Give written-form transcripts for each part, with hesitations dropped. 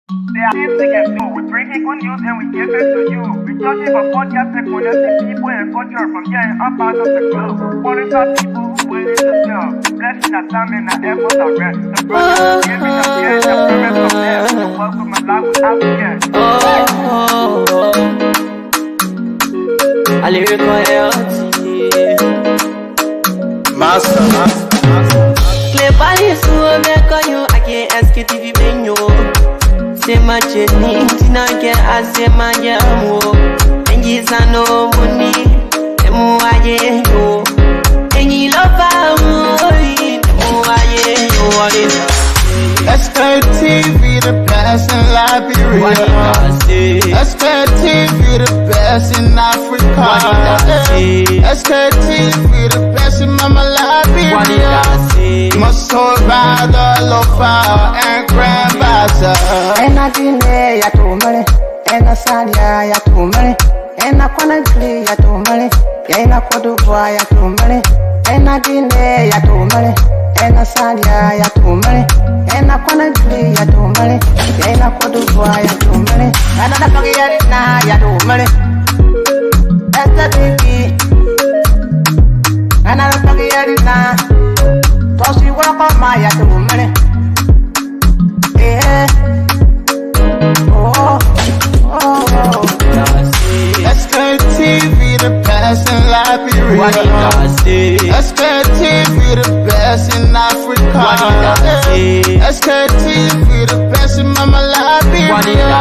There are things we can do. We bring in good news and we give it to you. We touch it for podcast and connecting people and culture from getting up out of the club. Qualified people who willing to sell. Blessing that time and that effort are rest. The brothers giving us the end of the rest of them. So welcome my life with African. A lyrical health. Master. Les paris sous avec you, I can't ask it if you been you. C'est ma chenille, tina ke ase ma yamu. Engi sano muni, emu aye yo. Engi lofa muni, emu aye yo. SKTV the best in Liberia. SKTV the best in Africa. SKTV the best in Mama Liberia. Must hold by the lofa and grand bazaar. Ena dine ya tumale, ena salia ya tumale, ena kwanagli ya tumale, ena kodubwa ya tumale, ena dine ya tumale, ena salia ya tumale, ena kwanagli ya tumale, ena kodubwa ya tumale, ena nakagiyari na ya tumale, esta tiki, ena nakagiyari na, tosi wako ma ya tumale. SKTV the best in Liberia. SKTV the best in Africa. SKTV the best in Mama Liberia.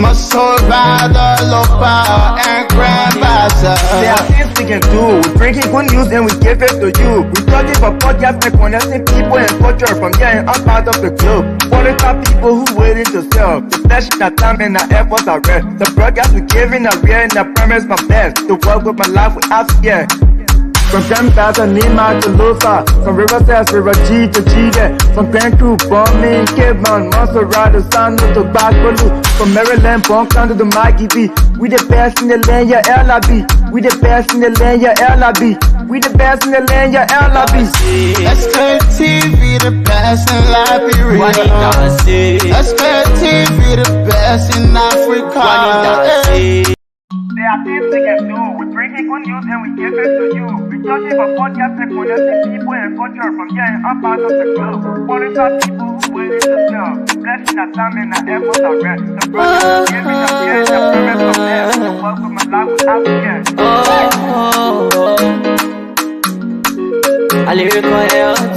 Must hold by the lofa and grand bazaar. There are things we can do. We bring in good news and we give it to you. We touch it for podcast and connecting people and culture from getting up out of the club. Qualified people who willing to sell. The flesh, that time and that effort are rest. The broadcast we giving a real and I promise my best. To work with my life with Africa. From Grandfather Nima to Lufa, from River Sass, River G to Chile, from Grand Crew, Bombing, Kidman, Montserrat, San to Bacalu, from Maryland, Bonk down to the Mikey B. We the best in the land, yeah, LIB. We the best in the land, yeah, LIB. We the best in the land, yeah, LIB. SKTV the best in Liberia. SKTV the best in Africa. There are things we can do. We bring in good news and we give it to you. We touch it for podcast and connecting people and culture from getting up out of the club. Qualified people who willing to sell. Blessing that time and that effort are rest. The brothers giving us the end of the rest of them. So welcome my life with African. A lyrical health.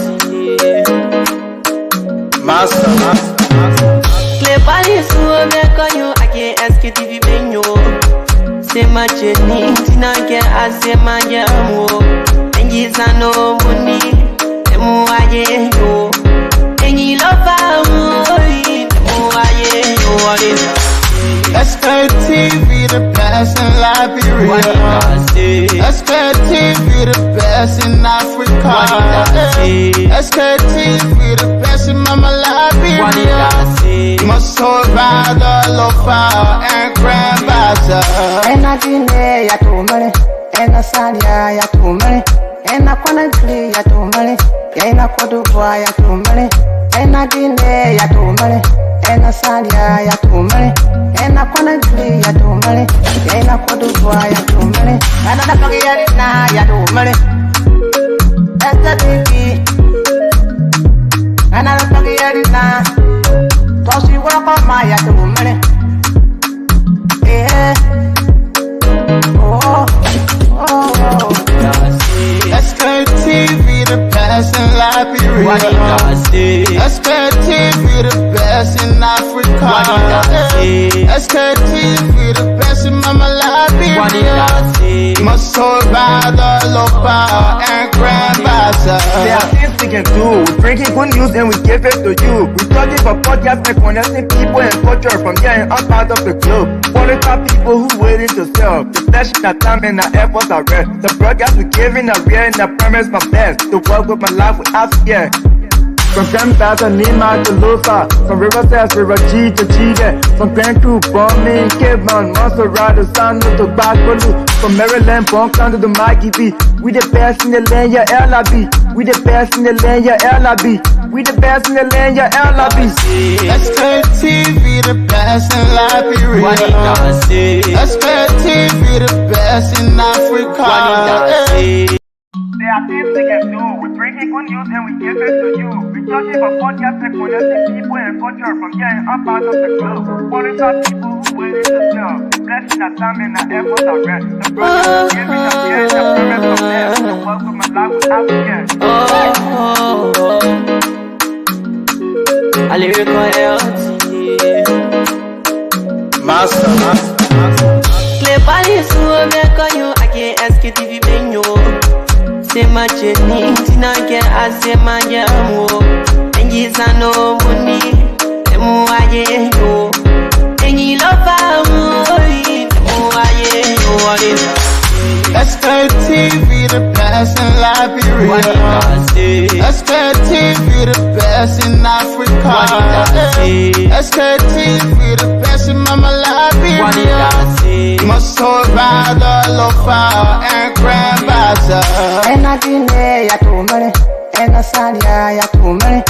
Master. Les paris sous avec you, I can't ask it if you been you. C'est ma chenille, tina ke ase ma yamu. Engi sano muni, emu aye yo. Engi lofa muni, emu aye yo. SKTV the best in Liberia. SKTV the best in Africa. SKTV the best in Mama Liberia. Must hold by the lofa and grand bazaar. Ena dine ya tumale, ena salia ya tumale, ena kwanagli ya tumale, ena kodubwa ya tumale, ena dine ya tumale, ena salia ya tumale, ena kwanagli ya tumale, ena kodubwa ya tumale, ena nakagiyari na ya tumale, esta tiki, ena nakagiyari na, tosi wako ma ya tumale. SKTV the best in Liberia. SKTV the best in Africa. SKTV the best in Mama Liberia. Must hold by the lofa and grand bazaar. There are things we can do. We bring in good news and we give it to you. We touch it for podcast and connecting people and culture from getting up out of the club. Qualified people who willing to sell. The flesh, that time and that effort are rest. The broadcast we giving a real and I promise my best. To work with my life with Africa. From Grandfather Nima to Lufa, from River Sass, River G to Chile, from Grand Crew, Bombing, Kidman, Montserrat, San to Bacalu, from Maryland, Bonk down to the Mikey B. We the best in the land, yeah, LIB. We the best in the land, yeah, LIB. We the best in the land, yeah, LIB. SKTV the best in Liberia. SK TV the best in Africa. There are things we can do. We bring in good news and we give it to you. We talking about podcasts and connecting people and culture from getting up out of the club. What is our people who waiting to sell? Blessing that time and that effort are rest. The brothers giving us the end, the premise of them. The welcome and life with African. A lyrical health. Master. Play Paris, who make on you. I can't ask you if you been you. Say my journey, Tina get I say my yamu. And yes, I know money. And more I yo. And you love me. More I yo. SK TV the best in Liberia. SK TV the best in Africa. SK TV the best in Mama Liberia. Must hold by the lofa and grandbaza. Ena dine ya tumale, ena salia ya tumale,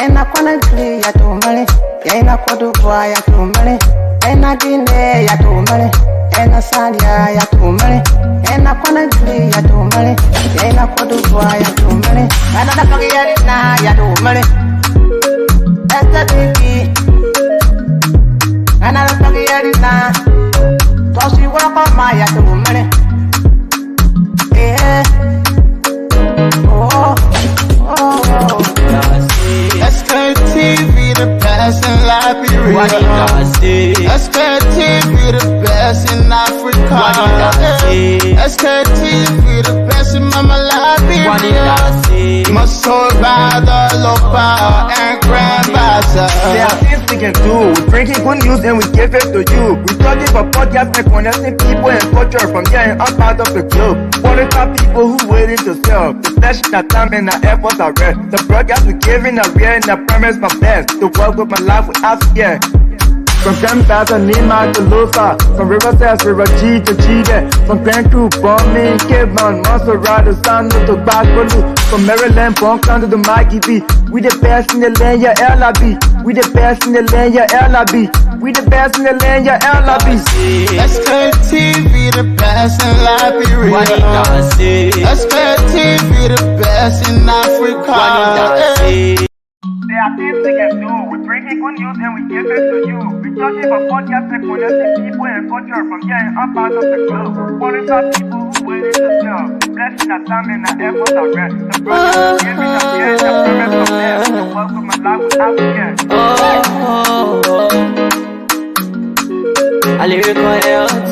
ena kwanagli ya tumale, ena kodubwa ya tumale, ena dine ya tumale, ena salia ya tumale, ena kwanagli ya tumale, ena kodubwa ya tumale, ena napagi na ya tumale, esta tiki, ena napagi na, tosi wako ma ya tumale. SK TV the best in Liberia. SK TV the best in Africa. SK TV the best in Mama Liberia. Must hold by the lofa and grandbaza. There are things we can do. We bring in good news and we give it to you. We talking about podcasts and connecting people and culture from getting up out of the club. What is our people who waiting to sell? The flesh, that time and the efforts are rest. The broadcast we giving are real and the premise my best. The world with my life with us, yeah. From Grandfather Nima to Lufa, from Riverside, River G to Chide, from Grand Crew, Bombing, Kevon, Monster Rider, San to Bakulu, from Maryland, Bonk to the Mikey B. We the best in the land, yeah, LIB. We the best in the land, yeah, LIB. We the best in the land, yeah, LIB. SK TV the best in Liberia. SK TV the best in Africa. There are things we can do. We bring in good news and we give it to you. We talking about podcasts and connecting people and culture from getting up out of the club. What is our people who waiting to sell? Blessing that time and the efforts are rest. The brothers giving us the end, the premise of them. The welcome and life with African. A lyrical health.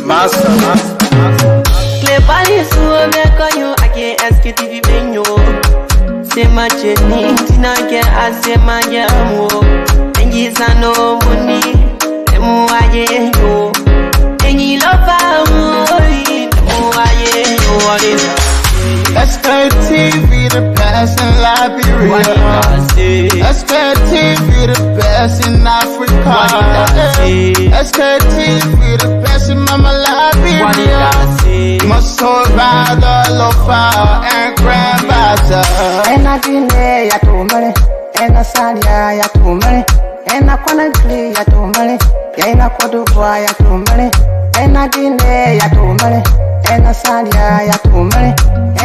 Master. Play Paris, who make on you. I can't ask you if you been you. Say my journey, Tina get I say my yamu. And yes, I know money. And more I yo. And you love me. More I yo. SK TV the best in Liberia. SK TV the best in Africa. SK TV the best in Mama Liberia. Must hold by the lofa and grandbaza. Ena dine ya tumale, ena salia ya tumale, ena kwanagli ya tumale, ena kodubwa ya tumale, ena dine ya tumale, ena salia ya tumale,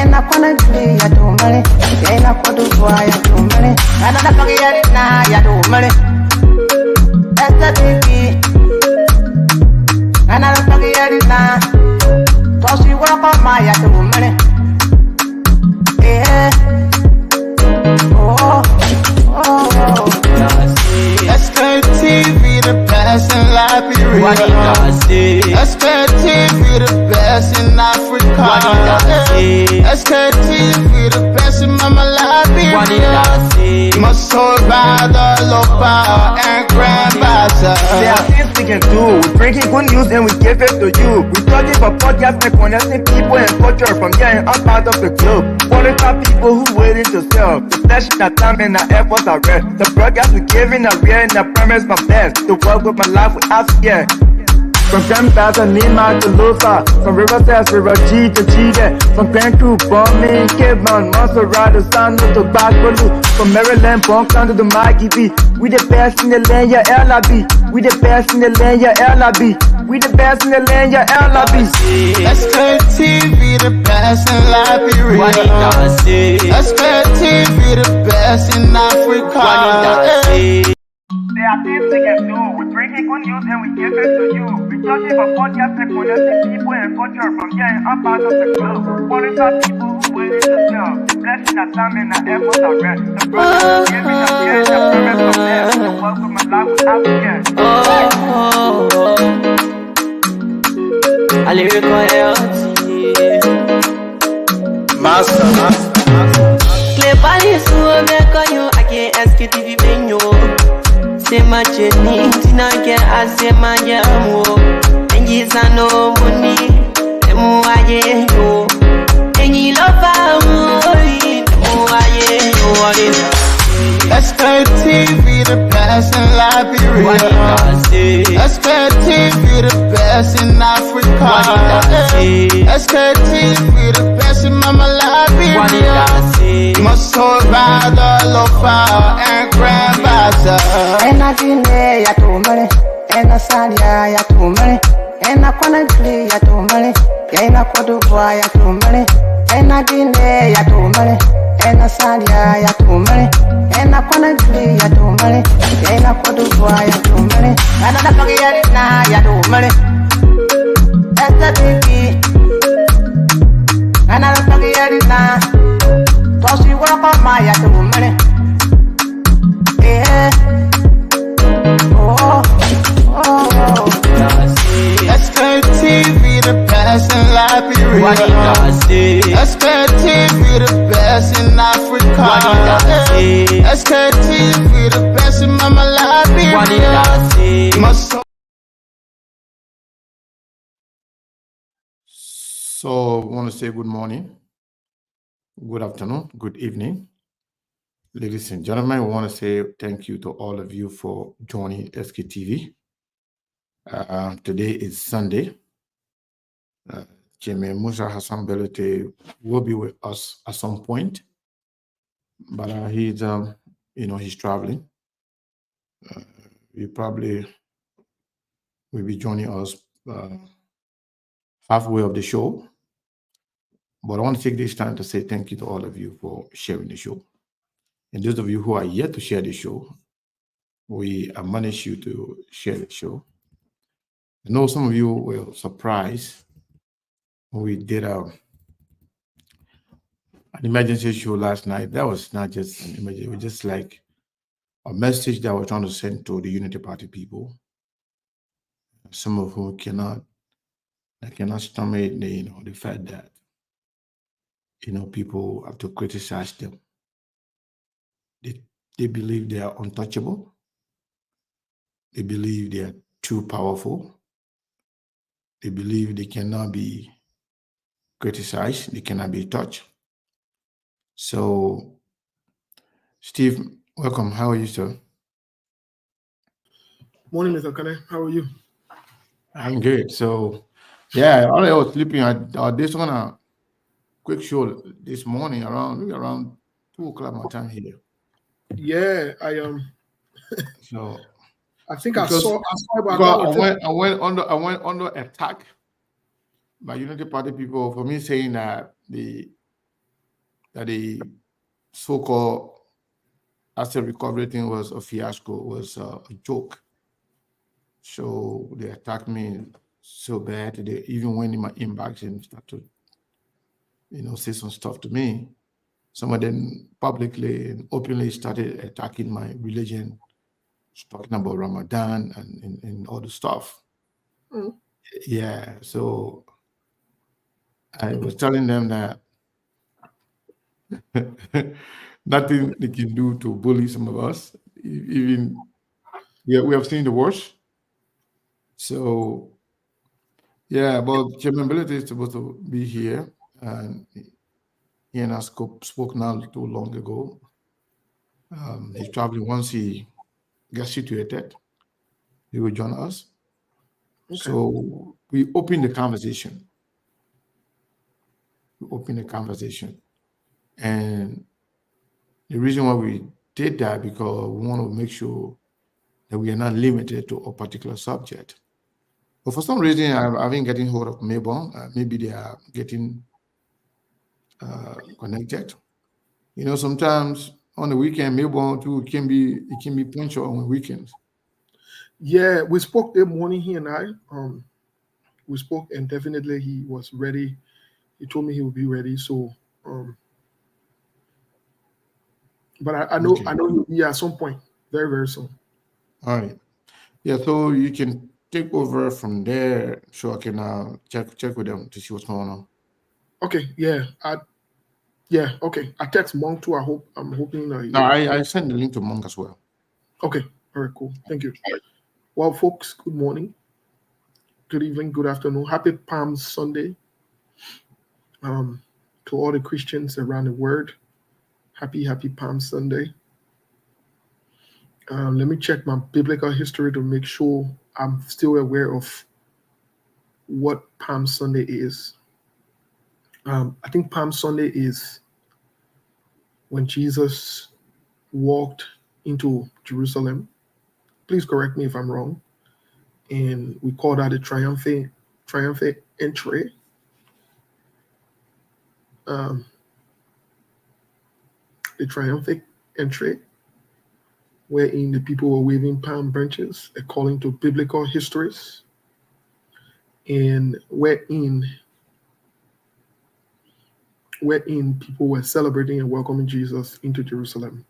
ena kwanagli ya tumale, ena kodubwa ya tumale, ena napagi na ya tumale, esta tiki, ena napagi na, tosi wako ma ya tumale. SK TV the best in Liberia. SK TV the best in Africa. SK TV the best in Mama Liberia. Must hold by the lofa and grandbaza. There are things we can do. We bring in good news and we give it to you. We talking about podcasts and connecting people and culture from getting up out of the club. What is our people who waiting to sell? The flesh, that time and the efforts are rest. The broadcast we giving are real and the premise my best. The world with my life with us, yeah. From Grandpa's and Nima to Lufa, from River Sass, River G to Chile, from Cancun, Bombay, Cape Mount, Monserrate, San Tobacco, from Maryland, Bonk to the Maggie B. We the best in the land, yeah, LIB. We the best in the land, yeah, LIB. We the best in the land, yeah, LIB. SKTV, the best in Liberia. SKTV, the best in Africa. There are things we can do. We bring in good news and we give it to you. We talk about podcast and connecting people and culture from here and up out of the club. What is our people who willing to sell? The blessing that time and the effort are rest. The brothers giving us the end of premise from them. So welcome and live with African. I lyrical health. Master. Play Paris, who make on you. I can't ask you if you been you. Say my journey, Tina get I say my yamu. And yes, I know money. Emu aye yo. And you love me. Emu aye yo. SKTV, the best in Liberia. SKTV, the best in Africa. SKTV, the best in Mama Liberia. Must hold by the lofa and grandbaza. Ena Guinea ya tumale, ena Sadia ya tumale, ena Conakry ya tumale, ena Côte d'Ivoire ya tumale, ena Guinea ya tumale, ena Sadia ya tumale, ena Conakry ya tumale, ena Côte d'Ivoire ya tumale, ena Liberian ya tumale, ena Ferry, ena Liberian, tosi wako maya tumale. SKTV, the best in Liberia. SKTV, the best in Africa. SKTV, the best in Mama Liberia. So I want to say good morning, good afternoon, good evening. Ladies and gentlemen, we want to say thank you to all of you for joining SKTV. Today is Sunday. Jimmy Musa Hassan Belete will be with us at some point, but he's he's traveling. He probably will be joining us halfway of the show. But I want to take this time to say thank you to all of you for sharing the show. And those of you who are yet to share the show, we admonish you to share the show. I know some of you were surprised when we did an emergency show last night. That was not just an emergency, it was just like a message that we're trying to send to the Unity Party people. Some of whom cannot stomach the fact that people have to criticize them. They believe they are untouchable. They believe they are too powerful. They believe they cannot be criticized. They cannot be touched. So, Steve, welcome. How are you, sir? Morning, Mr. Kane. How are you? I'm good. So, yeah, I was sleeping. I did on a quick show this morning around 2 o'clock my time here. Yeah, So I think I saw I went under attack by Unity Party people for me saying that the so-called asset recovery thing was a fiasco, was a joke. So they attacked me so bad. They even went in my inbox and started to say some stuff to me. Some of them publicly and openly started attacking my religion, talking about Ramadan and all the stuff. Mm. Yeah, so I was telling them that nothing they can do to bully some of us. Even we have seen the worst. So yeah, but Chairman Belete is supposed to be here, and he and I spoke not too long ago. He's traveling. Once he gets situated, he will join us. Okay. So we open the conversation. And the reason why we did that, because we want to make sure that we are not limited to a particular subject. But for some reason, I've been getting hold of Mabel. Maybe they are getting connected. Sometimes on the weekend, Mabel too can be punctual on the weekends. Yeah, we spoke that morning, he and I. We spoke, and definitely he was ready. He told me he would be ready. So, but I know Okay. he'll be at some point, very very soon. All right. Yeah, so you can take over from there, so I can check with them to see what's going on. Okay, yeah, okay. I text Monk too. I'm hoping that Now I sent the link to Monk as well. Okay, all right, cool. Thank you. Well, folks, good morning, good evening, good afternoon. Happy Palm Sunday. To all the Christians around the world, happy Palm Sunday. Let me check my biblical history to make sure I'm still aware of what Palm Sunday is. I think Palm Sunday is when Jesus walked into Jerusalem. Please correct me if I'm wrong. And we call that a triumphant entry. The triumphant entry, wherein the people were waving palm branches according to biblical histories, and wherein people were celebrating and welcoming Jesus into Jerusalem.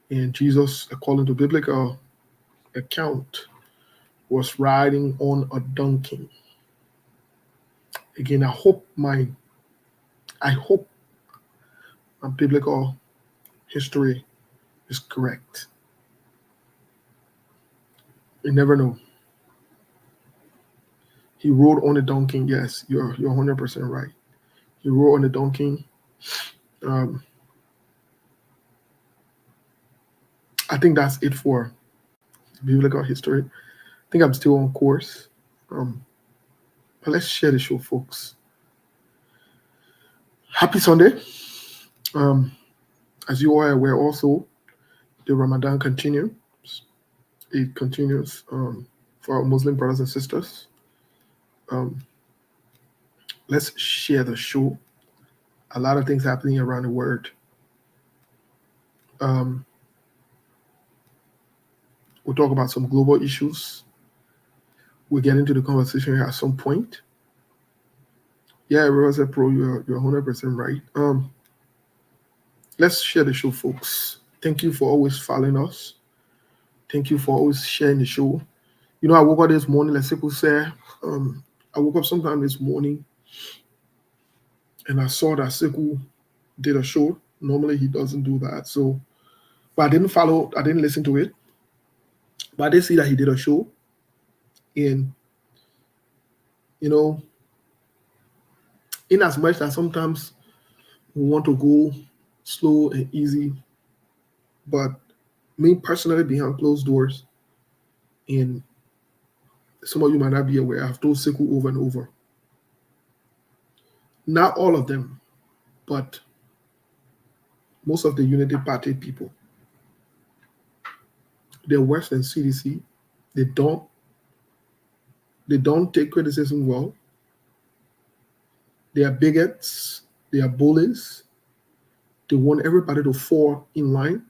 And Jesus, according to biblical account, was riding on a donkey. Again, I hope my biblical history is correct. You never know. He rode on a donkey. Yes, you're 100% right. He rode on a donkey. I think that's it for biblical history. I think I'm still on course. But let's share the show, folks. Happy Sunday. As you are aware, also, the Ramadan continues. It continues for our Muslim brothers and sisters. Let's share the show. A lot of things happening around the world. We'll talk about some global issues. We'll get into the conversation here at some point. Yeah, Rosa Pro, you're 100% right. Let's share the show, folks. Thank you for always following us. Thank you for always sharing the show. I woke up this morning, like people say, I woke up sometime this morning and I saw that Sekou did a show. Normally he doesn't do that. So, but I didn't listen to it. But I did see that he did a show. And, in as much that sometimes we want to go slow and easy, but me personally, behind closed doors, and some of you might not be aware, I've told Sekou over and over. Not all of them, but most of the Unity Party people, they're worse than CDC. They don't take criticism well. They are bigots. They are bullies. They want everybody to fall in line.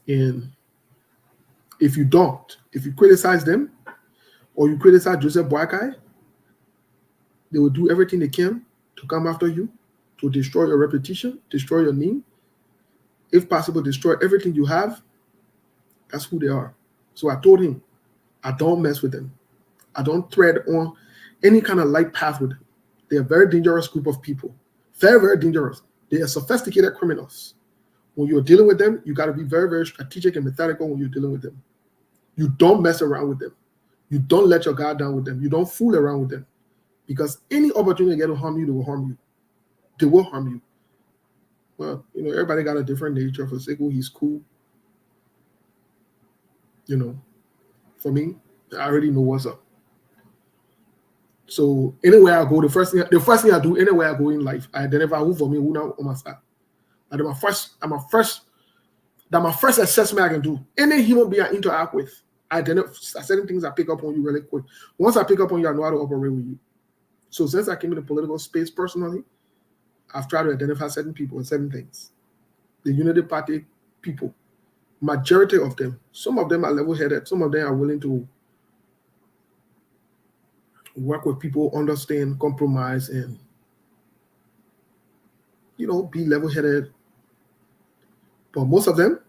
And if you criticize them or you criticize Joseph Boakai, they will do everything they can to come after you, to destroy your reputation, destroy your name. If possible, destroy everything you have. That's who they are. So I told him, I don't mess with them. I don't tread on any kind of light path with them. They're a very dangerous group of people. Very, very dangerous. They are sophisticated criminals. When you're dealing with them, you got to be very, very strategic and methodical when you're dealing with them. You don't mess around with them. You don't let your guard down with them. You don't fool around with them. Because any opportunity to harm you, they will harm you. They will harm you. Well, everybody got a different nature. For Sekou, he's cool. For me, I already know what's up. So anywhere I go, the first thing I do anywhere I go in life, I identify who for me, who now on my side. That's my first assessment I can do. Any human being I interact with, I identify certain things I pick up on you really quick. Once I pick up on you, I know how to operate with you. So since I came in the political space personally, I've tried to identify certain people and certain things. The Unity Party people, majority of them, some of them are level-headed, some of them are willing to work with people, understand, compromise, and be level-headed. But most of them,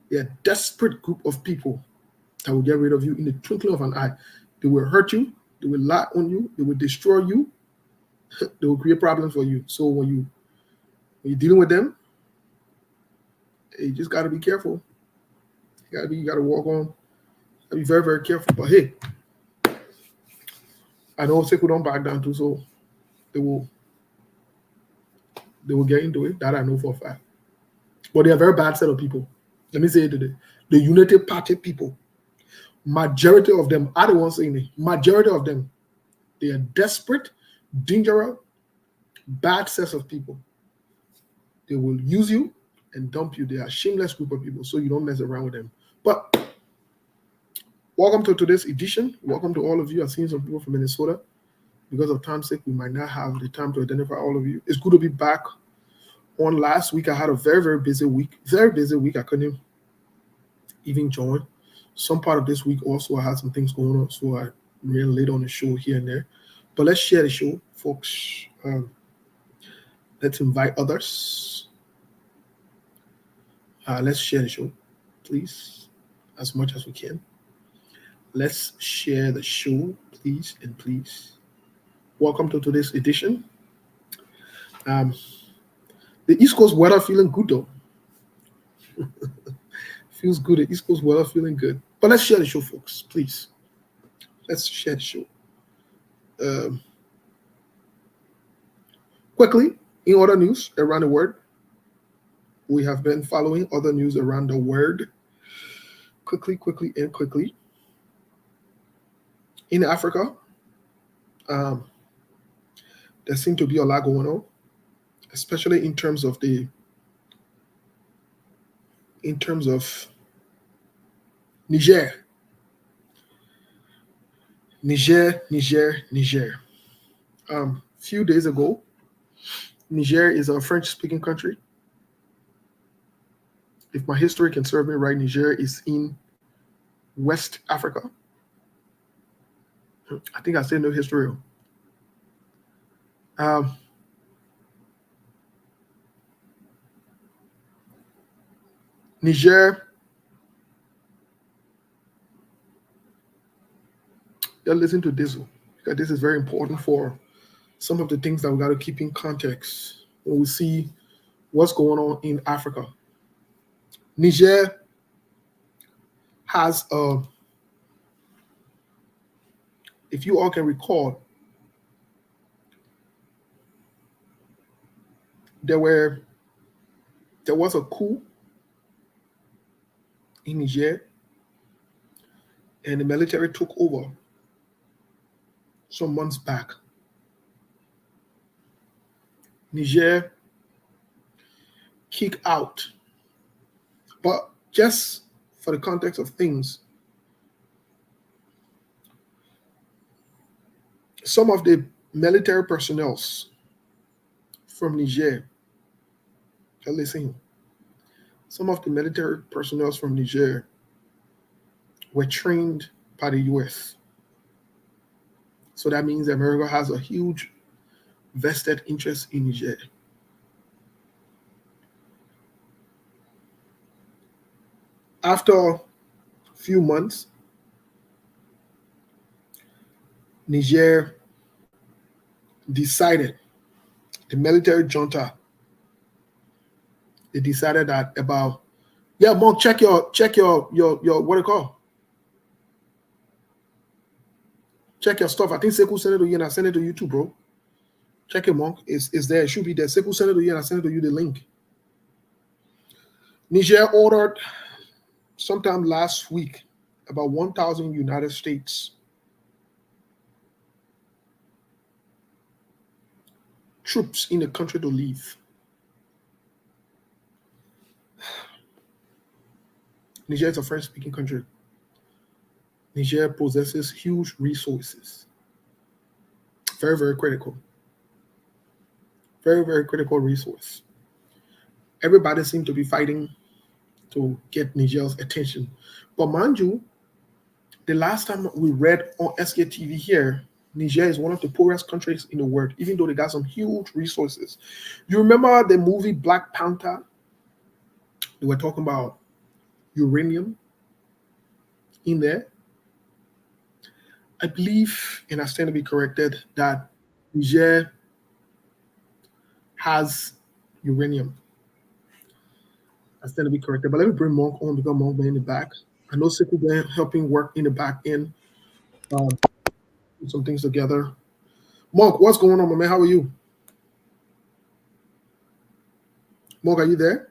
they're a desperate group of people that will get rid of you in the twinkling of an eye. They will hurt you, they will lie on you, they will destroy you, they will create problems for you. So when you're dealing with them, you just got to be careful. You got to walk on. Be very, very careful. But hey, I know Sekou don't back down too, so they will get into it. That I know for a fact. But they are a very bad set of people. Let me say it today. The Unity Party people, majority of them are the ones saying it. Majority of them, they are desperate, dangerous, bad set of people. They will use you and dump you. They are a shameless group of people, so you don't mess around with them. But welcome to today's edition. Welcome to all of you. I've seen some people from Minnesota. Because of time's sake, we might not have the time to identify all of you. It's good to be back on. Last week, I had a very, very busy week. Very busy week. I couldn't even join. Some part of this week also, I had some things going on, so I ran late on the show here and there. But let's share the show, folks. Let's invite others. Let's share the show, please, as much as we can. Let's share the show, please and please. Welcome to today's edition. The East Coast weather feeling good though. Feels good. The East Coast weather feeling good. But let's share the show, folks, please. Let's share the show. Quickly, in other news around the world, we have been following other news around the world. Quickly. In Africa, there seems to be a lot going on, especially in terms of Niger. Few days ago, Niger is a French-speaking country. If my history can serve me right, Niger is in West Africa. I think I said no history. Niger, listen to this, because this is very important for some of the things that we got to keep in context when we see what's going on in Africa. Niger has if you all can recall, there was a coup in Niger, and the military took over some months back. Niger kicked out. But just for the context of things, some of the military personnel from Niger, listen, some of the military personnel from Niger were trained by the US. So that means America has a huge vested interest in Niger. After a few months, Niger decided, the military junta, they decided that about, Monk, check your what do you call? Check your stuff. I think Sekou sent it to you and I sent it to you too, bro. Check it, Monk. It's there. It should be there. Sekou sent it to you and I sent it to you the link. Niger ordered sometime last week about 1,000 United States troops in the country to leave. Niger is a French-speaking country. Niger possesses huge resources. Very, very critical. Very, very critical resource. Everybody seems to be fighting to get Niger's attention. But mind you, the last time we read on SKTV here, Niger is one of the poorest countries in the world, even though they got some huge resources. You remember the movie Black Panther? They were talking about uranium in there. I believe, and I stand to be corrected, that Niger has uranium. I stand to be corrected. But let me bring Monk on because Monk in the back. I know Siku there helping work in the back end. Put some things together. Monk, what's going on, my man? How are you? Monk, are you there?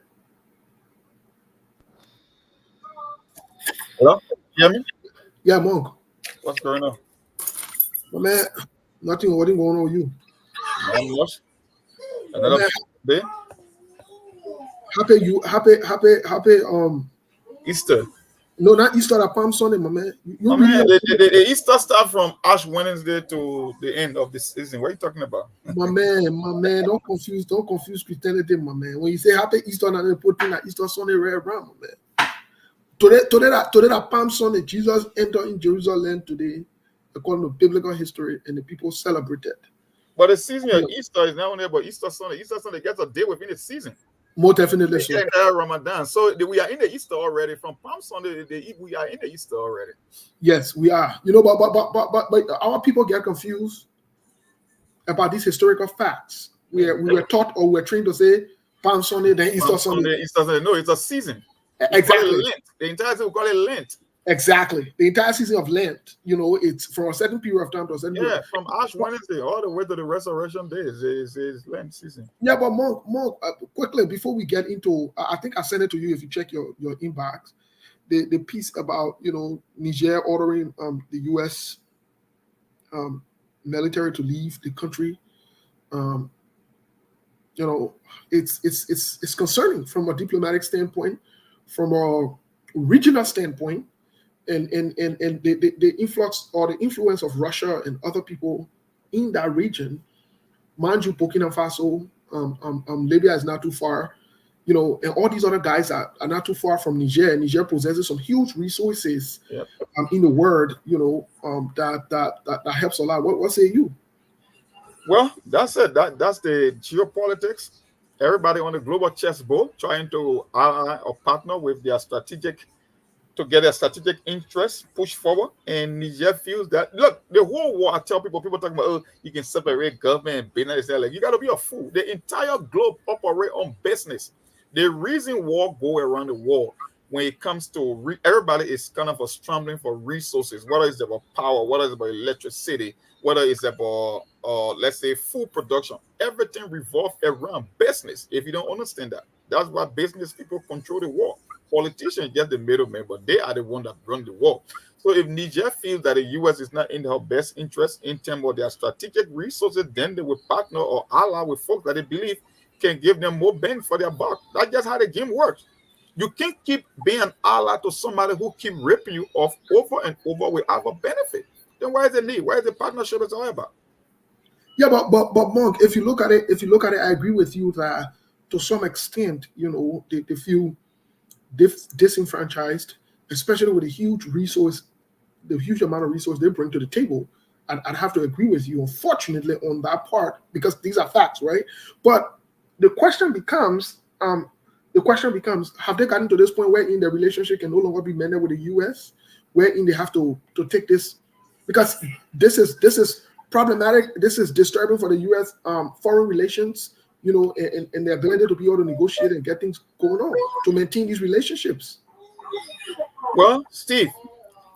Hello? You hear me? Yeah, Monk. What's going on? My man, nothing going on with you. Not much. Another day? Happy Easter. no, not Easter, Palm Sunday, my man. You Man, the Easter start from Ash Wednesday to the end of the season. What are you talking about? my man, don't confuse Christianity, my man. When you say happy Easter, and they put in that Easter Sunday right around, my man. Today that Palm Sunday, Jesus entered in Jerusalem today, according to biblical history, and the people celebrated. But the season of Easter is not only about Easter Sunday. Easter Sunday gets a day within the season. More definitely so. The entire Ramadan. So we are in the Easter already. From Palm Sunday, we are in the Easter already. Yes, we are. You know, but our people get confused about these historical facts. We were taught or we were trained to say Palm Sunday, then Easter Sunday. Easter Sunday. No, it's a season. Exactly. The entire season we call it Lent. Exactly. The entire season of Lent, you know, it's from a certain period of time to a certain period. From Ash Wednesday all the way to the Resurrection Day is Lent season. Yeah, but Monk, quickly, before we get into, I think I sent it to you if you check your inbox, the piece about, you know, Niger ordering the U.S. Military to leave the country. You know, it's concerning from a diplomatic standpoint, from a regional standpoint, and the influx or the influence of Russia and other people in that region. Mind you, Burkina Faso, Libya is not too far, you know, and all these other guys are not too far from Niger. Niger possesses some huge resources in the world, you know, that helps a lot. What say you? Well, that's it. That's the geopolitics. Everybody on the global chessboard trying to ally or partner with their strategic to get their strategic interests pushed forward. And Niger feels that, look, the whole war, I tell people talk about, oh, you can separate government and business. They're like, you got to be a fool. The entire globe operate on business. The reason war go around the world when it comes to everybody is kind of a scrambling for resources, whether it's about power, whether it's about electricity, whether it's about, let's say, food production. Everything revolves around business. If you don't understand that, that's why business people control the war. Politicians just the middleman, but they are the one that run the war. So if Niger feels that the U.S. is not in their best interest in terms of their strategic resources, then they will partner or ally with folks that they believe can give them more bang for their buck. That's just how the game works. You can't keep being an ally to somebody who keep ripping you off over and over without a benefit. Then why is the lead? Why is the partnership it's all about? Yeah, but Monk, if you look at it, I agree with you that to some extent, you know, they feel disenfranchised, especially with the huge amount of resource they bring to the table. And I'd have to agree with you, unfortunately, on that part, because these are facts, right? But the question becomes, have they gotten to this point wherein the relationship can no longer be mended with the U.S., wherein they have to take this, because this is problematic. This is disturbing for the U.S. Foreign relations, you know, and the ability to be able to negotiate and get things going on to maintain these relationships. Well, Steve,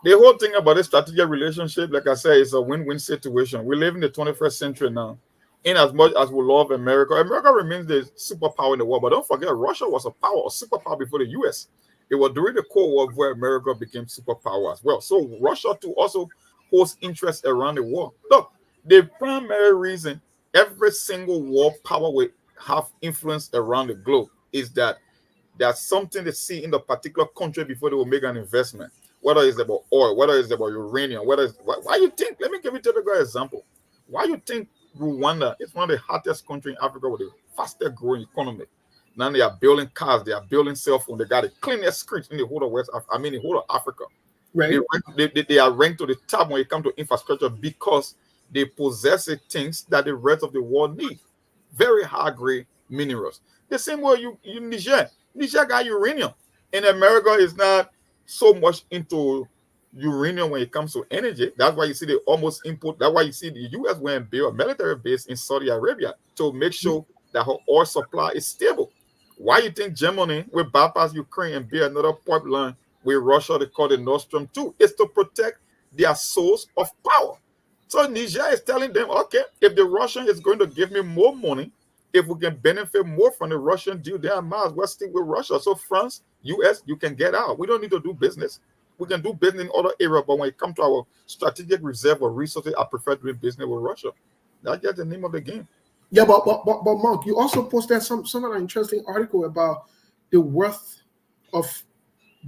the whole thing about this strategic relationship, like I said, is a win-win situation. We live in the 21st century now. In as much as we love America, America remains the superpower in the world. But don't forget, Russia was a superpower before the U.S. It was during the Cold War where America became superpower as well. So Russia too also holds interest around the world. Look, the primary reason every single world power will have influence around the globe is that there's something they see in the particular country before they will make an investment. Whether it's about oil, whether it's about uranium, why you think, let me give you a typical example. Why you think Rwanda is one of the hottest countries in Africa with the fastest growing economy? Now they are building cars, they are building cell phones, they got the cleanest streets in the whole of the whole of Africa. Right. They are ranked to the top when it comes to infrastructure because they possess the things that the rest of the world need. Very high grade minerals. The same way you Niger got uranium. And America is not so much into uranium when it comes to energy. That's why you see they almost import. That's why you see the US went and built a military base in Saudi Arabia to make sure that her oil supply is stable. Why you think Germany will bypass Ukraine and build another pipeline with Russia they call the Nord Stream 2? It's to protect their source of power. So Niger is telling them, okay, if the Russian is going to give me more money, if we can benefit more from the Russian deal, then I might as well stick with Russia. So France, US, you can get out. We don't need to do business. We can do business in other areas, but when it comes to our strategic reserve or resources, I prefer doing business with Russia. That's just the name of the game. Yeah, but Monk, you also posted some of an interesting article about the worth of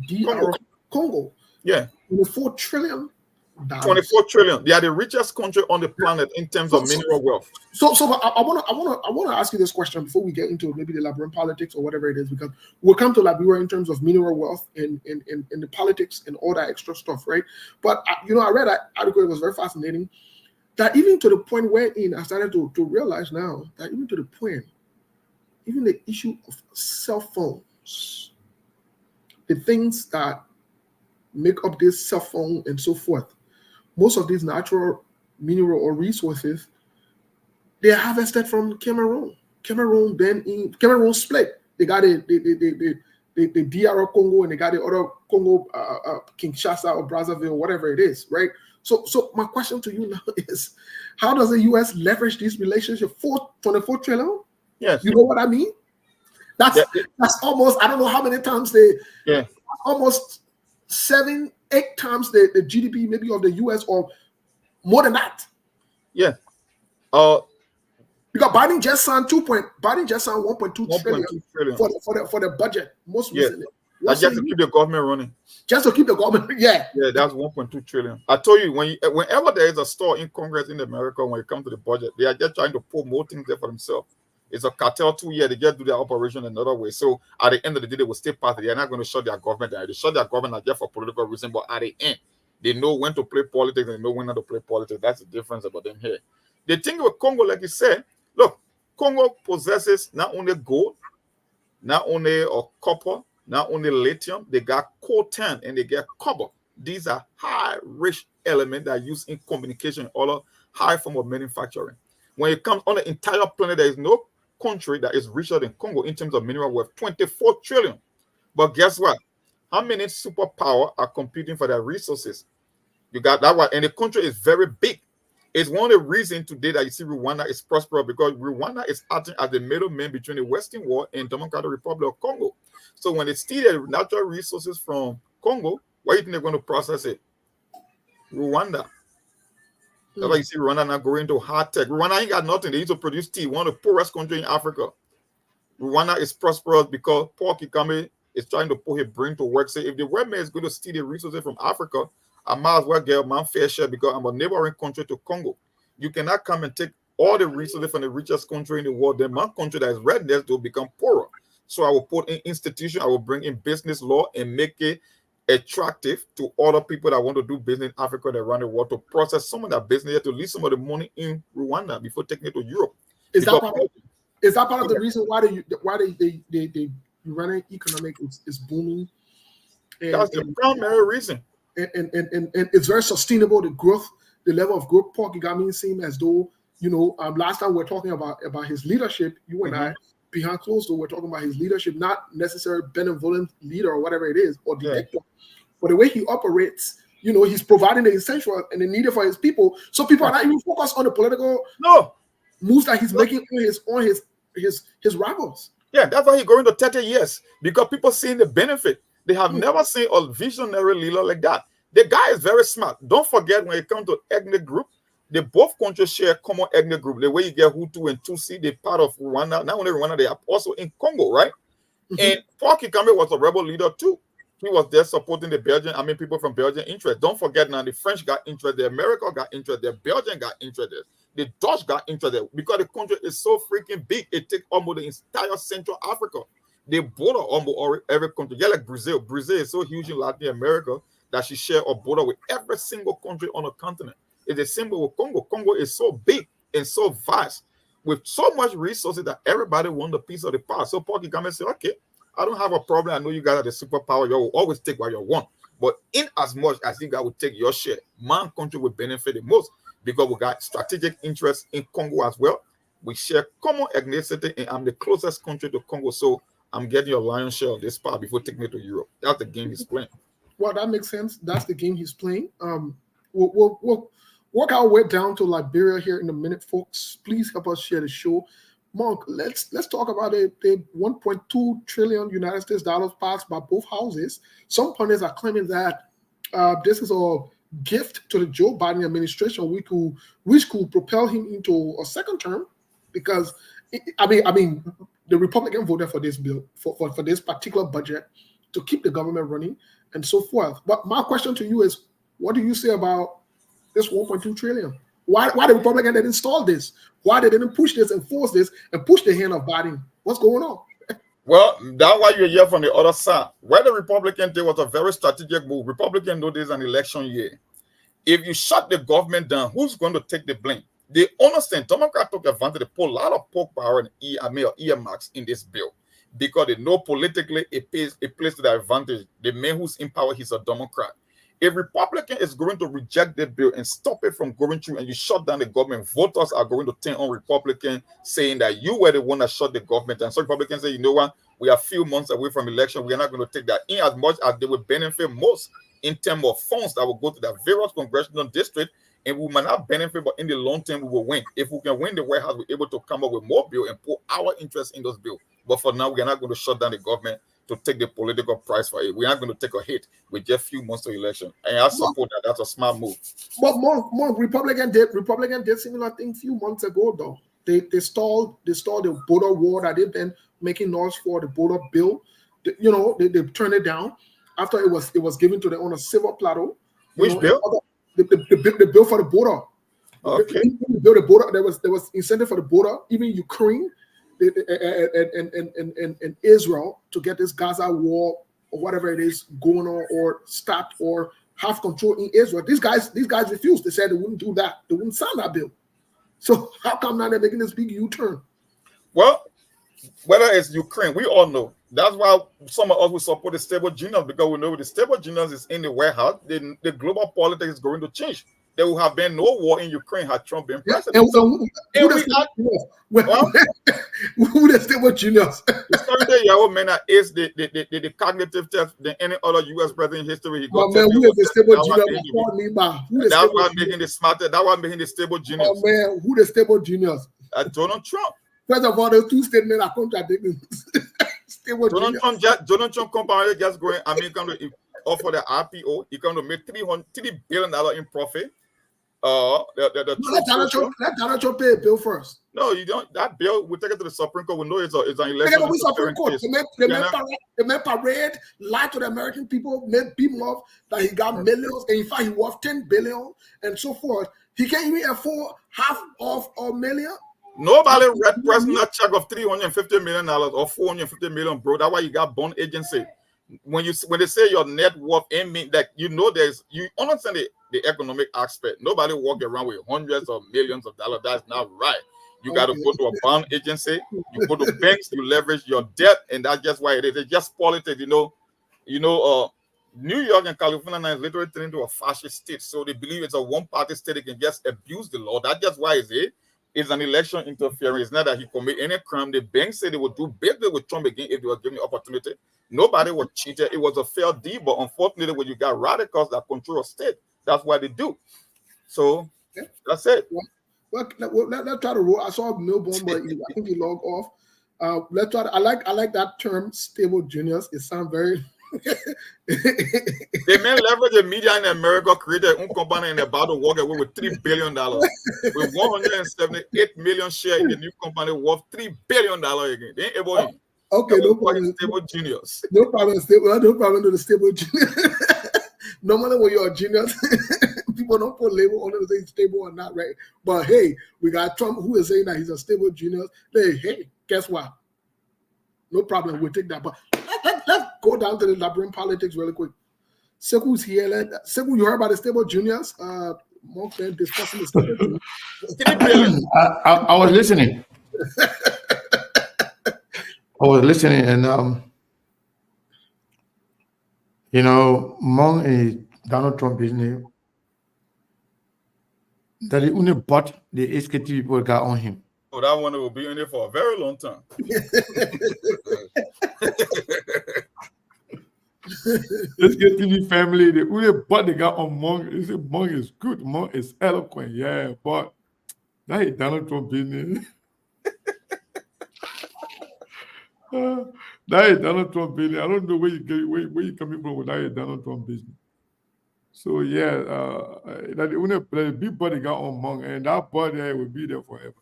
DR Congo. Yeah. $24 trillion. 24 trillion. They are the richest country on the planet in terms of mineral wealth. So I want to ask you this question before we get into maybe the Liberian politics or whatever it is, because we'll come to Liberia in terms of mineral wealth and the politics and all that extra stuff, right? But I read that article. It was very fascinating. That even to the point wherein I started to realize now that even to the point, even the issue of cell phones, the things that make up this cell phone and so forth, most of these natural mineral or resources, they are harvested from Cameroon. Cameroon split. They got the DR Congo and they got the other Congo, Kinshasa or Brazzaville, whatever it is, right? So my question to you now is, how does the U.S. leverage this relationship for 24 trillion? Yes. You know what I mean? That's almost, I don't know how many times almost 7-8 times the GDP maybe of the US or more than that. Yeah. Because Biden just signed 1.2 trillion for the budget most recently. That's just to keep the government running. Just to keep the government, yeah. Yeah, that's 1.2 trillion. I told you, whenever there is a store in Congress in America, when it comes to the budget, they are just trying to pull more things there for themselves. It's a cartel 2 years. They just do their operation another way. So at the end of the day, they will stay part. They're not going to shut their government down. They shut their government just for political reasons, but at the end, they know when to play politics and they know when not to play politics. That's the difference about them here. The thing with Congo, like you said, look, Congo possesses not only gold, not only copper, not only lithium, they got coltan and they get copper. These are high rich elements that are used in communication, all high form of manufacturing. When it comes on the entire planet, there is no country that is richer than Congo in terms of mineral wealth, 24 trillion. But guess what? How many superpower are competing for their resources? You got that one, and the country is very big. It's one of the reasons today that you see Rwanda is prosperous, because Rwanda is acting as the middleman between the Western world and Democratic Republic of Congo. So when they steal the natural resources from Congo, why do you think they're going to process it? Rwanda. That's why you see Rwanda now going into high tech. Rwanda ain't got nothing. They used to produce tea, one of the poorest countries in Africa. Rwanda is prosperous because Paul Kagame is trying to put his brain to work. Say, if the white man is going to steal the resources from Africa, I might as well get my fair share because I'm a neighboring country to Congo. You cannot come and take all the resources from the richest country in the world. Then my country that is redness will become poorer. So I will put in institution, I will bring in business law and make it attractive to other people that want to do business in Africa and around the world to process some of that business, to leave some of the money in Rwanda before taking it to Europe. Is that part of the reason why the Rwandan economic is booming? That's the primary reason. And it's very sustainable. The growth, the level of growth. Paul Kagame seemed as though, last time we were talking about his leadership, you and I, behind closed door, we're talking about his leadership, not necessarily benevolent leader or whatever it is, or dictator, but the way he operates. He's providing the essential and the needed for his people. So people are not even focused on the political moves that he's making on his rivals. Yeah, that's why he's going to 30 years, because people seeing the benefit. They have never seen a visionary leader like that. The guy is very smart. Don't forget, when it comes to ethnic group, they both countries share a common ethnic group. The way you get Hutu and Tutsi, they're part of Rwanda. Not only Rwanda, they are also in Congo, right? And Paul Kagame was a rebel leader too. He was there supporting the Belgian, people from Belgian interest. Don't forget now, the French got interested, the American got interested, the Belgian got interested, the Dutch got interested, because the country is so freaking big, it takes almost the entire Central Africa. They border almost every country. Yeah, like Brazil. Brazil is so huge in Latin America that she shares a border with every single country on the continent. It's the same with Congo. Congo is so big and so vast with so much resources that everybody wants a piece of the pie. So Paul Kagame said, okay, I don't have a problem. I know you guys are the superpower. You will always take what you want. But in as much as you guys will take your share, my country will benefit the most because we got strategic interests in Congo as well. We share common ethnicity, and I'm the closest country to Congo. So I'm getting your lion's share of this part before taking me to Europe. That's the game he's playing. Well, that makes sense. That's the game he's playing. We'll work our way down to Liberia here in a minute, folks. Please help us share the show. Monk, let's talk about the 1.2 trillion United States dollars passed by both houses. Some pundits are claiming that this is a gift to the Joe Biden administration, which could propel him into a second term, because the Republican voted for this bill for this particular budget to keep the government running and so forth. But my question to you is, what do you say about this 1.2 trillion? Why the Republicans didn't install this? Why they didn't push this and force this and push the hand of Biden? What's going on? Well, that's why you hear from the other side. What the Republican did was a very strategic move. Republicans know this is an election year. If you shut the government down, who's going to take the blame? They understand Democrats took advantage. They put a lot of pork power and earmarks in this bill because they know politically it plays to their advantage. The man who's in power, he's a Democrat. If Republican is going to reject the bill and stop it from going through, and you shut down the government, voters are going to turn on Republican, saying that you were the one that shut the government down. So Republicans say, you know what, we are a few months away from election. We are not going to take that in, as much as they will benefit most in terms of funds that will go to the various congressional districts, and we might not benefit, but in the long term, we will win. If we can win the White House, we're able to come up with more bill and put our interest in those bills. But for now, we are not going to shut down the government to take the political price for it. We're not going to take a hit with just a few months to election. And I support that. That's a smart move. But more Republican did similar thing a few months ago, though. They stalled the border war that they've been making noise for, the border bill. They turned it down after it was given to them on a silver platter. Which bill? The bill for the border. Okay. The bill the border. There was incentive for the border. Even Ukraine and Israel to get this Gaza war or whatever it is going on, or stopped, or have control in Israel. These guys refused. They said they wouldn't do that. They wouldn't sign that bill. So how come now they're making this big U-turn? Well, whether it's Ukraine, we all know. That's why some of us will support the stable genius, because we know the stable genius is in the White House. The global politics is going to change. There will have been no war in Ukraine had Trump been president. Who the stable genius? The story that Yahoo Mena is the cognitive test than any other U.S. president in history. He got who is the stable genius? That's why I'm making the smarter. That's why I'm making the stable genius. Oh man, who the stable genius? Donald Trump. First of all, the two statements are contradicting. Donald Trump company just going. Going to offer the IPO. He's going to make $3 billion in profit. Let Donald Trump pay a bill first. No, you don't. That bill, we take it to the Supreme Court. We know it's an election. We Supreme Court. They made parade, lie to the American people, made people off that he got millions, and in fact, he worth $10 billion and so forth. He can't even afford half of a million. Nobody read personal check of $350 million or $450 million, bro. That's why you got bond agency. When they say your net worth, it mean that you understand the economic aspect. Nobody walk around with hundreds of millions of dollars. That's not right. You got to go to a bond agency. You go to banks. You leverage your debt, and that's just why it is. It's just politics. New York and California now is literally turning into a fascist state. So they believe it's a one-party state. They can just abuse the law. That's just why it's an election interference. It's not that he commit any crime. The bank said they would do better with Trump again if they were given the opportunity. Nobody was cheated. It was a fair deal, but unfortunately, when you got radicals that control a state, that's what they do. So that's it. Well, let's try to roll. I saw Milborn, but I think he logged off. Let's try to. I like that term, stable genius. It sounds very The man leveraged the media in America, created a company and about to walk away with $3 billion. With 178 million shares in the new company worth $3 billion again. They ain't able to. Okay, no problem. Stable genius. No problem. No problem to the stable genius. No matter what you're a genius, people don't put label on it to say stable or not, right? But hey, we got Trump who is saying that he's a stable genius. Hey, guess what? No problem. We'll take that. But let's go down to the Liberian politics really quick. Seku's here. Seku, you heard about the stable juniors? Monk discussing the stable juniors. I was listening. I was listening, and Monk is Donald Trump business that he only bought the SKT people got on him. Oh, that one will be in there for a very long time. SKTV family, they only bought the guy on Monk. They say Monk is good, Monk is eloquent, yeah, but that is Donald Trump business. That is Donald Trump business. I don't know where you coming from with that is Donald Trump business. So yeah, that the only big body got on Monk, and that body will be there forever.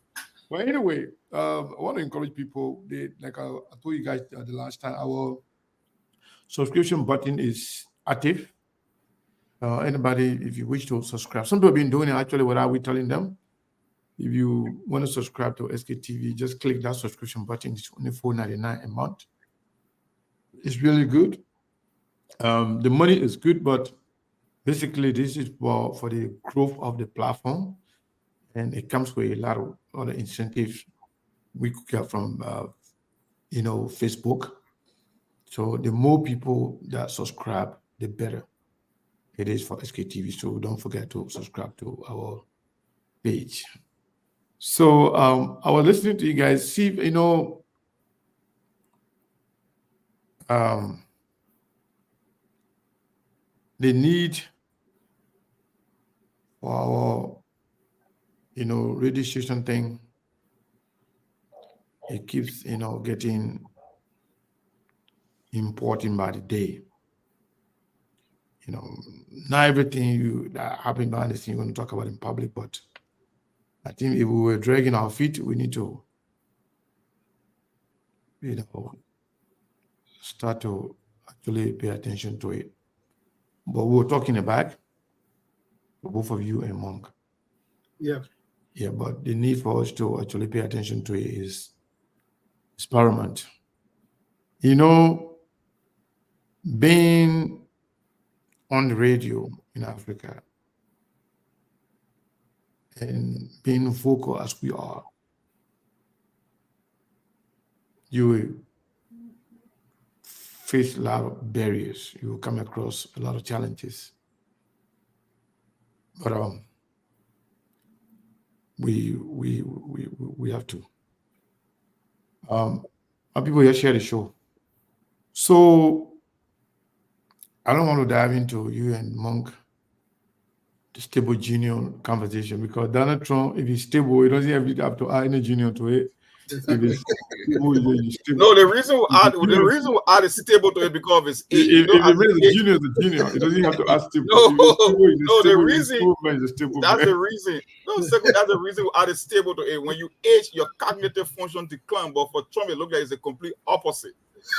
But anyway, I want to encourage people. Like I told you guys the last time, our subscription button is active. Anybody, if you wish to subscribe, some people have been doing it actually without we telling them. If you want to subscribe to SKTV, just click that subscription button. It's only $4.99 a month. It's really good. The money is good, but basically this is for the growth of the platform, and it comes with a lot of other incentives we could get from Facebook. So the more people that subscribe, the better it is for SKTV. So don't forget to subscribe to our page. So I was listening to you guys. See, the need for our radio station thing, it keeps getting important by the day. Not everything that happened behind the scene you're going to talk about in public, but I think if we were dragging our feet, we need to start to actually pay attention to it. But we were talking about both of you and Monk. Yeah. Yeah, but the need for us to actually pay attention to it is paramount. Being on the radio in Africa and being vocal as we are, you will face a lot of barriers. You will come across a lot of challenges. But we have to. People here share the show. So I don't want to dive into you and Monk, the stable junior conversation, because Donald Trump, if he's stable, he doesn't have to add any junior to it. If he's stable, he's stable. No, the reason we add is stable to it because of his age. If the junior is a junior, he doesn't have to add stable. The reason. That's the reason. No, second, that's the reason we add stable to it. When you age, your cognitive function decline. But for Trump, it looks like it's the complete opposite.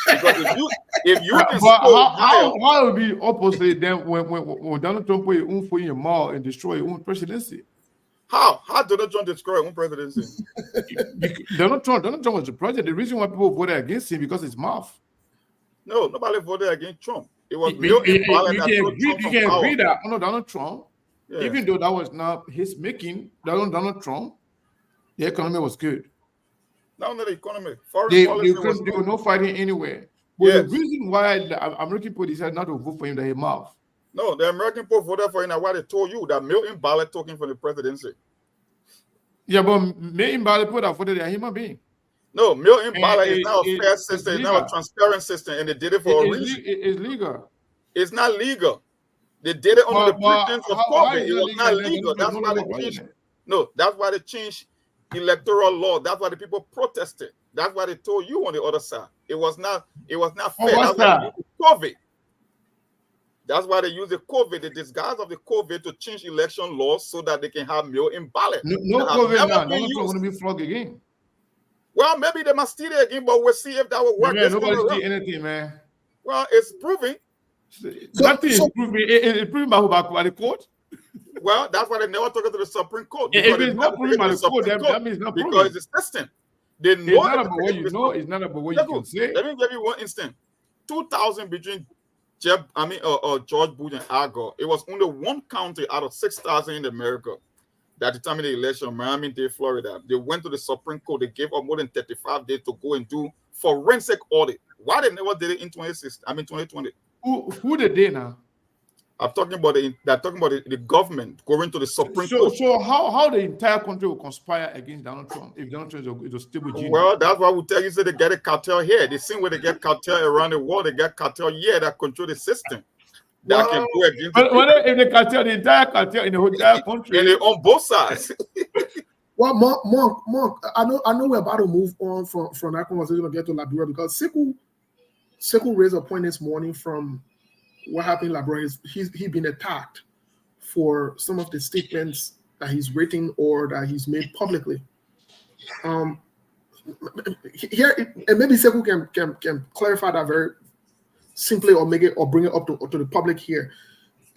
Because if you can how would be opposite then when Donald Trump put his own foot in your mouth and destroy your own presidency? How Donald Trump destroy his own presidency? Donald Trump was the president. The reason why people voted against him because his mouth. No, nobody voted against Trump. It was you can agree that under Donald Trump, even though that was not his making, Donald Trump, the economy was good. Not only the economy, foreign policy there was no fighting anywhere. But the reason why the American people decided not to vote for him, that he mouth. No, the American people voted for him. That's why they told you that mail-in ballot token for the presidency. Yeah, but mail-in ballot people that voted are human being. No, mail-in ballot is now a fair system. It's now a transparent system, and they did it for a reason. It's legal. It's not legal. They did it under the pretense of COVID. It was not legal. That's why they changed. No, that's why they changed electoral law. That's why the people protested. That's why they told you on the other side. It was not fair. That's why COVID. That's why they use the COVID, the disguise of the COVID, to change election laws so that they can have mail-in ballot. No COVID now. Donald Trump going to be flogged again. Well, maybe they must steal it again, but we'll see if that will work. Man, nobody steal anything, man. Well, it's proving. Nothing is proving. It's proving by the court. Well, that's why they never took it to the Supreme Court. If it's not proven by the court, that means not proven. Because it's testing. They know it's not about what you know. It's not about what you can say. Let me give you one instance. 2000 between George Bush and Al Gore. It was only one county out of 6,000 in America that determined the election, Miami-Dade, Florida. They went to the Supreme Court. They gave up more than 35 days to go and do forensic audit. Why they never did it in 2020? Who did they now? I'm talking about the government going to the Supreme Court. So how the entire country will conspire against Donald Trump if Donald Trump is a stable genius? Well, that's why we tell you, say they get a cartel here. The same way they get cartel around the world, they get cartel here that control the system. That can go against if the cartel, the entire cartel in the whole country, and they're on both sides. Well, Monk, I know we're about to move on from that conversation and get to Liberia, because Sekou raised a point this morning from what happened in Liberia. He's been attacked for some of the statements that he's written or that he's made publicly. Here, and maybe Sekou can clarify that very simply, or make it, or bring it up to the public here.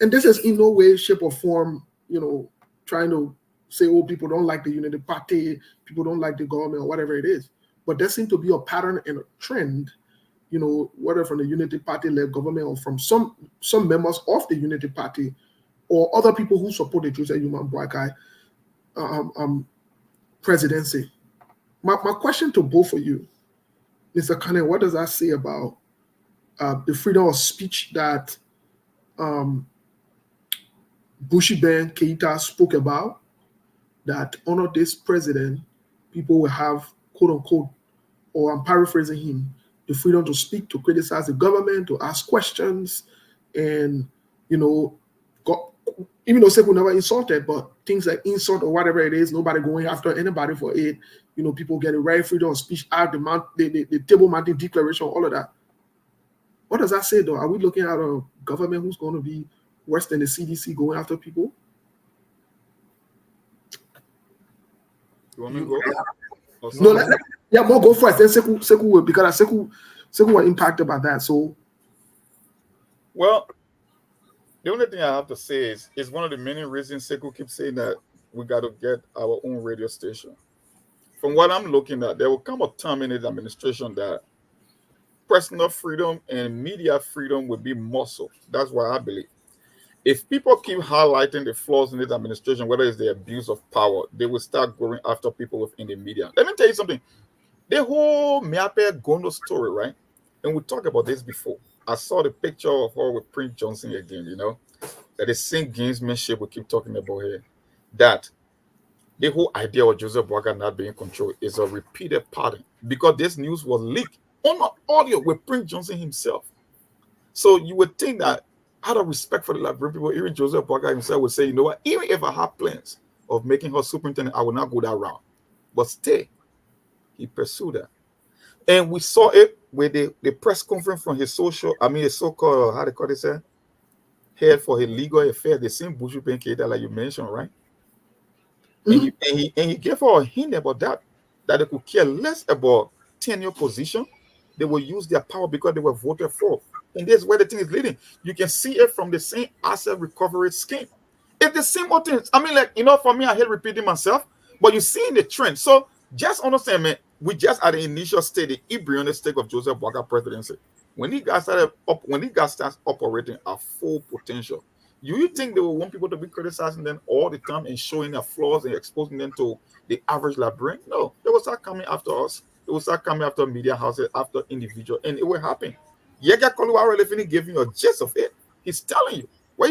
And this is in no way, shape, or form, trying to say, oh, people don't like the Unity Party, people don't like the government, or whatever it is. But there seems to be a pattern and a trend, whether from the Unity Party-led government or from some members of the Unity Party or other people who support the Joseph Human Boakai presidency. My question to both of you, Mr. Kane, what does that say about the freedom of speech that Bushi Ben Keita spoke about, that under this president, people will have, quote unquote, or I'm paraphrasing him, the freedom to speak, to criticize the government, to ask questions, and, even though Sekou never insulted, but things like insult or whatever it is, nobody going after anybody for it, people getting right freedom of speech, the Table Mountain Declaration, all of that. What does that say, though? Are we looking at a government who's going to be worse than the CDC going after people? You want me to go? No, more go first. Then Sekou will, because Sekou was impacted by that. So, well, the only thing I have to say is one of the many reasons Sekou keeps saying that we got to get our own radio station. From what I'm looking at, there will come a time in his administration that personal freedom and media freedom will be muscle. That's what I believe. If people keep highlighting the flaws in this administration, whether it's the abuse of power, they will start going after people within the media. Let me tell you something. The whole Miape Gondo story, right? And we talked about this before. I saw the picture of her with Prince Johnson again, that the same gamesmanship we keep talking about here. That the whole idea of Joseph Boakai not being controlled is a repeated pattern, because this news was leaked on audio with Prince Johnson himself. So you would think that out of respect for the Liberian people, even Joseph Boakai himself would say, you know what, even if I have plans of making her superintendent, I will not go that route. But stay. He pursued that. And we saw it with the press conference from his his so-called, how they call it, head for his legal affair, the same Bushi Ben Keita like you mentioned, right? Mm-hmm. And he gave her a hint about that they could care less about tenure position. They will use their power because they were voted for. And this is where the thing is leading. You can see it from the same asset recovery scheme. It's the same old things. For me, I hate repeating myself, but you're seeing the trend. So just understand, man, we just at the initial stage, the embryonic stage of Joseph Boakai presidency. When he got started operating at full potential, you think they will want people to be criticizing them all the time and showing their flaws and exposing them to the average Liberian? No, they will start coming after us. They will start coming after media houses, after individuals, and it will happen. Yega Koluwa Relefini gave you a gist of it. He's telling you. Why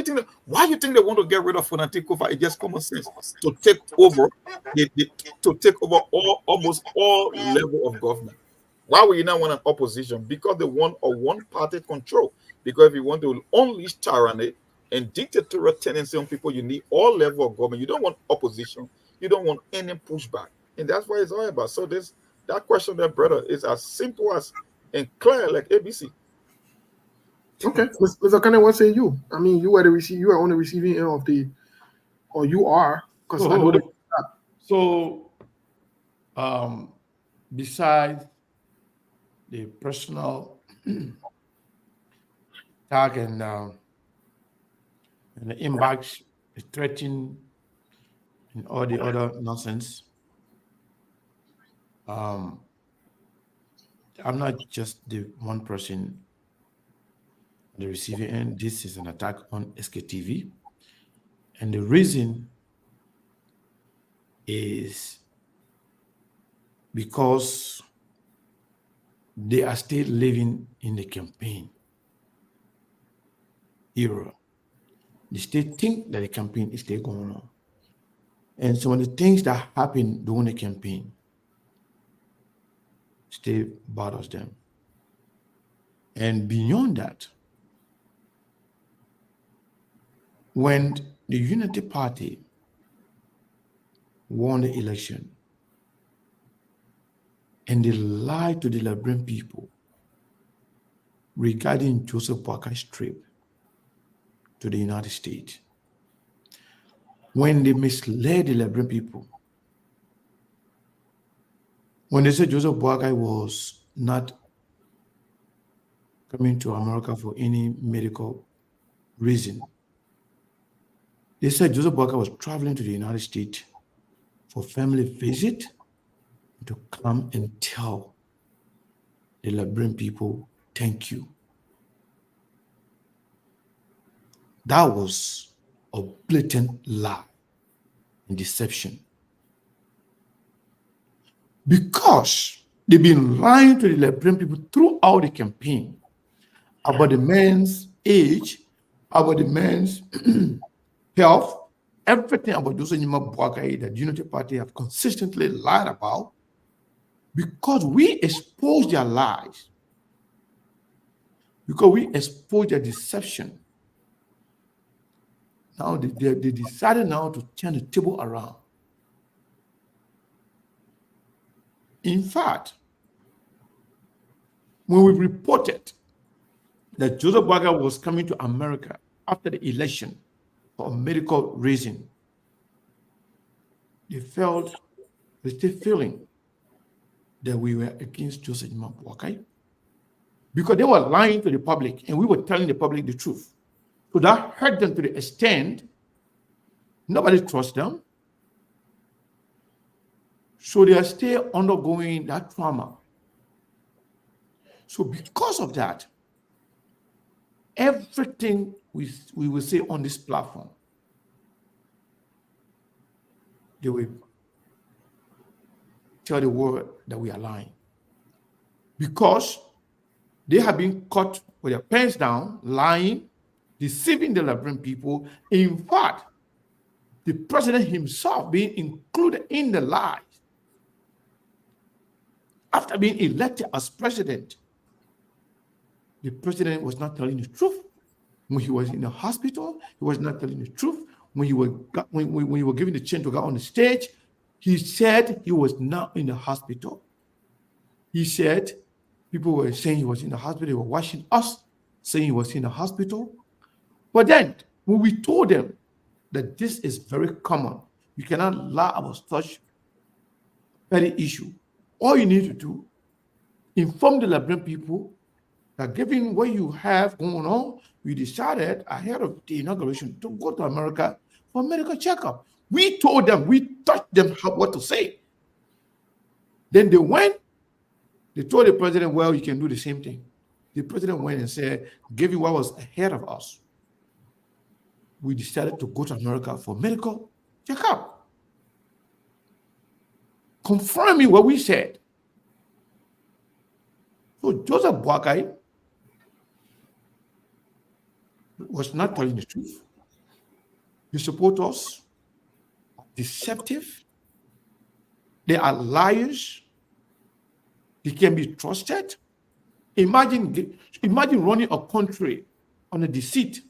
you think they want to get rid of Funatikova? It's just common sense to take over almost all level of government. Why would you not want an opposition? Because they want a one-party control. Because if you want to unleash tyranny and dictatorial tendency on people, you need all level of government. You don't want opposition. You don't want any pushback. And that's what it's all about. So that question there, brother, is as simple as and clear like ABC. Okay, Mr. Kane, what say you? I mean, you are on the receiving end of the, or you are, because I know that. So, besides the personal tag and the inbox, the threatening, and all the other nonsense, I'm not just the one person on the receiving end. This is an attack on SKTV. And the reason is because they are still living in the campaign era. They still think that the campaign is still going on. And some of the things that happen during the campaign still bothers them. And beyond that, when the Unity Party won the election and they lied to the Liberian people regarding Joseph Boakai's trip to the United States, when they misled the Liberian people, when they said Joseph Boakai was not coming to America for any medical reason, they said Joseph Boakai was traveling to the United States for family visit to come and tell the Liberian people, thank you. That was a blatant lie and deception. Because they've been lying to the Liberian people throughout the campaign about the man's age, about the man's health, everything about Joseph Boakai that the Unity Party have consistently lied about, because we expose their lies, because we expose their deception. Now they decided now to turn the table around. In fact, when we reported that Joseph Boakai was coming to America after the election for a medical reason, they still feeling that we were against Joseph Boakai because they were lying to the public and we were telling the public the truth. So that hurt them to the extent nobody trusts them. So they are still undergoing that trauma. So because of that, everything we will say on this platform, they will tell the world that we are lying. Because they have been caught with their pants down, lying, deceiving the Liberian people. In fact, the president himself being included in the lies. After being elected as president, the president was not telling the truth. When he was in the hospital, he was not telling the truth. When he was given the chance to go on the stage, he said he was not in the hospital. He said people were saying he was in the hospital. They were watching us saying he was in the hospital. But then when we told them that this is very common, you cannot lie about such petty issue. All you need to do, inform the Liberian people that given what you have going on, we decided ahead of the inauguration to go to America for a medical checkup. We told them, we taught them what to say. Then they went, they told the president, well, you can do the same thing. The president went and said, given what was ahead of us, we decided to go to America for medical checkup. Confirming what we said. So Joseph Boakai was not telling the truth. His supporters are deceptive. They are liars. They can be trusted. Imagine running a country on a deceit.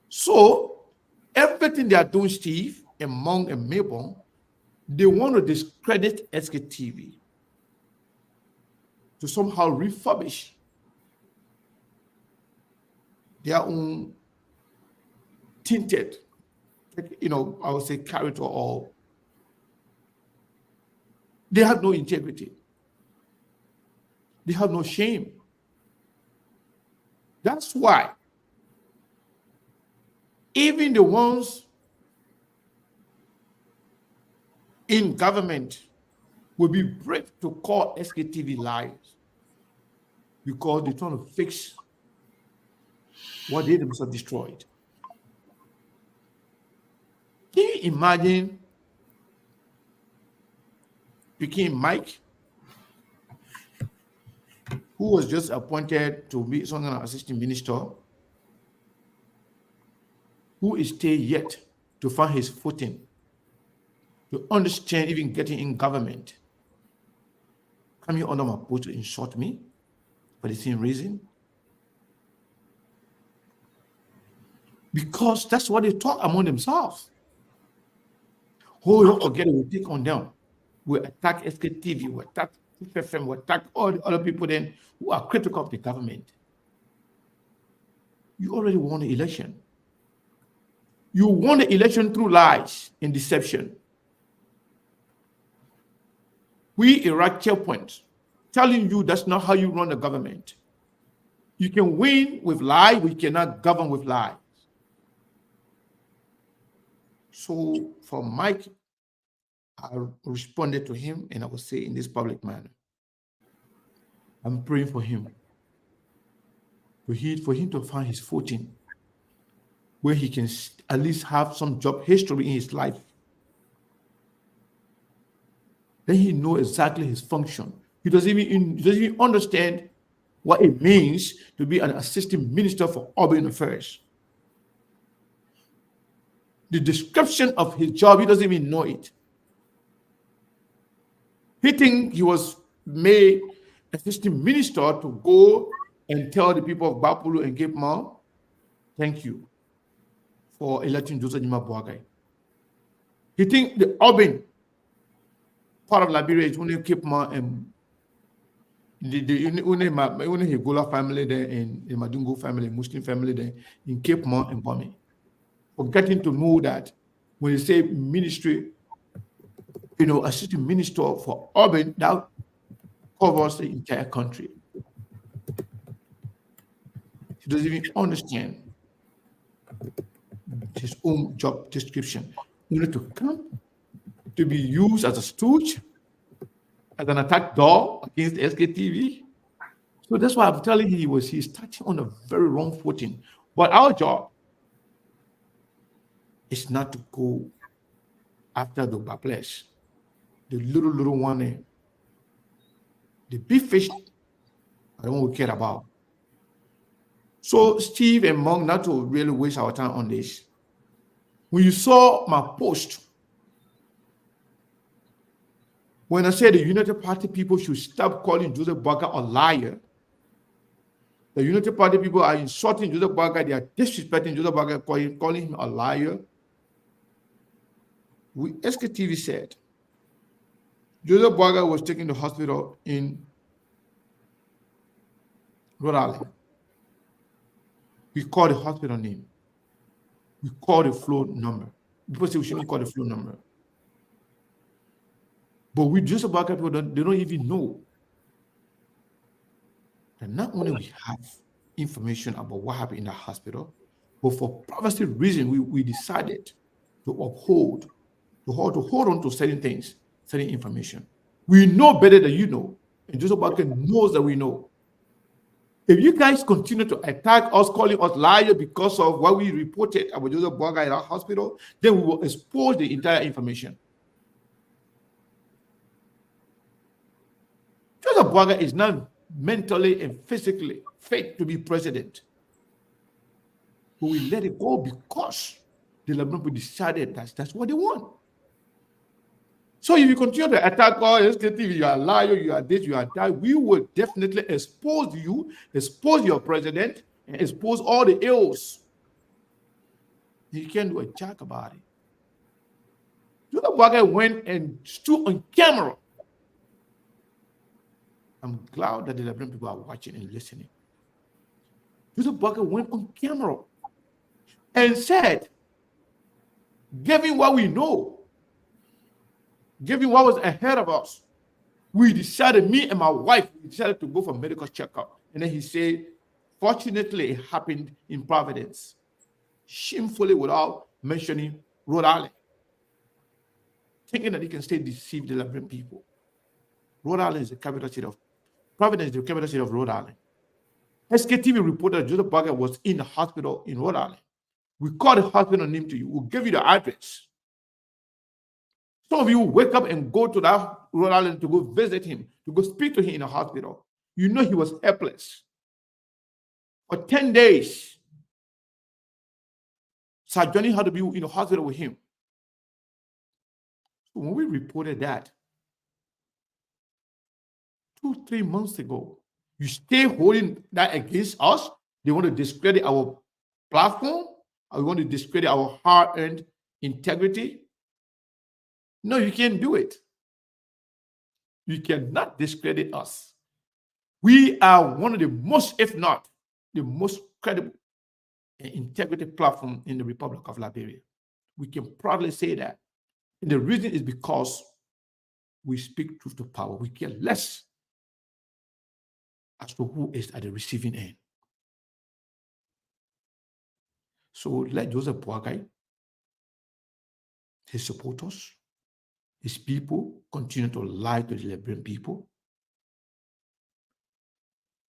So everything they are doing, Steve, and Mong and Mabel, they want to discredit SKTV to somehow refurbish their own tinted, I would say character, or they have no integrity. They have no shame. That's why even the ones in government will be brave to call SKTV liars because they're trying to fix what they themselves destroyed. Can you imagine Peking Mike, who was just appointed to be some kind of assistant minister, who is still yet to find his footing, to understand even getting in government, coming under my post to insult me for the same reason? Because that's what they talk among themselves. Oh, don't forget it, we take on them. We attack SKTV, we attack FFM, we attack all the other people then who are critical of the government. You already won the election. You won the election through lies and deception. We erect checkpoints, telling you that's not how you run the government. You can win with lies, we cannot govern with lies. So for Mike, I responded to him and I would say in this public manner, I'm praying for him, for him to find his footing, where he can at least have some job history in his life. Then he knows exactly his function. He doesn't even understand what it means to be an assistant minister for urban affairs. The description of his job, he doesn't even know it. He thinks he was made assistant minister to go and tell the people of Bapulu and Cape Mount, thank you for electing Joseph Jima Boakai. He thinks the urban part of Liberia is only Cape Mount and the Hegola family there and the Madungo family, Muslim family there in Cape Mount and Bami. Forgetting to know that when you say ministry, assistant minister for urban, that covers the entire country. He doesn't even understand his own job description. You need to come to be used as a stooge, as an attack dog against SKTV. So that's why I'm telling you, he's starting on a very wrong footing. But our job is not to go after the backlash. The little one, the big fish, I don't care about. So Steve and Monk, not to really waste our time on this. When you saw my post, when I said the United Party people should stop calling Joseph Boakai a liar, the United Party people are insulting Joseph Boakai, they are disrespecting Joseph Boakai, calling him a liar. SKTV said Joseph Boakai was taken to the hospital in Rhode Island. We called the hospital name. We called the floor number. People say we shouldn't call the floor number. But with Joseph Boakai people, they don't even know that not only we have information about what happened in the hospital, but for privacy reasons, we decided to hold on to certain things, certain information. We know better than you know, and Joseph Boakai knows that we know. If you guys continue to attack us, calling us liars because of what we reported about Joseph Boakai at our hospital, then we will expose the entire information. Joseph Boakai is not mentally and physically fit to be president. But we let it go because the Liberian people decided that's what they want. So if you continue to attack all SKTV, you are a liar, you are this, you are that, we will definitely expose you, expose your president, and expose all the ills. You can't do a jack about it. Joseph Boakai went and stood on camera. I'm glad that the Liberian people are watching and listening. Joseph Boakai went on camera and said, given what we know, given what was ahead of us, we decided, me and my wife, we decided to go for medical checkup. And then he said, fortunately, it happened in Providence, shamefully without mentioning Rhode Island, thinking that he can still deceive the Liberian people. Rhode Island is the capital city of Providence, is the capital city of Rhode Island. SKTV reported that Joseph Boakai was in the hospital in Rhode Island. We called the hospital name to you. We'll give you the address. Some of you wake up and go to that Rhode Island to go visit him, to go speak to him in the hospital. You know he was helpless. For 10 days, Sir Johnny had to be in the hospital with him. So when we reported that 2-3 months ago, you stay holding that against us. They want to discredit our platform. Or we want to discredit our hard-earned integrity. No, you can't do it. You cannot discredit us. We are one of the most, if not the most credible and integrity platform in the Republic of Liberia. We can proudly say that. And the reason is because we speak truth to power. We care less as to who is at the receiving end. So let Joseph Boakai, his supporters, his people continue to lie to the Liberian people.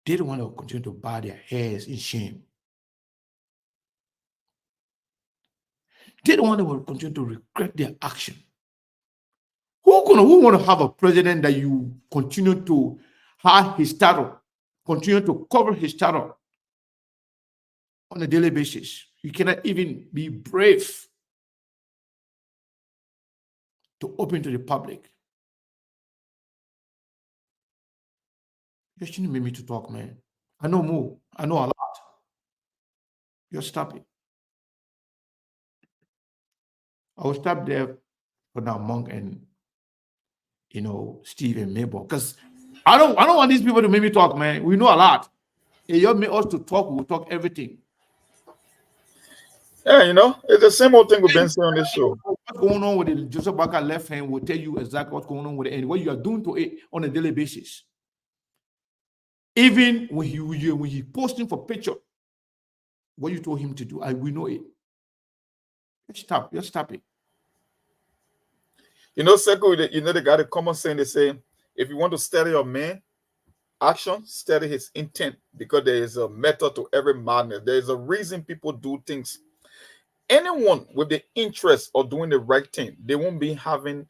They don't want to continue to bow their heads in shame. They don't want to continue to regret their action. Who want to have a president that you continue to have his title, continue to cover his title on a daily basis? You cannot even be brave to open to the public. You shouldn't make me to talk, man. I know more. I know a lot. Just stop it. I will stop there for now, Monk and Steve and Mabel, because I don't want these people to make me talk, man. We know a lot. If you make us to talk, we'll talk everything. Yeah, it's the same old thing we've been saying on this show. What's going on with the Joseph Boakai left hand will tell you exactly what's going on with it and what you are doing to it on a daily basis. Even when he posting for picture, what you told him to do, we know it. Just stop it. Seko, they got a common saying. They say, if you want to study a man, action, study his intent, because there is a method to every madness. There is a reason people do things. Anyone with the interest of doing the right thing, they won't be having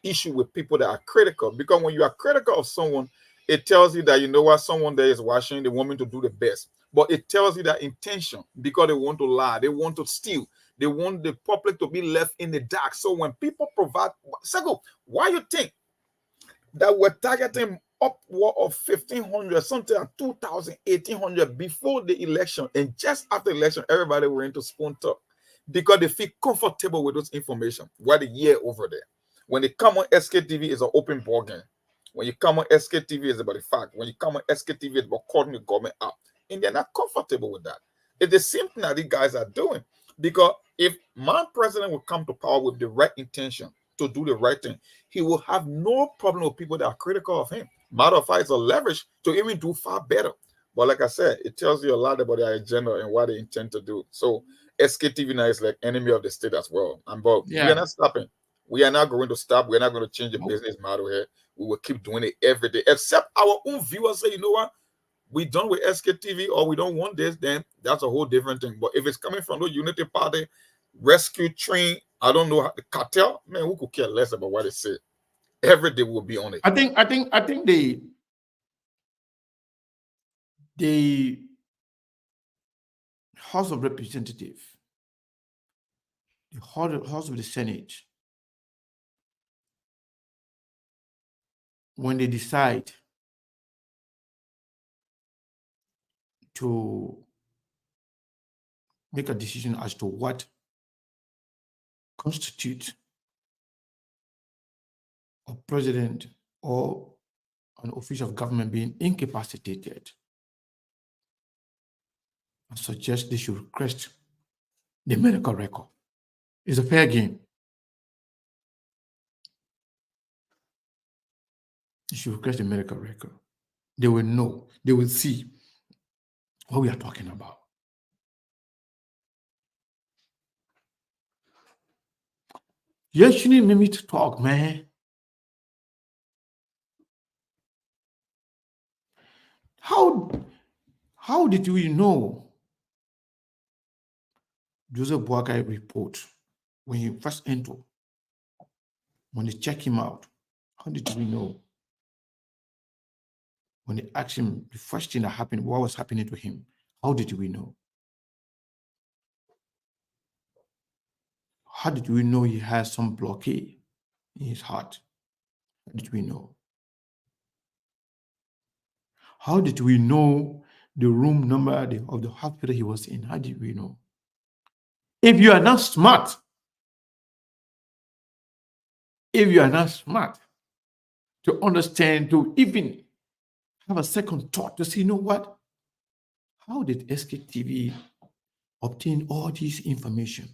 issue with people that are critical, because when you are critical of someone, it tells you that someone there is watching, they want me to do the best. But it tells you that intention, because they want to lie, they want to steal, they want the public to be left in the dark. So when people provide, Seko, why you think that we're targeting upward of 1,500, something like 2,000, 1,800 before the election, and just after the election, everybody went into spoon talk because they feel comfortable with those information? What a year over there. When they come on SKTV, it's an open ball game. When you come on SKTV, it's about the fact. When you come on SKTV, it's about calling the government out. And they're not comfortable with that. It's the same thing that these guys are doing. Because if my president will come to power with the right intention to do the right thing, he will have no problem with people that are critical of him. Matter of fact, it's a leverage to even do far better. But like I said, it tells you a lot about their agenda and what they intend to do. So SKTV now is like enemy of the state as well. But we are not stopping. We are not going to stop. We're not going to change the business model here. We will keep doing it every day. Except our own viewers say, you know what? We done with SKTV or we don't want this, then that's a whole different thing. But if it's coming from the Unity Party, Rescue Train, I don't know, the cartel, man, who could care less about what they say? Every day we'll be on it. I think the House of Representatives, the House of the Senate, when they decide to make a decision as to what constitutes a president or an official of government being incapacitated, I suggest they should request the medical record. It's a fair game. You should request the medical record. They will know. They will see what we are talking about. You shouldn't need me to talk, man. How did we know Joseph Boakai report when he first entered? When they check him out, how did we know? When they asked him the first thing that happened, what was happening to him, how did we know? How did we know he has some blockade in his heart? How did we know? How did we know the room number of the hospital he was in? How did we know? If you are not smart, to understand, to even have a second thought to say, you know what? How did SKTV obtain all this information?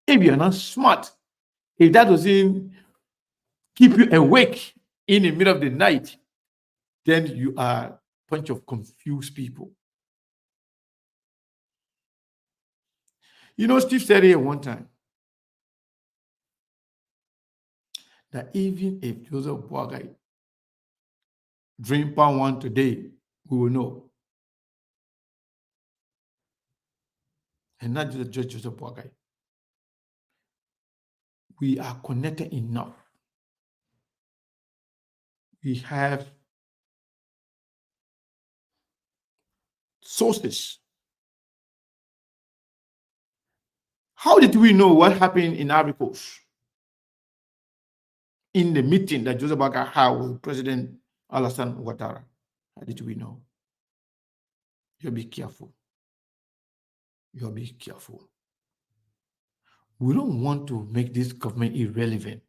If you're not smart, if that doesn't keep you awake in the middle of the night, then you are a bunch of confused people. You know, Steve said here one time that even if Joseph Boakai drink pound one today, we will know. And not just Joseph Boakai. We are connected enough. We have sources. How did we know what happened in Ivory Coast in the meeting that Joseph Boakai had with President Alassane Ouattara? How did we know? You be careful. You be careful. We don't want to make this government irrelevant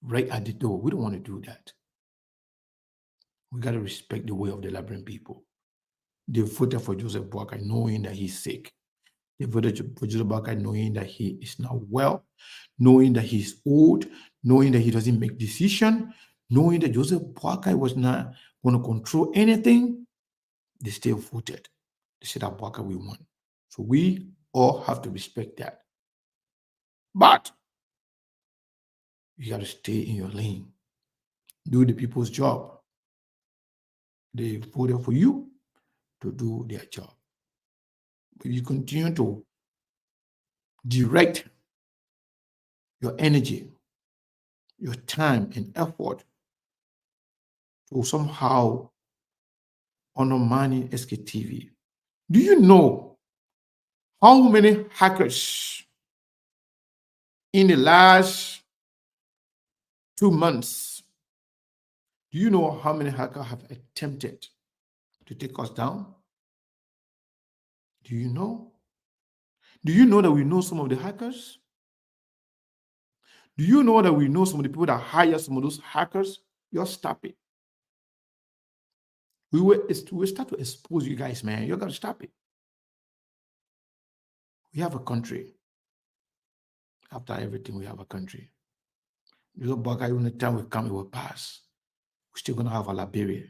right at the door. We don't want to do that. We got to respect the way of the Liberian people. They voted for Joseph Boakai knowing that he's sick. They voted for Joseph Boakai knowing that he is not well, knowing that he's old, knowing that he doesn't make decisions, knowing that Joseph Boakai was not going to control anything. They still voted. They said that Boakai we won. So we all have to respect that. But you got to stay in your lane. Do the people's job. They voted for you to do their job. But you continue to direct your energy, your time and effort to somehow undermining SKTV. Do you know how many hackers in the last 2 months? Do you know how many hackers have attempted to take us down? Do you know? Do you know that we know some of the hackers? Do you know that we know some of the people that hire some of those hackers? You'll stop it. We will start to expose you guys, man. You got to stop it. We have a country. After everything, we have a country. You know, but when the time will come, it will pass. We're still going to have a Liberia.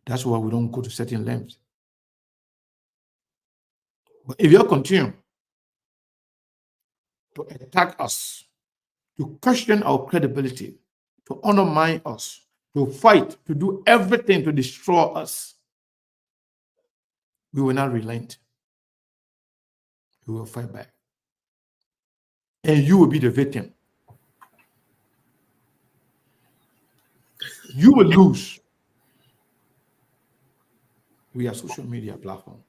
That's why we don't go to certain lengths. But if you continue to attack us, to question our credibility, to undermine us, to fight, to do everything to destroy us, we will not relent. We will fight back. And you will be the victim. You will lose. We are social media platform.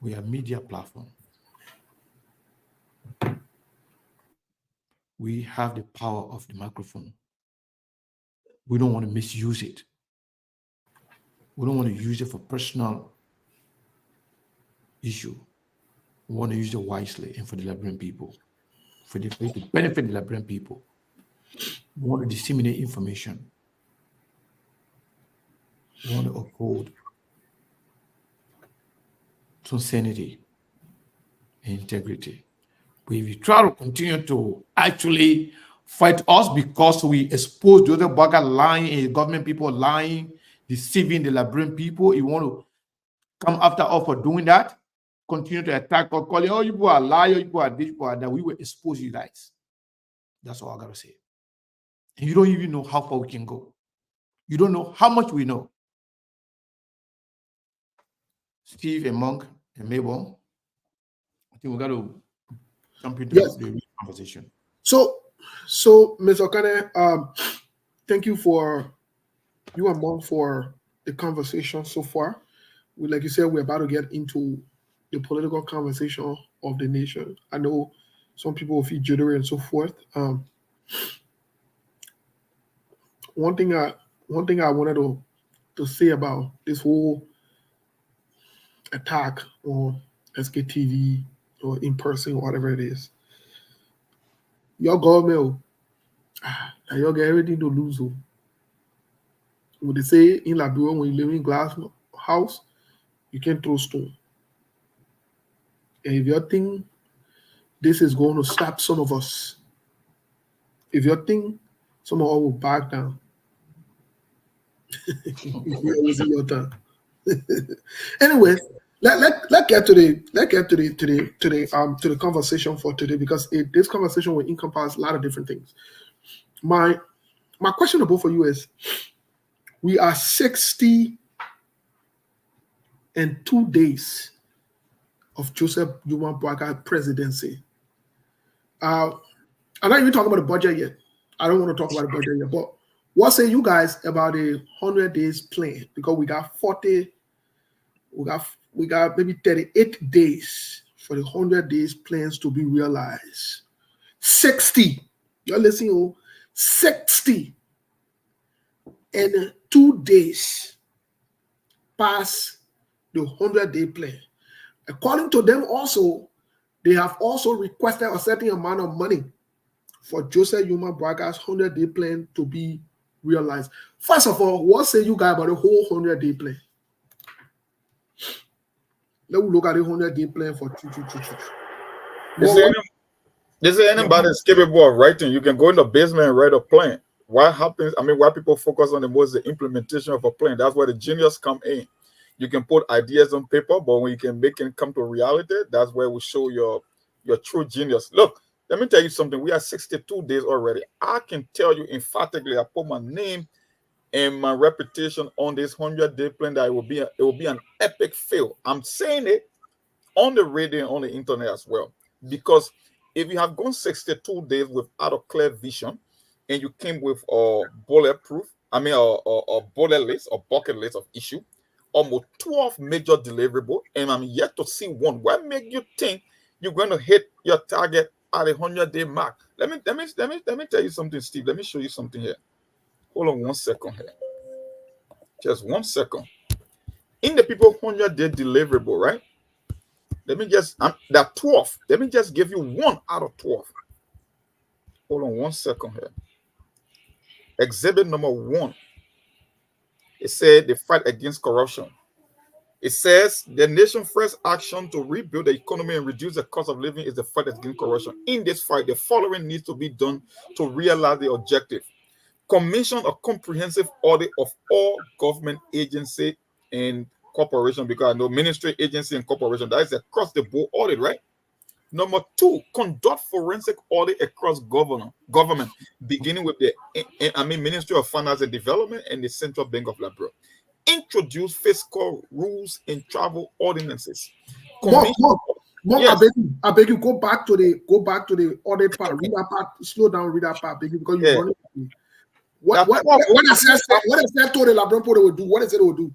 We are media platform. We have the power of the microphone. We don't want to misuse it. We don't want to use it for personal issue. We want to use it wisely and for the Liberian people, for the to benefit the Liberian people. We want to disseminate information. We want to uphold to sanity and integrity. But if you try to continue to actually fight us because we expose the other bugger lying and government people lying, deceiving the Liberian people, you want to come after us for doing that, continue to attack or call you, oh, you people are liars, you people are this, people are that, we will expose you guys. That's all I gotta say. And you don't even know how far we can go. You don't know how much we know. Steve and Monk and Mabel, I think we got to jump into the conversation. So Mr. Okane, thank you and Monk for the conversation so far. Like you said, we're about to get into the political conversation of the nation. I know some people will feel jittery and so forth. One thing I wanted to say about this whole attack on SKTV or in person or whatever it is, your government, you get everything to lose. What they say in Liberia, when you live in glass house, you can throw stone. And if you think this is going to stop some of us, if you think some of us will back down, it was your turn. Anyway, let's get to the conversation for today, because this conversation will encompass a lot of different things. My question to both of you is: we are 62 days of Joseph Yuma Boakai presidency. I'm not even talking about the budget yet. I don't want to talk about the budget yet, but what say you guys about a 100 days plan? Because we got 40, we got maybe 38 days for the 100 days plans to be realized. 60, you're listening, 60 and 2 days past the 100-day plan. According to them also, they have also requested a certain amount of money for Joseph Yuma Boakai's 100-day plan to be realized. First of all, what say you guys about the whole 100-day plan? Let me look at the 100-day plan for 2. Is there anybody that's capable of writing? You can go in the basement and write a plan. What happens? I mean, why people focus on the most the implementation of a plan? That's where the genius come in. You can put ideas on paper, but when you can make it come to reality, that's where we show your true genius. Look, let me tell you something. We are 62 days already. I can tell you emphatically, I put my name and my reputation on this 100-day plan that it will be an epic fail. I'm saying it on the radio and on the internet as well. Because if you have gone 62 days without a clear vision and you came with a bulletproof, a bullet list or bucket list of issue, almost 12 major deliverable, and I'm yet to see one. What make you think you're going to hit your target at a 100-day mark? Let me tell you something, Steve. Let me show you something here. Hold on 1 second here. Just 1 second. In the people 100-day deliverable, right? Let me just that 12. Let me just give you 1 out of 12. Hold on 1 second here. Exhibit number 1. It said the fight against corruption. It says the nation's first action to rebuild the economy and reduce the cost of living is the fight against corruption. In this fight, the following needs to be done to realize the objective. Commission a comprehensive audit of all government agency and corporation, because I know ministry, agency, and corporation, that is across the board audit, right? Number 2, conduct forensic audit across government, beginning with the Ministry of Finance and Development and the Central Bank of Liberia. Introduce fiscal rules and travel ordinances. Mark, I beg you, go back to the audit part. Read that part. Slow down. Read that part, baby, because you're running. What does that told the Liberian people they will do? What is it they will do?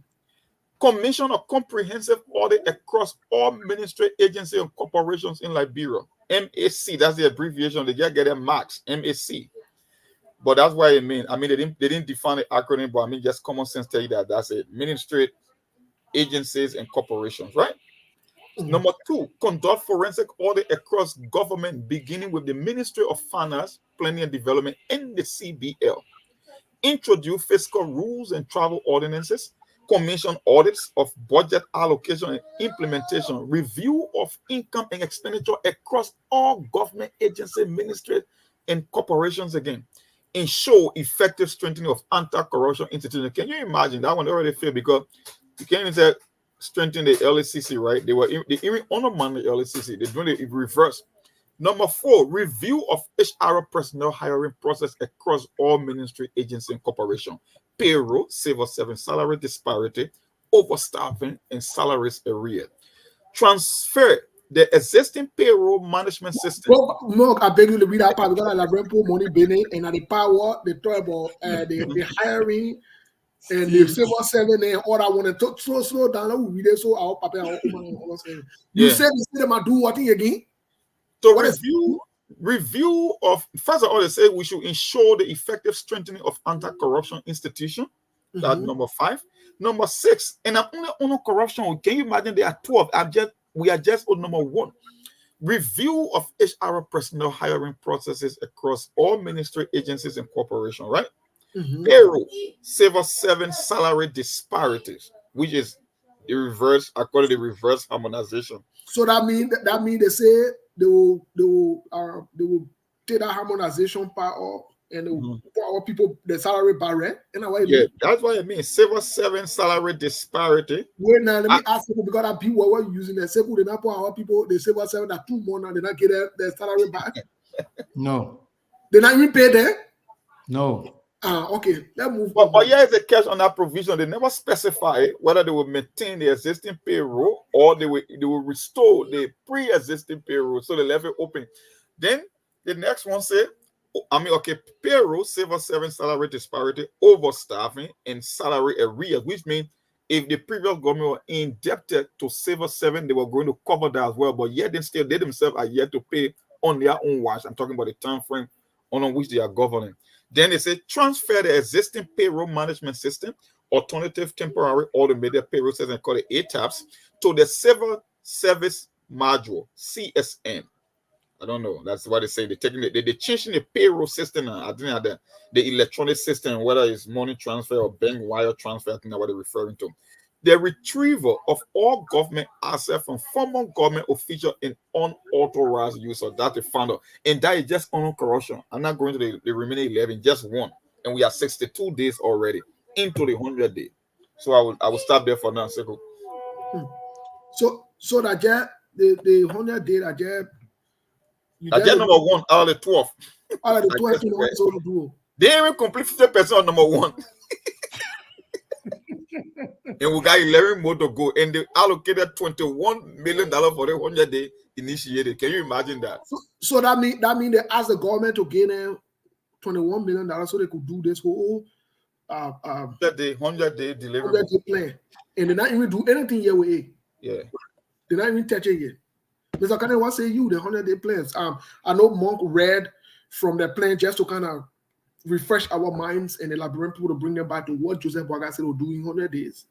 Commission a comprehensive audit across all ministry, agency, and corporations in Liberia. MAC, that's the abbreviation. They just get their marks. MAC. But that's what it means. I mean, they didn't define the acronym, but I mean, just common sense tell you that that's it. Ministry, agencies, and corporations, right? Number 2, conduct forensic audit across government, beginning with the Ministry of Finance, Planning and Development, and the CBL. Introduce fiscal rules and travel ordinances. commission audits of budget allocation and implementation, review of income and expenditure across all government agencies, ministries, and corporations again. Ensure effective strengthening of anti-corruption institutions. Can you imagine that one already failed because you can't even say strengthen the LCC, right? They even undermine the LCC. They're doing it in reverse. Number 4, review of HR personnel hiring process across all ministry, agencies, and corporation. Payroll, civil service, salary disparity, overstaffing, and salaries arrears. Transfer the existing payroll management system. No, I beg you to read that part because I have money Benin and at the power they talk about the hiring and the civil service and all I want to slow down. Let me read it so I'll prepare. You said them I do what thing again? So review of, first of all, they say we should ensure the effective strengthening of anti-corruption institution. That's number 5. Number 6, and I'm only on corruption. Can you imagine there are 12? We are just on number 1. Review of HR personnel hiring processes across all ministry, agencies, and corporations, right? Payroll, civil service salary disparities, which is the reverse, according to the reverse harmonization. So that means they say they will take that harmonization part off and they will put our people the salary barrier. That's what I mean. Civil service salary disparity. Wait now, let me ask you because that people were using the civil, they not put our people the civil service that 2 months now they not get their salary back. No. They not even pay them? No. Okay, let's move on. But here is a catch on that provision. They never specify whether they will maintain the existing payroll or they will restore the pre-existing payroll, so they leave it open. Then the next one say, payroll, civil service salary disparity, overstaffing, and salary arrears, which means if the previous government were indebted to civil service, they were going to cover that as well. But yet they themselves are yet to pay on their own watch. I'm talking about the time frame on which they are governing. Then they say transfer the existing payroll management system, alternative temporary automated payroll system called the ATAPs, to the civil service module, CSN. I don't know. That's what they say. They're changing the payroll system. I think that the electronic system, whether it's money transfer or bank wire transfer, I think that's what they're referring to. The retrieval of all government assets from former government official in unauthorized use of that the founder. And that is just on corruption. I'm not going to the remaining 11, just one. And we are 62 days already into the 100 day. So I will stop there for now. So that the 100 day that just number 1 out of the 12. Out of the 12, you know what to do. They ain't even complete 50% on number 1. And we got 11 more to go, and they allocated $21 million for the 100 day initiated. Can you imagine that? So that mean they asked the government to gain $21 million so they could do this whole 100 day delivery 100 day plan, and they not even do anything yet with it. Yeah, they not even touch it yet. Mr. Kane, what say you the 100 day plans? I know Monk read from the plan just to kind of refresh our minds and the Liberian people to bring them back to what Joseph Boakai said will do in 100 days.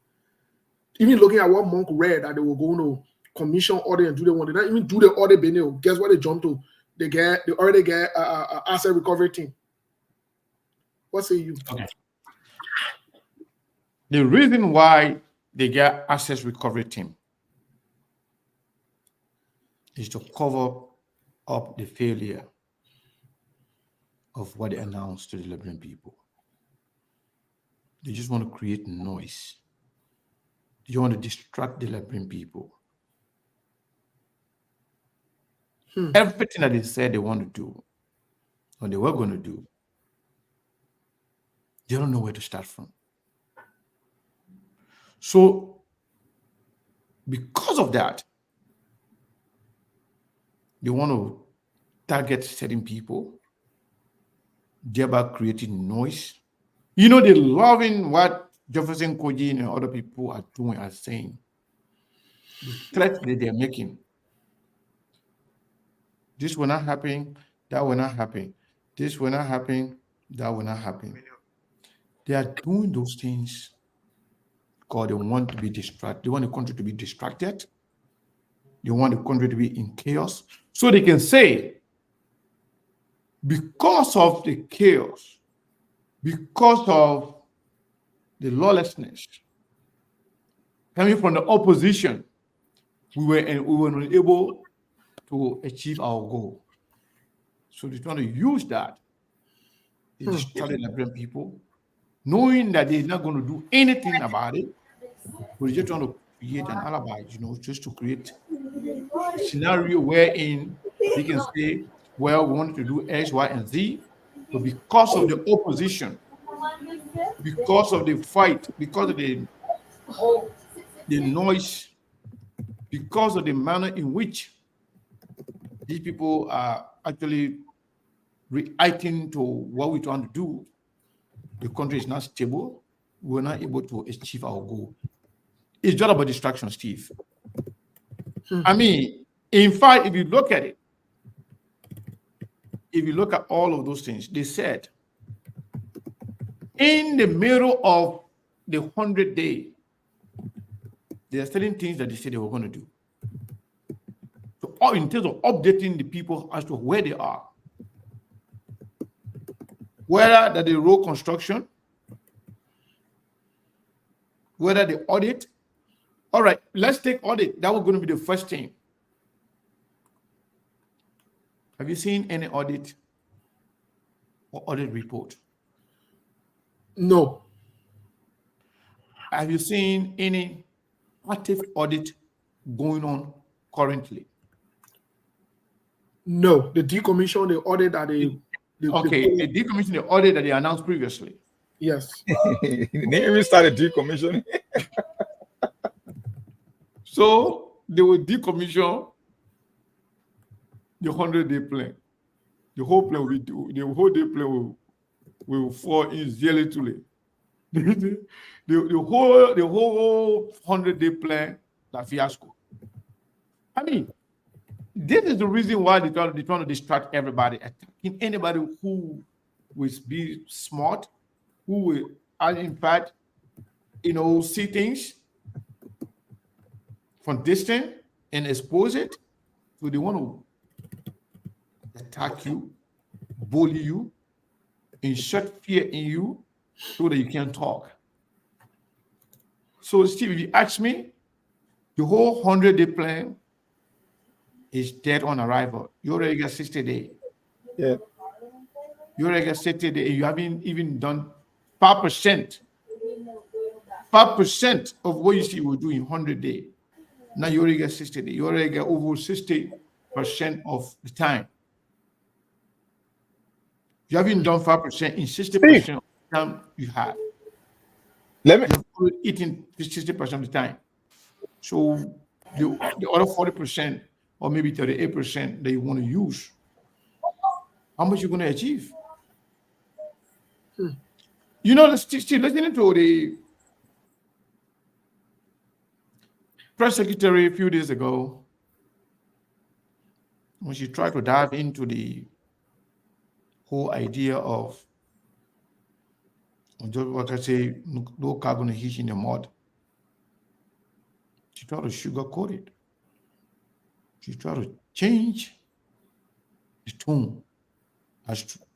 Even looking at what Monk read that they were going to commission audit and do the one, they not even do the audit. Benio, guess what they jumped to? They already get asset recovery team. What say you? Okay. The reason why they get asset recovery team is to cover up the failure of what they announced to the Liberian people. They just want to create noise. They want to distract the Liberian people. Everything that they said they want to do, or they were going to do, they don't know where to start from. So, because of that, they want to target certain people, thereby creating noise. You know, they're loving what Jefferson Koji and other people are doing, are saying. The threats that they're making. This will not happen, that will not happen. This will not happen, that will not happen. They are doing those things because they want to be distracted. They want the country to be distracted. They want the country to be in chaos. So they can say, because of the chaos, because of the lawlessness, coming from the opposition, we were not able to achieve our goal. So they're trying to use that. They destroy the Liberian people, knowing that they're not going to do anything about it. We're just trying to create an alibi, just to create a scenario wherein they can say, well, we wanted to do X, Y, and Z, but because of the opposition, because of the fight, because of the noise, because of the manner in which these people are actually reacting to what we're trying to do, the country is not stable. We're not able to achieve our goal. It's just about distraction, Steve. I mean, in fact, if you look at it, if you look at all of those things, they said in the middle of the 100-day, there are certain things that they said they were going to do. So in terms of updating the people as to where they are, whether that the road construction, whether the audit. All right, let's take audit. That was going to be the first thing. Have you seen any audit or audit report? No. Have you seen any active audit going on currently? No. The decommission, the audit that they the decommission, the audit that they announced previously. Yes. They even started decommissioning. So they will decommission the 100-day plan. The whole plan the whole day plan will fall in yearly too late. the whole 100-day plan, that fiasco. I mean, this is the reason why they're trying to distract everybody, attacking anybody who will be smart, who will, in fact, see things from distance and expose it. So they want to attack you, bully you, insert fear in you so that you can't talk. So, Steve, if you ask me, the whole 100-day plan is dead on arrival. You already got 60 days. Yeah. You already got 60 days. You haven't even done 5%. 5% of what you see we'll do in 100 days. Now you already get 60 days. You already get over 60% of the time. You haven't done 5% in 60% of the time you have. You're eating 60% of the time. So the other 40% or maybe 38% that you want to use, how much you're going to achieve? Still listening to the press secretary a few days ago, when she tried to dive into the whole idea of, what I say, no carbon emission in the mud, she tried to sugarcoat it. She tried to change the tone,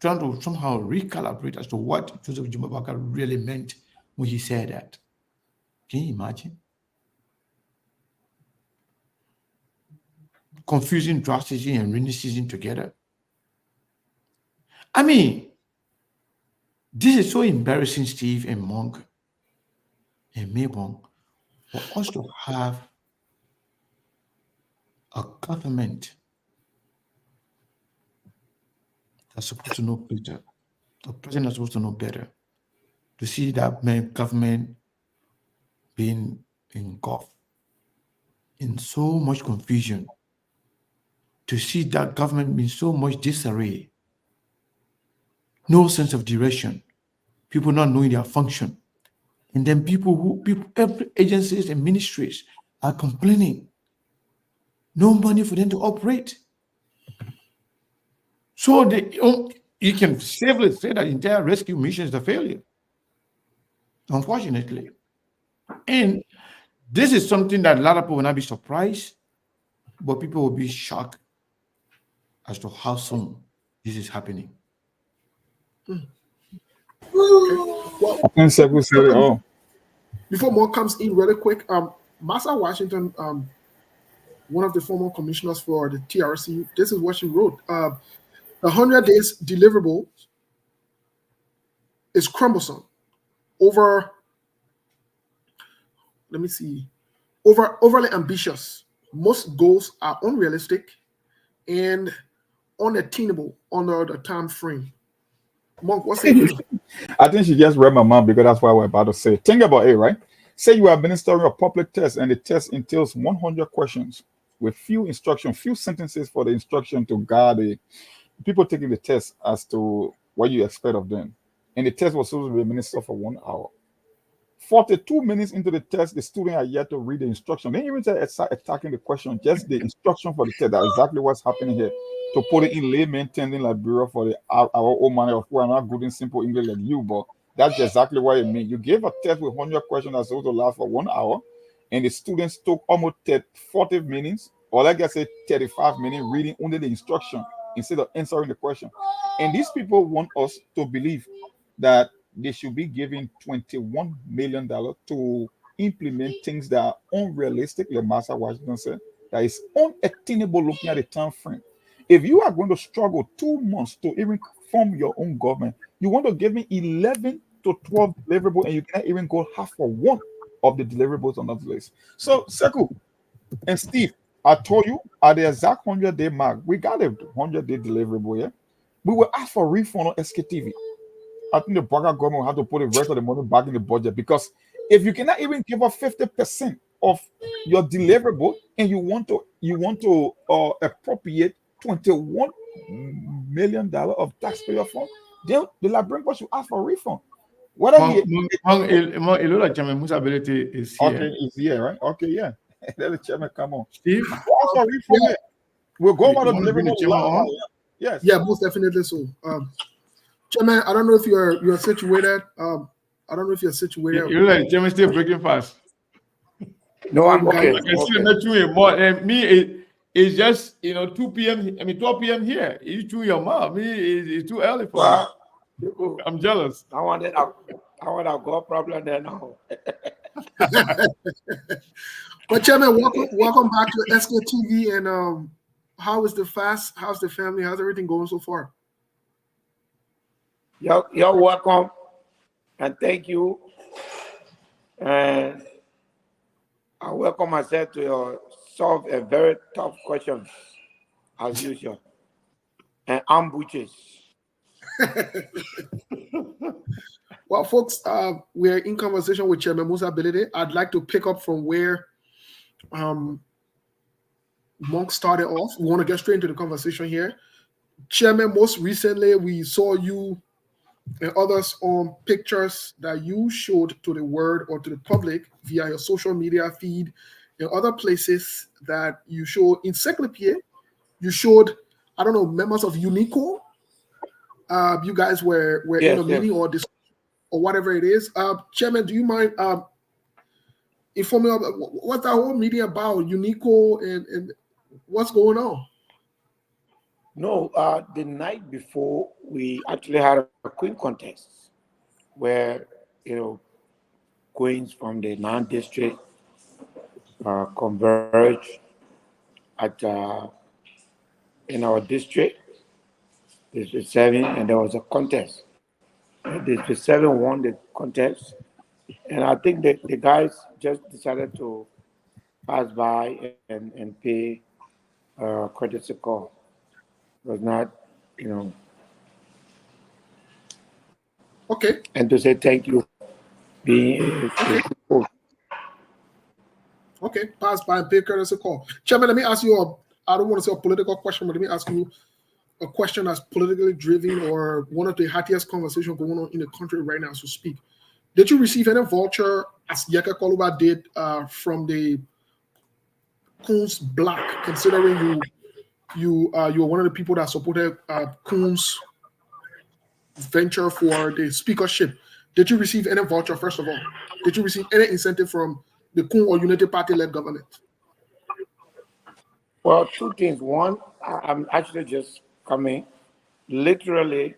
trying to somehow recalibrate as to what Joseph Jumabaka really meant when he said that. Can you imagine? Confusing dry season and rainy season together. I mean, this is so embarrassing, Steve and Monk and Maybong, for us to have a government that's supposed to know better, a president that's supposed to know better, to see that government being engulfed in so much confusion, to see that government in so much disarray, no sense of direction, people not knowing their function, and then every agencies and ministries are complaining, no money for them to operate. So you can safely say that the entire rescue mission is a failure, unfortunately. And this is something that a lot of people will not be surprised, but people will be shocked as to how soon this is happening. Well, I think Sekou said it all. Before more comes in really quick, Massa Washington, one of the former commissioners for the TRC, this is what she wrote. The 100 days deliverable is cumbersome, overly ambitious. Most goals are unrealistic and unattainable under the time frame. Monk, what's it? I think she just read my mind because that's what we're about to say. Think about it, right? Say you are administering a public test and the test entails 100 questions with few instructions, few sentences for the instruction to guide the people taking the test as to what you expect of them. And the test was supposed to be administered for 1 hour. 42 minutes into the test, the student are yet to read the instruction. They even start attacking the question, just the instruction for the test. That's exactly what's happening here. To put it in layman, tending Liberia for our own money of who are not good in simple English like you, but that's exactly what it means. You gave a test with 100 questions that's supposed to last for 1 hour, and the students took almost 40 minutes, or like I said, 35 minutes reading only the instruction instead of answering the question. And these people want us to believe that they should be given $21 million to implement things that are unrealistic, like Master Washington said, that is unattainable looking at the time frame. If you are going to struggle 2 months to even form your own government, you want to give me 11 to 12 deliverables, and you can't even go half for one of the deliverables on that list. So, Sekou and Steve, I told you at the exact 100-day mark, we got a 100-day deliverable, yeah? We will ask for refund on SKTV. I think the Burger government will have to put the rest of the money back in the budget, because if you cannot even give up 50% of your deliverable and you want to appropriate $21 million of taxpayer fund, the Liberian should ask for a refund. What are Ilola Chairman Musa ability is here. Okay, is here, right? Okay, yeah. Let the chairman come on. Steve, ask for a refund. Yeah. We'll go over the deliverable. Yes. Yeah, most definitely so. Chairman, I don't know if you're situated. I don't know if you're situated. You like Chairman still breaking fast. No, I'm okay. I can see the not chewing more. And me, it's just 2 p.m. I mean 12 p.m. here. You chew your mouth. Me, it's too early for me. I'm jealous. I want to go problem there now. But Chairman, welcome back to SKTV. And how is the fast? How's the family? How's everything going so far? You're welcome, and thank you. And I welcome myself to solve a very tough question, as usual, and ambushes. Well, folks, we're in conversation with Chairman Musa Ability. I'd like to pick up from where Monk started off. We want to get straight into the conversation here. Chairman, most recently, we saw you and others on pictures that you showed to the world or to the public via your social media feed and other places that you showed encyclopedia. You showed, I don't know, members of UNICO. You guys were in a meeting or this or whatever it is. Chairman, do you mind informing me about what's that whole meeting about, UNICO, and what's going on? No, the night before, we actually had a queen contest where, queens from the 9th district converged at in our district, District 7, and there was a contest. District 7 won the contest, and I think that the guys just decided to pass by and pay courtesy call. Was not, Okay. And to say thank you. Okay, pass by and pay courtesy call. Chairman, let me ask you I don't want to say a political question, but let me ask you a question that's politically driven or one of the hottest conversations going on in the country right now as we speak. Did you receive any voucher, as Yeka Koluba did, from the Coons Black, considering you were one of the people that supported Coons' venture for the speakership? Did you receive any voucher, first of all? Did you receive any incentive from the Coon or Unity Party-led government? Well, two things. One, I'm actually just coming, literally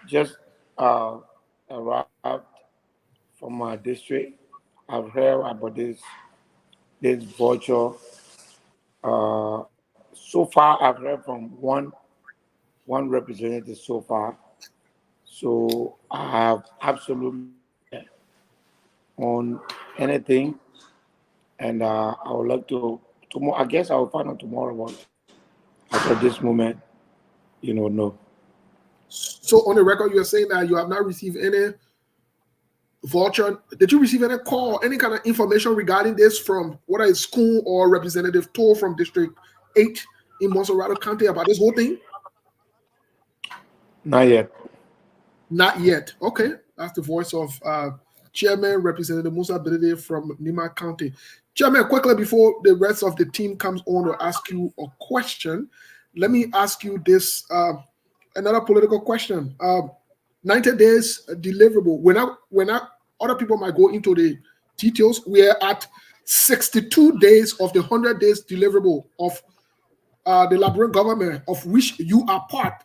just arrived from my district. I've heard about this this voucher. So far, I've heard from one representative so far. So I have absolutely on anything, and I would like to tomorrow. I guess I will find out tomorrow. But at this moment, no. So on the record, you're saying that you have not received any voucher. Did you receive any call, any kind of information regarding this from whether it's school or Representative Toll from District 8 in Monserrado County about this whole thing? Not yet. Not yet. Okay. That's the voice of Chairman Representative Musa Bedede from Nima County. Chairman, quickly before the rest of the team comes on to ask you a question, let me ask you this, another political question. 90 days deliverable. When other people might go into the details, we're at 62 days of the 100 days deliverable of the Liberian government, of which you are part.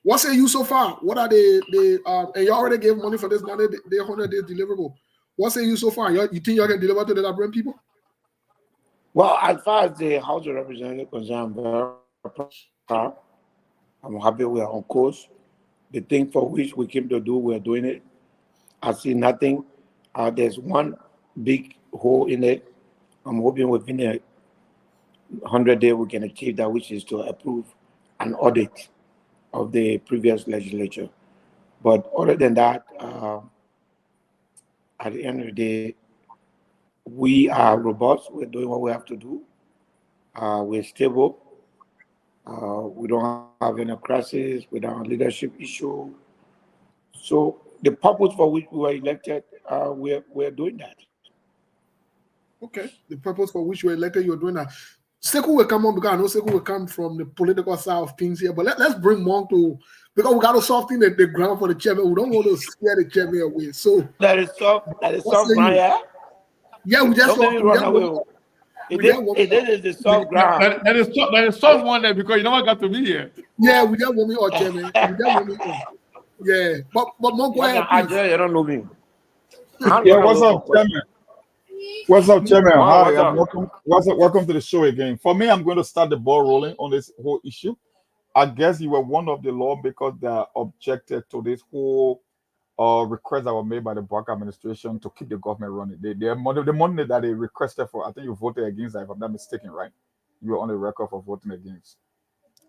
What say you so far? What are and you already gave money for this 100 days deliverable. What say you so far? You think you can deliver to the Liberian people? Well, as far as the House of Representatives concerned, I'm very proud. I'm happy we are on course. The thing for which we came to do, we're doing it. I see nothing. There's one big hole in it. I'm hoping within a 100 days we can achieve that, which is to approve an audit of the previous legislature. But other than that, at the end of the day, we are robust. We're doing what we have to do. We're stable. We don't have any crisis. We don't have leadership issue. So the purpose for which we were elected, we're doing that. Okay. The purpose for which you were elected, you're doing that. Sekou will come on because I know Sekou will come from the political side of things here. But let's bring Monk to, because we got to soften the ground for the chairman. We don't want to scare the chairman away. So that is soft ground, yeah? Yeah, we just don't run away. It is the soft ground. That is soft one there because you know what got to be here. Yeah, we don't want me or chairman. Yeah, but Monk, go ahead, please. You don't know me. Yeah, what's up, chairman? What's up, Chairman? Hi, welcome to the show again. For me, I'm going to start the ball rolling on this whole issue. I guess you were one of the lawmakers that objected to this whole request that were made by the Buck administration to keep the government running. The money that they requested for, I think you voted against that, if I'm not mistaken, right? You were on the record for voting against.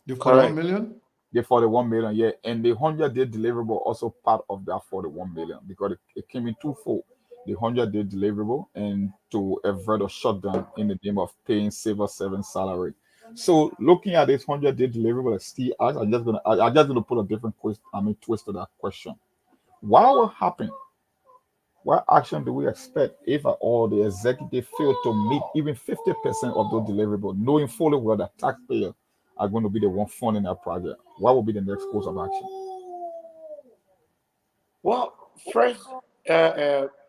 The 41 million? The 41 million, yeah. And the 100-day deliverable also part of that 41 million because it came in twofold. The 100-day deliverable and to avert a shutdown in the name of paying civil servant salary. So looking at this 100-day deliverable, Steve asked, I'm just gonna put a different twist to that question. What will happen? What action do we expect if at all the executive failed to meet even 50% of those deliverables, knowing fully well that taxpayers are going to be the one funding that project? What will be the next course of action? Well, first,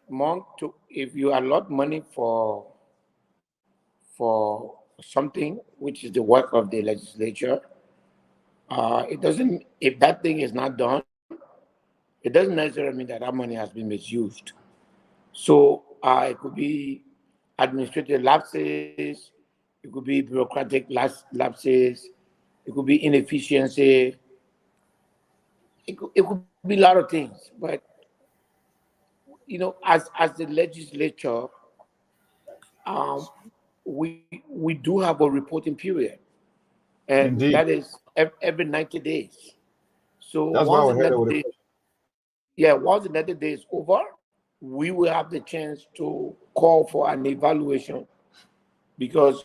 Monk, if you allot money for something which is the work of the legislature, it doesn't. If that thing is not done, it doesn't necessarily mean that money has been misused. So it could be administrative lapses, it could be bureaucratic lapses, it could be inefficiency. It could be a lot of things, but as the legislature, we do have a reporting period, and Indeed. that is every 90 days. So that's once the 90 days is over, we will have the chance to call for an evaluation because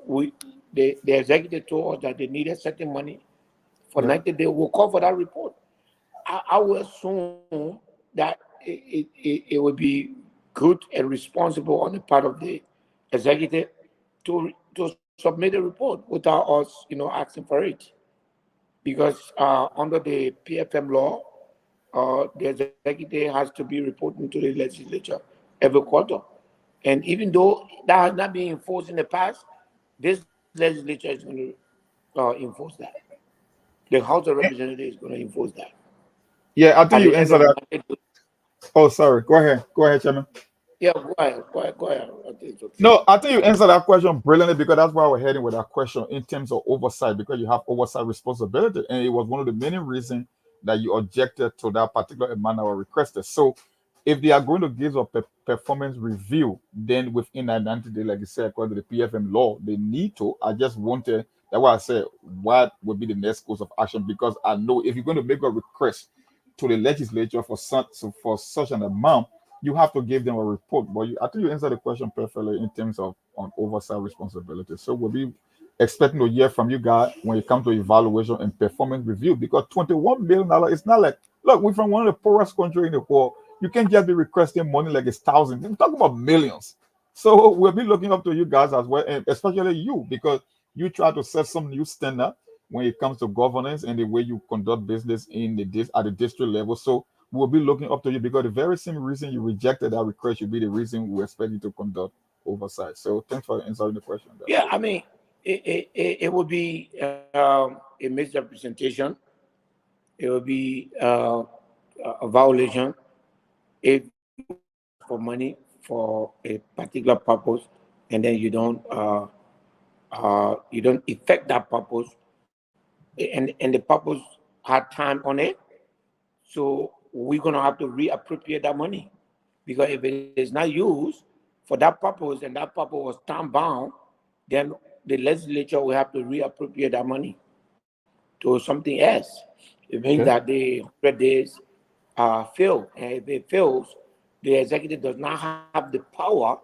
the executive told us that they needed certain money for 90 days. We'll call for that report. I will assume that it would be good and responsible on the part of the executive to submit a report without us, asking for it. Because under the PFM law, the executive has to be reporting to the legislature every quarter. And even though that has not been enforced in the past, this legislature is going to enforce that. The House of Representatives is going to enforce that. Yeah, I think you answered that. Oh, sorry. Go ahead, Chairman. Yeah, go ahead. I think it's okay. No, I think you answered that question brilliantly because that's why we're heading with that question in terms of oversight, because you have oversight responsibility. And it was one of the many reasons that you objected to that particular amount that was requested. So if they are going to give a performance review, then within that 90 days, like you said, according to the PFM law, they need to. I just wanted, that's why I said, what would be the next course of action? Because I know if you're going to make a request to the legislature for such an amount, you have to give them a report. But I think you answered the question perfectly in terms of on oversight responsibility. So we'll be expecting to hear from you guys when it comes to evaluation and performance review, because $21 million is not like, look, we're from one of the poorest countries in the world. You can't just be requesting money like it's thousands. We're talking about millions. So we'll be looking up to you guys as well, and especially you, because you try to set some new standard when it comes to governance and the way you conduct business at the district level. So we'll be looking up to you, because the very same reason you rejected that request should be the reason we expect you to conduct oversight. So thanks for answering the question. Yeah, I mean, it would be a misrepresentation. It would be a violation if you ask for money for a particular purpose and then you don't effect that purpose, and the purpose had time on it. So we're gonna have to reappropriate that money, because if it is not used for that purpose and that purpose was time bound, then the legislature will have to reappropriate that money to something else. It means that the 100 days fail, and if it fails, the executive does not have the power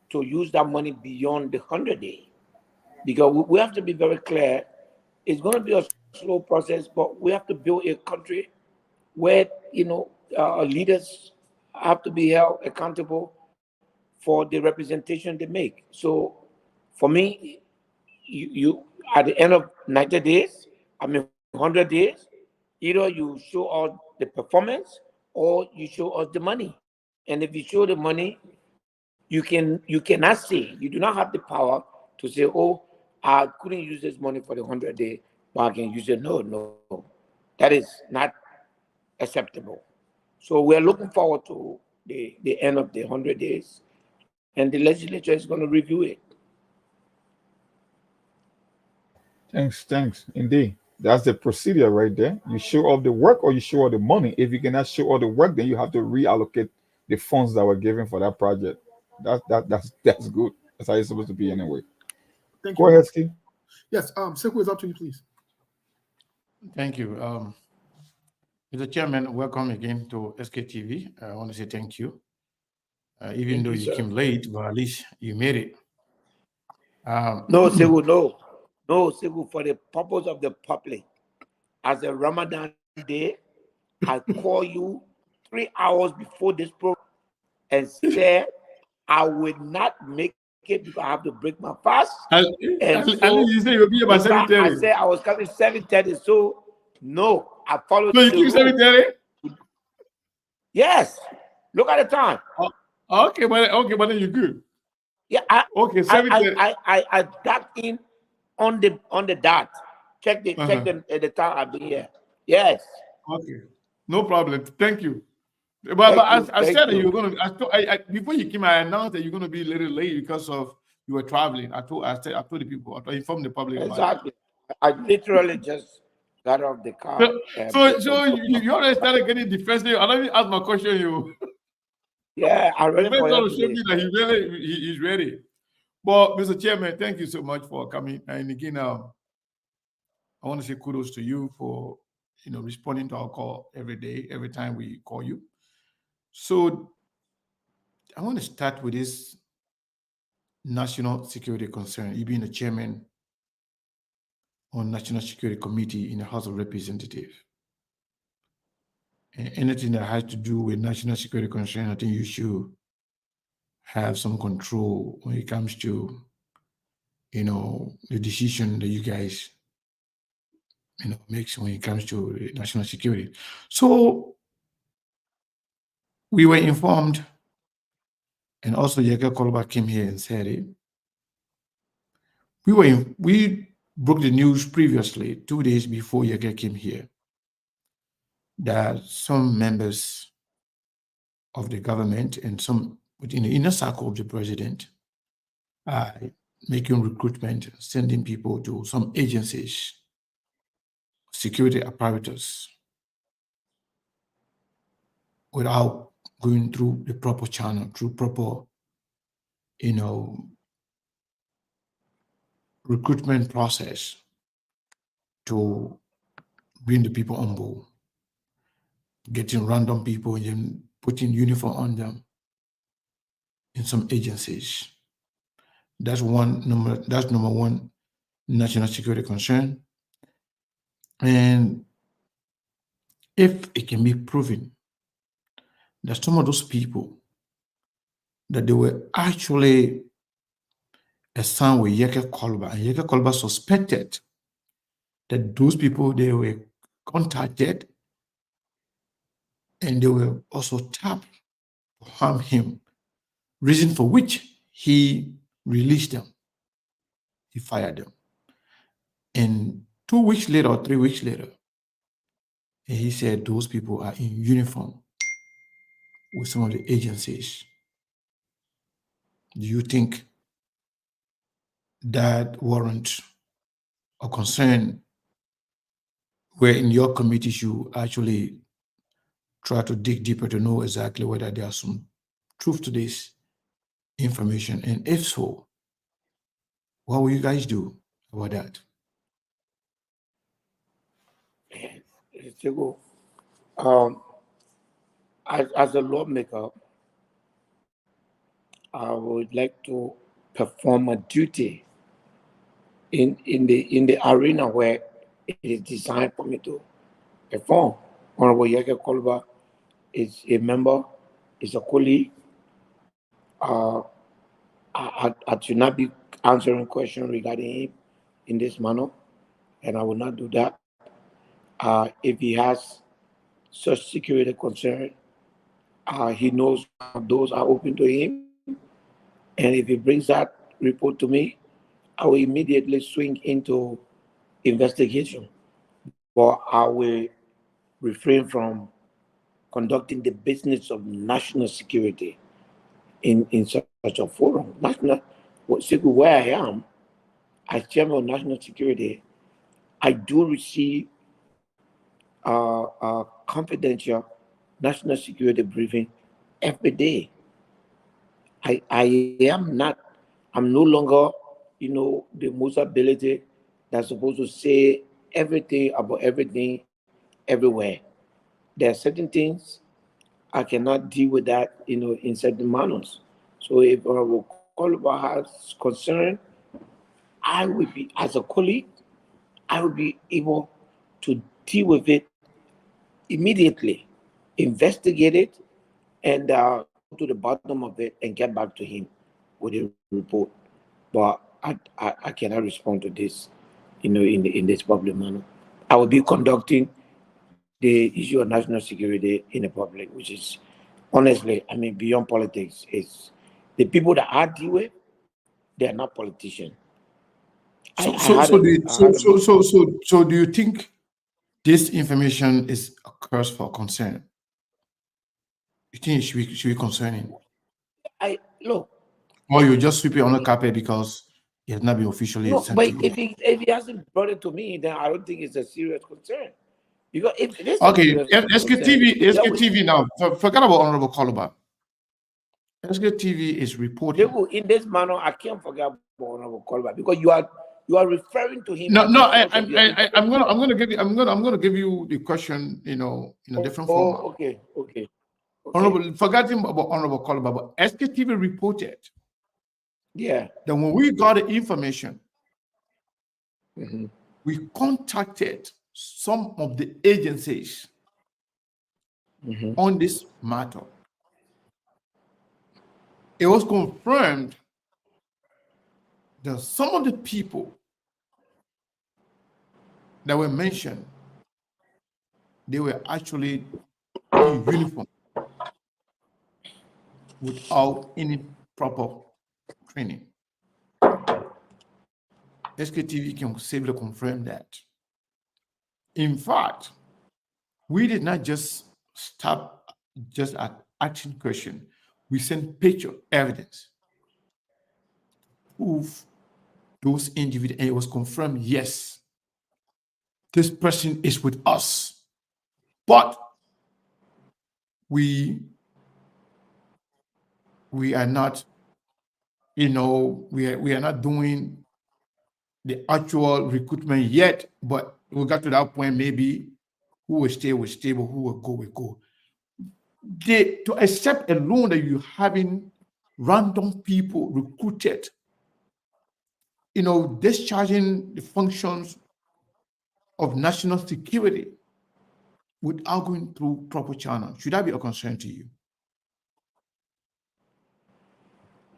to use that money beyond the 100 days. Because we have to be very clear. It's going to be a slow process, but we have to build a country where leaders have to be held accountable for the representation they make. So for me, you at the end of 90 days, 100 days, either you show us the performance or you show us the money. And if you show the money, you cannot say, you do not have the power to say, oh, I couldn't use this money for the 100 days, but I can use it. No. That is not acceptable. So we're looking forward to the end of the 100 days, and the legislature is going to review it. Thanks. Indeed. That's the procedure right there. You show off the work or you show off the money. If you cannot show off the work, then you have to reallocate the funds that were given for that project. That's good. That's how it's supposed to be anyway. Thank Go you. ahead, Steve. Yes, Sekou, is up to you, please. Thank you. Mr. Chairman, welcome again to SKTV. I want to say thank you. Even though you came late, but at least you made it. No, Sekou, no, Sekou, for the purpose of the public, as a Ramadan day, I call you 3 hours before this program and say I will not make it because I have to break my fast. And so you say you'll be about 7:30. I said I was coming 7:30, so no, I followed. So you keep 7:30? Yes. Look at the time. Okay, but then you're good. Yeah. Okay, 7:30. I got in on the dot. Check the time I've been here. Yes. Okay, no problem. Thank you. But I said that you were going to. Before you came, I announced that you're going to be a little late because of you were traveling. I told the people. I informed the public. Exactly. I literally just got off the car. So you already started getting defensive. I don't even ask my question. You. Yeah, I ready for you. Show me that he's ready. But Mr. Chairman, thank you so much for coming. And again, I want to say kudos to you for responding to our call every day, every time we call you. So I want to start with this national security concern. You being the chairman on National Security Committee in the House of Representatives. And anything that has to do with national security concern, I think you should have some control when it comes to, the decision that you guys, makes when it comes to national security. So we were informed, and also Yaga Koloba came here and said it. We broke the news previously, 2 days before Yaga came here, that some members of the government and some within the inner circle of the president, making recruitment, sending people to some agencies, security apparatus, without going through the proper channel, through proper, recruitment process to bring the people on board, getting random people and then putting uniform on them in some agencies. That's number one national security concern. And if it can be proven that some of those people that they were actually assigned with Yeke Kolba, and Yeke Kolba suspected that those people, they were contacted and they were also tapped to harm him, reason for which he released them, he fired them. And 2 weeks later or 3 weeks later, he said those people are in uniform with some of the agencies. Do you think that warrants a concern where in your committees you actually try to dig deeper to know exactly whether there's some truth to this information? And if so, what will you guys do about that? As a lawmaker, I would like to perform a duty in the arena where it is designed for me to perform. Honorable Yeke Kolba is a member, is a colleague. I should not be answering questions regarding him in this manner, and I will not do that. If he has such security concern, he knows those are open to him. And if he brings that report to me, I will immediately swing into investigation. But I will refrain from conducting the business of national security in such a forum. Where I am, as chairman of national security, I do receive confidential national security briefing every day. I'm no longer, the most ability that's supposed to say everything about everything everywhere. There are certain things I cannot deal with that, in certain manners. So if Honorable Kolba has concern, I would be, as a colleague, I would be able to deal with it immediately, investigate it, and go to the bottom of it and get back to him with a report. But I cannot respond to this, in this public manner. I will be conducting the issue of national security in the public, which is honestly, beyond politics. It's the people that I deal with, they are not politicians. So do you think this information is a cause for concern? You think it should be concerning? Look. Or you just sweep it on the carpet because it has not been officially sent but to you? if he hasn't brought it to me, then I don't think it's a serious concern. Because if this SKTV now, forget about Honorable Kolba. SKTV is reporting. In this manner, I can't forget about Honorable Kolba because you are referring to him. I'm gonna give you the question, in a different format. Okay. Honorable, forgetting about Honorable Kolba, but SKTV reported. Yeah. Then when we got the information, mm-hmm. we contacted some of the agencies mm-hmm. on this matter. It was confirmed that some of the people that were mentioned, they were actually in uniform without any proper training. SKTV can safely confirm that. In fact, we did not just stop just at asking questions. We send picture evidence, proof those individuals, and it was confirmed, yes, this person is with us. But we are not, we are not doing the actual recruitment yet, but we got to that point, maybe who will stay, but who will go. To accept alone that you're having random people recruited, discharging the functions of national security without going through proper channels, should that be a concern to you?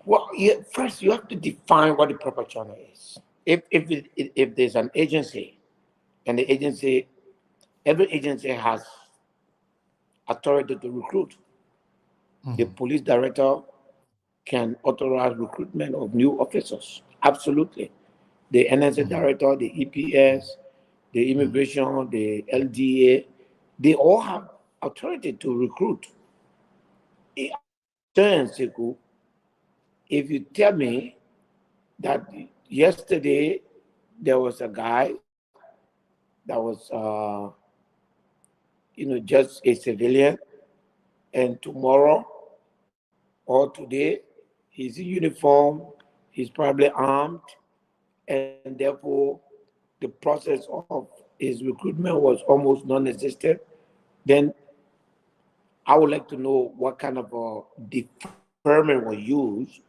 Well, first you have to define what the proper channel is. If there's an agency, and every agency has authority to recruit. The police director can authorize recruitment of new officers. Absolutely. The NSA director, the EPS, the immigration, the LDA, they all have authority to recruit. If you tell me that yesterday there was a guy that was, just a civilian, and tomorrow or today he's in uniform, he's probably armed, and therefore the process of his recruitment was almost non-existent, then I would like to know what kind of a deferment was used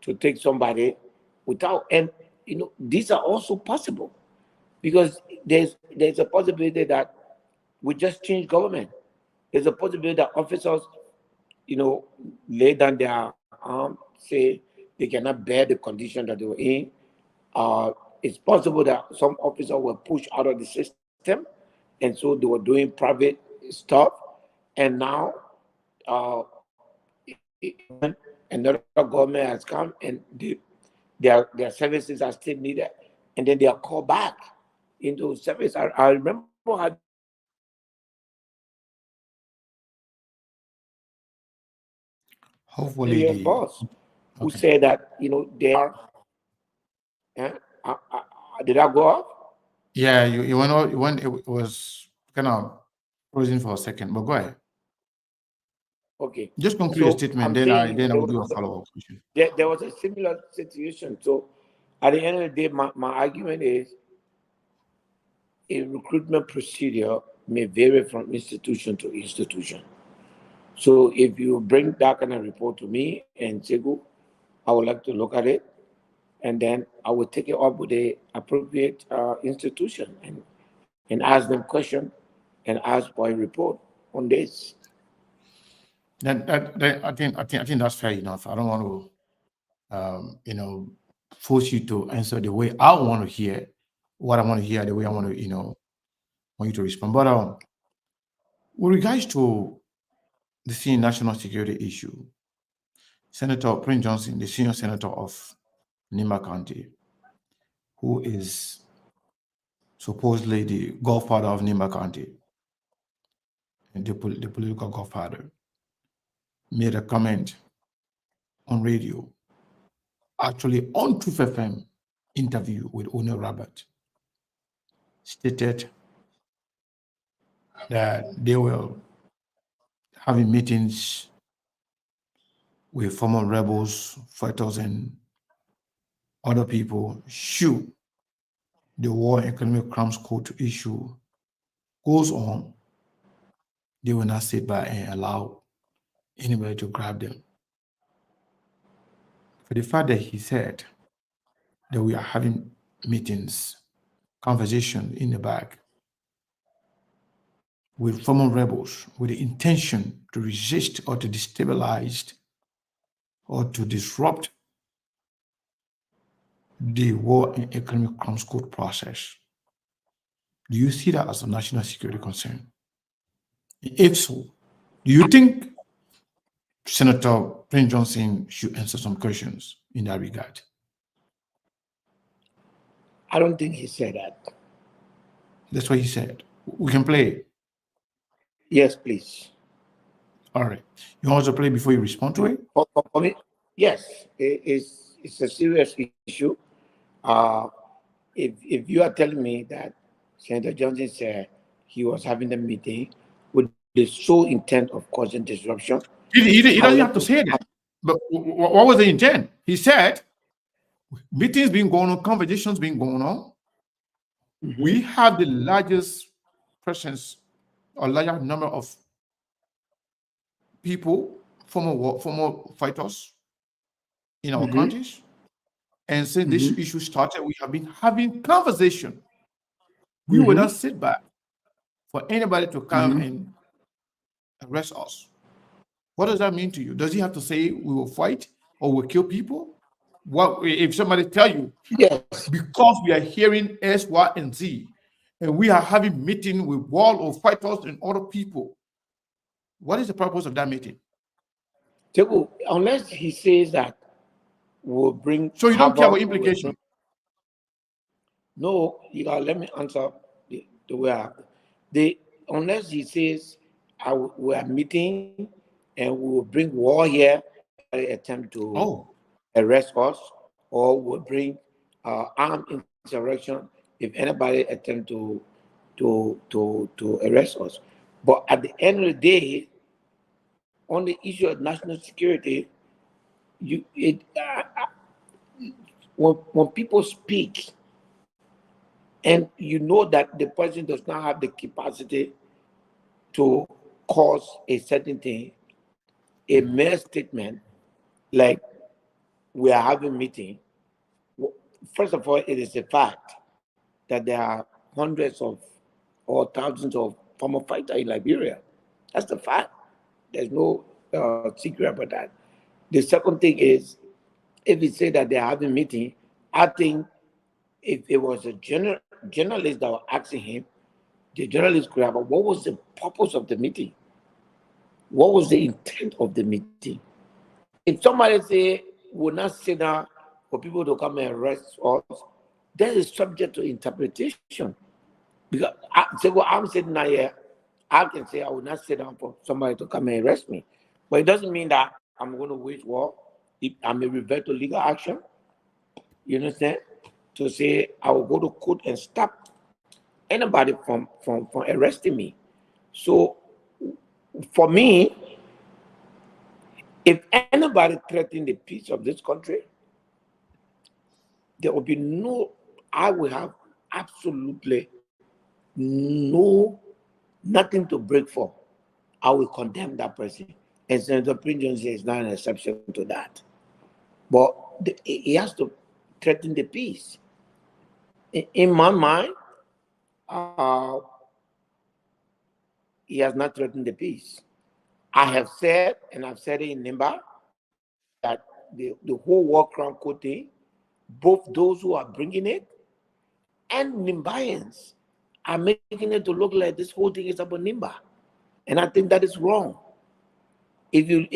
to take somebody without, and these are also possible because there's a possibility that we just change government. There's a possibility that officers, lay down their arm, say they cannot bear the condition that they were in. It's possible that some officers were pushed out of the system, and so they were doing private stuff, and now another government has come, and their services are still needed, and then they are called back into service. I remember how Hopefully, the boss who said that they are. Did I go off? Yeah, you went. It was kind of frozen for a second, but go ahead. Okay. Just conclude your statement, then I will do a follow-up question. There was a similar situation. So at the end of the day, my argument is a recruitment procedure may vary from institution to institution. So if you bring that kind of report to me and Segu, I would like to look at it, and then I will take it up with the appropriate institution and ask them questions and ask for a report on this. I think that's fair enough. I don't want to, force you to answer the way I want to hear what I want to hear, the way I want to, want you to respond. But with regards to the senior national security issue, Senator Prince Johnson, the senior senator of Nimba County, who is supposedly the godfather of Nimba County, and the political godfather, made a comment on radio, actually on Truth FM interview with Onyour Robert, stated that they were having meetings with former rebels, fighters, and other people should the War and Economic Crimes Court issue goes on. They will not sit by and allow anybody to grab them. For the fact that he said that we are having meetings, conversation in the back with former rebels with the intention to resist or to destabilize or to disrupt the War and Economic Crimes Court process. Do you see that as a national security concern? If so, do you think Senator Prince Johnson should answer some questions in that regard? I don't think he said that. That's what he said. We can play it. Yes, please. All right. You want to play before you respond to it? For me, yes, it's a serious issue. Uh, if you are telling me that Senator Johnson said he was having a meeting with the sole intent of causing disruption, He I would doesn't like have to to. say that. But what was the intent? He said, meetings been going on, conversations been going on. We have the largest presence or larger number of people, former fighters in our countries. And since this issue started, we have been having conversation. We will not sit back for anybody to come and arrest us. What does that mean to you? Does he have to say we will fight or we'll kill people? What if somebody tell you, Yes, because we are hearing S, Y, and Z, and we are having meeting with wall of fighters and other people? What is the purpose of that meeting? unless he says that will bring So you don't care about havoc. implication. No, let me answer the way unless he says we are meeting and we will bring war here, attempt to arrest us, or will bring armed insurrection if anybody attempt to arrest us. But at the end of the day, on the issue of national security, when people speak, and you know that the person does not have the capacity to cause a certain thing, a mere statement like we are having meeting. First of all, it is a fact that there are hundreds of or thousands of former fighters in Liberia. That's the fact. There's no secret about that. The second thing is, if we say that they're having meeting, I think if it was a journalist that was asking him, the journalist could have, what was the purpose of the meeting? What was the intent of the meeting? If somebody say, we'll not sit down for people to come and arrest us, that is subject to interpretation. Because I'm sitting now here, I can say I will not sit down for somebody to come and arrest me. But it doesn't mean that I'm going to wage war. I may revert to legal action. You understand? To say I will go to court and stop anybody from arresting me. So for me, if anybody threatens the peace of this country, there will be I will have absolutely nothing to break for. I will condemn that person. And Senator Prince Johnson is not an exception to that. But he has to threaten the peace. In my mind, he has not threatened the peace. I have said, and I've said it in Nimba, that the whole war crime code thing, both those who are bringing it and Nimbayans are making it to look like this whole thing is about Nimba, and I think that is wrong. If you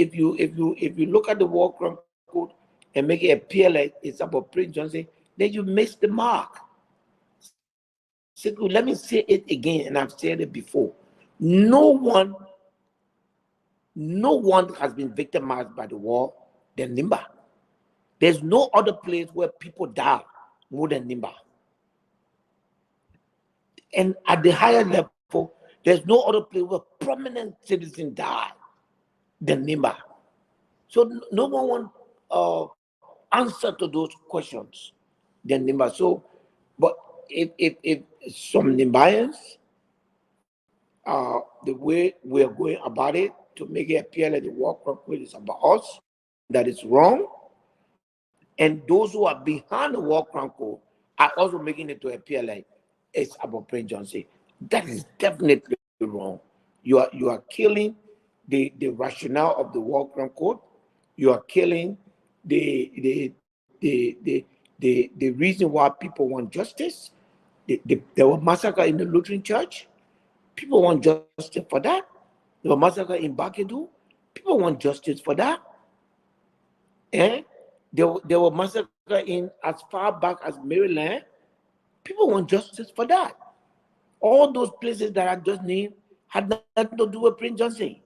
look at the war crime code and make it appear like it's about Prince Johnson, then you miss the mark. So let me say it again, and I've said it before. No one has been victimized by the war than Nimba. There's no other place where people die more than Nimba. And at the higher level, there's no other place where prominent citizens die than Nimba. So no one wants answer to those questions than Nimba. So, but if some Nimbayans, the way we are going about it to make it appear like the war crime is about us, that is wrong. And those who are behind the war crime code are also making it to appear like it's about Prince Johnson. That is definitely wrong. You are killing the rationale of the war crime code. You are killing the reason why people want justice. There was massacre in the Lutheran church. People want justice for that. There was massacre in Bakedu. People want justice for that. And there were massacre in as far back as Maryland. People want justice for that. All those places that I just named had nothing to do with Prince Johnson.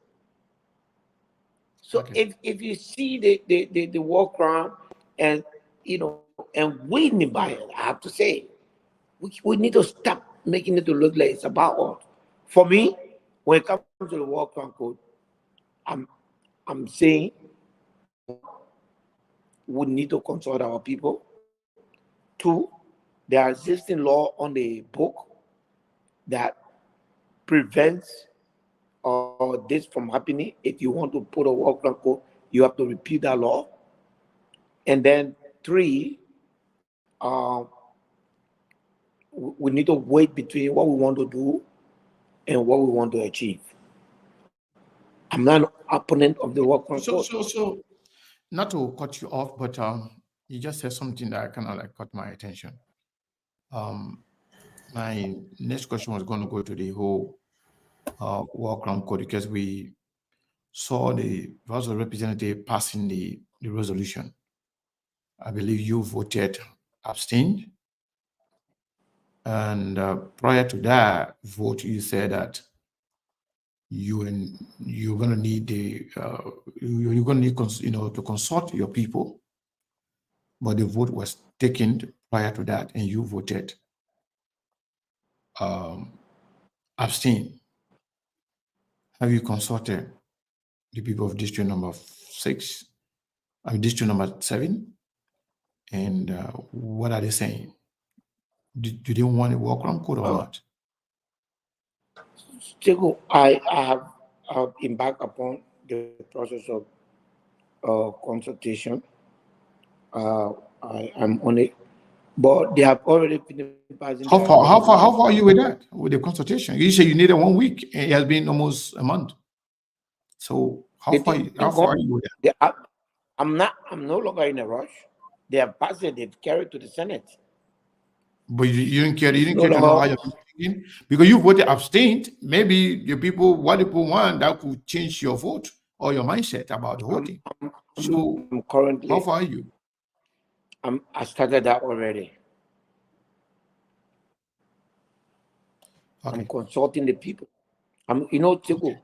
So Okay. if you see the war crime, and and winning by it, I have to say, we need to stop making it to look like it's about us. For me, when it comes to the war crime code, I'm I'm saying, one, we need to consult our people. Two, there are existing law on the book that prevents this from happening. If you want to put a war crime code, you have to repeal that law. And then three, we need to wait between what we want to do and what we want to achieve. I'm not an opponent of the work on code. So, not to cut you off, but you just said something that kind of like caught my attention. Um, my next question was going to go to the whole war crime code, because we saw the House of Representatives passing the resolution. I believe you voted abstained, and prior to that vote, you said that you're going to need you're going to need to consult your people, but the vote was taken prior to that, and you voted um, abstain. Have you consulted the people of district number 6, I mean district number 7, and what are they saying? Do they want a work around code or not? Chico, I have embarked upon the process of consultation. I am on it, but they have already finished passing How their far? How far? How resolution. far are you with that? With the consultation? You say you needed 1 week, and it has been almost a month. So how They far? think How far are you with that? they are, I'm no longer in a rush. They have passed it, they've carried to the Senate. But you didn't care. You It's didn't no care to know how longer. you're thinking, because you voted abstained. Maybe the people, what people want, that could change your vote or your mindset about the whole I'm, thing. I'm, So I'm how currently. far are you? I started that already. I'm Okay. consulting the people. Chico,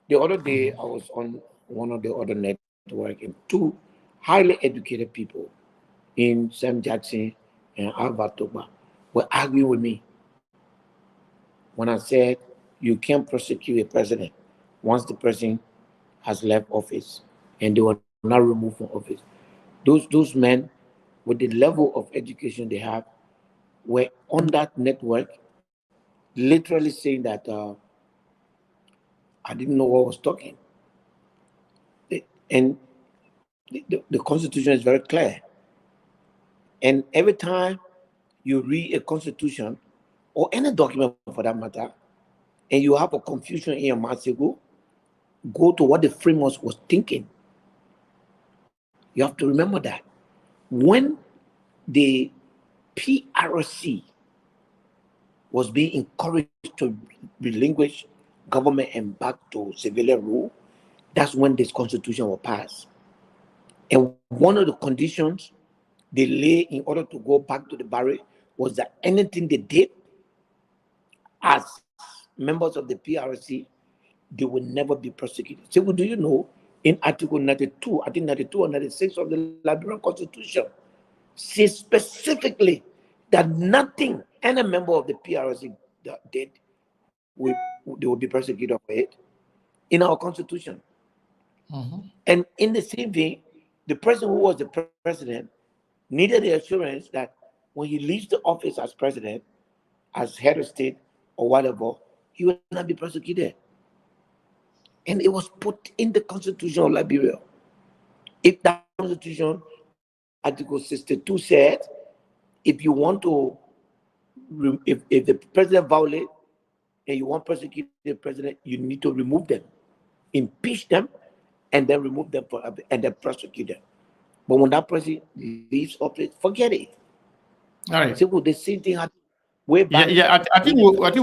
the other day I was on one of the other network, and two highly educated people in Sam Jackson and Albert Toba were arguing with me when I said you can't prosecute a president once the person has left office and they were not removed from office. Those men with the level of education they have were on that network literally saying that I didn't know what I was talking. And the Constitution is very clear. And every time you read a Constitution or any document for that matter, and you have a confusion in your mind, go to what the framers was thinking. You have to remember that when the PRC was being encouraged to relinquish government and back to civilian rule, that's when this constitution was passed. And one of the conditions they lay in order to go back to the barrack was that anything they did as members of the PRC, they will never be prosecuted. So, do you know in Article 92, I think 92 or 96 of the Liberian Constitution, says specifically that nothing any member of the PRC did, will, they will be prosecuted for it in our Constitution. And in the same vein, the person who was the president needed the assurance that when he leaves the office as president, as head of state or whatever, he will not be prosecuted. And it was put in the Constitution of Liberia. If that Constitution, Article 62 said, if you want to, if the president violates and you want to prosecute the president, you need to remove them, impeach them, and then remove them and then prosecute them. But when that president leaves office, forget it. All right. So the same thing happened way Yeah, back. yeah. I think we got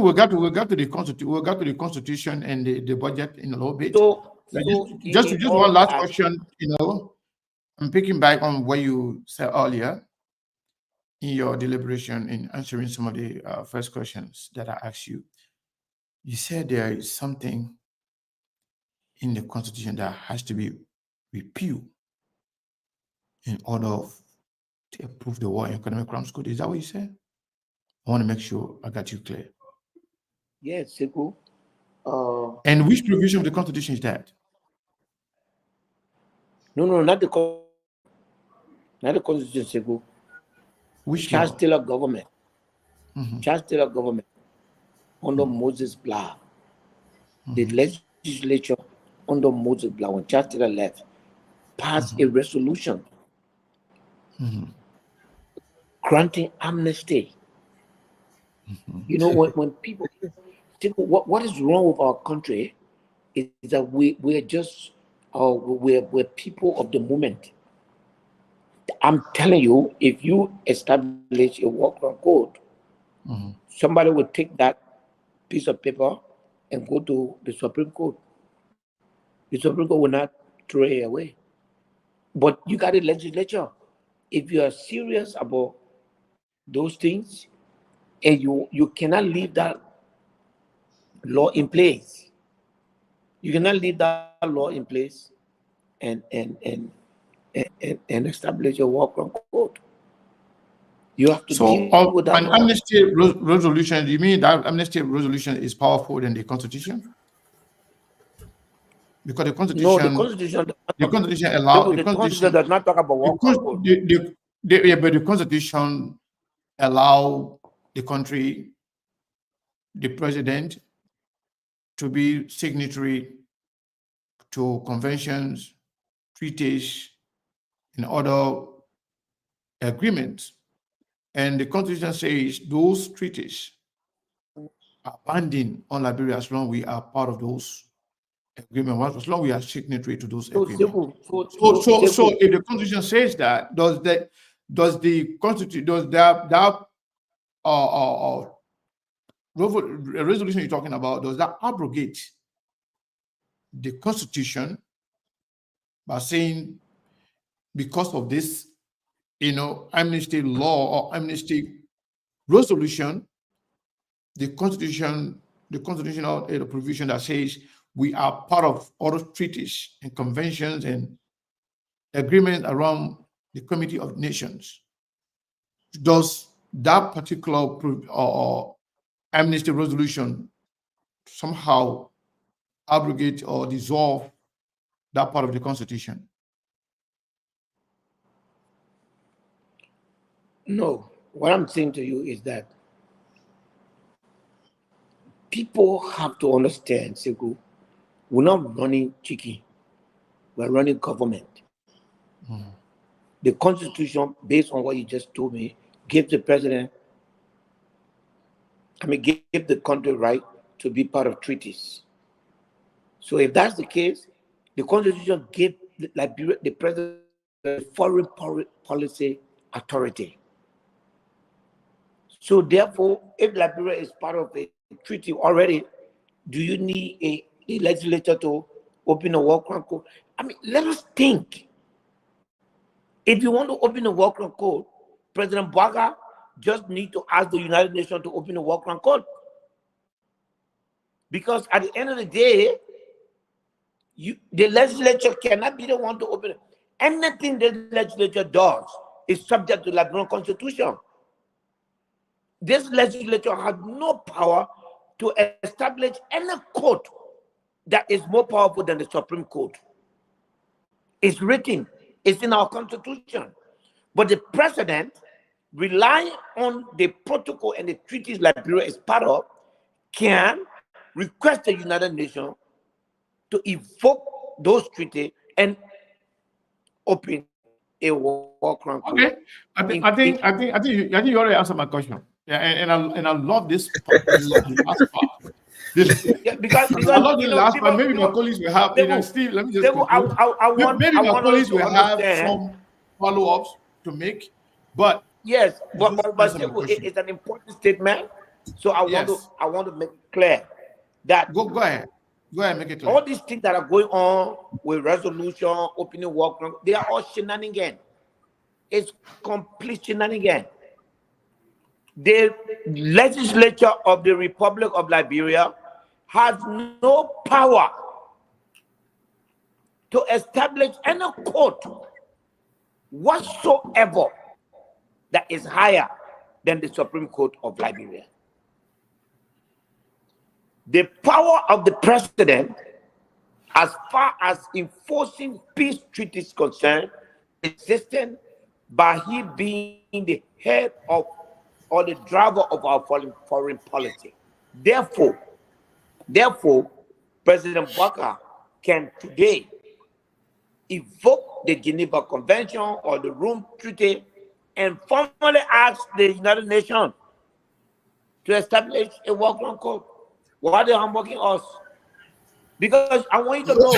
to the constitution. We got to the constitution and the budget in a little bit. So Just in one all last that, question. I'm picking back on what you said earlier in your deliberation in answering some of the first questions that I asked you. You said there is something in the constitution that has to be repeal in order to approve the War and Economic Crimes Code. Is that what you said? I want to make sure I got you clear. Yes, Sekou. And which provision of the Constitution is that? No, not the Constitution, Sekou. Which Charles law? Taylor government. Charles Taylor government under Moses Blah. The legislature under Moses Blah, when Charles Taylor left, passed a resolution granting amnesty. You know, when people think what is wrong with our country is that we're just we're people of the moment. I'm telling you, if you establish a war crime code, somebody will take that piece of paper and go to the Supreme Court. The Supreme Court will not throw it away. But you got a legislature. If you are serious about those things, and you cannot leave that law in place. You cannot leave that law in place and establish a war crime code. You have to deal with that an law. amnesty resolution, you mean that amnesty resolution is powerful than the Constitution? Because the Constitution, No, the Constitution does not talk about war crime code. But the Constitution allow the country, the president, to be signatory to conventions, treaties, and other agreements. And the Constitution says those treaties are binding on Liberia as long as we are part of those agreements, as long as we are signatory to those agreements. So if the Constitution says that, does that resolution you're talking about, does that abrogate the Constitution by saying because of this, amnesty law or amnesty resolution, the constitutional provision that says we are part of other treaties and conventions and agreements around the Committee of Nations, does that particular amnesty resolution somehow abrogate or dissolve that part of the Constitution? No. What I'm saying to you is that people have to understand, Sekou, we're not running chicken. We're running government. The Constitution, based on what you just told me, gives the president, give the country right to be part of treaties. So if that's the case, the Constitution gave the president the foreign policy authority. So therefore, if Liberia is part of a treaty already, do you need a legislature to open a war crime code? Let us think. If you want to open a war crime code, President Bwaga just need to ask the United Nations to open a war crime code. Because at the end of the day, the legislature cannot be the one to open it. Anything the legislature does is subject to the Liberian Constitution. This legislature has no power to establish any court that is more powerful than the Supreme Court. It's written, it's in our Constitution. But the president, relying on the protocol and the treaties Liberia is part of, can request the United Nations to evoke those treaties and open a war crime code. Okay, I think you already answered my question. Yeah, and I love this part, the last part. Because I love the last part. Maybe my colleagues will have. Steve, let me just conclude. Maybe my colleagues will have some follow-ups to make. But yes, but it's an important statement. So I want to make it clear that go ahead. Go ahead, make it clear. All these things that are going on with resolution, opening work, they are all shenanigans. It's complete shenanigans. The legislature of the Republic of Liberia has no power to establish any court whatsoever that is higher than the Supreme Court of Liberia. The power of the president, as far as enforcing peace treaties is concerned, is existing by he being the head of or the driver of our foreign policy. Therefore, President Walker can today evoke the Geneva Convention or the Rome Treaty and formally ask the United Nations to establish a working code. Why are they humbugging us? Because I want you to know.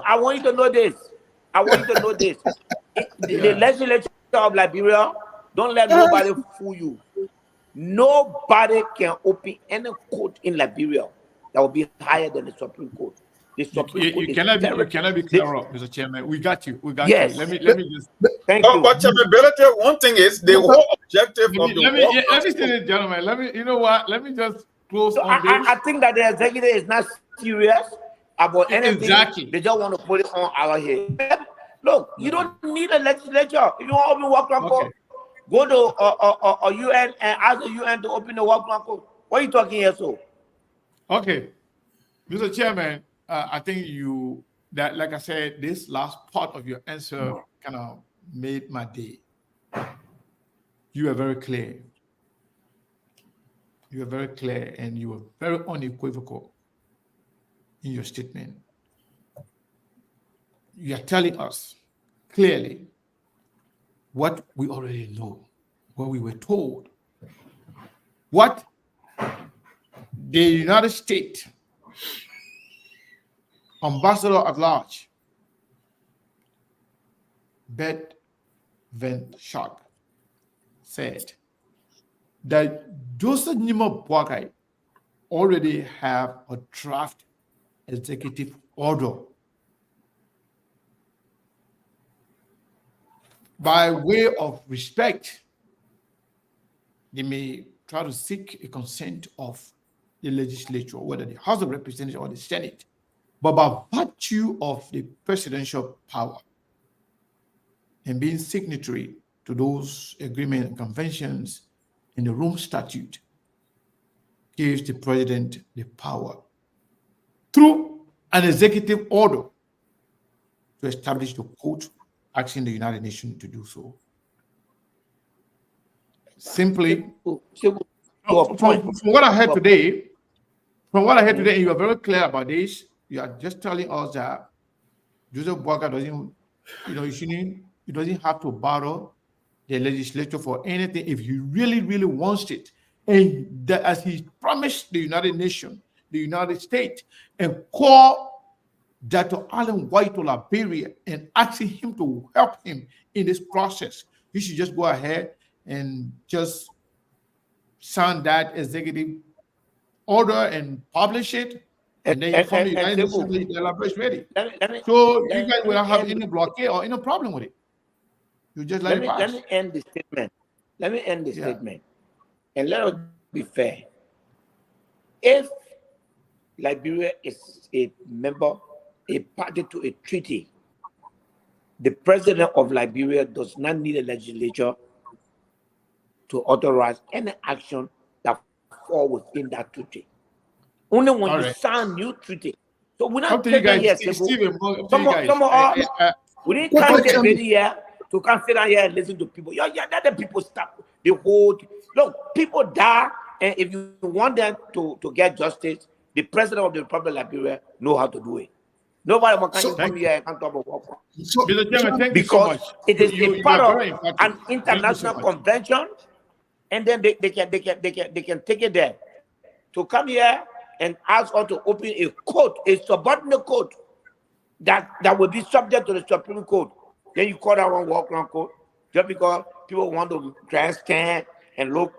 I want you to know this. The legislature of Liberia, don't let nobody fool you. Nobody can open any court in Liberia that will be higher than the Supreme Court. The Supreme Court you cannot be clear up, Mr. Chairman. We got you. Yes. You. Let me just thank you. But chairmanability, one thing is the whole objective of the let me say this, gentlemen. You know what? Let me just close on this. I think that the executive is not serious about anything. Exactly. They just want to put it on our head. Look, you don't need a legislature. If you want to open work plan code, go to a UN and ask the UN to open the work plan code. What are you talking here, so? Okay, Mr. Chairman, I think like I said, this last part of your answer kind of made my day. You are very clear. You are very clear, and you were very unequivocal in your statement. You are telling us clearly what we already know, what we were told, what the United States Ambassador at Large, Beth Van Schaik, said that Joseph Nima Boakai already have a draft executive order by way of respect. They may try to seek a consent of the legislature, whether the House of Representatives or the Senate, but by virtue of the presidential power and being signatory to those agreements and conventions in the Rome Statute, gives the president the power through an executive order to establish the court, asking the United Nations to do so. Simply, from what I heard today, and you are very clear about this, you are just telling us that Joseph Boakai doesn't, he doesn't have to borrow the legislature for anything if he really, really wants it. And that as he promised the United Nations, the United States, and call Dr. Allen White to Liberia and asking him to help him in this process, he should just go ahead and just sign that executive order and publish it, and then you form the United Nations, the elaborate ready. So you guys will not have any blockade or any problem with it. You just let it pass. Let me end the statement. And let us be fair. If Liberia is a member, a party to a treaty, the president of Liberia does not need a legislature to authorize any action that fall within that treaty. Only when you sign new treaty. So we're not taking here. We didn't come here to come sit down here and listen to people. Yeah, that the people stop the whole. Look, people die, and if you want them to get justice, the president of the Republic of Liberia know how to do it. Nobody can come here and talk about work. Because it is a part of an international convention, and then they can take it there. To come here and ask us to open a court, a subordinate court that will be subject to the Supreme Court. Then you call that one walk-around court just because people want to grandstand and look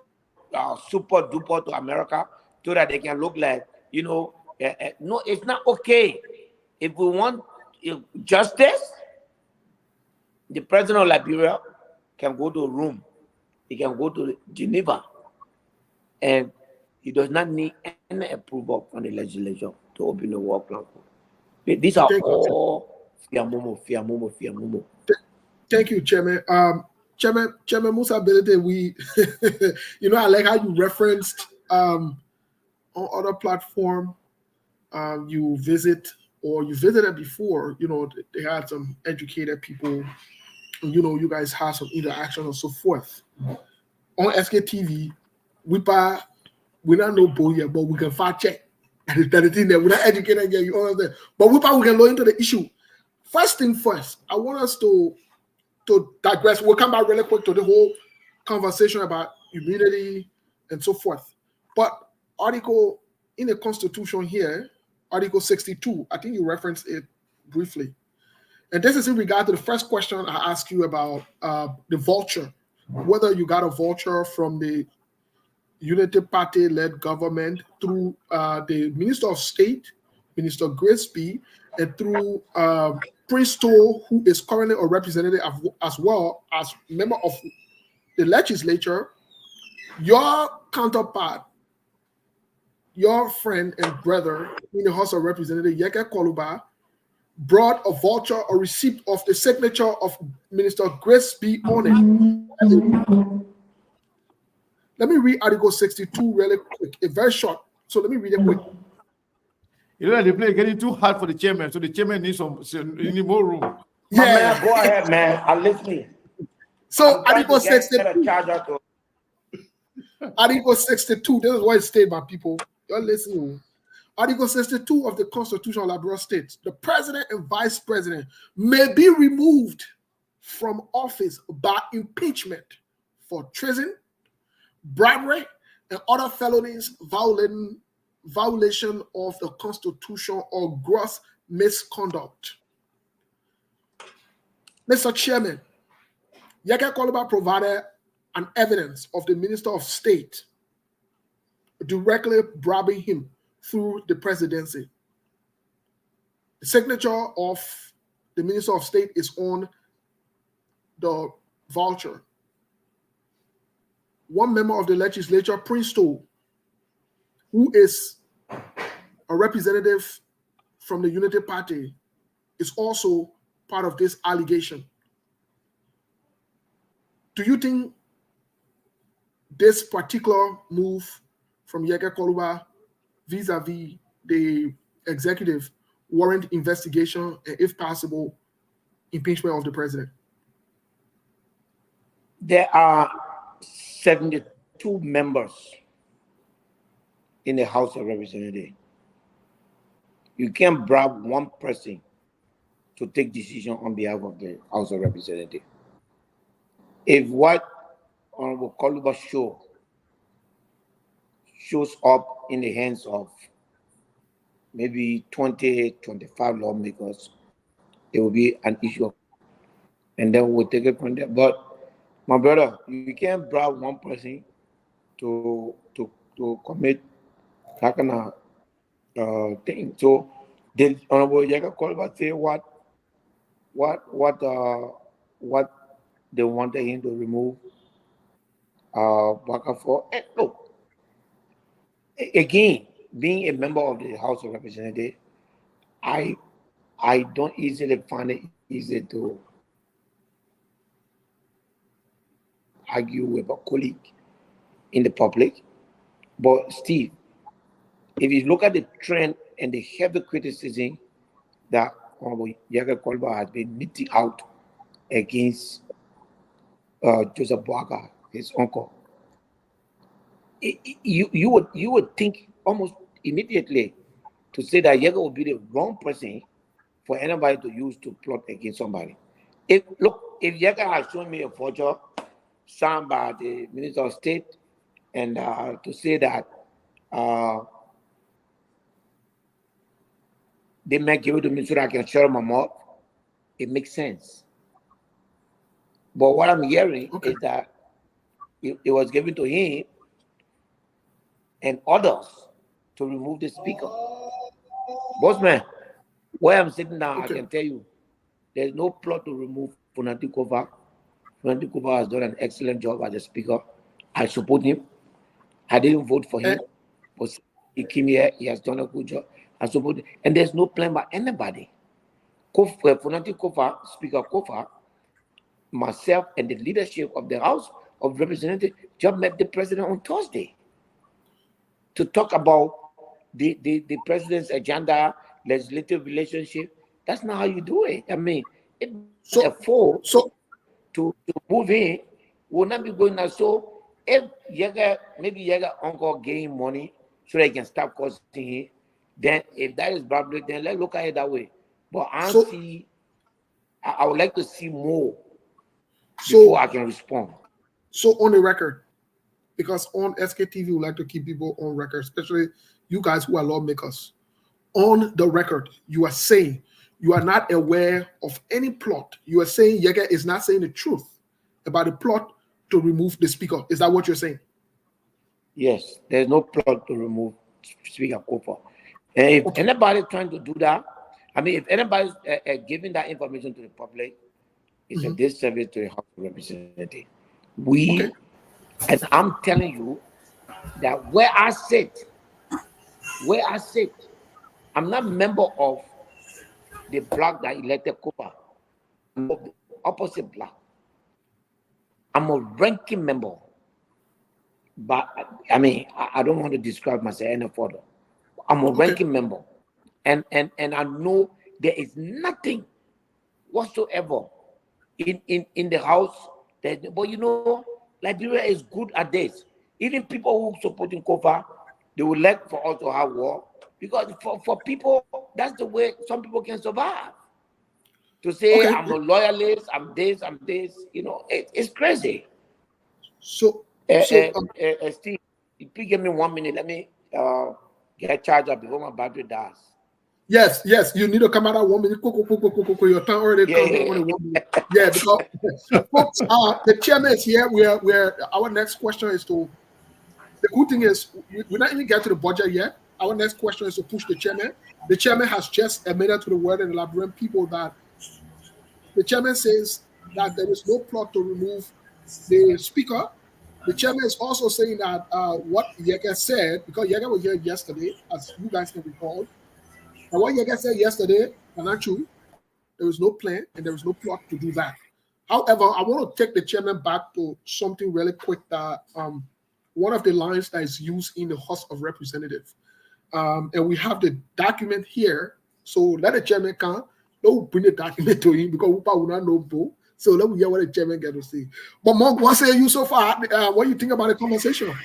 super duper to America so that they can look like, no, it's not okay. If we want justice, the president of Liberia can go to Rome. He can go to Geneva. And he does not need any approval from the legislature to open the war plan. These are all Fiamomo. Thank you, Chairman. Chairman Musa Belete, we, I like how you referenced on other platform you visit or you visited before. They had some educated people. You guys had some interaction and so forth. On SKTV, we don't know both yet, but we can fact check. And the thing that we're not educated yet, you understand. But we can go into the issue. First thing first, I want us to digress. We'll come back really quick to the whole conversation about immunity and so forth. But article in the Constitution here, Article 62, I think you referenced it briefly. And this is in regard to the first question I asked you about the vulture, whether you got a vulture from the Unity Party-led government through the Minister of State, Minister Grisby, and through Prince Stoll, who is currently a representative as well as member of the legislature. Your counterpart, your friend and brother in the House of Representatives, Yeke Koluba, brought a voucher or receipt of the signature of Minister Grisby on it. Let me read Article 62 really quick. It's very short, so let me read it quick. The play getting too hard for the chairman, so the chairman needs need more room. Yeah, man, go ahead, man. I'm listening. So Article 62. Article 62. This is what it states, my people. You're listening. Article 62 of the Constitution of Liberia states, the president and vice president may be removed from office by impeachment for treason, bribery, and other felonies violation of the Constitution or gross misconduct. Mr. Chairman, Yeke Koluba provided an evidence of the Minister of State directly bribing him through the presidency. The signature of the Minister of State is on the voucher. One member of the legislature, Prince Stoll, who is a representative from the Unity Party, is also part of this allegation. Do you think this particular move from Yeke Koluba vis-a-vis the executive warrant investigation and, if possible, impeachment of the president? There are 72 members in the House of Representatives. You can't bribe one person to take decision on behalf of the House of Representatives. If what Honorable Koluba shows up in the hands of maybe 20, 25 lawmakers, it will be an issue. And then we'll take it from there. But my brother, you can't bribe one person to commit that kind of thing. So the Honorable Yeke Koluba say what they wanted him to remove Baka for. And look, again, being a member of the House of Representatives, I don't easily find it easy to argue with a colleague in the public. But Steve, if you look at the trend and the heavy criticism that Honorable Yeke Koluba has been meting out against Joseph Boakai, his uncle, you would think almost immediately to say that Yeke would be the wrong person for anybody to use to plot against somebody. If Yeke has shown me a photo signed by the Minister of State and to say that they may give it to me so that I can shut my mouth, it makes sense. But what I'm hearing is that it was given to him and others to remove the speaker. Bossman, where I'm sitting down, I can tell you, there's no plot to remove Funatikova. Funatikova has done an excellent job as a speaker. I support him. I didn't vote for him, but he came here, he has done a good job. are supposed to, and there's no plan by anybody. Funati Kofa, Speaker Kofa, myself, and the leadership of the House of Representatives just met the president on Thursday to talk about the president's agenda, legislative relationship. That's not how you do it. I mean, if a foe to move in, will not be going now. So if maybe Yaga uncle gain money so they can stop costing him, then if that is public, then let's look at it that way. But I would like to see more before I can respond. So on the record, because on SKTV we like to keep people on record, especially you guys who are lawmakers. On the record, you are saying you are not aware of any plot. You are saying Yega is not saying the truth about the plot to remove the speaker. Is that what you're saying? Yes, there's no plot to remove Speaker Kofa. And if anybody trying to do that, I mean, if anybody's giving that information to the public, it's a disservice to the House of Representatives. And I'm telling you that where I sit, I'm not a member of the bloc that elected Kofa. I'm of the opposite bloc. I'm a ranking member. But I mean, I don't want to describe myself any further. I'm a ranking member. And I know there is nothing whatsoever in the House. But you know, Liberia is good at this. Even people who supporting Kofa, they would like for us to have war. Because for people, that's the way some people can survive. To say I'm a loyalist, I'm this, you know, it's crazy. So Steve, if you give me 1 minute, let me get charged up before my battery dies. Yes, you need to come out at 1 minute. Your time already comes on 1 minute. Yeah, because folks, the chairman is here. We're our next question is to. The good thing is we're not even get to the budget yet. Our next question is to push the chairman. The chairman has just admitted to the word and the Liberian people that the chairman says that there is no plot to remove the speaker. The chairman is also saying that what Yega said, because Yega was here yesterday, as you guys can recall, and what Yega said yesterday, and not true, there was no plan and there was no plot to do that. However, I want to take the chairman back to something really quick that one of the lines that is used in the House of Representatives. And we have the document here. So let the chairman come. Don't bring the document to him because we will not know both. So let me hear what the chairman got to say. But Monk, what say you so far? What do you think about the conversation?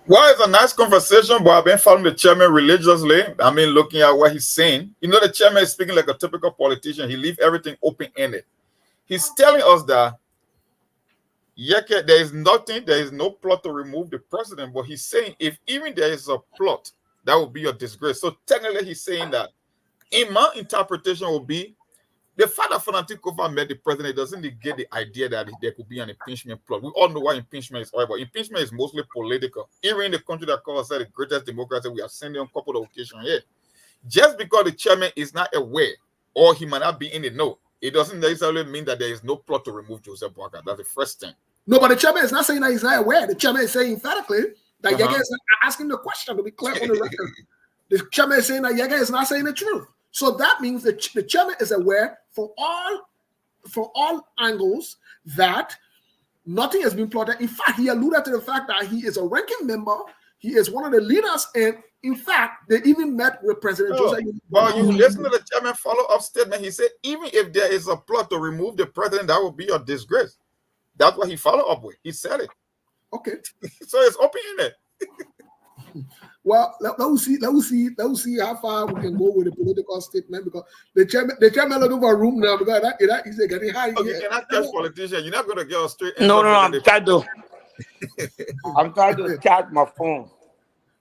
Well, it's a nice conversation, but I've been following the chairman religiously. I mean, looking at what he's saying. You know, the chairman is speaking like a typical politician. He leaves everything open-ended. He's telling us that there is no plot to remove the president, but he's saying if even there is a plot, that would be a disgrace. So technically, he's saying that, in my interpretation, will be the fact that Funati Kofa met the president doesn't negate the idea that there could be an impeachment plot. We all know why impeachment is horrible. Impeachment is mostly political. Even in the country that calls us the greatest democracy, we are sending on a couple of occasions here. Just because the chairman is not aware or he might not be in the know, it doesn't necessarily mean that there is no plot to remove Joseph Boakai. That's the first thing. No, but the chairman is not saying that he's not aware. The chairman is saying emphatically that Yega is asking the question to be clear on the record. The chairman is saying that Yega is not saying the truth. So that means that the chairman is aware from all angles that nothing has been plotted. In fact, he alluded to the fact that he is a ranking member. He is one of the leaders. And in fact, they even met with President Joseph. Well, you listen to the chairman follow-up statement. He said, even if there is a plot to remove the president, that would be a disgrace. That's what he followed up with. He said it. Okay. So it's open in it. Well, let us see how far we can go with the political statement, because the chairman looking for a room now because that is getting high. Okay, you're not catch politician. You're not going to get us straight. No, I'm trying to charge my phone.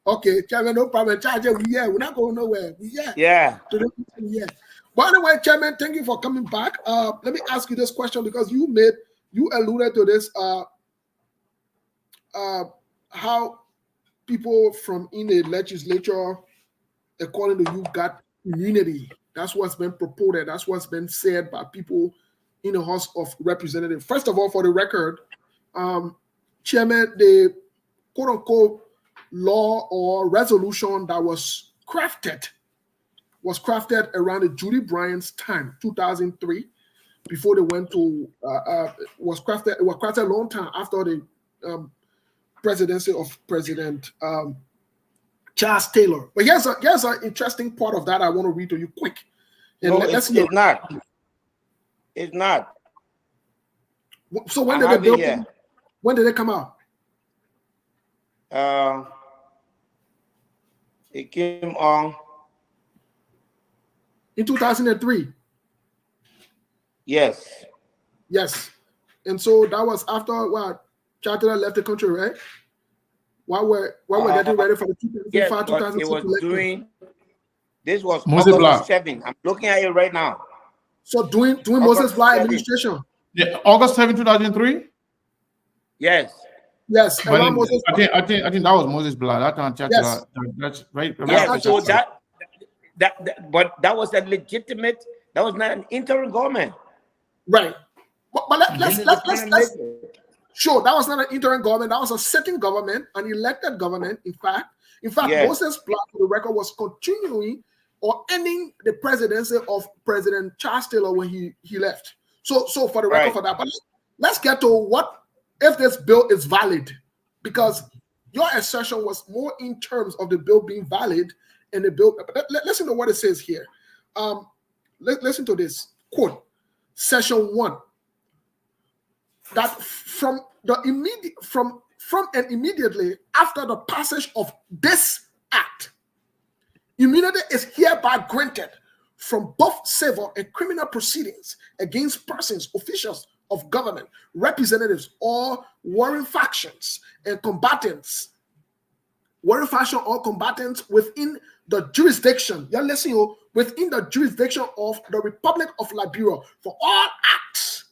Okay, chairman, no problem. Charge it. We're not going nowhere. Yeah. By the way, chairman, thank you for coming back. Let me ask you this question because you alluded to this. How people from in the legislature, according to you, got immunity. That's what's been purported. That's what's been said by people in the House of Representatives. First of all, for the record, Chairman, the quote-unquote law or resolution that was crafted was crafted around the Judy Bryant's time, 2003, before they went to, it was crafted a long time after the presidency of President Charles Taylor. But here's an interesting part of that I want to read to you quick. And no, it's not. It's not. So when did they build it? When did it come out? It came on in 2003. Yes. Yes. And so that was after what Charter left the country, right? While we're getting ready for the 2005, 2006 it was during. This was Moses August 7. I'm looking at it right now. So during Moses Blah administration. Yeah, August 7, 2003. Yes. Yes. But I think that was Moses Blah. That time, yes. That's right. Yeah. So but that was a legitimate. That was not an interim government. Right. But let's sure, that was not an interim government. That was a sitting government, an elected government. In fact, yes. Moses Blah, for the record, was continuing or ending the presidency of President Charles Taylor when he left. So for the record for that. But let's get to what if this bill is valid, because your assertion was more in terms of the bill being valid and the bill. Listen to what it says here. Listen to this quote, Section 1. That from and immediately after the passage of this act, immunity is hereby granted from both civil and criminal proceedings against persons, officials of government, representatives, or warring factions and combatants. Warring faction or combatants within the jurisdiction. You're listening, within the jurisdiction of the Republic of Liberia for all acts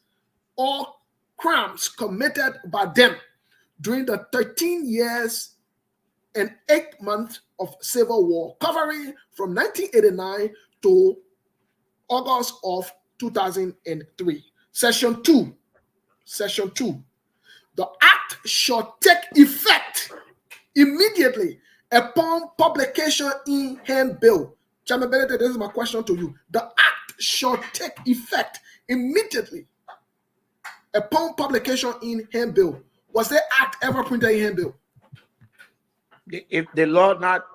or crimes committed by them during the 13 years and 8 months of civil war, covering from 1989 to August of 2003. Section 2. The act shall take effect immediately upon publication in handbill. Chairman Benedict, this is my question to you. The act shall take effect immediately upon publication in handbill. Was the act ever printed in handbill? If the law not,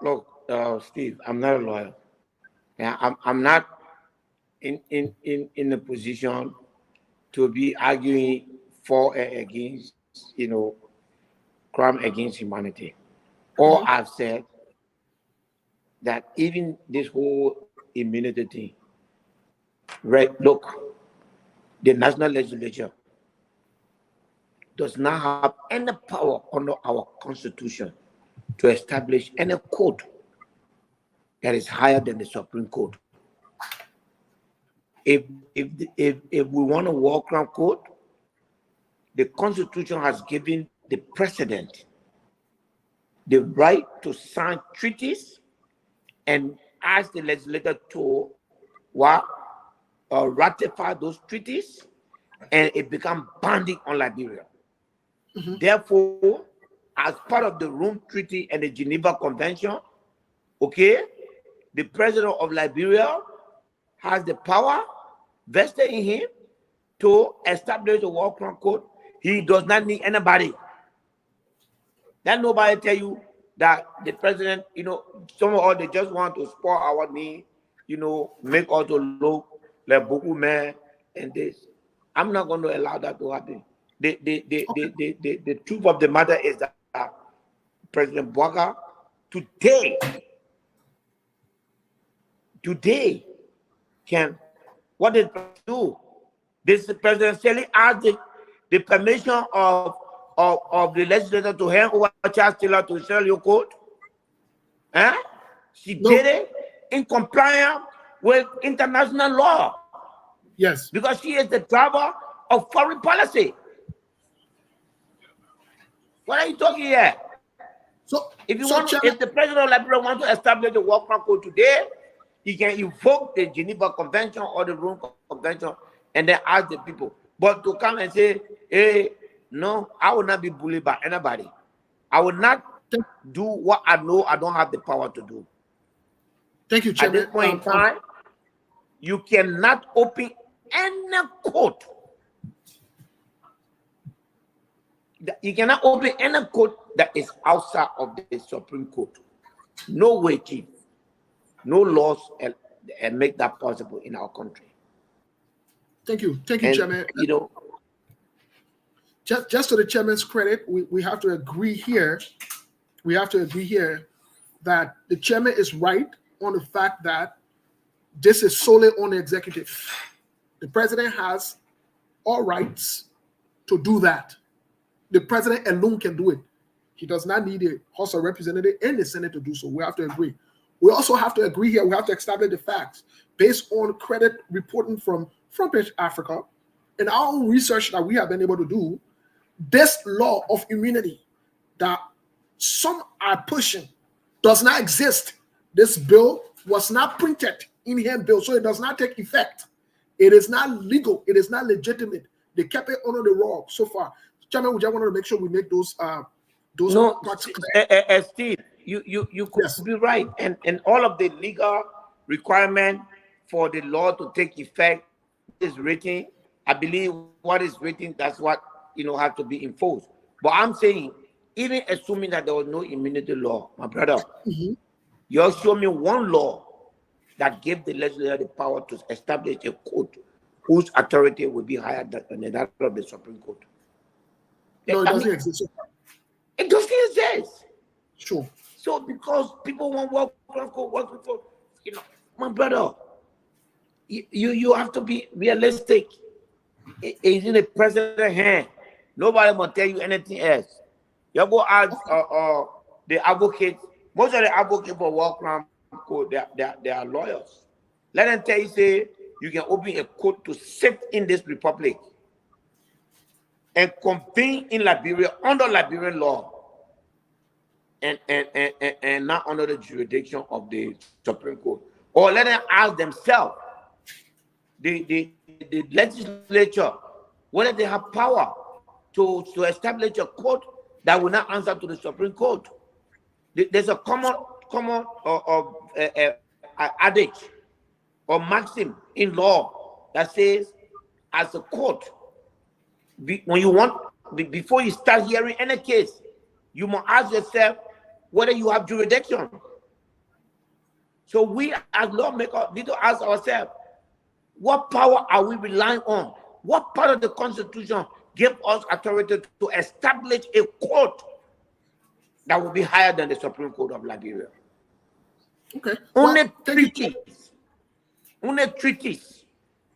look, Steve, I'm not a lawyer. Yeah, I'm not in a position to be arguing for and against, crime against humanity. All I've said that even this whole immunity thing, right? Look, the national legislature does not have any power under our constitution to establish any code that is higher than the Supreme Court. If we want a war crime code, the Constitution has given the president the right to sign treaties and ask the legislature to ratify those treaties, and it becomes binding on Liberia. Mm-hmm. Therefore, as part of the Rome Treaty and the Geneva Convention, the president of Liberia has the power vested in him to establish a war crime code. He does not need anybody. Let nobody tell you that the president, some of us, they just want to spoil our name, make us to look like beaucoup man and this. I'm not going to allow that to happen. The truth of the matter is that President Bouaga today can, what did he do? This president Shelley asked the permission of the legislature to hand over Charles Taylor to sell your code. She did it in compliance with international law. Yes. Because she is the driver of foreign policy. What are you talking here? So if the president of Liberia wants to establish the war crime code today, he can invoke the Geneva Convention or the Rome Convention and then ask the people. But to come and say, hey, no, I will not be bullied by anybody. I will not do what I know I don't have the power to do. Thank you, Chairman. At this point in time, you cannot open any court. You cannot open any court that is outside of the Supreme Court. No way, Chief. No laws and make that possible in our country. Thank you, And, Chairman. you know, just to the Chairman's credit, we have to agree here. We have to agree here that the Chairman is right on the fact that this is solely on the executive. The President has all rights to do that. The President alone can do it. He does not need a House of Representatives and the Senate to do so. We have to agree. We also have to agree here. We have to establish the facts based on credit reporting from Front-Page Africa and our own research that we have been able to do. This law of immunity that some are pushing does not exist. This bill was not printed in hand bill, so it does not take effect. It is not legal. It is not legitimate. They kept it under the rug so far. Chairman, we just wanted to make sure we make those no, parts Steve, you could be right, and all of the legal requirement for the law to take effect is written. I believe what is written, that's what have to be enforced. But I'm saying, even assuming that there was no immunity law, my brother, you show me one law that gave the legislature the power to establish a court whose authority will be higher than that of the Supreme Court. No, it doesn't exist. It doesn't exist. Sure. So because people want work before, my brother, you have to be realistic. It's in the president's hand. Nobody will tell you anything else. You go ask the advocates. Most of the advocates for war crime code, they are lawyers. Let them tell you, say you can open a court to sit in this republic and convene in Liberia under Liberian law and not under the jurisdiction of the Supreme Court. Or let them ask themselves, the legislature, whether they have power to establish a court that will not answer to the Supreme Court. There's a common adage or maxim in law that says, as a court, before you start hearing any case, you must ask yourself whether you have jurisdiction. So we as lawmakers need to ask ourselves, what power are we relying on? What part of the Constitution gives us authority to establish a court that will be higher than the Supreme Court of Liberia? Okay. Only treaties.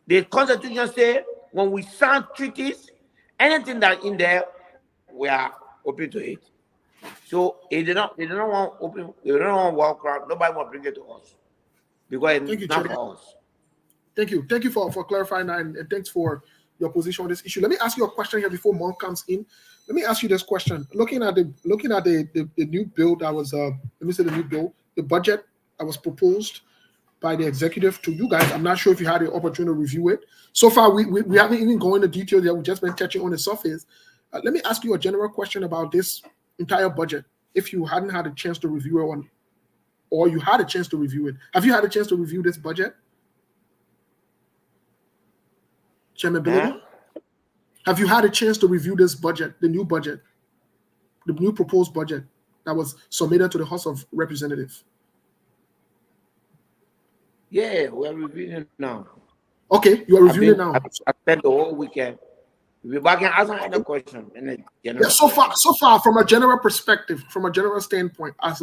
The Constitution says when we sign treaties, anything that in there, we are open to it. So they don't want open. They don't want walk around. Nobody want to bring it to us because it's not for us. Thank you for clarifying that, and thanks for your position on this issue. Let me ask you a question here before Monk comes in. Let me ask you this question. Looking at the new bill that was the budget that was proposed by the executive to you guys. I'm not sure if you had the opportunity to review it. So far, we haven't even gone into detail yet. We've just been touching on the surface. Let me ask you a general question about this entire budget. If you hadn't had a chance to review it, or you had a chance to review it, have you had a chance to review this budget? Chairman Billy, have you had a chance to review this budget, the new proposed budget that was submitted to the House of Representatives? Yeah, we're reviewing it now. Okay, you are reviewing it now. I spent the whole weekend. We're back and ask another question. So far, from a general perspective, from a general standpoint, as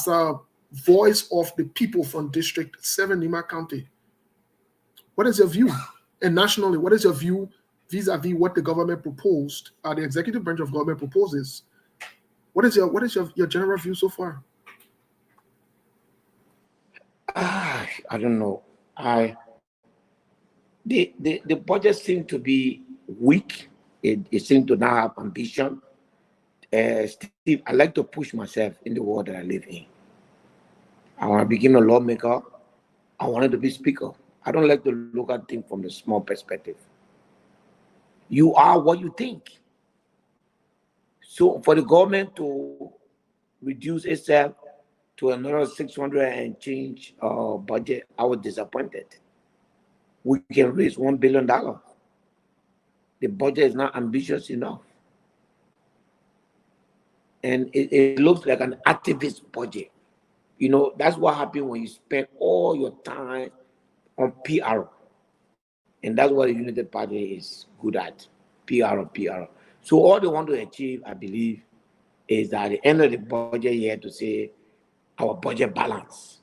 a voice of the people from District 7, Nima County, what is your view? And nationally, what is your view vis-a-vis what the government proposed, the executive branch of government proposes? What is your general view so far? I don't know. The budget seems to be weak. It seems to not have ambition. Steve, I like to push myself in the world that I live in. I want to become a lawmaker. I wanted to be speaker. I don't like to look at things from the small perspective. You are what you think. So for the government to reduce itself to another 600 and change budget, I was disappointed. We can raise $1 billion. The budget is not ambitious enough. And it looks like an activist budget. You know, that's what happens when you spend all your time on PR. And that's what the United Party is good at, PR. So all they want to achieve, I believe, is that at the end of the budget year to say our budget balance.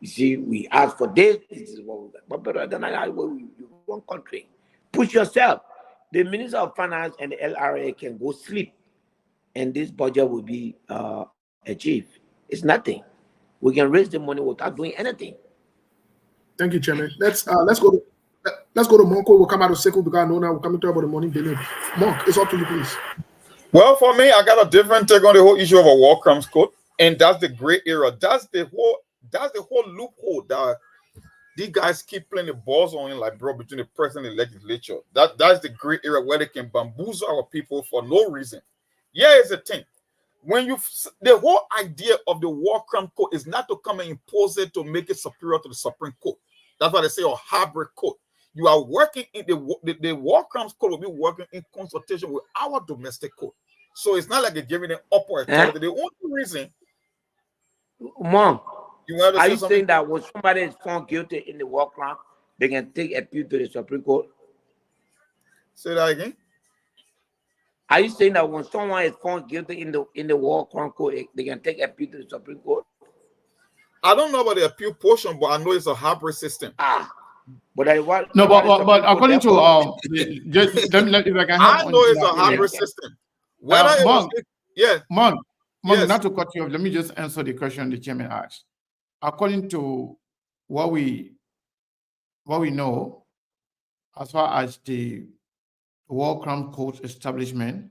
You see, we ask for this is what we got. But better than that, you want country. Push yourself. The Minister of Finance and the LRA can go sleep, and this budget will be achieved. It's nothing. We can raise the money without doing anything. Thank you, Chairman. Let's go to Monk. We'll come out of Sekou because I know now we're coming to talk about the money billion. Monk, it's up to you, please. Well, for me, I got a different take on the whole issue of a war crimes code, and that's the gray area. That's the whole loophole that these guys keep playing the balls on, like, bro, between the president and the legislature. That's the gray area where they can bamboozle our people for no reason. Yeah, it's a thing. When the whole idea of the war crime code is not to come and impose it to make it superior to the Supreme Court. That's why they say a hybrid code. You are working in the war crimes code will be working in consultation with our domestic code. So it's not like they're giving an upward authority. The only reason, Mom, are you something? saying that when somebody is found guilty in the war crime, they can take appeal to the Supreme Court? Say that again. Are you saying that when someone is found guilty in the war crime code, they can take appeal to the Supreme Court? I don't know about the appeal portion, but I know it's a hybrid system. But according to if I can help, I know it's a hybrid system. Monk, not to cut you off, let me just answer the question the chairman asked. According to what we know, as far as the War Crime Court establishment,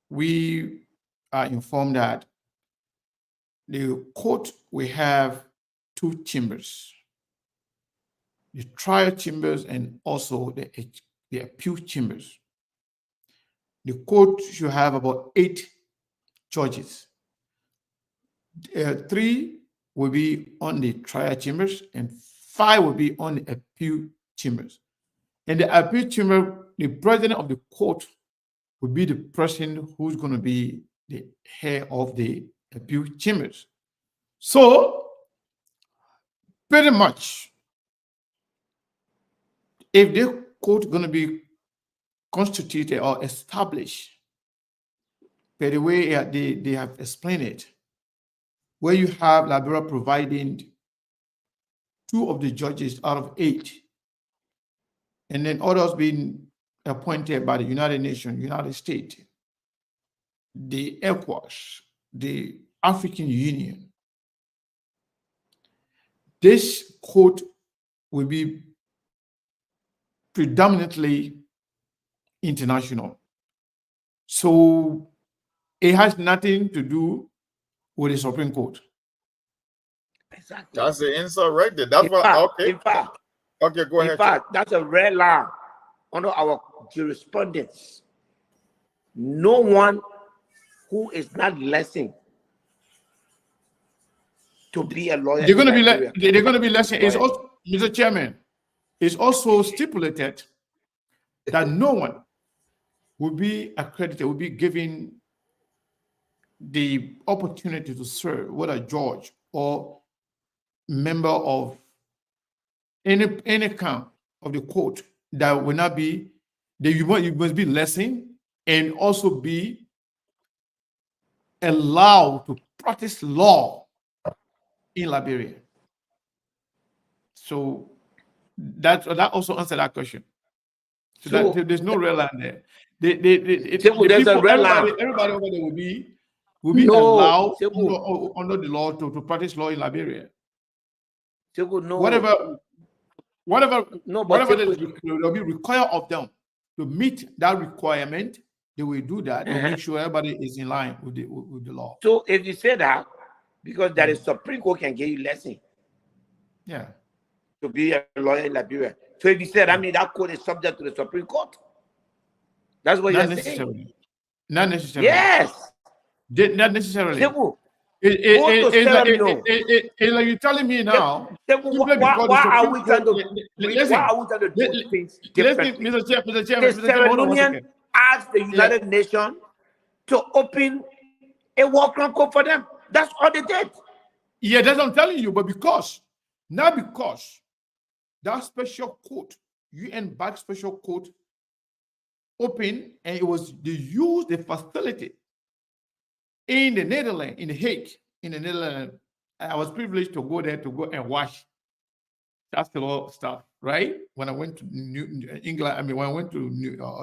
we are informed that the court will have two chambers, the trial chambers and also the appeal chambers. The court should have about 8 judges. 3 will be on the trial chambers and 5 will be on the appeal chambers. In the appeal chamber, the president of the court will be the person who's going to be the head of the appeal chambers. So, pretty much, if the court is going to be constituted or established by the way they have explained it, where you have Liberia providing 2 of the judges out of 8, and then others being appointed by the United Nations, United States, the ECOWAS, the African Union. This court will be predominantly international. So it has nothing to do with the Supreme Court. Exactly. That's the answer right there. That's okay, go ahead. In fact, that's a red line under our jurisprudence. No one who is not licensed to be a lawyer. They're going to be licensed. It's also, Mr. Chairman, it's also stipulated that no one will be accredited, will be given the opportunity to serve, whether judge or member of any count of the court, that will not be, that you must be licensed and also be allowed to practice law in Liberia. So that also answers that question. So there's no red line there. Everybody over there will be allowed under the law to practice law in Liberia. Whatever will be required of them to meet that requirement, they will do that and make sure everybody is in line with the law. So if you say that, because that is Supreme Court can give you lesson. Yeah. To be a lawyer in Liberia. So if you said, I mean, that court is subject to the Supreme Court. That's what you're saying. Not necessarily. Yes. Not necessarily. Simple. It's like you're telling me now. Why are we trying to do things differently? Mr. Chairman, The Sierra Leonean asked the United Nations to open a war crime court for them. That's all they did. Yeah, that's what I'm telling you. But because that special court, UN-backed special court, open, and they used the facility in the Netherlands, in The Hague, in the Netherlands. I was privileged to go there to go and watch that stuff, right? When I went to England, when I went to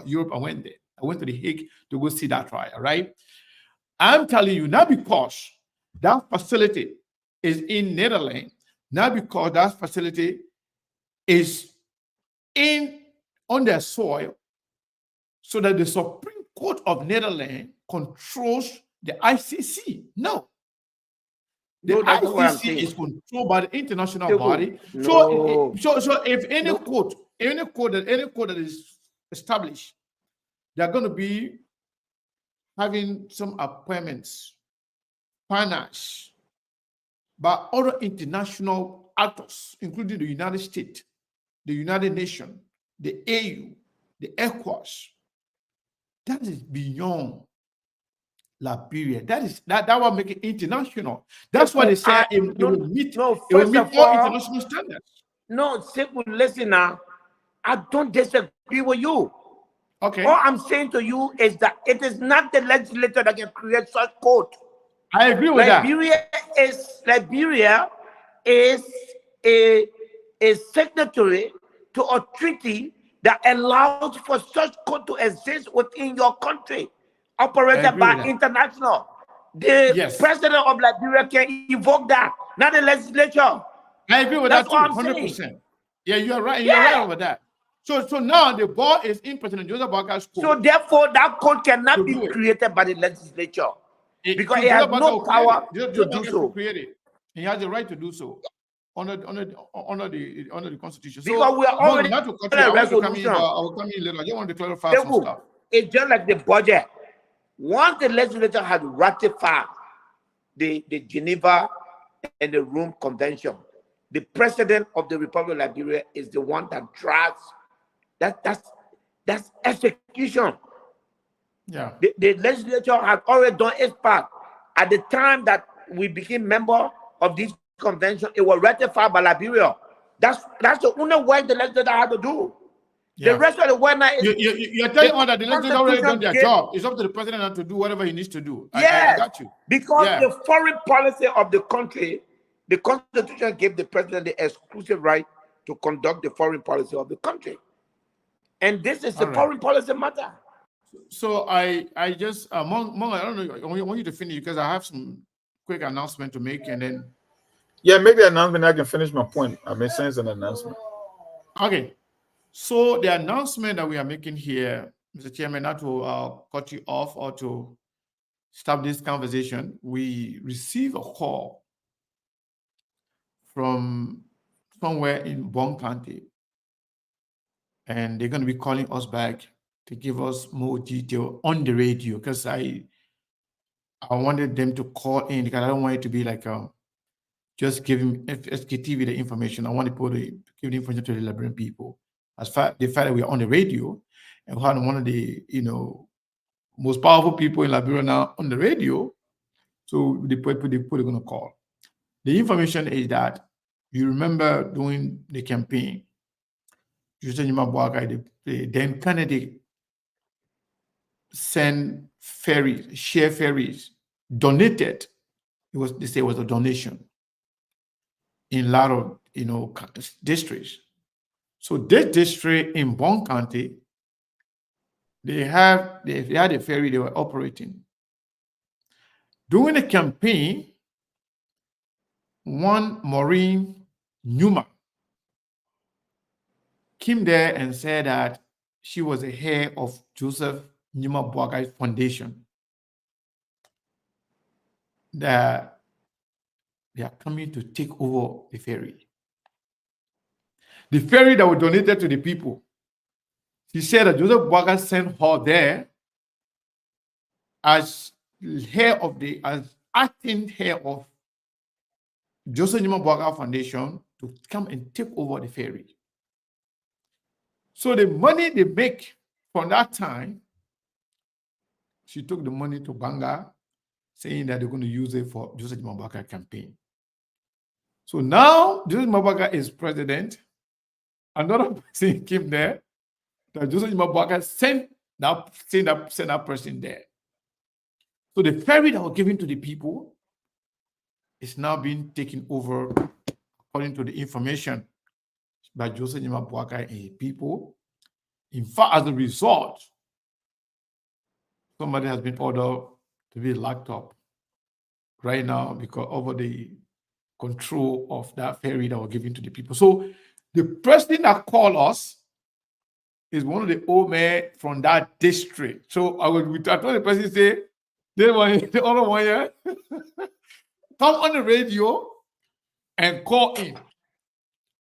Europe, I went there. I went to The Hague to go see that trial, right? I'm telling you, not because that facility is in Netherlands, not because that facility is on their soil, so that the Supreme Court of Netherlands controls the ICC. No. The ICC is controlled by the international body. No. So if any court that is established, they're going to be having some appointments, finance by other international actors, including the United States, the United Nations, the AU, the ECOWAS. That is beyond Liberia. That will make it international. That's why they say it will meet all international standards. No, simple. Listen now. I don't disagree with you. Okay. All I'm saying to you is that it is not the legislature that can create such code. I agree with Liberia is a signatory to a treaty that allows for such code to exist within your country, operated by international. The president of Liberia can invoke that, not the legislature. I agree with that too, 100%. Yeah, you're right. You're right over that. So now the ball is in President Joseph Boakar's court. So therefore, that code cannot be created by the legislature because it has no power to do so. He has the right to do so under the Constitution. Because we are already not to cut you. I will come in later. I just want to clarify some stuff. It's just like the budget. Once the legislature has ratified the Geneva and the Rome Convention, the president of the Republic of Liberia is the one that drafts. That's execution. Yeah. The legislature has already done its part. At the time that we became member of this convention, it was ratified by Liberia. That's the only work the legislature had to do. Yeah. The rest of the work now is you're telling me that the legislature already done their job. It's up to the president to do whatever he needs to do. Yes, I got you. Because the foreign policy of the country, the Constitution gave the president the exclusive right to conduct the foreign policy of the country. And this is a foreign policy matter. So I just Mong, I don't know. I want you to finish because I have some quick announcement to make, and then make the announcement. I can finish my point. I may send an announcement. Okay. So the announcement that we are making here, Mr. Chairman, not to cut you off or to stop this conversation, we receive a call from somewhere in Bon County, and they're going to be calling us back to give us more detail on the radio, because I wanted them to call in because I don't want it to be like just giving SKTV the information. I want people to give the information to the Liberian people. As far the fact that we are on the radio and one of the most powerful people in Liberia now on the radio, so the people are going to call. The information is that you remember during the campaign, Joseph Boakai, the then candidate, sent ferries, share ferries, donated. They say it was a donation in a lot of districts. So this district in Bon County, they had a ferry they were operating. During the campaign, one Maureen Newman came there and said that she was the head of Joseph Newman Boakai's foundation, that they are coming to take over the ferry. The ferry that was donated to the people. She said that Joseph Boakai sent her there as head of acting head of Joseph Nyimabwaka Foundation to come and take over the ferry. So the money they make from that time, she took the money to Banga, saying that they're going to use it for Joseph Nyimabwaka campaign. So now Joseph Nyimabwaka is president. Another person came there that Joseph Nyimabwaka sent that person there. So the ferry that was given to the people is now being taken over according to the information by Joseph Nyimabwaka and his people. In fact, as a result, somebody has been ordered to be locked up right now because over the control of that ferry that was given to the people. So the person that called us is one of the old men from that district. So I told the person, say, the other one here, come on the radio and call in.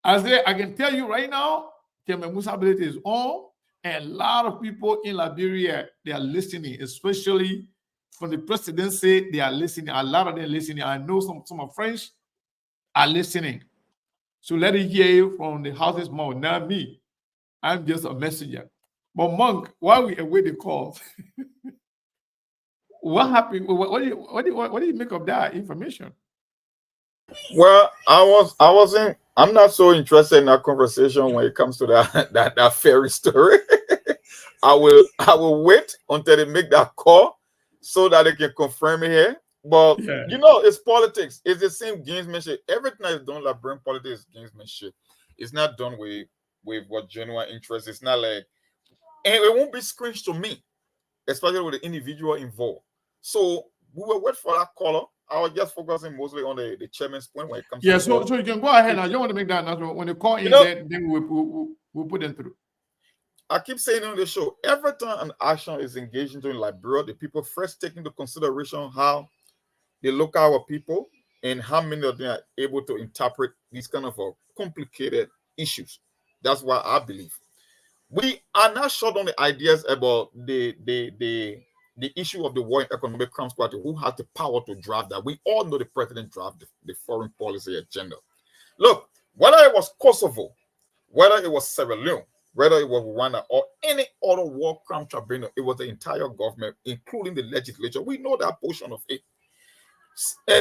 I say, I can tell you right now, Keme Musa ability is on, and a lot of people in Liberia, they are listening, especially from the presidency, they are listening. A lot of them listening. I know some of French are listening. So let it hear you from the house's mouth, not me. I'm just a messenger. But Monk, while we await the call, what happened? What do you make of that information? Well, I'm not so interested in that conversation when it comes to that ferry story. I will wait until they make that call so that they can confirm it here. But you know, it's politics. It's the same gamesmanship. Everything that is done like brain politics is gamesmanship. It's not done with what genuine interest. It's not like, and it won't be screens to me, especially with the individual involved. So we will wait for that caller. I was just focusing mostly on the chairman's point when it comes to so you can go ahead now. You want to make that announcement. When they call in, then we'll put them through. I keep saying on the show, every time an action is engaged into in Liberia, the people first take into consideration how they look at our people and how many of them are able to interpret these kind of complicated issues. That's why I believe we are not short on the ideas about the issue of the War in Economic Crimes Party, who has the power to draft that. We all know the president drafted the foreign policy agenda. Look, whether it was Kosovo, whether it was Sierra Leone, whether it was Rwanda or any other war crime tribunal, it was the entire government, including the legislature. We know that portion of it.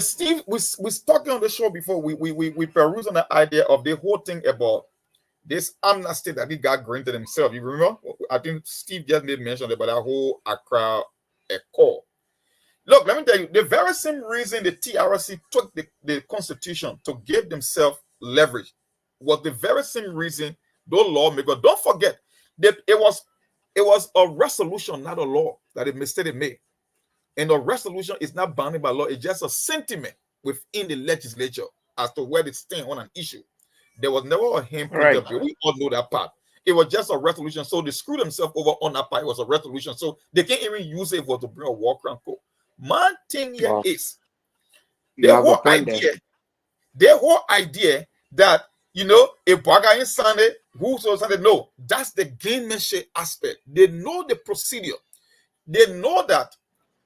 Steve, we talking on the show before. We perused on the idea of the whole thing about this amnesty that he got granted himself. You remember? I think Steve just made mention about that whole Accra call. Look, let me tell you, the very same reason the TRC took the constitution to give themselves leverage was the very same reason those lawmakers, don't forget that it was a resolution, not a law, that the mistake they made. And the resolution is not bounded by law. It's just a sentiment within the legislature as to where they stand on an issue. There was never a hand printed. Right. We all know that part. It was just a resolution. So they screwed themselves over on that part. It was a resolution. So they can't even use it for to bring a war crime code. My thing here is their whole idea that, you know, if Baga in Sunday, who so Sunday, no, that's the gamemanship aspect. They know the procedure. They know that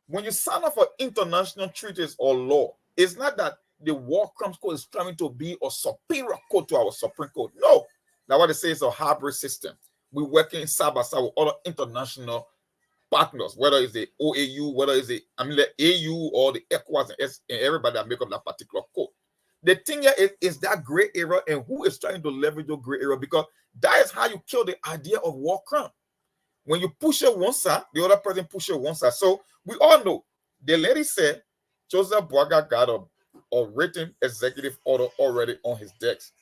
when you sign up for international treaties or law, it's not that the war crimes code is trying to be a superior code to our Supreme Court. No, that's what they say is a hybrid system. We're working side by side with other international partners, whether it's the OAU, whether it's the AU or the ECOWAS and everybody that make up that particular code. The thing here is that gray area, and who is trying to leverage the gray area, because that is how you kill the idea of war crime. When you push it one side, the other person pushes it one side. So we all know the lady said Joseph Boaga got a written executive order already on his desk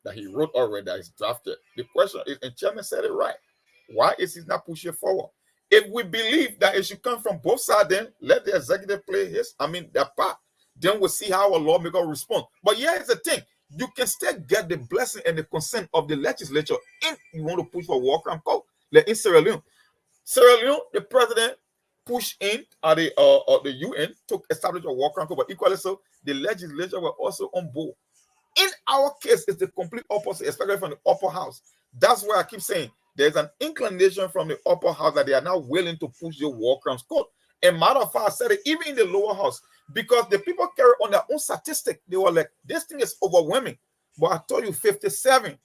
that he wrote already, that is drafted. The question is, and Chairman said it right, why is he not pushing forward? If we believe that it should come from both sides, then let the executive play their part. Then we'll see how a lawmaker will respond. But here's the thing, you can still get the blessing and the consent of the legislature if you want to push for a war crime code. Like in Sierra Leone, the president pushed in the UN to establish a war crime code, but equally so, the legislature were also on board. In our case, it's the complete opposite, especially from the upper house. That's why I keep saying there's an inclination from the upper house that they are now willing to push the war crimes code. And matter of fact, I said it even in the lower house, because the people carry on their own statistic. They were like, this thing is overwhelming. But I told you 57.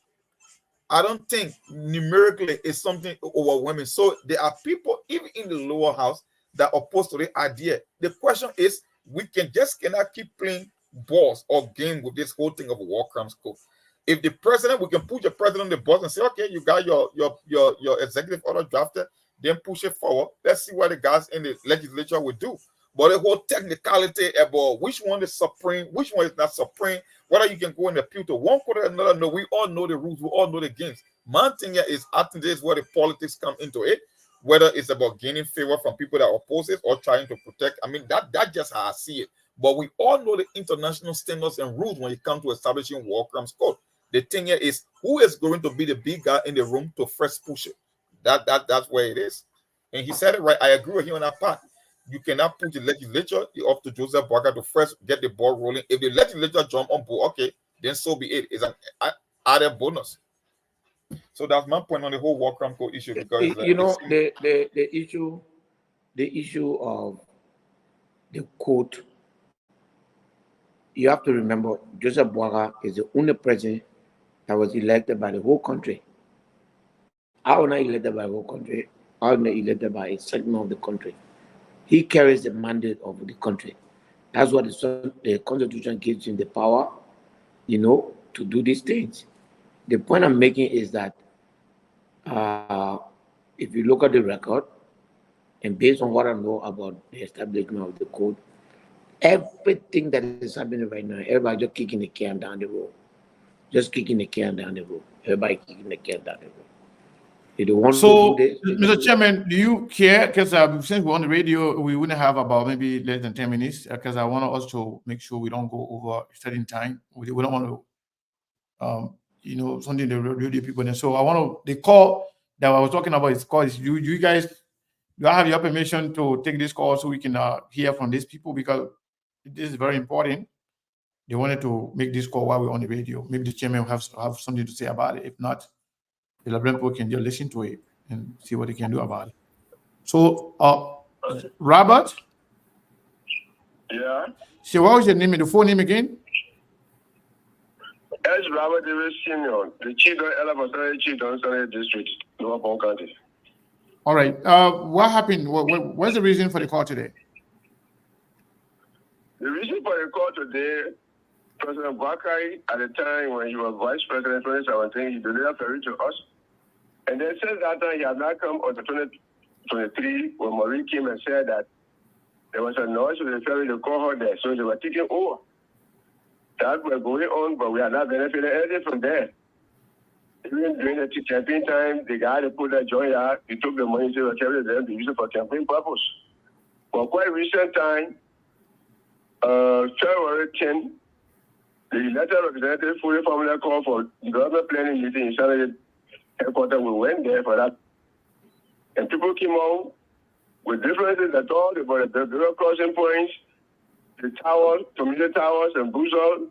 I don't think numerically is something overwhelming. So there are people even in the lower house that are opposed to the idea. The question is, we cannot keep playing balls or game with this whole thing of a war crimes code. If the president, we can put your president on the bus and say, okay, you got your executive order drafted, then push it forward. Let's see what the guys in the legislature will do. But the whole technicality about which one is supreme, which one is not supreme, whether you can go and appeal to one court or another, no, we all know the rules, we all know the games. My thing here is, I think this is where the politics come into it, whether it's about gaining favor from people that oppose it or trying to protect. I mean, that's just how I see it. But we all know the international standards and rules when it comes to establishing war crimes code. The thing here is, who is going to be the big guy in the room to first push it? That's where it is. And he said it right. I agree with him on that part. You cannot put the legislature up to Joseph Boakai to first get the ball rolling. If the legislature jump on board, okay, then so be it. It's an added bonus. So that's my point on the whole war crime code issue. Because the issue of the code, you have to remember, Joseph Boakai is the only president that was elected by the whole country. I was not elected by the whole country. I was not elected by a segment of the country. He carries the mandate of the country. That's what the Constitution gives him the power, to do these things. The point I'm making is that if you look at the record, and based on what I know about the establishment of the code, everything that is happening right now, everybody just kicking the can down the road. Just kicking the can down the road. Everybody kicking the can down the road. So, Mr. Chairman, do you care? Because since we're on the radio, we wouldn't have about maybe less than 10 minutes, because I want us to make sure we don't go over a certain time. We don't want to, something the radio people. And so I want to, the call that I was talking about is called, you guys, do I have your permission to take this call so we can hear from these people? Because this is very important. They wanted to make this call while we're on the radio. Maybe the chairman will have something to say about it. If not, the Liberian people can just listen to it and see what they can do about it. So, Robert? Yeah? So what was your name and the full name again? S. Robert Davis Sr., the chief of Elementary Chief of Sunday District, Lower Bond County. All right. What happened? What's the reason for the call today? The reason for the call today, President Boakai, at the time when he was Vice President in 2017, he delivered Ferry to us. And then since that time, he has not come on the 2023 when Maureen came and said that there was a noise with the ferry to call her there. So they were taking over. That was going on, but we are not benefiting anything from there. Even during the campaign time, the guy that put that joint out, he took the money to carry them to use it for campaign purpose. For quite recent time, February 10, the elected representative fully formally called for government planning meeting in Saturday headquarters. We went there for that. And people came out with differences that talked about the river crossing points, the towers, community towers and Buzol,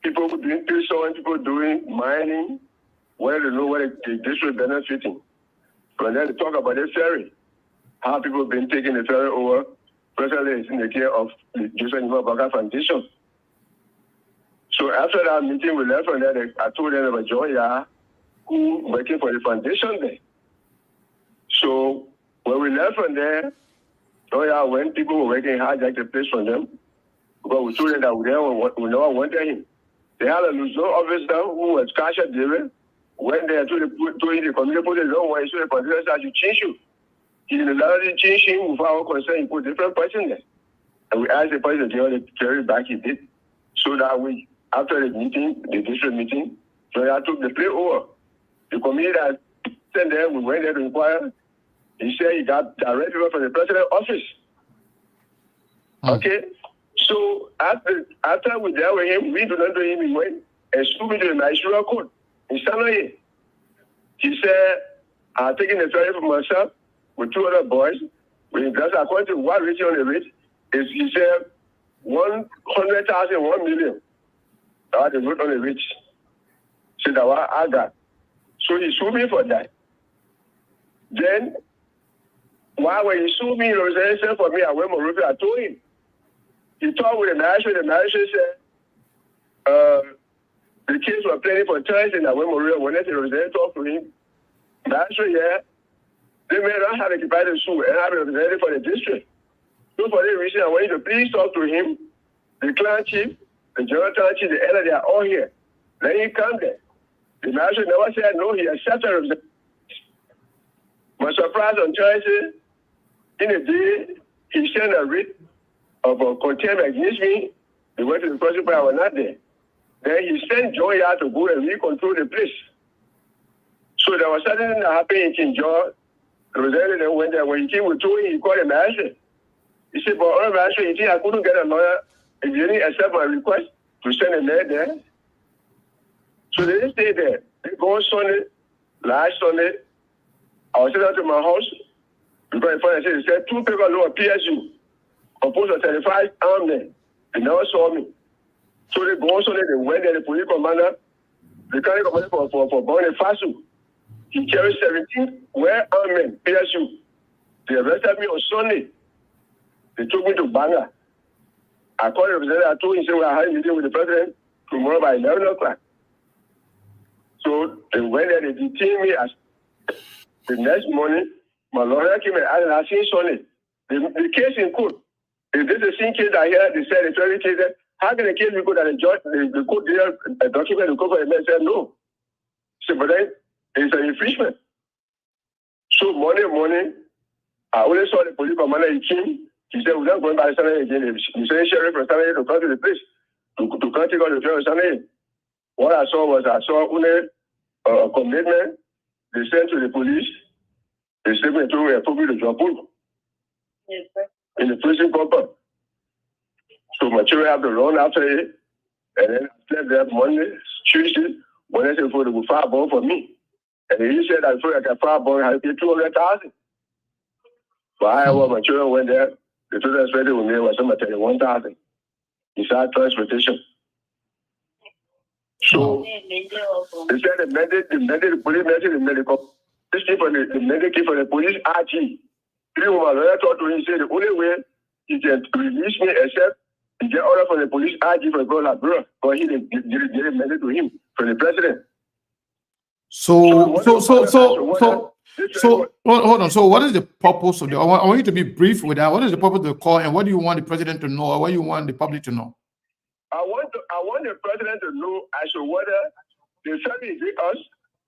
people doing peso and people doing mining, where they know where the district benefiting. But then they talk about the ferry, how people have been taking the ferry over. Presently, it's in the care of the Joseph Boakai Foundation. So after that meeting, we left from there. I told them about Joya, who working for the foundation there. So when we left from there, Joya, when people were working hard, hijacked the place from them, because we told them that we never wanted him. They had a Luzon officer who was cash at David, went there to the community, put the law where he said the foundation should change you. He didn't allow to change him without our consent. He put different person there. And we asked the person to carry back, he did. So that we, after the meeting, the district meeting, so I took the play over. The committee that sent there, we went there to inquire. He said he got direct people from the president's office. Okay? So after we dealt with him, we do not do him, he went and sued me to the Nigeria court in Sanoye. He said, I'm taking the ferry for myself with two other boys. That's according to what written on the rate, is he said 100,000, 1 million. That's the wrote on the rate. So that what I got. So he sued me for that. Then Why when he sued me, he said for me, I went more I told him. He talked with the magistrate said, the kids were planning for Thursday, and I went more when they talked to him. Magistrate, yeah, they may not have to buy the suit and have a representative for the district. So for that reason, I want you to please talk to him, the clan chief, the general clan chief, the elder, they are all here. Then he come there. The magistrate never said no, he accepted it. My surprise on Thursday, in the day, he sent a writ of contempt against me. He went to the prosecutor, I was not there. Then he sent Joy out to go and recontrol the place. So there was something that happened in King George. The representative went there. When he came with Joy, he called a magistrate. He said, but all magistrate, I couldn't get a lawyer if you didn't accept my request to send a man there. So they didn't stay there. They go on Sunday, last Sunday, I was sitting out to my house because they said 2 people know a PSU composed of 35 armed men. They never saw me. So they go on Sunday, they went there, the police commander, the county commander for Burkina Faso. He carried 17 well-armed men, PSU. They arrested me on Sunday. They took me to Banga. I called the representative, I told him, we are having a meeting with the president tomorrow by 11 o'clock. So they went there, they detained me. The next morning, my lawyer came and asked me Sunday. The case in court, if this is the same case I hear, they said it's very case, how can the case be good that the judge, the court did a document, the court for the man said no. So, but then it's an infringement. So Monday morning, I only saw the police commander, he came. He said, we're not going by Sunday again. He said, sheriff from Sunday to come to the place, to come take on the trail of Sunday. What I saw was, only a commitment they sent to the police. They sent me to a public to Geopolitics. Yes, sir. In the prison compound. So my children have to run after it. And then I slept there Monday, Tuesday, Wednesday for the fire ball for me. And he said, I feel like a fire ball, I had to pay 200,000. But I my children went there. The total ready with me was something 31,000. Inside transportation. So they said the police message the medical. This came for the medical for the police RG. My lawyer told to him, he said the only way he can release me except he get order from the police RG for the like bro. But he didn't message to him from the president. So hold on. So what is the purpose of the? I want you to be brief with that. What is the purpose of the call, and what do you want the president to know, or what do you want the public to know? I want the president to know as to whether the family is us.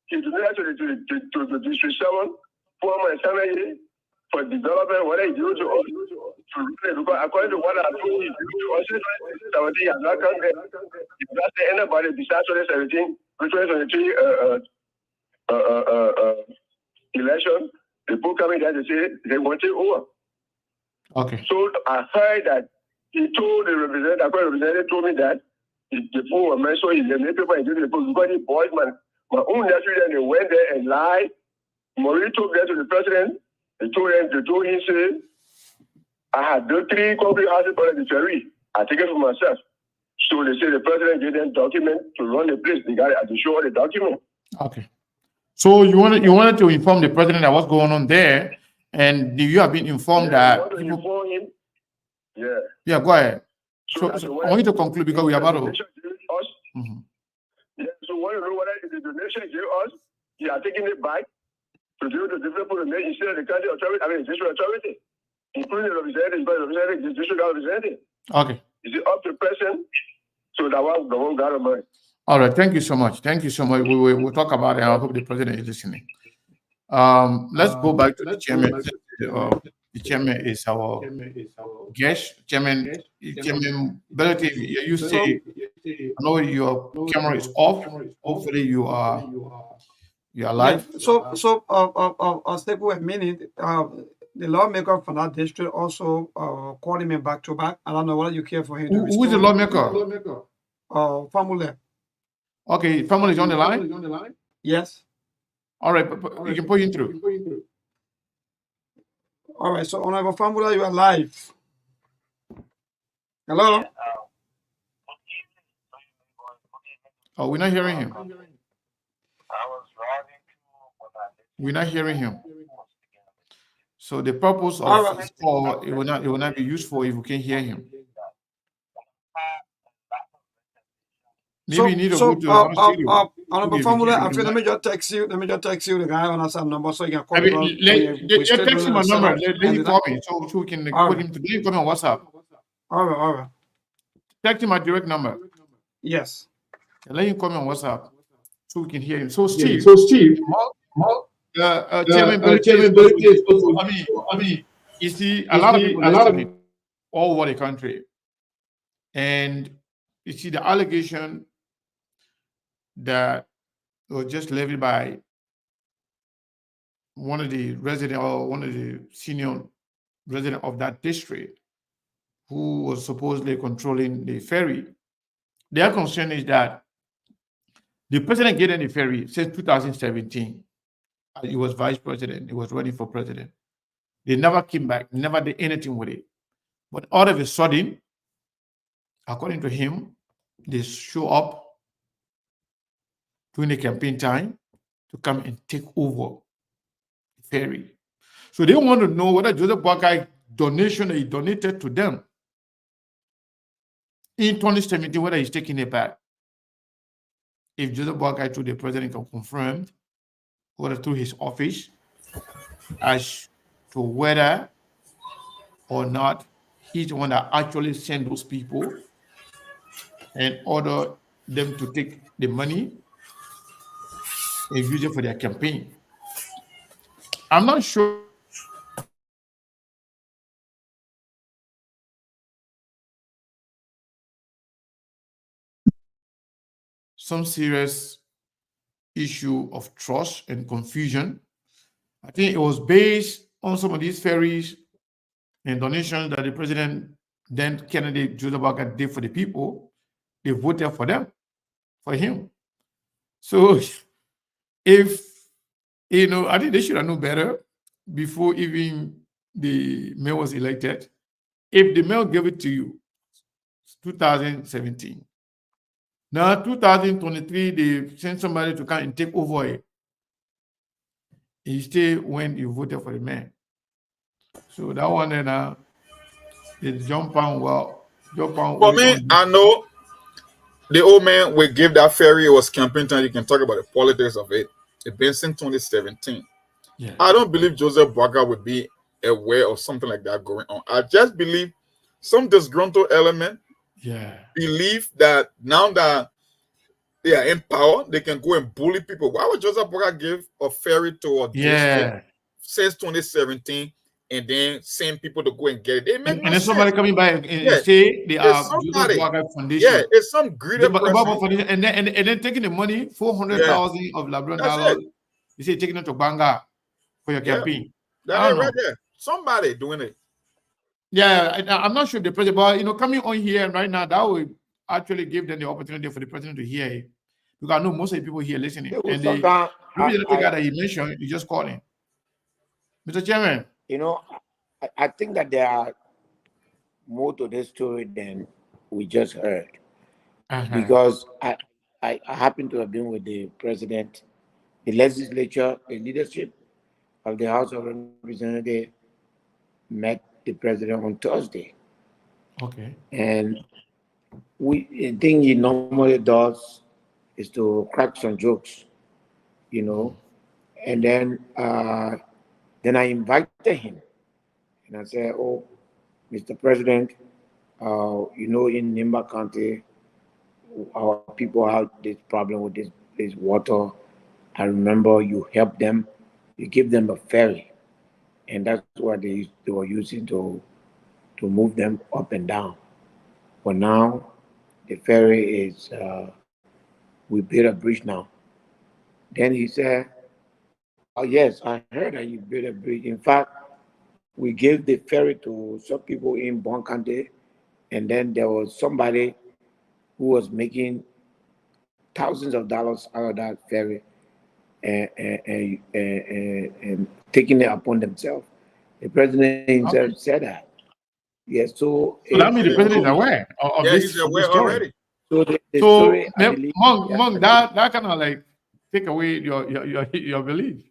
He donated to the district 7 former salary for development. What he do to us, because according to what I told you, he has not come there. If that's anybody besides 2017, 2023 election, the people coming there to say they want it over. Okay. So I heard that he told the representative told me that the fool were mentioned in the paper and did the post because the boys, my own nephew, then they went there and lied. Maurice took them to the president. They told him, say, I had built 3 concrete houses for the Ferry. I take it for myself. So they say the president gave them document to run the place. They got to show the document. Okay. So you wanted to inform the president of what's going on there, and you have been informed that people... inform him. Yeah. Yeah, go ahead. So I want you to conclude because we are about to... Yeah, so when you know what the donation gave us, he are taking it back to do the different people instead of the country authority, I mean, district authority, including the representative, the district representative. Okay. Is it up to the person? So that one, the one got of money. All right. Thank you so much. Thank you so much. We'll talk about it. I hope the president is listening. Let's go back to the chairman. The chairman is our guest. Chairman, Relative, you say, I know your camera is off. Hopefully you are live. So I'll stay for a minute. The lawmaker for that district also called him back to back. I don't know whether you care for him. Who is the lawmaker? Family. Okay, family is on the line? Yes. All right, but you can put him through. All right, so Honorable Famula, you are live. Hello? Oh, we're not hearing him. We're not hearing him. So the purpose All of right. his call, it will not be useful if you can hear him. Maybe you need to go to another studio. Honorable If you Formula, can, I if you feel, let like. me just text you. Let me just text you the guy on our number so you can call I me mean, when let we start text doing him the a number. setup. Let him call me so we can All put right. him to. Let him call me on WhatsApp. All right. Text him my direct number. Yes. And let him call me on WhatsApp so we can hear him. So Steve, So Steve, Chairman Billy is Chairman also. Billy is also. I mean, you see, a You lot of see, people a lot of listening all over the country, and you see the allegation that was just levied by one of the resident or one of the senior resident of that district who was supposedly controlling the ferry. Their concern is that the president getting the ferry since 2017. He was vice president. He was running for president. They never came back, never did anything with it. But all of a sudden, according to him, they show up during the campaign time to come and take over the ferry. So they want to know whether Joseph Boakai donation that he donated to them in 2017, whether he's taking it back. If Joseph Boakai to the president can confirm, whether through his office, as to whether or not he's the one that actually sent those people and order them to take the money and use it for their campaign. I'm not sure some serious issue of trust and confusion. I think it was based on some of these ferries and donations that the president, then candidate Joseph Boakai, did for the people. They voted for them, for him. So if, I think they should have known better before even the mayor was elected. If the mayor gave it to you, 2017. Now, 2023, they sent somebody to come and take over it. Instead, when you voted for the man. So that one, then, is jump on, For me, I know the old man will give that ferry. It was campaign time. You can talk about the politics of it. It's been since 2017. Yeah. I don't believe Joseph Boakai would be aware of something like that going on. I just believe some disgruntled element believe that now that they are in power, they can go and bully people. Why would Joseph Boakai give a ferry to a district since 2017 and then send people to go and get it? They make and then somebody coming by and say they are Joseph Boakai Foundation. Yeah, it's some greedy person. And then taking the money, 400,000 of Liberian dollars. You say taking it to Banga for your campaign. That ain't right there. Somebody doing it. Yeah, I'm not sure if the president, but coming on here right now, that would actually give them the opportunity for the president to hear it. Because I know most of the people here listening. And the guy that you mentioned, you just call him. Mr. Chairman. I think that there are more to this story than we just heard. Because I happen to have been with the president, the legislature, the leadership of the House of Representatives met the president on Thursday. Okay. And the thing he normally does is to crack some jokes, and then I invited him and I said, "Oh, Mr. President, in Nimba County, our people have this problem with this water. I remember you helped them, you give them a ferry, and that's what they were using to move them up and down. But now the ferry is, we built a bridge now." Then he said, "Oh yes, I heard that you built a bridge. In fact, we gave the ferry to some people in Bonkante, and then there was somebody who was making thousands of dollars out of that ferry and taking it upon themselves." The president himself said that. Yes, so that means the president is aware of this. He's aware already. So the story, I believe, Monk, that kind of like take away your belief.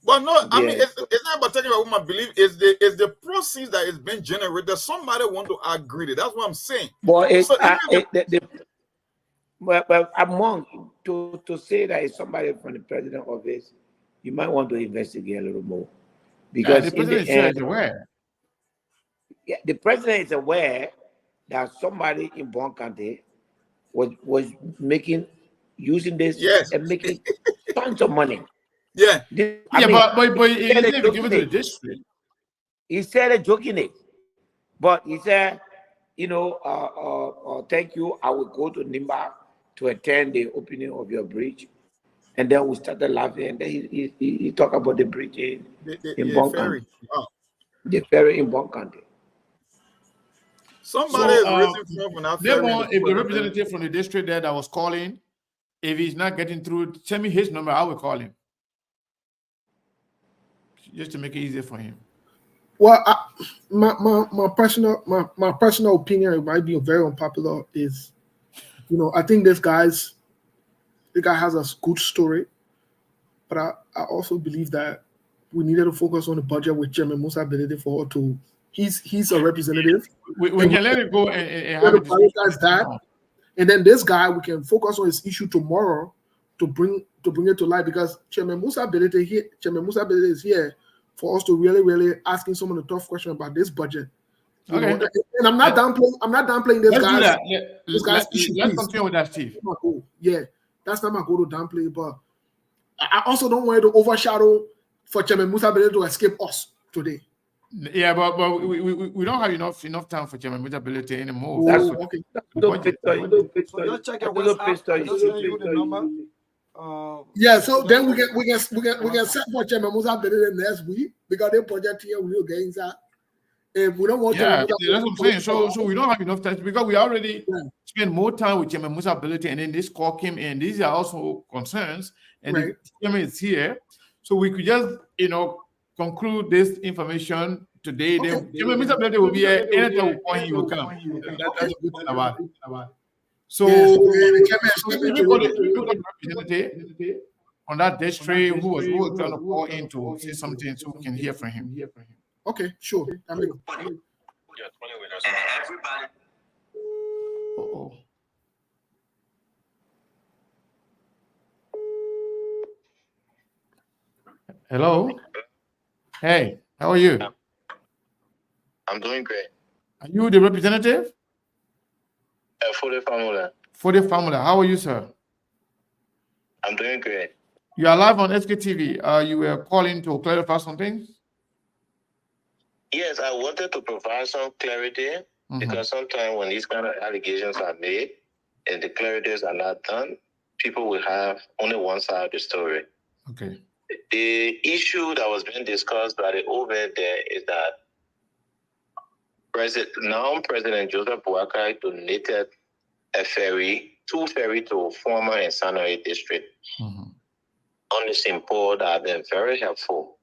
But no, I mean, Yes. it's not about talking about what my belief is. The proceeds that is being generated. Somebody want to agree. That's what I'm saying. But So well, among to say that it's somebody from the president office, you might want to investigate a little more, Yeah, because the in president the is end, aware. yeah, the president is aware that somebody in Bon County was using this yes, and making tons of money. yeah. But He he said didn't it even give it to the jokingly. district. He said it jokingly, but he said, thank you. I will go to Nimba to attend the opening of your bridge. And then we started laughing. And then he talked about the bridge in The Bon ferry. County, Oh. the ferry in Bon County. Somebody So is raising funds from that ferry. if the representative from the district there that was calling, if he's not getting through, send me his number. I will call him just to make it easier for him. Well, my personal opinion, it might be very unpopular, is, I think the guy has a good story, but I also believe that we needed to focus on the budget with Chairman Musa ability for her to. He's a representative. We can let it go and have to a discussion. prioritize that, and then this guy, we can focus on his issue tomorrow to bring it to light, because Chairman Musa ability is here for us to really asking some of the tough questions about this budget. You know? And I'm not downplaying this guy. Let's continue with that, Steve. Yeah, that's not my goal to downplay, but I also don't want it to overshadow for Chairman Musa ability to escape us today. Yeah, but we don't have enough time for Chairman Musa ability anymore. Okay. So just check your WhatsApp. I just send you the number. Yeah, so then we can set for Chairman Musa ability next week, because they project here we will get inside. If we don't want that's what I'm saying. So we don't have enough time, because we already spent more time with Chairman Musa ability, and then this call came in. These are also concerns, and the Chairman is here, so we could just conclude this information today. Okay. Then Chairman Musa ability will be here anytime he will come. That's a good thing about it. So we got a representative on that district who was trying to call in to say something, so we can hear from him. Okay, sure. Hello. Hey, how are you? I'm doing great. Are you the representative? For the family. For the family. How are you, sir? I'm doing great. You are live on SKTV. You were calling to clarify something? Yes, I wanted to provide some clarity, because sometimes when these kind of allegations are made and the clarities are not done, people will have only one side of the story. Okay. The issue that was being discussed by the over there is that President Joseph Boakai donated two ferry to former and Sanoi district on the same port that have been very helpful.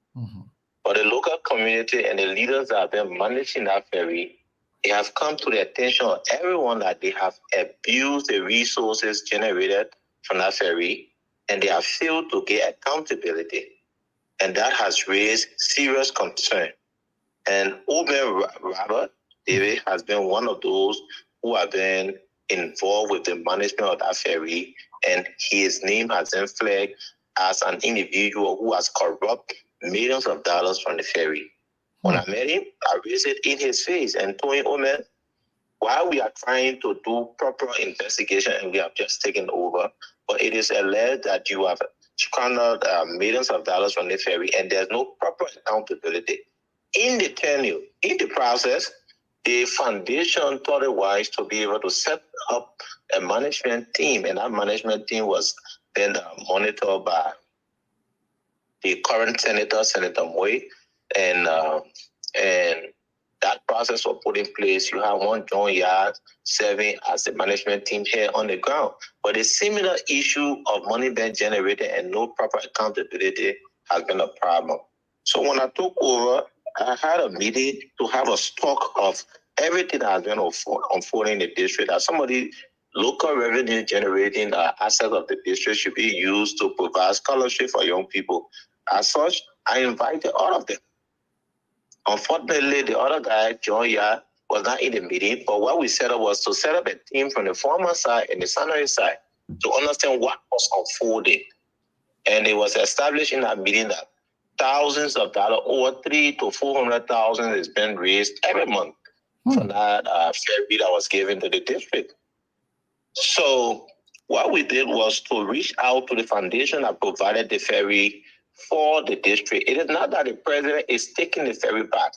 But the local community and the leaders that have been managing that ferry, they have come to the attention of everyone that they have abused the resources generated from that ferry, and they have failed to get accountability. And that has raised serious concern. And Oben Robert David has been one of those who have been involved with the management of that ferry, and his name has been flagged as an individual who has corrupted millions of dollars from the ferry. When I met him, I raised it in his face and told him, man, while we are trying to do proper investigation and we have just taken over, but it is alleged that you have squandered millions of dollars from the ferry, and there's no proper accountability. In the process, the foundation thought it wise to be able to set up a management team, and that management team was then monitored by the current Senator Moy, and that process was put in place. You have one John Yard serving as the management team here on the ground. But a similar issue of money being generated and no proper accountability has been a problem. So when I took over, I had a meeting to have a stock of everything that has been unfolding in the district. As somebody, local revenue generating assets of the district should be used to provide scholarship for young people. As such, I invited all of them. Unfortunately, the other guy, John Yah, was not in the meeting, but what we set up was to set up a team from the former side and the Sanari side to understand what was unfolding. And it was established in that meeting that thousands of dollars, over $300,000 to $400,000 is being raised every month from that ferry that was given to the district. So what we did was to reach out to the foundation that provided the ferry for the district. It is not that the president is taking the ferry back.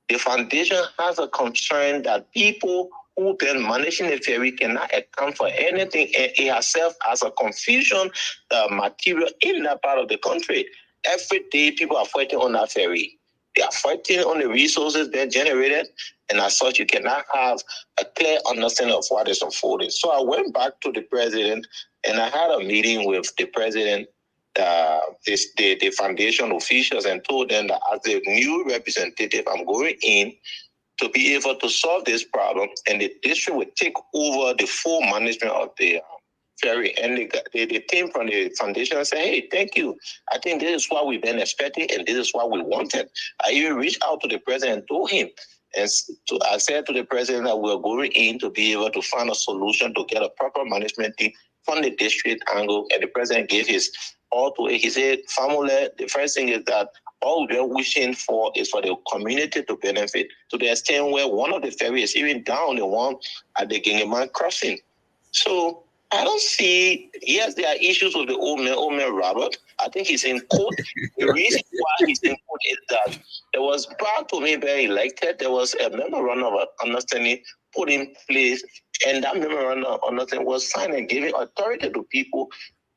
The foundation has a concern that people who been managing the ferry cannot account for anything, and it has served as a confusion material in that part of the country. Every day, people are fighting on that ferry. They are fighting on the resources they're generated, and as such, you cannot have a clear understanding of what is unfolding. So I went back to the president, and I had a meeting with the president, the foundation officials, and told them that as the new representative, I'm going in to be able to solve this problem, and the district will take over the full management of the ferry. And the team from the foundation said, hey, thank you. I think this is what we've been expecting, and this is what we wanted. I even reached out to the president and told him, and I said to the president that we're going in to be able to find a solution to get a proper management team from the district angle, and the president gave his all to it. He said, family, the first thing is that all we're wishing for is for the community to benefit to the extent where one of the ferries is even down the one at the Gingaman crossing. So I don't see, yes, there are issues with the old man Robert. I think he's in court. The reason why he's in court is that there was, prior to me being elected, there was a memorandum of understanding put in place, and that memorandum of understanding was signed and giving authority to people.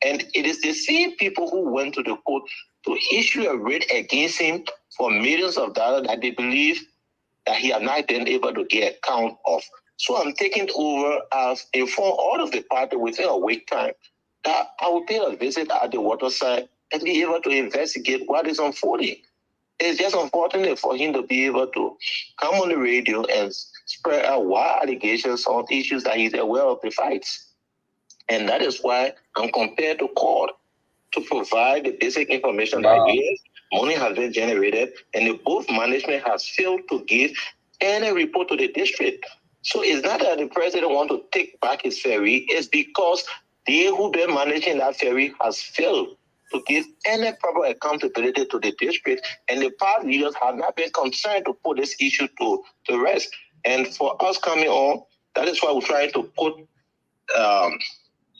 And it is the same people who went to the court to issue a writ against him for millions of dollars that they believe that he had not been able to get account of. So I'm taking over as inform all of the party within a week time that I will pay a visit at the waterside and be able to investigate what is unfolding. It's just unfortunate for him to be able to come on the radio and spread out wild allegations on issues that he's aware of the fights. And that is why I'm compelled to court to provide the basic information that yes, money has been generated, and the both management has failed to give any report to the district. So it's not that the president wants to take back his ferry, it's because they who been managing that ferry has failed to give any proper accountability to the district, and the past leaders have not been concerned to put this issue to rest. And for us coming on, that is why we're trying to put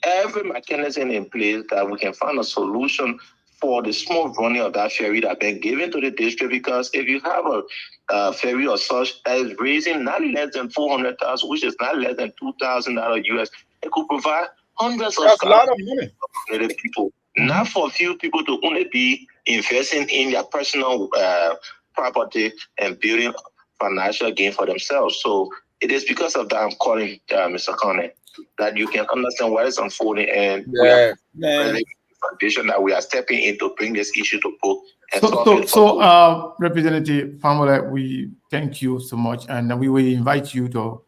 every mechanism in place that we can find a solution for the small running of that ferry that been given to the district. Because if you have a ferry or such that is raising not less than $400,000, which is not less than $2,000 US, it could provide hundreds of a lot of money. People, not for a few people to only be investing in their personal property and building financial gain for themselves. So it is because of that I'm calling Mr. Conner, that you can understand what is unfolding, and we have a foundation that we are stepping in to bring this issue to book. So, Representative Pamela, we thank you so much, and we will invite you to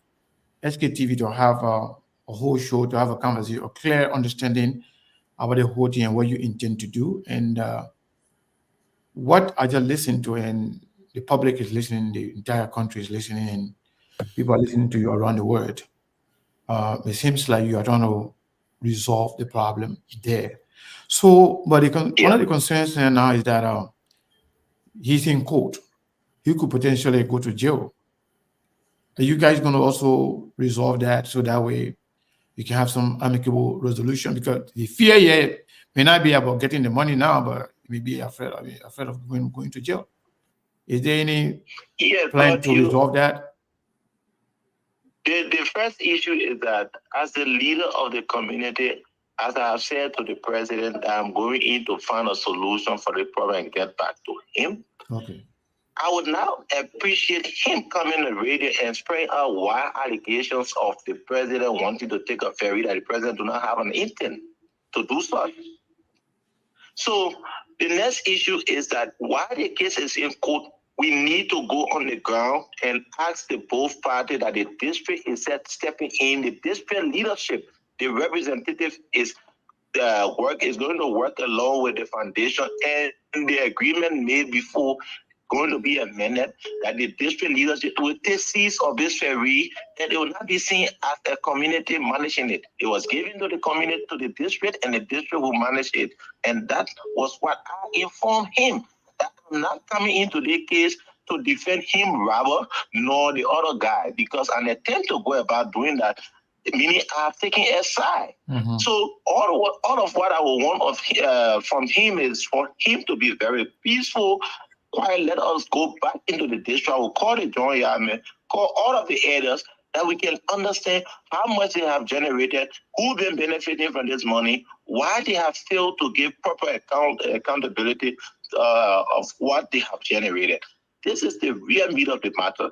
SKTV to have a whole show, to have a conversation, a clear understanding about the whole thing and what you intend to do, and what I just listened to, and the public is listening, the entire country is listening, and people are listening to you around the world. It seems like you are trying to resolve the problem there. So, but one of the concerns now is that he's in court. He could potentially go to jail. Are you guys going to also resolve that so that way you can have some amicable resolution? Because the fear here may not be about getting the money now, but may be afraid of going to jail. Is there any plan to resolve that? The first issue is that as the leader of the community, as I have said to the president, I'm going in to find a solution for the problem and get back to him. Okay. I would now appreciate him coming on the radio and spreading out wild allegations of the president wanting to take a ferry that the president do not have an intent to do so. So the next issue is that while the case is in court, we need to go on the ground and ask the both parties that the district is stepping in, the district leadership, the representative is going to work along with the foundation and the agreement made before going to be amended, that the district leadership will take cease of this ferry, and it will not be seen as a community managing it. It was given to the community, to the district, and the district will manage it. And that was what I informed him. That I'm not coming into the case to defend him rather, nor the other guy, because an attempt to go about doing that, meaning I've taken a side. Mm-hmm. So all of what I will want from him is for him to be very peaceful. Quiet, let us go back into the district. I will call the joint yardmen, call all of the areas, that we can understand how much they have generated, who's been benefiting from this money, why they have failed to give proper accountability of what they have generated. This is the real meat of the matter.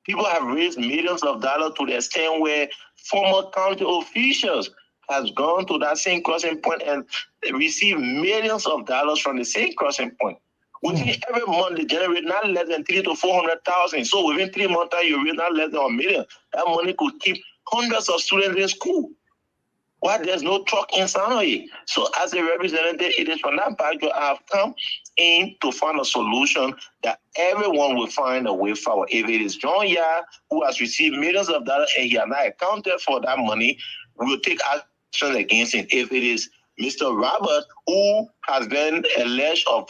People have raised millions of dollars to the extent where former county officials has gone to that same crossing point and received millions of dollars from the same crossing point. Within every month, they generate not less than 300,000 to 400,000. So within 3 months, you raise not less than $1 million. That money could keep hundreds of students in school. Why there's no truck in Sanoye? So as a representative, it is from that background I have come in to find a solution that everyone will find a way forward. If it is John Yah, who has received millions of dollars and he has not accounted for that money, we will take action against him. If it is Mr. Robert, who has been alleged of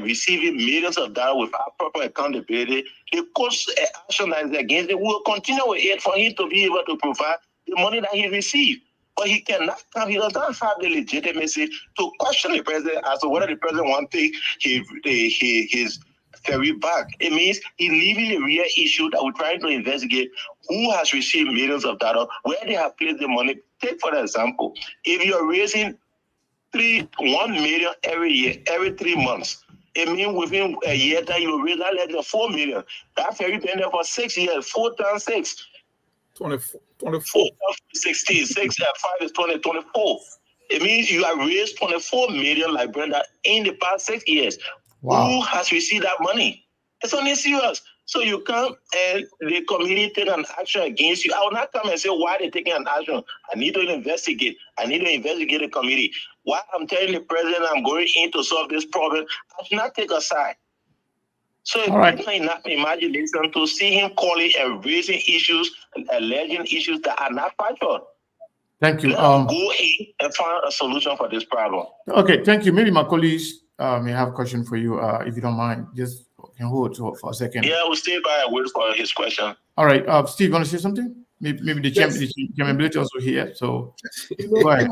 receiving millions of dollars without proper accountability, the course action that is against him will continue with it for him to be able to provide the money that he received. But he cannot come, he does not have the legitimacy to question the president as to whether the president wants to take his ferry back. It means he's leaving the real issue that we're trying to investigate who has received millions of dollars, where they have placed the money. Take for example, if you're raising $1 million every year, every 3 months, it means within a year that you raise that less than $4 million. That ferry been there for 6 years, 4 times 6. 24. 16, 6, 5 is 20, 24. It means you have raised 24 million like Brenda in the past 6 years. Wow. Who has received that money? It's only serious. So you come and the community take an action against you. I will not come and say why they're taking an action. I need to investigate. I need to investigate the committee. Why I'm telling the president I'm going in to solve this problem, I should not take a side. So it's not enough imagination to see him calling and raising issues, alleging issues that are not factual. Thank you. Let us go in and find a solution for this problem. Okay, thank you. Maybe my colleagues may have a question for you, if you don't mind. Just can hold for a second. Yeah, we'll stay by and wait for his question. All right, Steve, want to say something? Maybe the chairman also here. So go ahead.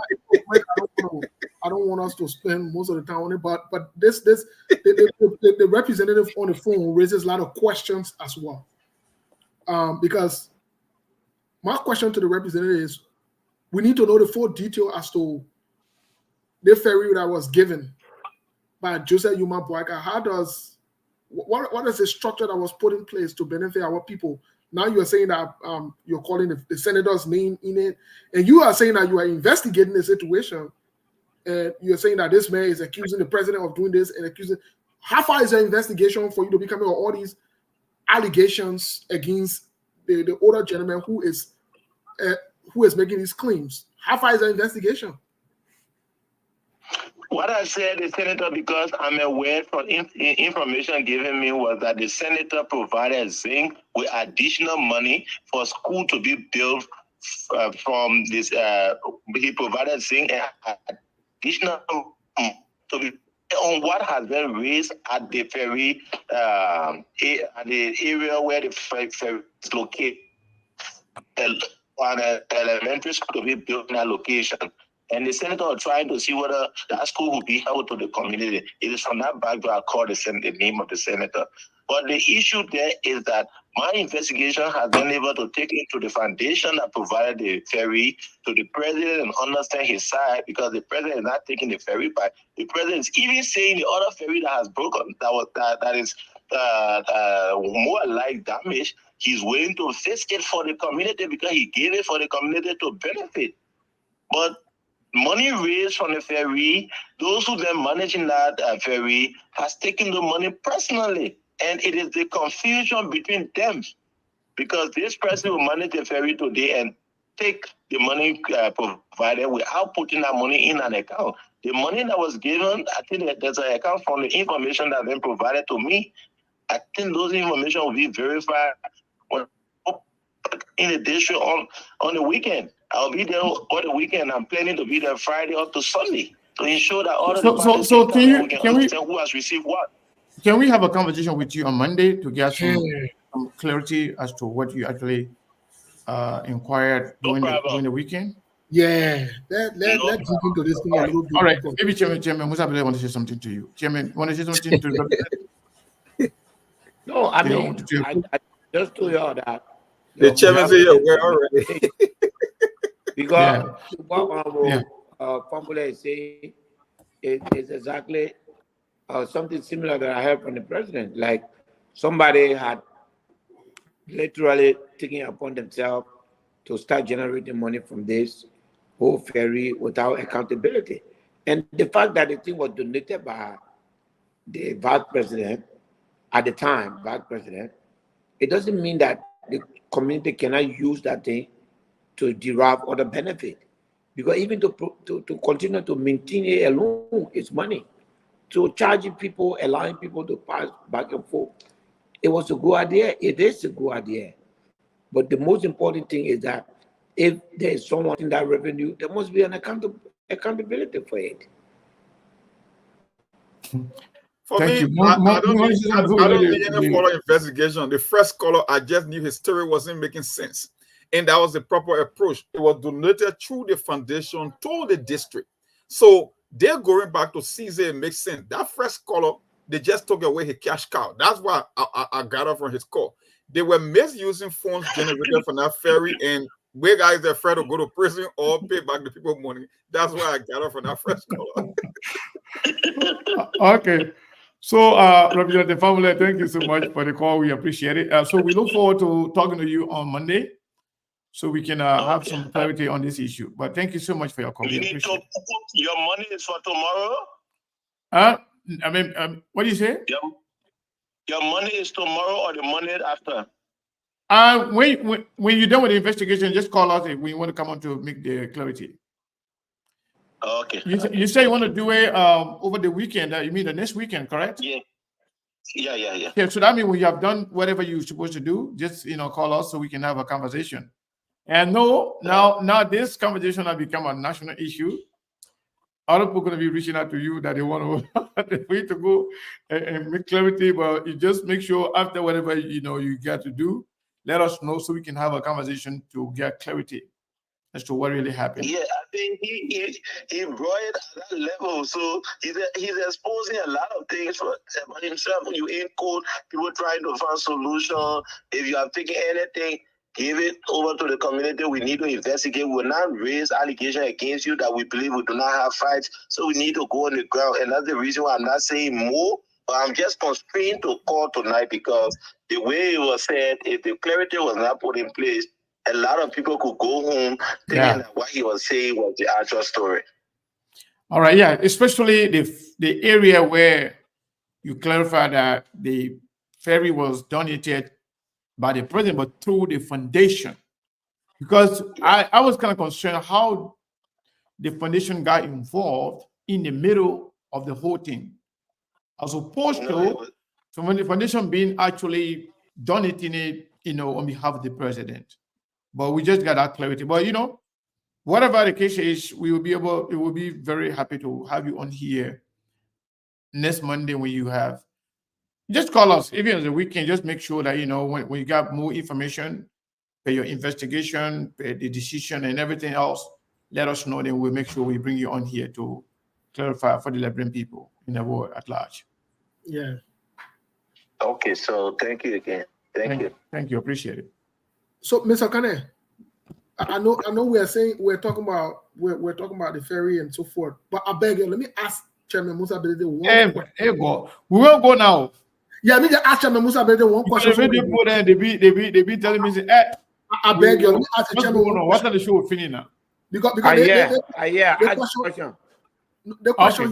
I don't want us to spend most of the time on it, but the representative on the phone raises a lot of questions as well. Because my question to the representative is, we need to know the full detail as to the ferry that was given by Joseph Yuma Boyka. What is the structure that was put in place to benefit our people? Now you are saying that you're calling the senator's name in it, and you are saying that you are investigating the situation, and you're saying that this man is accusing the president of doing this and accusing. How far is the investigation for you to be coming with all these allegations against the older gentleman who is making these claims? How far is the investigation? What I said, the senator, because I'm aware from information given me, was that the senator provided Zinc with additional money for school to be built from this. He provided Zinc additional to be on what has been raised at the ferry, at the area where the ferry is located, on an elementary school to be built in that location. And the senator was trying to see whether that school would be held to the community. It is from that background I called the name of the senator. But the issue there is that my investigation has been able to take it to the foundation that provided the ferry to the president and understand his side, because the president is not taking the ferry back. The president is even saying the other ferry that has broken, that is more like damage, he's willing to fix it for the community because he gave it for the community to benefit. But money raised from the ferry, those who've been managing that ferry has taken the money personally. And it is the confusion between them, because this person will manage the ferry today and take the money provided without putting that money in an account. The money that was given, I think that there's an account from the information that has been provided to me. I think those information will be verified in the district on the weekend. I'll be there all the weekend. I'm planning to be there Friday up to Sunday to ensure that all of the parties can understand who has received what. Can we have a conversation with you on Monday to get some clarity as to what you actually inquired during the weekend? Yeah, let's dig into this thing a little bit. All right, maybe Chairman Musa Bele want to say something to you. Chairman, want to say something to you? No, I mean, I just told you all that. The chairman said you're aware already. Because what Formula is saying is exactly something similar that I heard from the president. Like somebody had literally taken it upon themselves to start generating money from this whole ferry without accountability. And the fact that the thing was donated by the vice president at the time, it doesn't mean that the community cannot use that thing to derive other benefit. Because even to continue to maintain it alone is money. So charging people, allowing people to pass back and forth, it was a good idea. It is a good idea. But the most important thing is that if there is someone in that revenue, there must be an accountability for it. For me, I don't need any follow investigation. The first caller, I just knew his story wasn't making sense. And that was the proper approach. It was donated through the foundation to the district. So they're going back to Caesar. It makes sense. That first caller, they just took away his cash cow. That's why I got off from his call. They were misusing funds generated from that ferry, and we guys are afraid to go to prison or pay back the people money. That's why I got off from that first caller. Okay. So, Representative Family, thank you so much for the call. We appreciate it. So we look forward to talking to you on Monday so we can have some clarity on this issue. But thank you so much for your call. Your money is for tomorrow? I mean, what do you say? Your money is tomorrow or the money after? When you're done with the investigation, just call us if we want to come on to make the clarity. Okay. You say you want to do it over the weekend. You mean the next weekend, correct? Yeah. Yeah. Yeah. So that means when you have done whatever you're supposed to do, just call us so we can have a conversation. And now this conversation has become a national issue. Other people are going to be reaching out to you that they want to go and make clarity, but you just make sure after whatever you got to do, let us know so we can have a conversation to get clarity as to what really happened. Yeah, I think he brought it at that level. So he's exposing a lot of things for himself. When you in court, people trying to find solution. If you are thinking anything, give it over to the community. We need to investigate. We will not raise allegations against you that we believe we do not have facts. So we need to go on the ground. And that's the reason why I'm not saying more, but I'm just constrained to call tonight because the way it was said, if the clarity was not put in place, a lot of people could go home thinking that what he was saying was the actual story. All right, yeah, especially the area where you clarify that the ferry was donated by the president, but through the foundation. Because I was kind of concerned how the foundation got involved in the middle of the whole thing, as opposed to when the foundation being actually donating it, on behalf of the president. But we just got that clarity. But whatever the case is, we will be very happy to have you on here next Monday when you have. Just call us, even on the weekend. Just make sure that when you got more information, for your investigation, the decision, and everything else, let us know. Then we'll make sure we bring you on here to clarify for the Liberian people in the world at large. Yeah. Okay. So thank you again. Thank you. Thank you. Appreciate it. So, Mr. Kane, I know we're talking about the ferry and so forth, but I beg you, let me ask Chairman Musa Bele one question. We will go now. Yeah, let me just ask Chairman Musa Bele one question. They be telling me, I beg you, let me ask the Chairman. What are the show finishing now? Because the question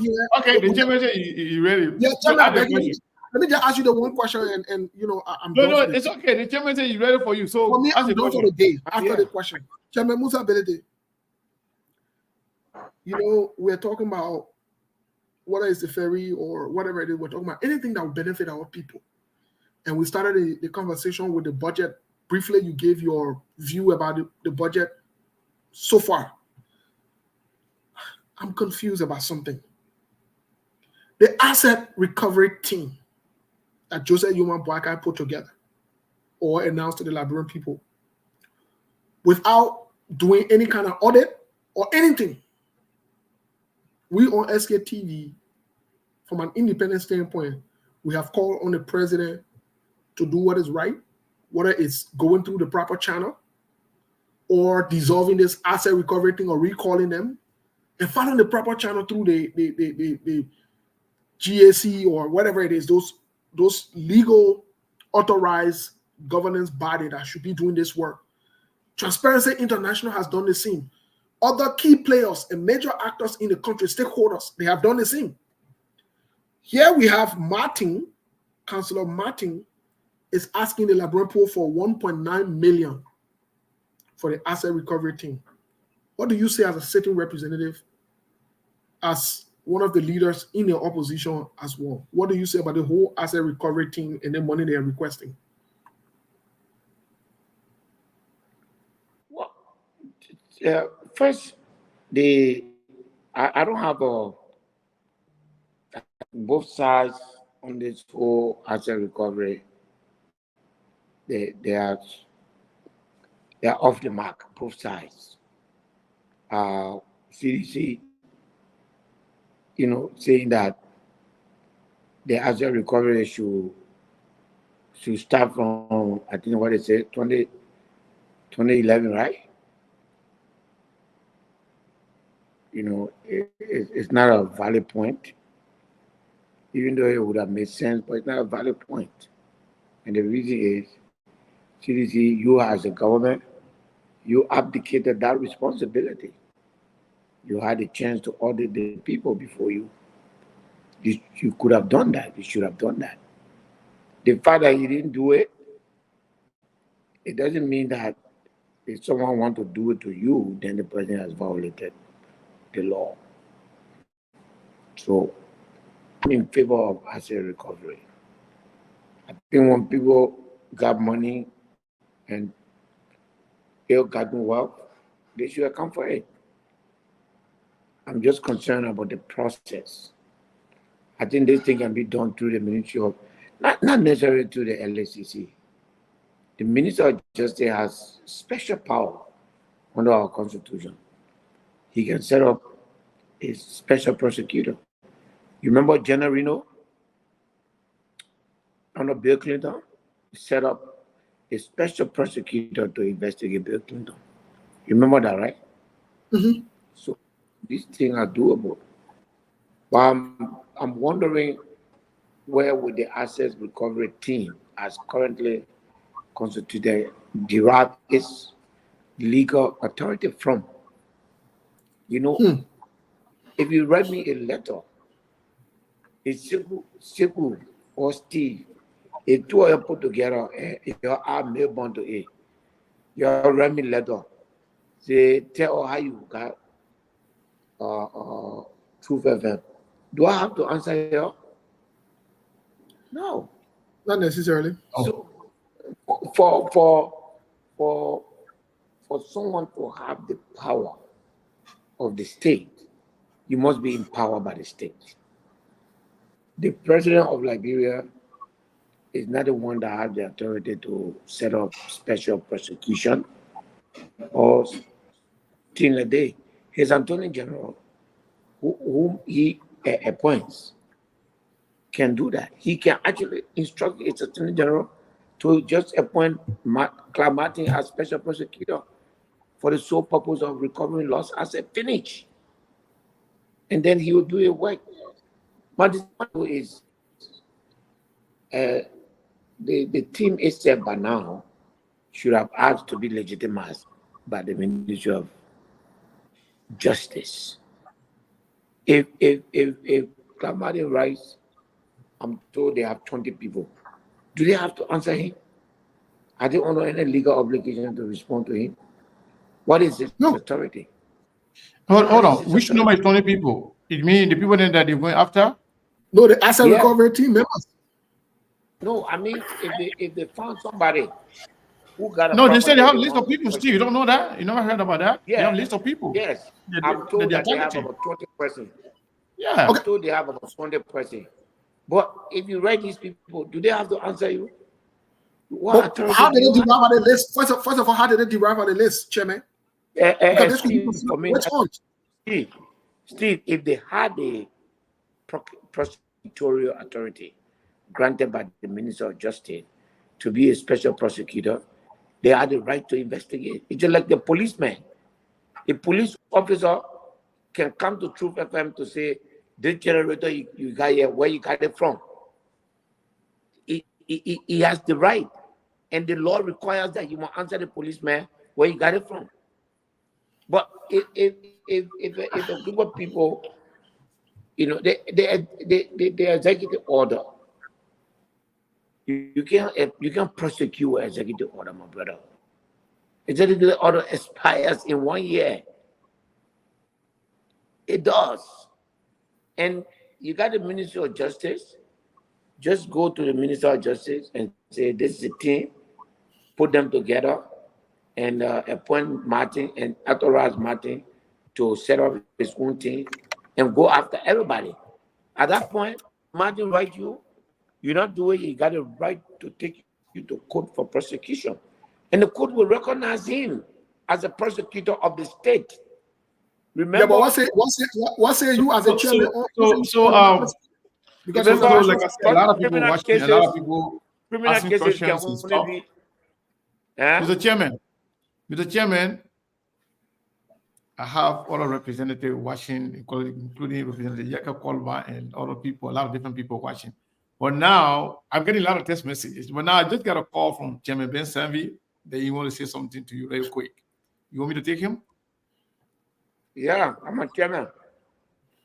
here. Okay, the Chairman said you ready. Yeah, Chairman, let me just ask you the one question, and I'm no, it's okay. The Chairman said he's ready for you. So for me, I'm done for the day. After the question, Chairman Musa Bele, we're talking about whether it's the ferry or whatever it is we're talking about, anything that will benefit our people. And we started the conversation with the budget. Briefly, you gave your view about the budget so far. I'm confused about something. The asset recovery team that Joseph Yoman Boakai put together or announced to the Liberian people without doing any kind of audit or anything. We on SKTV, from an independent standpoint, we have called on the president to do what is right, whether it's going through the proper channel or dissolving this asset recovery thing or recalling them and following the proper channel through the GAC or whatever it is, those legal authorized governance body that should be doing this work. Transparency International has done the same. Other key players and major actors in the country, stakeholders, they have done the same. Here we have Martin, Councillor Martin, is asking the Liberian pool for 1.9 million for the asset recovery team. What do you say as a sitting representative, as one of the leaders in the opposition as well? What do you say about the whole asset recovery team and the money they are requesting? Well, first, I don't have both sides on this whole asset recovery. They are off the mark, both sides. CDC, saying that the asset recovery should start from, I think what they say, 2011, right? It's not a valid point, even though it would have made sense, but it's not a valid point. And the reason is, CDC, you as a government, you abdicated that responsibility. You had a chance to audit the people before you. You could have done that. You should have done that. The fact that you didn't do it, it doesn't mean that if someone wants to do it to you, then the president has violated the law. So I'm in favor of asset recovery. I think when people got money and ill-gotten wealth, they should account for it. I'm just concerned about the process. I think this thing can be done through the Ministry of, not necessarily through the LACC. The Minister of Justice has special power under our Constitution. He can set up a special prosecutor. You remember General Reno under Bill Clinton? He set up a special prosecutor to investigate Bill Clinton. You remember that, right? Mm-hmm. So these things are doable. But I'm wondering, where would the assets recovery team, as currently constituted, derive its legal authority from? If you write me a letter, it's simple or Steve, if two of you put together, if you are mailbound to A, you write me a letter, say, tell how you got Truth FM. Do I have to answer you? No. Not necessarily. So for someone to have the power of the state, you must be empowered by the state. The president of Liberia is not the one that has the authority to set up special prosecution or thing like that. His attorney general, whom he appoints, can do that. He can actually instruct his attorney general to just appoint Clark Martin as special prosecutor for the sole purpose of recovering lost asset. Finish. And then he will do a work. But the point is, the team itself by now should have asked to be legitimized by the Ministry of Justice. If Clark Martin writes, I'm told they have 20 people, do they have to answer him? Are they under any legal obligation to respond to him? What is his authority? Hold on. Which number is 20 people? It means the people then that they're going after? No, the asset recovery team members. No, I mean if they found somebody who got a No, they said property they have a they list of want to people, Steve. You prosecute. don't know that? You never heard about that? They have a list of people. Yes. I'm told they're that they have targeting. about 20 persons. Yeah. I'm told they have about 20 persons. But if you write these people, do they have to answer you? But how did they derive on the list? First of all, how did they derive on the list, Chairman? Because Steve, for me, Steve, if they had a prosecutorial authority granted by the Minister of Justice to be a special prosecutor, they had the right to investigate. It's just like the policeman. A police officer can come to Truth FM to say, this generator you got here, where you got it from. He has the right. And the law requires that you must answer the policeman where you got it from. But if a group of people, you know, the executive order, you can't prosecute an executive order, my brother. Executive order expires in 1 year. It does. And you got the Ministry of Justice. Just go to the Minister of Justice and say, this is a team, put them together, and appoint Martin and authorize Martin to set up his own team and go after everybody. At that point, Martin write you, you're not doing it, you got a right to take you to court for prosecution. And the court will recognize him as a prosecutor of the state. Remember? Yeah, but what say you as a chairman? Because like I said, a lot of people watching, a lot of people asking questions and stuff. Mr. Chairman, I have other representatives watching, including Representative Jacob Kolba and other people, a lot of different people watching. But now I'm getting a lot of text messages. But now I just got a call from Chairman Ben Sanvi that he want to say something to you real quick. You want me to take him? Yeah, I'm a chairman.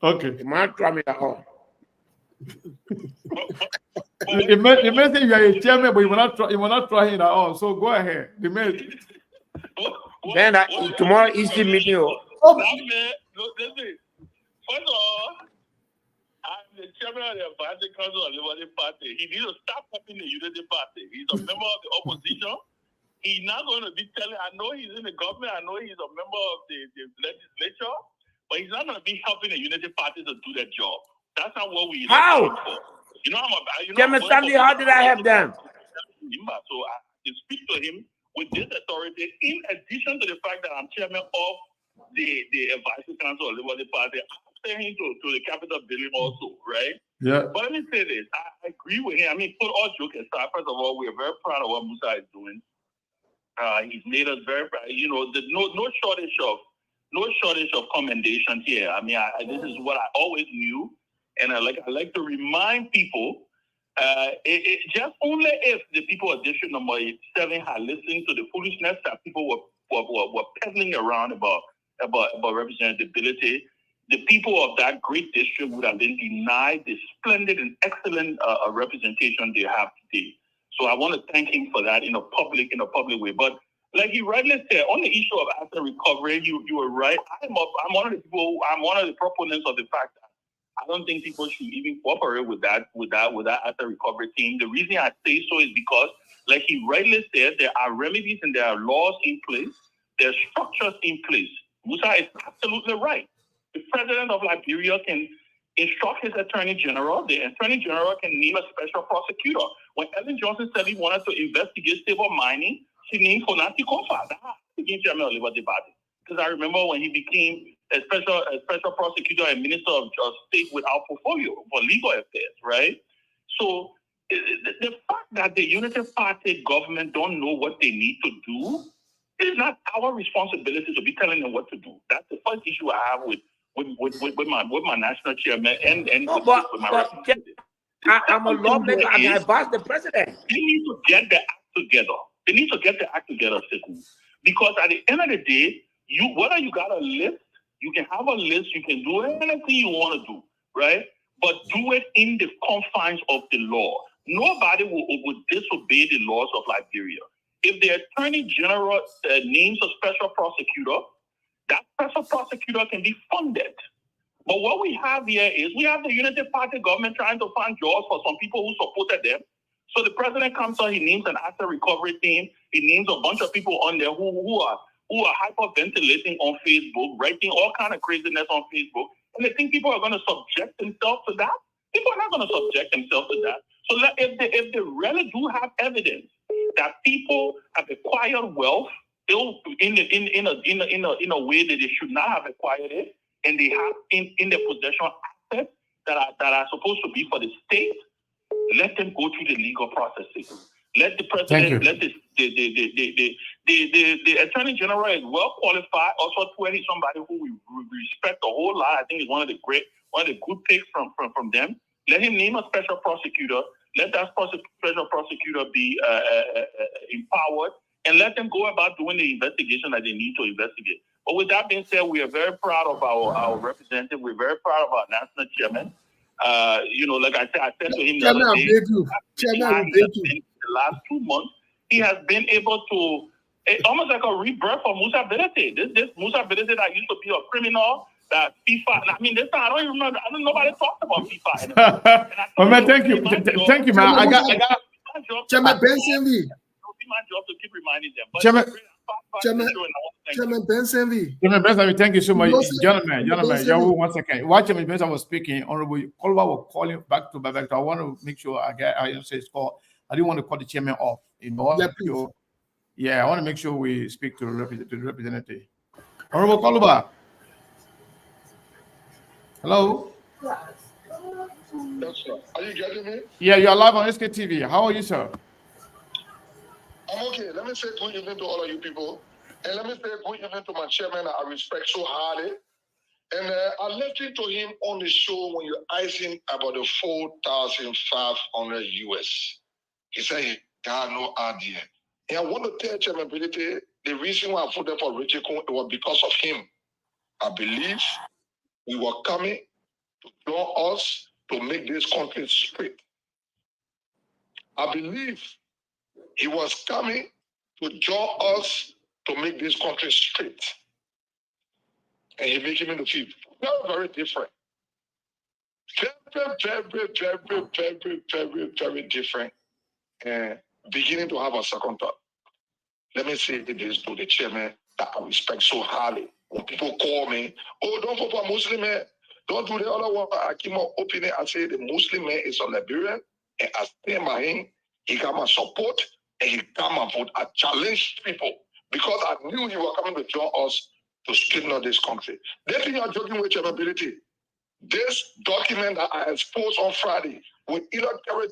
Okay. You might try me at all. It may say you are a chairman, but you will not try him at all. So go ahead. Man, tomorrow is the meeting. Listen, first of all, I'm the chairman of the Advisory Council of the Liberty Party. He needs to stop helping the Unity Party. He's a member of the opposition. He's not going to be telling, I know he's in the government, I know he's a member of the legislature, but he's not going to be helping the Unity Party to do their job. That's not what we How? You know, Chairman Sandy, how did I help them? So I can speak to him with this authority, in addition to the fact that I'm chairman of the Advisory Council of the Liberty Party. I'm saying to the Capitol building also, right? Yeah. But let me say this. I agree with him. I mean, put all jokes aside. First of all, we're very proud of what Musa is doing. He's made us very proud. You know, there's no shortage of commendation here. I mean, this is what I always knew, and I like to remind people. Just only if the people of District Number 7 had listened to the foolishness that people were peddling around about representability, the people of that great district would have been denied the splendid and excellent representation they have today. So I want to thank him for that in a public way. But like you rightly said, on the issue of asset recovery, you were right. I'm one of the proponents of the fact that I don't think people should even cooperate with that asset recovery team. The reason I say so is because, like he rightly said, there are remedies and there are laws in place, there are structures in place. Musa is absolutely right. The president of Liberia can instruct his attorney general. The attorney general can name a special prosecutor. When Ellen Johnson said he wanted to investigate stable mining, she named Konati Kofa. That's against the Liberty Party. Because I remember when he became a special prosecutor and minister of state without portfolio for legal affairs, right? So the fact that the Unity Party government don't know what they need to do, it is not our responsibility to be telling them what to do. That's the first issue I have with my national chairman and with my representative. I'm a lawmaker. I mean, I advise the president. They need to get the act together. They need to get the act together, Sekou. Because at the end of the day, whether you got a list, you can have a list, you can do anything you want to do, right? But do it in the confines of the law. Nobody would disobey the laws of Liberia. If the attorney general names a special prosecutor, that special prosecutor can be funded But what we have here is we have the Unity Party government trying to find jobs for some people who supported them. So the president comes on, he names an asset recovery team. He names a bunch of people on there who are hyperventilating on Facebook, writing all kind of craziness on Facebook. And they think people are going to subject themselves to that. People are not going to subject themselves to that. So if they really do have evidence that people have acquired wealth in a way that they should not have acquired it, and they have in their possession assets that are supposed to be for the state, let them go through the legal processes. Let the president, let the attorney general is well qualified. Also, he's somebody who we respect a whole lot. I think he's one of the good picks from them. Let him name a special prosecutor. Let that special prosecutor be empowered, and let them go about doing the investigation that they need to investigate. But with that being said, we are very proud of our representative. We're very proud of our national chairman. Like I said to him the other day, in the last 2 months, he has been able to almost like a rebirth of Musa Bilete. This Musa Bilete that used to be a criminal, that FIFA. I mean, this time I don't even remember. I don't nobody talked about FIFA anymore. Oh man, thank you, man. I got Chairman Benson V. My job to keep reminding them. But Chairman Benson V. Chairman Benson, thank you so much, gentlemen. Yahoo, 1 second. While Chairman Benson was speaking, Honorable Kolba was calling back to back. I want to make sure I say his call. I didn't want to cut the chairman off. I want to make sure we speak to the representative. Honorable Kolba. Hello. Yes, sir. Are you getting me? Yeah, you're live on SKTV. How are you, sir? I'm okay. Let me say good evening to all of you people. And let me say good evening to my chairman I respect so highly. And I listened to him on the show when you asked him about the 4,500 US. He said he had no idea. And I want to tell Chairman Bilete, the reason why I voted for Richard Kuhn, it was because of him. I believe we were coming to join us to make this country straight. I believe he was coming to join us to make this country straight. And he made him in the field. Very, very different. Very different. And beginning to have a second thought. Let me say this to the chairman that I respect so highly. When people call me, oh, don't vote for a Muslim man. Don't do the other one. I keep on opening. I say the Muslim man is a Liberian, and I stand by him. He got my support, and he got my vote. I challenge people because I knew he was coming to join us to straighten out this country. They think you're joking with your ability. This document that I exposed on Friday will either carry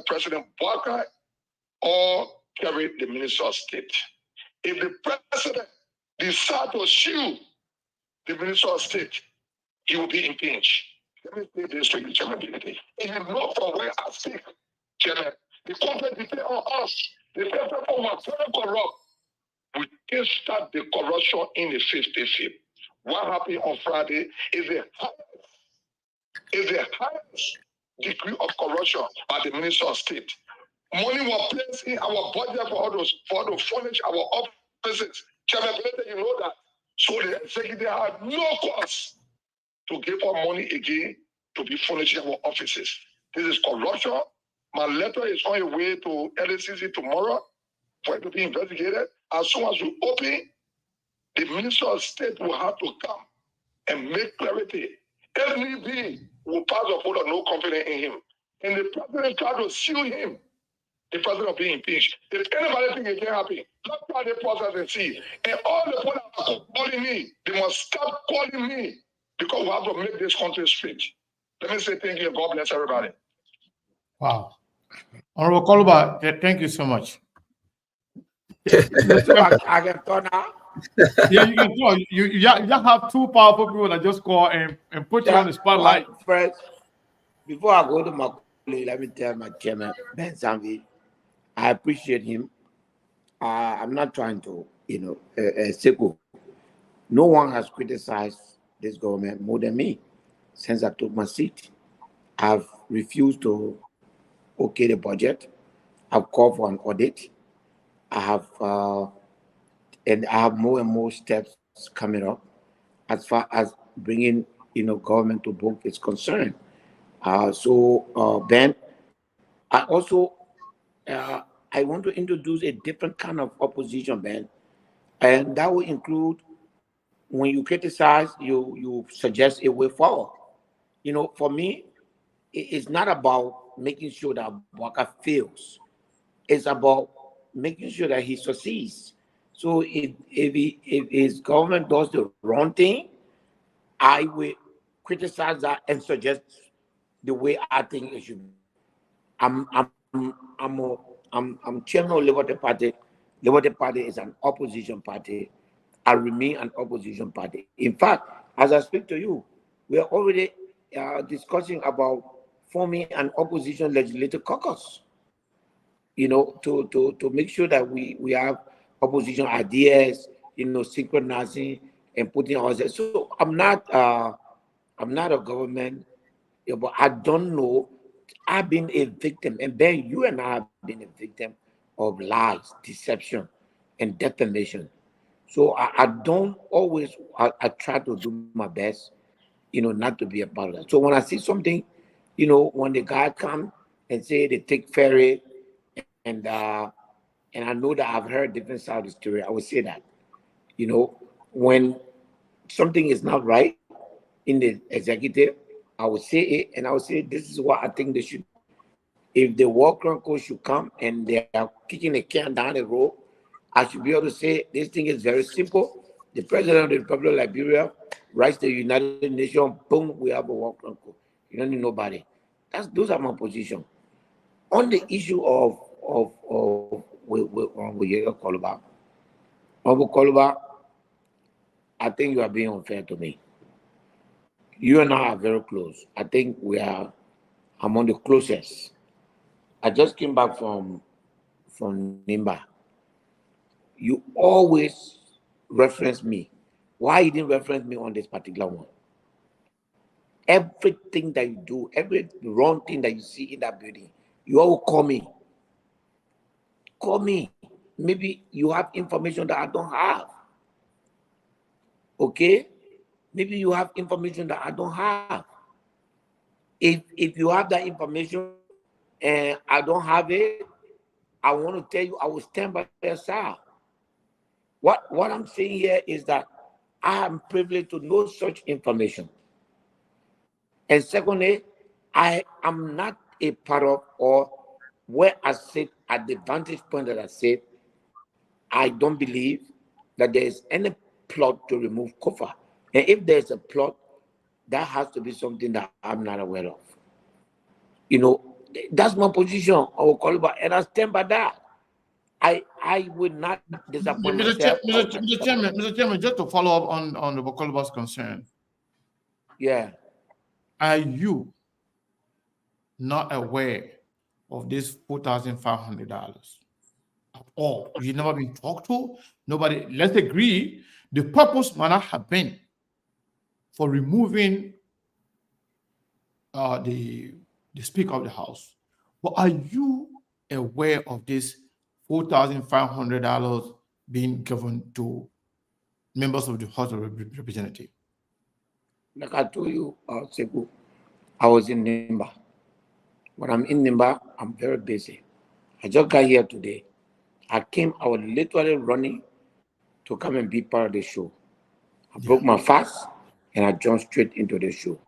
President Walker or carry the Minister of State. If the president decides to sue the Minister of State, he will be impeached. Let me say this to you, Chairman. If you know from where I speak, Chairman, the country depends on us. The people were very corrupt. We can start the corruption in the 50-50. What happened on Friday is the highest degree of corruption by the Minister of State. Money was placed in our budget to furnish our offices. Chairman, you know that. So the executive had no cost to give us money again to be furnishing our offices. This is corruption. My letter is on your way to LACC tomorrow for it to be investigated. As soon as we open, the Minister of State will have to come and make clarity. LVB will pass a vote of no confidence in him. And the president tried to sue him. The president will be impeached. If anybody thinks it can happen, let's try the process and see. And all the people that are calling me, they must stop calling me because we have to make this country straight. Let me say thank you and God bless everybody. Wow. Honorable Kolba, thank you so much. I can talk now. Yeah, you can talk. You just have two powerful people that just call and put you on the spotlight. First, before I go to my colleague, let me tell my chairman, Ben Sanvi, I appreciate him. I'm not trying to, Seko. No one has criticized this government more than me since I took my seat. I've refused to okay the budget. I've called for an audit. I have more and more steps coming up as far as bringing, government to book is concerned. Ben, I also I want to introduce a different kind of opposition, Ben, and that will include when you criticize, you suggest a way forward. For me, it's not about making sure that Waka fails. It's about making sure that he succeeds. So if his government does the wrong thing, I will criticize that and suggest the way I think it should be. I'm chairman of Liberty Party. Liberty Party is an opposition party. I remain an opposition party. In fact, as I speak to you, we are already discussing about forming an opposition legislative caucus. To make sure that we have opposition ideas, synchronizing and putting ourselves. So I'm not a government, but I don't know. I've been a victim, and Ben, you and I have been a victim of lies, deception, and defamation. So I don't always. I try to do my best, not to be a part of that. So when I see something, when the guy come and say they take Ferry, and I know that I've heard different sides of the story, I would say that, when something is not right in the executive, I would say it, and I would say this is what I think they should. If the war chronicles should come and they are kicking the can down the road, I should be able to say this thing is very simple. The president of the Republic of Liberia writes the United Nations, boom, we have a war chronicle. You don't need nobody. Those are my position. On the issue of Koluba, I think you are being unfair to me. You and I are very close. I think we are among the closest. I just came back from Nimba. You always reference me. Why you didn't reference me on this particular one? Everything that you do, every wrong thing that you see in that building, you all call me. Call me. Maybe you have information that I don't have. Okay? Maybe you have information that I don't have. If you have that information and I don't have it, I want to tell you I will stand by your side. What I'm saying here is that I am privileged to know such information. And secondly, I am not a part of, or where I sit at the vantage point that I sit, I don't believe that there is any plot to remove Kofa. And if there's a plot, that has to be something that I'm not aware of. That's my position, and I stand by that. I would not disappoint myself. Mr. Chairman, just to follow up on the Bokoloba's concern. Yeah. Are you not aware of this $4,500 at all? You've never been talked to? Nobody. Let's agree the purpose might not have been for removing the Speaker of the House. But are you aware of this $4,500 being given to members of the House of Representatives? Like I told you, Sekou, I was in Nimba. When I'm in Nimba, I'm very busy. I just got here today. I was literally running to come and be part of the show. I broke my fast and I jumped straight into the show.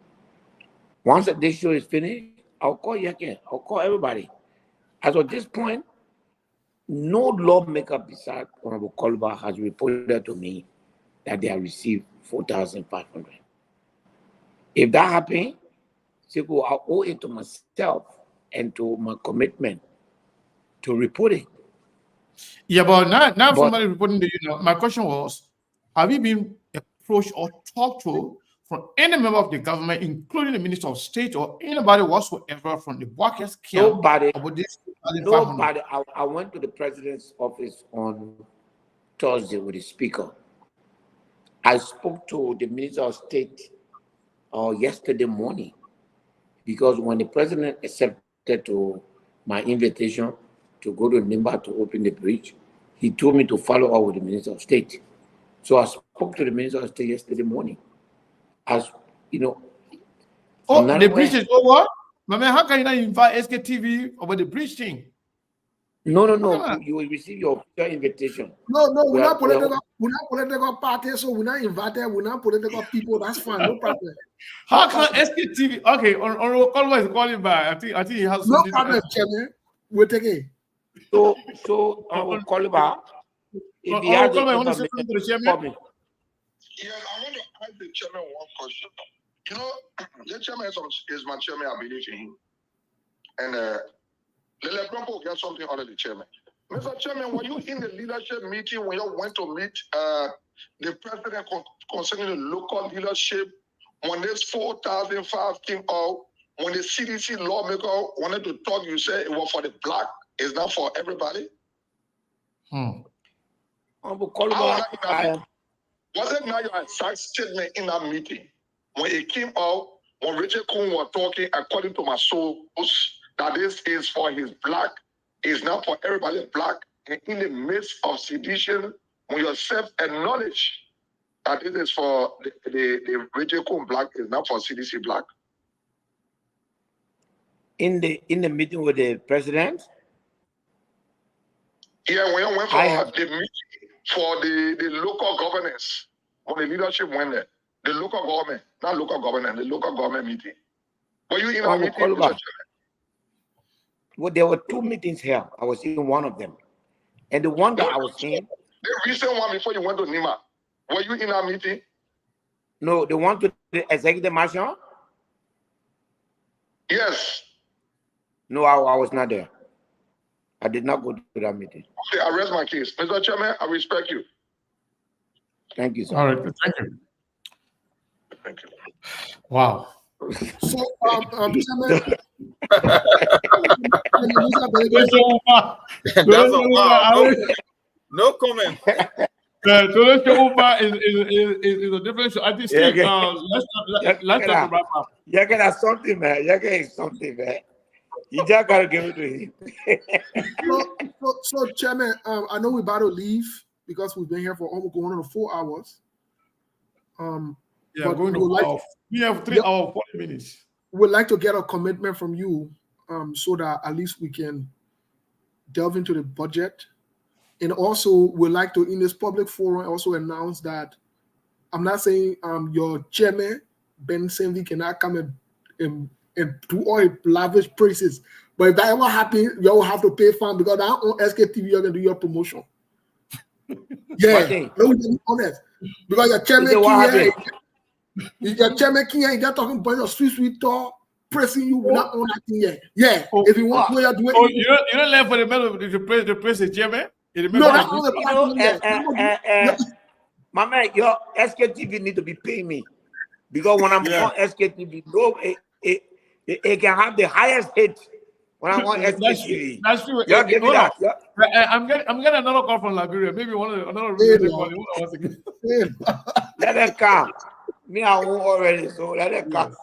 Once this show is finished, I'll call you again. I'll call everybody. As of this point, no lawmaker besides Honorable Koluba has reported to me that they have received $4,500. If that happens, I owe it to myself and to my commitment to report it. Yeah, but now somebody reporting to you. My question was, have you been approached or talked to from any member of the government, including the Minister of State or anybody whatsoever from the workers' camp? Nobody. About this Nobody. I went to the president's office on Thursday with the speaker. I spoke to the Minister of State yesterday morning, because when the president accepted to my invitation to go to Nimba to open the bridge, he told me to follow up with the Minister of State. So I spoke to the Minister of State yesterday morning. you know. Oh, the bridge is over? My man, how can you not invite SKTV over the bridge thing? No. You will receive your invitation. No, we're not political party, so we're not invited. We're not political people. That's fine, no problem. How can SKTV? Okay, on call is calling back. I think he has no something. Problem, Chairman. We'll take it. So I will call you back. If he has the information, Yes, I want to ask the chairman one question. You know, the chairman is my chairman. I believe in him. And the Grumpo get something out of the chairman. Mr. Chairman, were you in the leadership meeting when you went to meet the president concerning the local leadership when this 4,005 came out? When the CDC lawmaker wanted to talk, you said it was for the black, it's not for everybody? Was it not your exact statement in that meeting when it came out, when Richard Kuhn was talking, according to my source, that this is for his black, it's not for everybody black, and in the midst of sedition, when yourself acknowledge that this is for the Richard Kuhn black, is not for CDC black? In the meeting with the president? Yeah, when you went for the meeting for the local governance, when the leadership went there, the local government, not local government, the local government meeting. Were you in that meeting, Mr. Chairman? Well, there were two meetings here. I was in one of them. And the one that I was in... The recent one before you went to Nima, were you in that meeting? No, the one to the executive marshal? Yes. No, I was not there. I did not go to that meeting. Okay, I rest my case. Mr. Chairman, I respect you. Thank you, sir. All right, thank you. Thank you. Wow. So, No comment. So let's go over is a different show. I think Steve, let's talk about that. You're getting something, man. You're getting something, man. You just gotta give it to him. so Chairman, I know we're about to leave because we've been here for almost going on 4 hours. Yeah, going to we have 3 hours, 40 minutes. We'd like to get a commitment from you, so that at least we can delve into the budget. And also, we'd like to, in this public forum, also announce that I'm not saying your chairman, Ben Senvi, cannot come and do all lavish praises. But if that ever happens, you will have to pay fine because now on SKTV, you're going to do your promotion. Yeah, let me be honest. Because your chairman King, you got talking about your sweet talk, pressing you without on that thing yet. Yeah, if you want to do it. Oh, you don't let for the middle to press the chairman? No, that's not the my man, your SKTV need to be paying me because when I'm on SKTV, it can have the highest hit when I'm on SKTV. That's true. Yeah, give me that. Yeah. I'm getting another call from Liberia. Maybe another really Let them come. Me, I won't already, so let them come.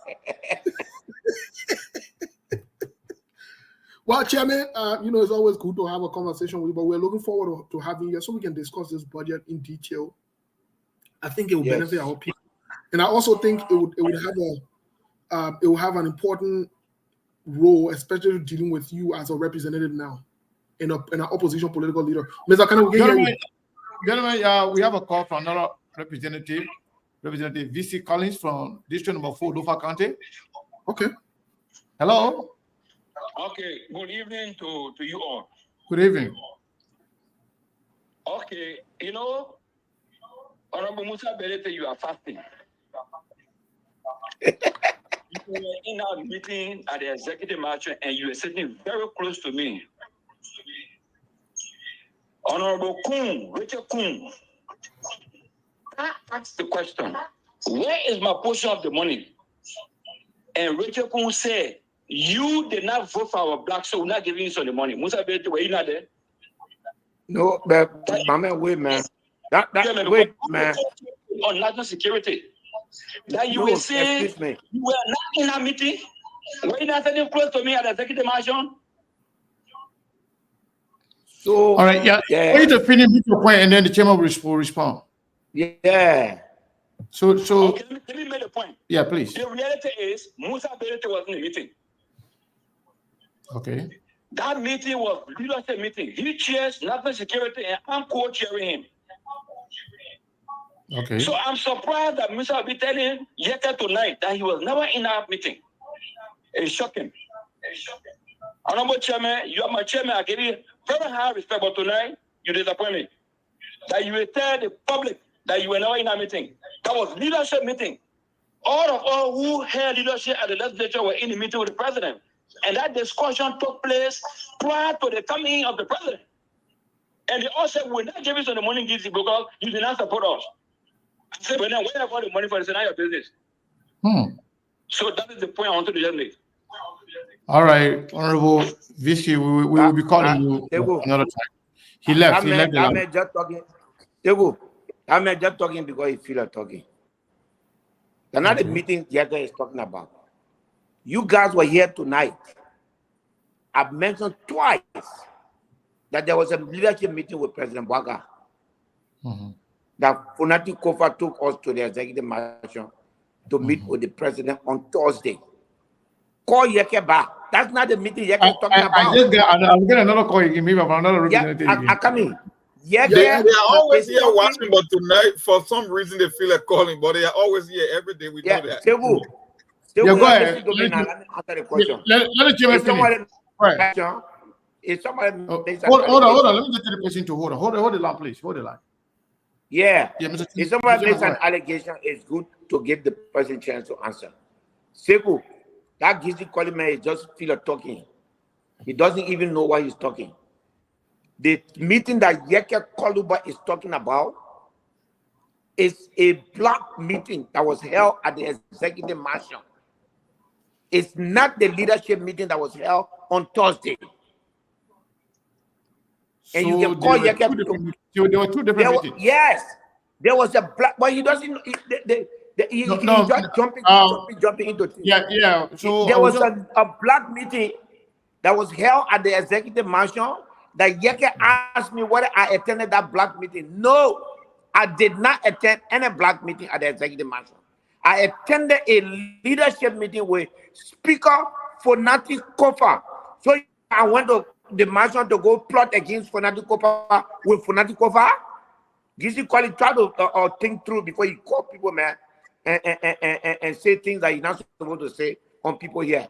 Well, Chairman, it's always good to have a conversation with you, but we're looking forward to having you so we can discuss this budget in detail. I think it will benefit our people, and I also think it will have an important role, especially dealing with you as a representative now, in an opposition political leader. Mr. Gentlemen, we have a call from another Representative VC Collins from District Number 4, Lofa County. Okay. Hello. Okay, good evening to you all. Good evening. Okay, Honorable Musa Berete, you are fasting. You were in our meeting at the executive march and you were sitting very close to me. Honorable Kuhn, Richard Kuhn, I asked the question, where is my portion of the money? And Richard Kuhn said, you did not vote for our black, so we're not giving you some of the money. Musa Berete, were you not there? No, but my man, wait, man. Wait, man. On national security. That you will say you were not in a meeting? Were you not sitting close to me at the executive marshal? So, all right, yeah. I need to finish with your point and then the chairman will respond. Yeah. So okay, let me make a point. Yeah, please. The reality is Musa Berete was in the meeting. Okay. That meeting was leadership meeting. He chairs national security and I'm co-chairing him. Okay. So I'm surprised that Musa will be telling Yeka tonight that he was never in that meeting. It's shocking. Honorable Chairman, you are my chairman. I give you very high respect, but tonight you disappoint me. That you will tell the public that you were never in that meeting. That was leadership meeting. All who held leadership at the legislature were in the meeting with the president. And that discussion took place prior to the coming of the president. And they all said, we're not giving you the money because you did not support us. I said, but then where have all the money for? It's not your business. So that is the point I want to make. All right, Honorable Vichy, we will be calling you another time. He left. He left the line. I'm just talking because he feel like talking. Another meeting Jagger is talking about. You guys were here tonight. I've mentioned twice that there was a leadership meeting with President Bwaga. That Funati Kofa took us to the executive mansion to meet with the president on Thursday. Call Yeke back. That's not the meeting Yeke is talking about. I'll get another call again, maybe about another representative. I come in. They are always here watching, but tonight, for some reason, they feel like calling, but they are always here every day. We know that. Go ahead. Let me answer the question. Let the chairman finish. Hold on. Let me get to the person to hold on. Hold the line, please. Hold the line. Yeah. If somebody makes an allegation, it's good to give the person a chance to answer. Seku, that Gizi Kolime is just feel like talking. He doesn't even know why he's talking. The meeting that Yeke Koluba is talking about is a block meeting that was held at the executive mansion. It's not the leadership meeting that was held on Thursday. And So you can call Yeke. There were two different meetings. Yes, there was a black, but he doesn't. He's just jumping into things. Yeah. So there was a black meeting that was held at the executive mansion. That Yeke asked me whether I attended that black meeting. No, I did not attend any black meeting at the executive mansion. I attended a leadership meeting with Speaker Funati Kofa. So I went to the mansion to go plot against Funati Kofa with Funati Kofa. Gizi Kwali try to think through before you call people, man, and say things that you're not supposed to say on people here.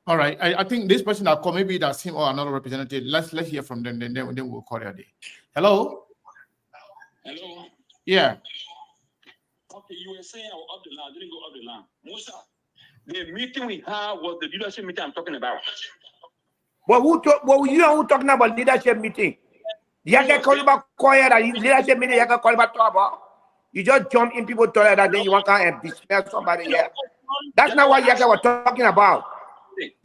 All right. I think this person that called, maybe that's him or another representative. Let's hear from them. Then we'll call their day. Hello. Hello. Yeah. Okay, you were saying I was up the line. I didn't go up the line. Musa, the meeting we had was the leadership meeting I'm talking about. Well, who talking about leadership meeting? Yeke call about quiet that leadership meeting. Yeke call about talk about. You just jump in people's toilet and then you want to come and dismiss somebody here. That's not what Yeke was talking about.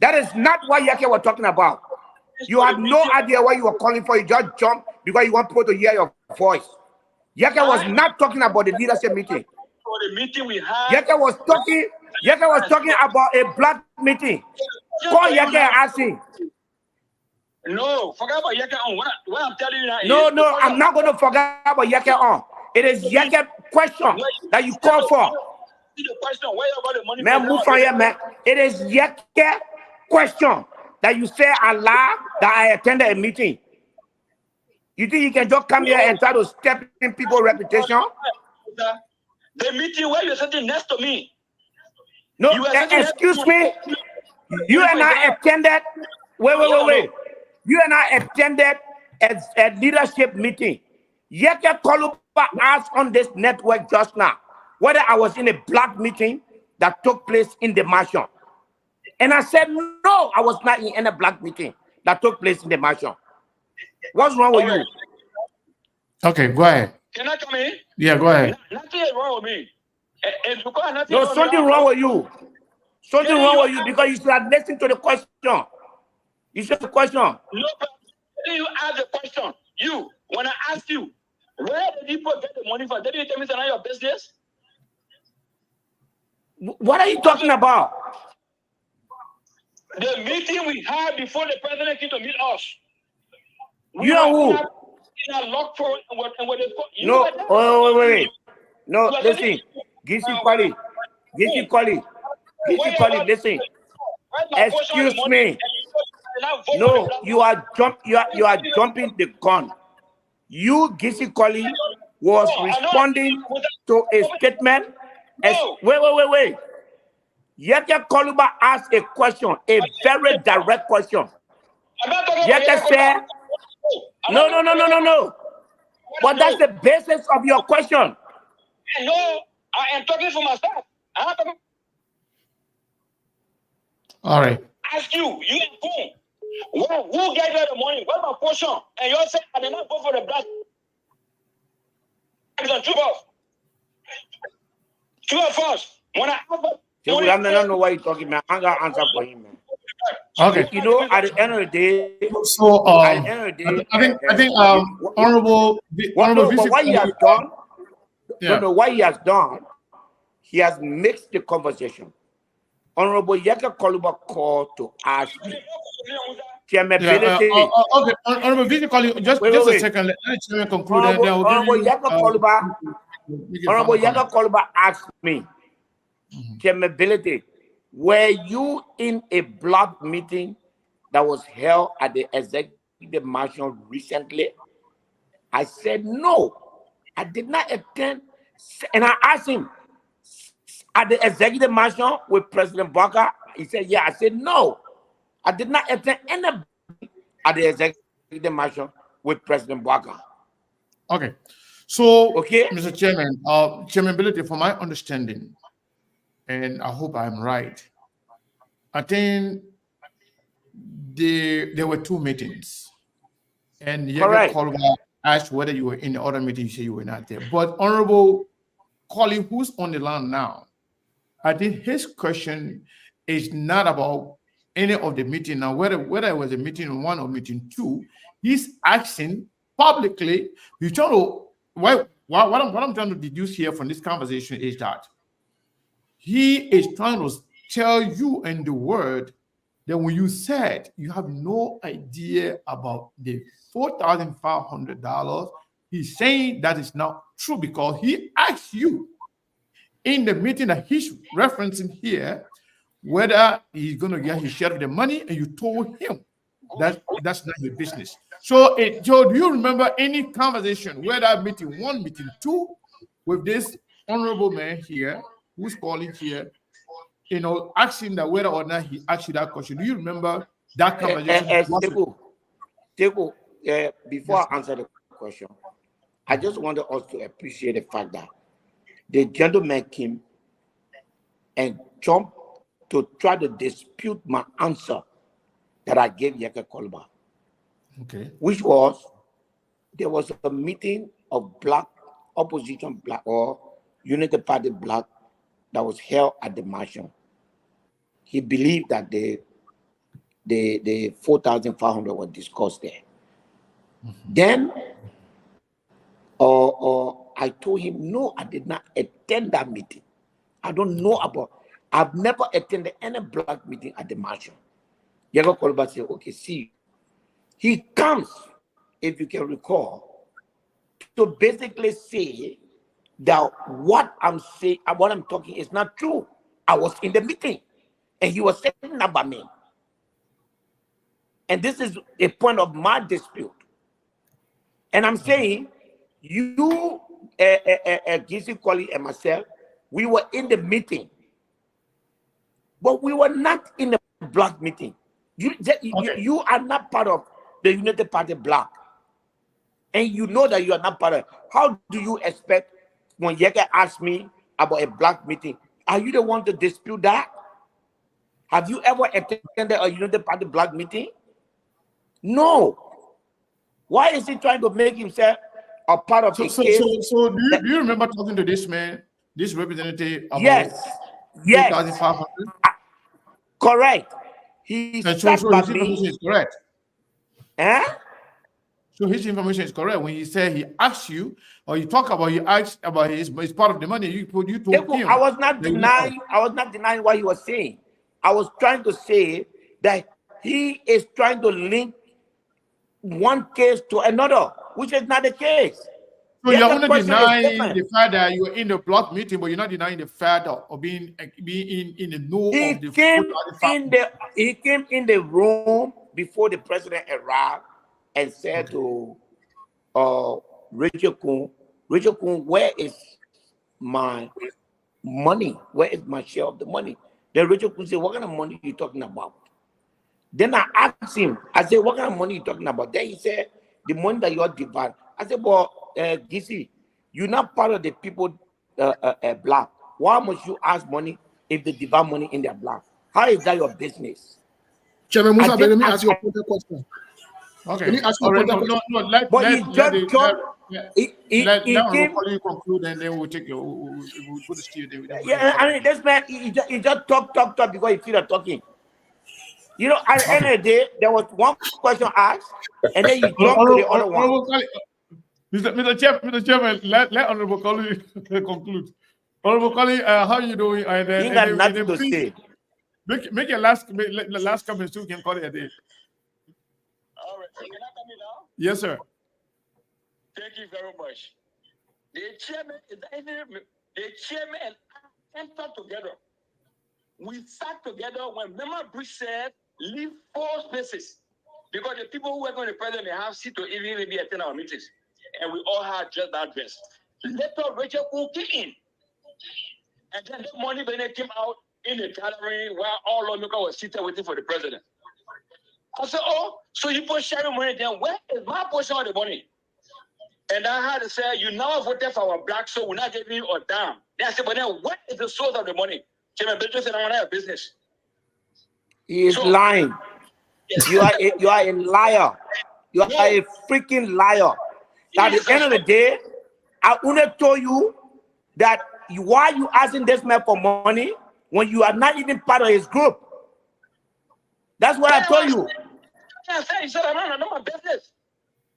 That is not what Yeke was talking about. You had no idea what you were calling for. You just jumped because you want people to hear your voice. Yeke was not talking about the leadership meeting. For the meeting we had, Yeke was talking about a black meeting. Call Yeke and ask him. No, forget about Yeke on. What I'm telling you No, now I'm not going to forget about Yeke on. It is Yeke question that you call for. The question, where about the money? Man, move from here, man. It is Yeke question that you say Allah that I attended a meeting. You think you can just come here and try to step in people's reputation? The meeting where you're sitting next to me. No, excuse me. You and I attended. Wait. You and I attended a leadership meeting. Yeke Koluba asked on this network just now whether I was in a black meeting that took place in the mansion. And I said, no, I was not in any black meeting that took place in the mansion. What's wrong with you? Okay, go ahead. Can I come in? Yeah, go ahead. Nothing is wrong with me. No, something wrong with you. Something wrong with you because you should have listened to the question. You said the question. No, you ask the question. You, when I asked you, where did people get the money from? Did you tell me it's not your business? What are you talking about? The meeting we had before the president came to meet us. You know who? In a lock for and no, wait. No, listen. Gisi Kwali, listen. Excuse me. No, you are jumping the gun. You, Gisi Kwali, was responding to a statement. Wait. Yeke Koluba asked a question, a very direct question. Yeke said, no. But that's the basis of your question. No, I am talking for myself. I'm not talking. All right. Ask you and who? Well, who gave you the money? What's my portion? And you say I did not go for the black. Two of us. When I don't know why you're talking, man. I'm gonna answer for him, man. Okay. You know, at the end of the day, I think honorable what he has done, what he has done, he has mixed the conversation. Honorable Yeke Koluba called to ask me. Okay, honorable Vice Koluba, just a second. Let the chairman conclude. Honorable Yeke Koluba asked me, chairmanability, were you in a block meeting that was held at the executive mansion recently? I said no, I did not attend. And I asked him, at the executive mansion with President Barker? He said, yeah. I said, no, I did not attend any at the executive mansion with President Barker. Okay. So, Mr. Chairman, chairmanability, from my understanding, and I hope I'm right, I think there were two meetings. And Yeke Koluba asked whether you were in the other meeting. You say you were not there. But Honorable Collie, who's on the line now, I think his question is not about any of the meeting. Now, whether it was a meeting one or meeting two, he's asking publicly. You trying to what I'm trying to deduce here from this conversation is that he is trying to tell you in the word that when you said you have no idea about the $4,500, he's saying that is not true because he asked you in the meeting that he's referencing here whether he's going to get his share of the money, and you told him that that's not your business. So, Joe, do you remember any conversation, whether meeting one, meeting two, with this honorable man here who's calling here, asking that whether or not he asked you that question? Do you remember that conversation? Before I answer the question, I just wanted us to appreciate the fact that the gentleman came and jumped to try to dispute my answer that I gave Yeke Koluba. Okay. Which was, there was a meeting of black opposition black or Unity Party black that was held at the mansion. He believed that the 4,500 was discussed there. Then I told him, no, I did not attend that meeting. I don't know about, I've never attended any black meeting at the mansion. Yeke Koluba said, okay, see, he comes, if you can recall, to basically say that what I'm saying, what I'm talking is not true. I was in the meeting and he was saying about me. And this is a point of my dispute. And I'm saying, you, Gisi Kwali and myself, we were in the meeting, but we were not in the black meeting. You are not part of the United Party bloc, and you know that you are not part of it. How do you expect when Yeke asked me about a black meeting? Are you the one to dispute that? Have you ever attended a United Party black meeting? No. Why is he trying to make himself a part of the case? So do you remember talking to this man, this representative? About yes. 4,500? Correct. He so his information is correct. So his information is correct when he said he asked you, or you talk about, he asked about his part of the money. You told him. I was not denying what he was saying. I was trying to say that he is trying to link one case to another, which is not the case. So you're only denying the fact that you were in the block meeting, but you're not denying the fact of being in the know of the. He came in the room before the president arrived and said to Rachel Kuhn, where is my money? Where is my share of the money? Then Rachel Kuhn said, what kind of money are you talking about? Then I asked him, I said, what kind of money are you talking about? Then he said, the money that you are dividing. I said, well, DC, you're not part of the people black. Why must you ask money if they divide money in their black? How is that your business? Chairman Musa, let me ask you a question. Okay. Let me ask you a question. Let you conclude, and then we'll take we'll put the steer there. Yeah, I mean, this man, he just talk because he feel like talking. You know, at the end of the day, there was one question asked, and then you jump to the other one. Mr. Chairman, let Honorable Colley conclude. Honorable Colley, how are you doing? And then, he got nothing to say. Make your last comment so we can call it a day. All right, can I come in now? Yes, sir. Thank you very much. The chairman and I entered together. We sat together when Member Bridge said, leave 4 spaces. Because the people who work on the president may have seat to even maybe attend our meetings. And we all had just that dress. Later, Rachel Kuhn came in. And then the money when they came out in the gallery while all Lawmaker was seated waiting for the president. I said, oh, so you put sharing money then where is my portion of the money? And I had to say, you now voted for our black, so we're not giving you a damn. Then I said, but then what is the source of the money? Chairman Benjamin said, I want to have business. He is lying. You are a liar. You are a freaking liar. At the end of the day, I only told you that why you asking this man for money when you are not even part of his group. That's what I told you. I said, he said, I don't know my business.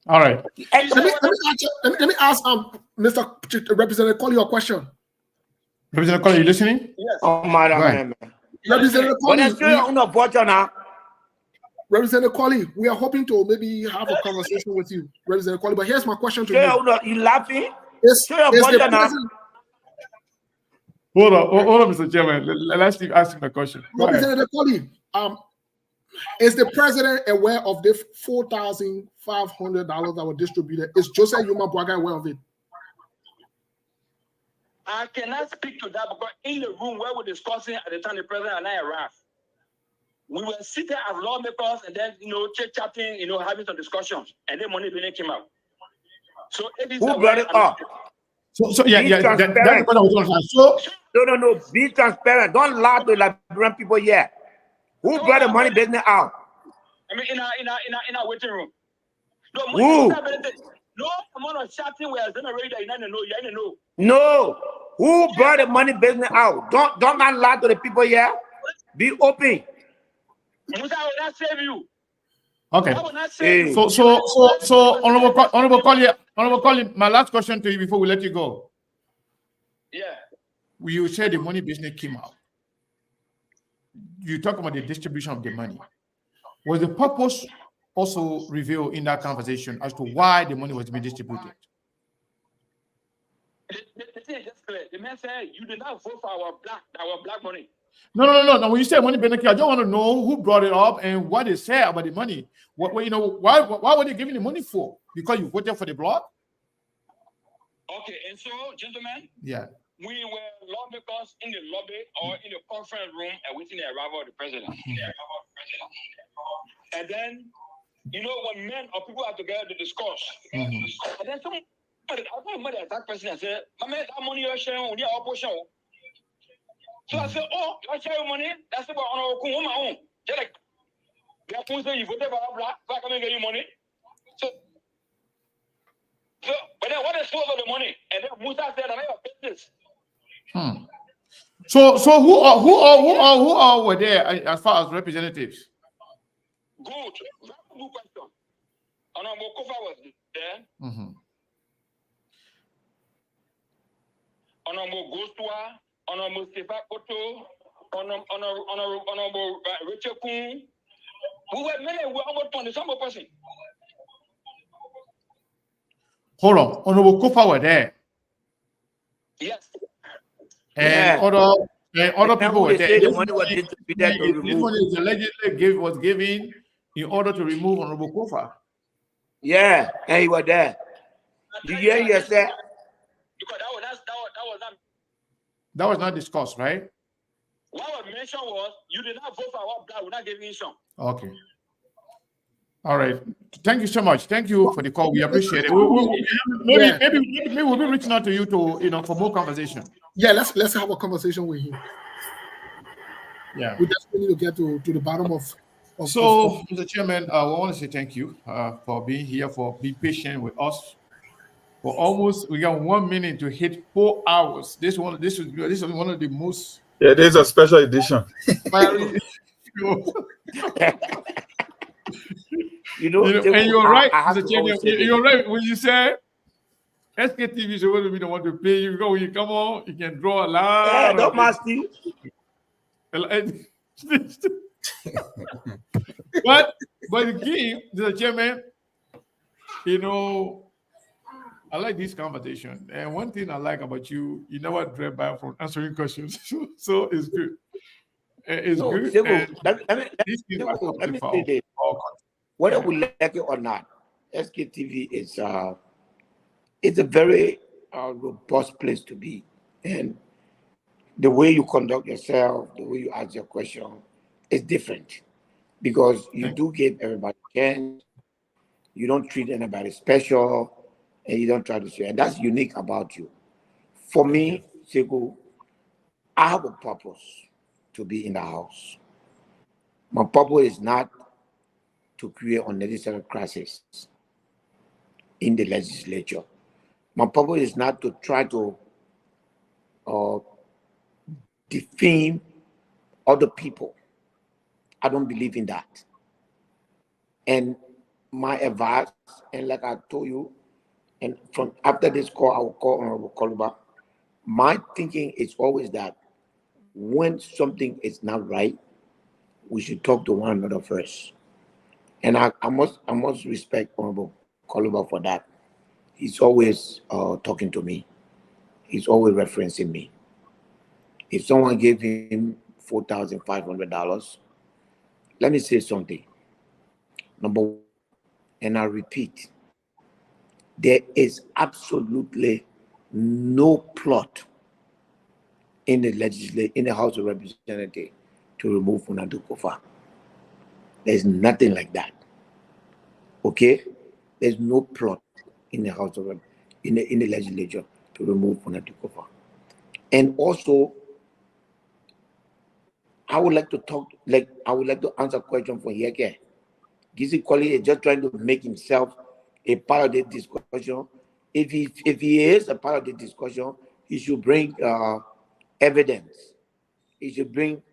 All right. Let me ask Mr. Representative Colley a question. Representative Colley, you listening? Yes. Oh my God. Representative Colley, Representative Colley, we are hoping to maybe have a conversation with you, Representative Colley. But here's my question to you. You laughing? Hold on, Mr. Chairman. Let's keep asking the question. Representative Colley, is the president aware of the $4,500 that were distributed? Is Joseph Yuma Boakai aware of it? I cannot speak to that because in the room where we're discussing at the time the president and I arrived, we were sitting as lawmakers and then, chit-chatting, having some discussions, and then money really came out. So who brought it up? So yeah, that's what I was going to say. No, be transparent. Don't lie to the Liberian people yet. Who brought the money business out? I mean, in our waiting room. Who? No amount of chatting we are generating. You know. No. Who brought the money business out? Don't not lie to the people yet. Be open. Musa will not save you. Okay. So Honorable Colley, my last question to you before we let you go. Yeah. You said the money business came out. You talk about the distribution of the money. Was the purpose also revealed in that conversation as to why the money was being distributed? The thing is just clear. The man said you did not vote for our black money. No. When you say money benefit, I just want to know who brought it up and what they said about the money. Why were they giving the money for? Because you voted for the block? Okay, and so, gentlemen, yeah, we were lawmakers in the lobby or in the conference room and waiting the arrival of the president. And then, when men or people are together to discuss, and then somebody attacked president and said, "My man, that money you're sharing, we are opposition." So I said, "Oh, you're sharing money? That's about on my own." Just like, you voted for our black, so I come and get you money. So, but then what is the source of the money? And then Musa said, "I have a business." So who all were there as far as representatives? Good question. Honorable Kofa was there. Honorable Gostua, Honorable Stefa Koto, Honorable Rachel Kuhn. We were almost 20 some person. Hold on. Honorable Kofa were there. Yes. And other people were there. Say the money was distributed to This remove. money is allegedly was given in order to remove Honorable Kofa. Yeah, and he was there. Did you hear yourself? Because That was not discussed, right? what was mentioned was you did not vote for our black, we're not giving you some. Okay. All right. Thank you so much. Thank you for the call. We appreciate it. Maybe we'll be reaching out to you to for more conversation. Yeah, let's have a conversation with him. Yeah. We definitely need to get to the bottom of Mr. Chairman, I want to say thank you for being here, for being patient with us. For almost, we got 1 minute to hit 4 hours. This is one of the most. Yeah, this is a special edition. And you're right, Mr. Chairman. You're right when you say SKTV is going to be the one to pay you. Because when you come on, you can draw a lot. Yeah, don't mask you. But the key, Mr. Chairman, I like this conversation. And one thing I like about you, you never dread back from answering questions. So it's good. It's good. Let me say this. Whether we like it or not, SKTV is it's a very robust place to be. And the way you conduct yourself, the way you ask your question is different. Because you do give everybody a chance. You don't treat anybody special. And you don't try to say, and that's unique about you. For me, Sekou, I have a purpose to be in the house. My purpose is not to create unnecessary crisis in the legislature. My purpose is not to try to defame other people. I don't believe in that. And my advice, and like I told you, and from after this call, I will call Honorable Koluba. My thinking is always that when something is not right, we should talk to one another first. And I must respect Honorable Koluba for that. He's always talking to me. He's always referencing me. If someone gave him $4,500, let me say something. Number one, and I repeat, there is absolutely no plot in the House of Representatives to remove Funadu Kofa. There's nothing like that. Okay? There's no plot in the House of in the legislature to remove Funadu Kofa. And also, I would like to answer a question for Yeke. Gizi Kwali is just trying to make himself a part of the discussion. If he is a part of the discussion, he should bring evidence. He should bring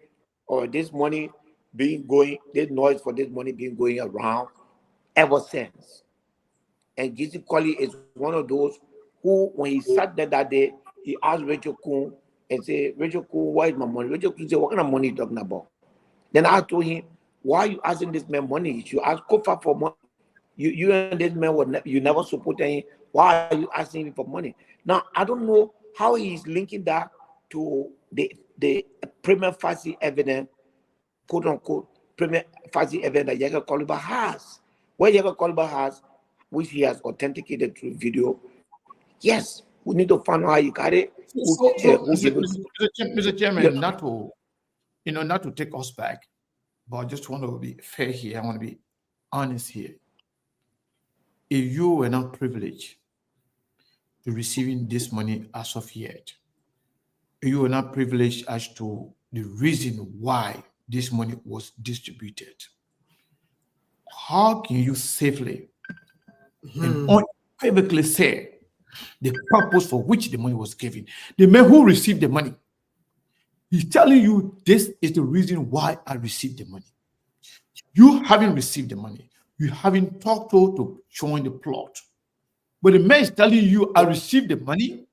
this money this noise for this money being going around ever since. And Gizi Kwali is one of those who, when he sat there that day, he asked Rachel Kuhn and said, Rachel Kuhn, where is my money? Rachel Kuhn said, what kind of money are you talking about? Then I told him, why are you asking this man money? You should ask Kofa for money. You and this man you never support him. Why are you asking him for money? Now, I don't know how he's linking that to the prima facie evidence, quote unquote, prima facie evidence that Yaga Koluba has. What Yaga Koluba has, which he has authenticated through video. Yes, we need to find out how you got it. Mr. Chairman, not to take us back, but I just want to be fair here. I want to be honest here. If you were not privileged to receiving this money as of yet, if you were not privileged as to the reason why this money was distributed, how can you safely and unequivocally say the purpose for which the money was given? The man who received the money, he's telling you this is the reason why I received the money. You haven't received the money. You haven't talked to join the plot. But the man is telling you I received the money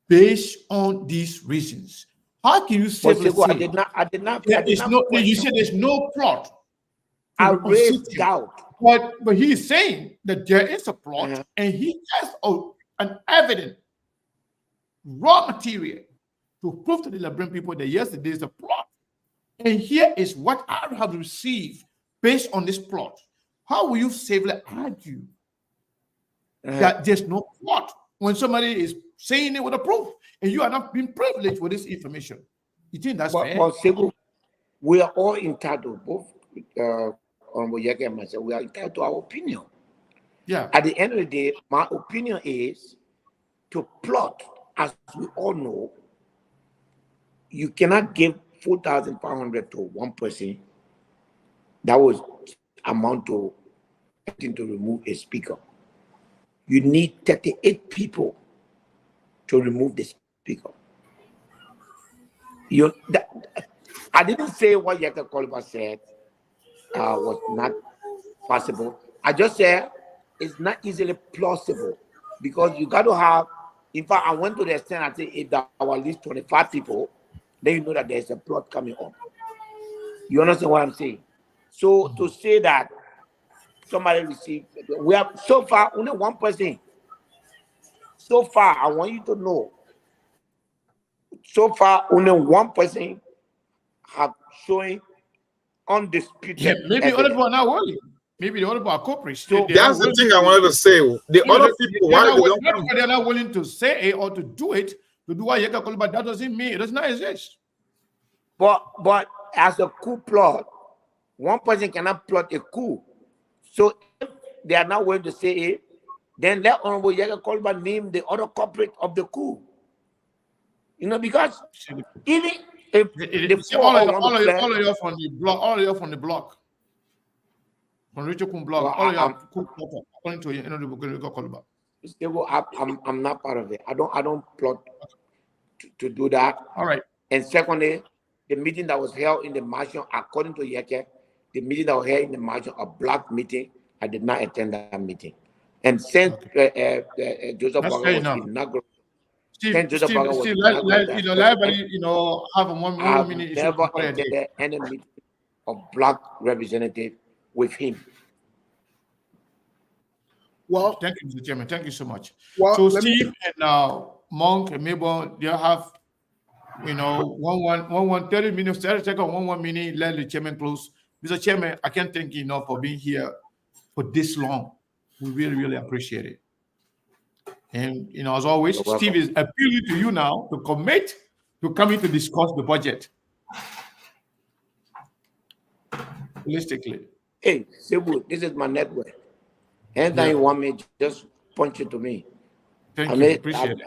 based on these reasons. How can you safely say I did not. you said there's no plot? I raised doubt. But he's saying that there is a plot, and he has an evident raw material to prove to the Liberian people that yes, there is a plot. And here is what I have received based on this plot. How will you safely argue that there's no plot when somebody is saying it with a proof and you are not being privileged with this information? You think that's fair? But we are all entitled, both Honorable Yeke and myself, we are entitled to our opinion. Yeah. At the end of the day, my opinion is to plot, as we all know, you cannot give 4,500 to one person. That was amount to remove a speaker. You need 38 people to remove the speaker. I didn't say what Yeke Koliba said was not possible. I just said it's not easily plausible because you got to have. In fact, I went to the extent I said if there are at least 25 people, then you know that there's a plot coming up. You understand what I'm saying? So to say that somebody received, we have so far only one person. So far, I want you to know. So far, only one person have showing undisputed. Yeah, maybe evidence. other people are not willing. Maybe the other people are corporate. So that's the thing I wanted to say. The other people, they're not willing to say it or to do it, to do what Yeke Koliba, that doesn't mean it does not exist. But as a coup plot, one person cannot plot a coup. So if they are not willing to say it, then let Honorable Yeke Koliba name the other culprit of the coup. You know, because even if all of you from the block, from Richard Kun block, all of you according to Yeke Koliba. I'm not part of it. I don't plot to do that. All right. And secondly, the meeting that was held in the margin, according to Yeke, the meeting that was held in the margin, a black meeting, I did not attend that meeting. And since Joseph Baga was inaugurated, everybody, have a 1 minute. I never attended any meeting of black representative with him. Well, thank you, Mr. Chairman. Thank you so much. Well, so Steve and Monk and Mabel, they have 30 minutes, 30 seconds, 1 minute, let the chairman close. Mr. Chairman, I can't thank you enough for being here for this long. We really, really appreciate it. And as always, Steve is appealing to you now to commit to coming to discuss the budget holistically. Hey, Cebu, this is my network. Anytime you want me, just punch it to me. Thank you. Appreciate it.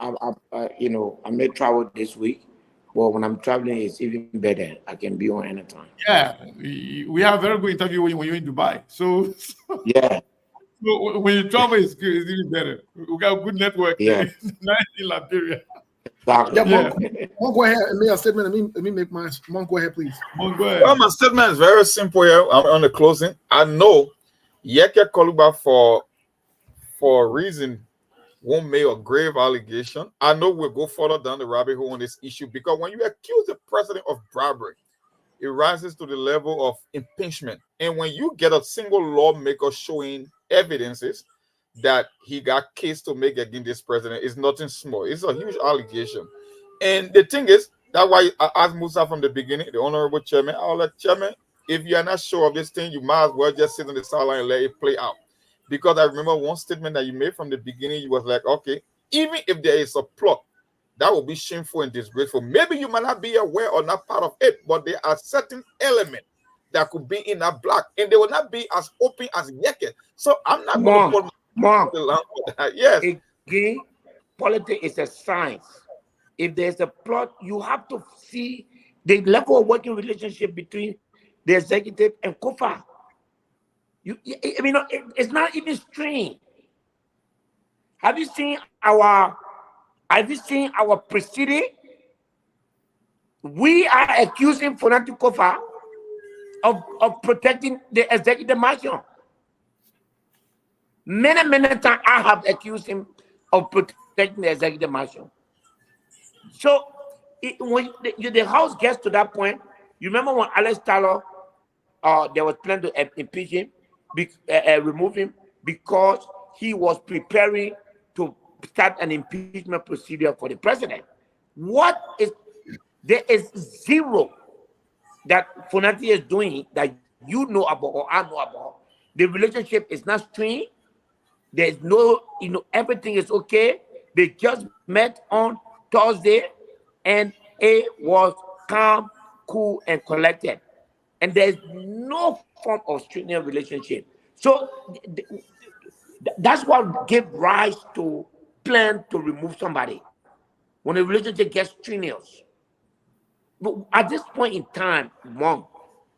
I may travel this week, but when I'm traveling, it's even better. I can be on anytime. Yeah, we have a very good interview when you're in Dubai. So yeah. So when you travel, it's good. It's even better. We got a good network in Liberia. Exactly. Yeah, Monk, go ahead and make a statement. Let me make mine. Monk, go ahead, please. Monk, go ahead. Well, my statement is very simple here. I'm on the closing. I know Yeke Koliba for a reason won't make a grave allegation. I know we'll go further down the rabbit hole on this issue because when you accuse the president of bribery, it rises to the level of impeachment. And when you get a single lawmaker showing evidences that he got case to make against this president, it's nothing small. It's a huge allegation. And the thing is, that's why I asked Musa from the beginning, the honorable chairman, I was like, chairman, if you are not sure of this thing, you might as well just sit on the sideline and let it play out. Because I remember one statement that you made from the beginning, you was like, okay, even if there is a plot, that will be shameful and disgraceful. Maybe you might not be aware or not part of it, but there are certain elements that could be in that block, and they will not be as open as Yeke. So I'm not going to put the lamp for that. Yes. Again, politics is a science. If there's a plot, you have to see the level of working relationship between the executive and Kofa. It's not even strange. Have you seen our proceeding? We are accusing Fonati Kofa of protecting the executive marshal. Many times I have accused him of protecting the executive marshal. So when the House gets to that point, you remember when Alex Taylor, they were planning to impeach him, remove him because he was preparing to start an impeachment procedure for the president. There is zero that Fonati is doing that you know about or I know about. The relationship is not strained. There's no, everything is okay. They just met on Thursday and it was calm, cool, and collected. And there's no form of strained relationship. So that's what gave rise to plan to remove somebody when a relationship gets strenuous. But at this point in time, Monk,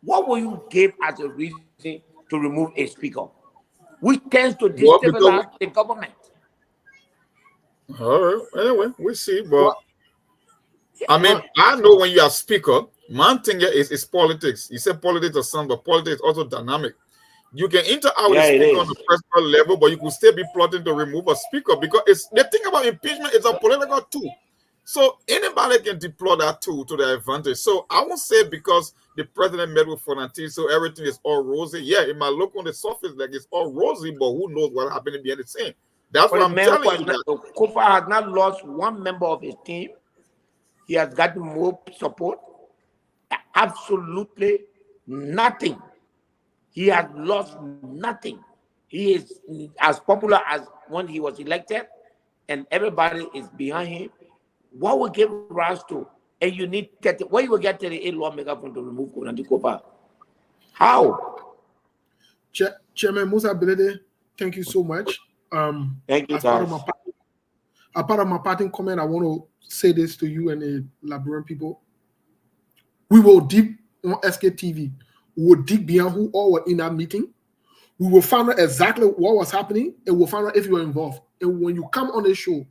what will you give as a reason to remove a speaker, which tends to destabilize the government? All right. Anyway, we see. But I mean, I know when you are speaker, one thing is politics. You said politics or something, but politics is also dynamic. You can interact with the speaker on the personal level, but you could still be plotting to remove a speaker because the thing about impeachment is a political tool. So anybody can deploy that tool to their advantage. So I won't say because the president met with Fonati, so everything is all rosy. Yeah, it might look on the surface like it's all rosy, but who knows what happened behind the scene. That's what I'm telling you. Kofa has not lost one member of his team. He has gotten more support. Absolutely nothing. He has lost nothing. He is as popular as when he was elected, and everybody is behind him. What will give rise to? And you need 30. Where you will get 38 lawmakers from to remove Konati Kofa? How? Chairman Musa Belede, thank you so much. Thank you, as part of my parting comment, I want to say this to you and the Liberian people. We will dig on SKTV. We will dig beyond who all were in that meeting. We will find out exactly what was happening, and we'll find out if you were involved. And when you come on the show,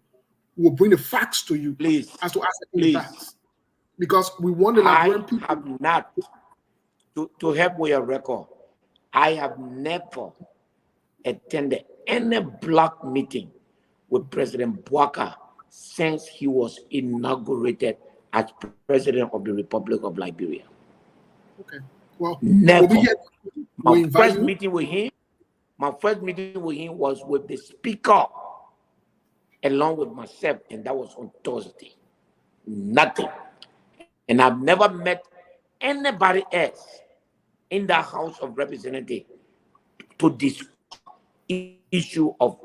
we'll bring the facts to you. Please. As to ask the facts. Because we want the Liberian people. I have not, to help with your record, I have never attended any block meeting with President Bouaka since he was inaugurated as president of the Republic of Liberia. Okay. Well, never. My first meeting with him was with the speaker, along with myself, and that was on Thursday. Nothing. And I've never met anybody else in the House of Representatives to discuss the issue of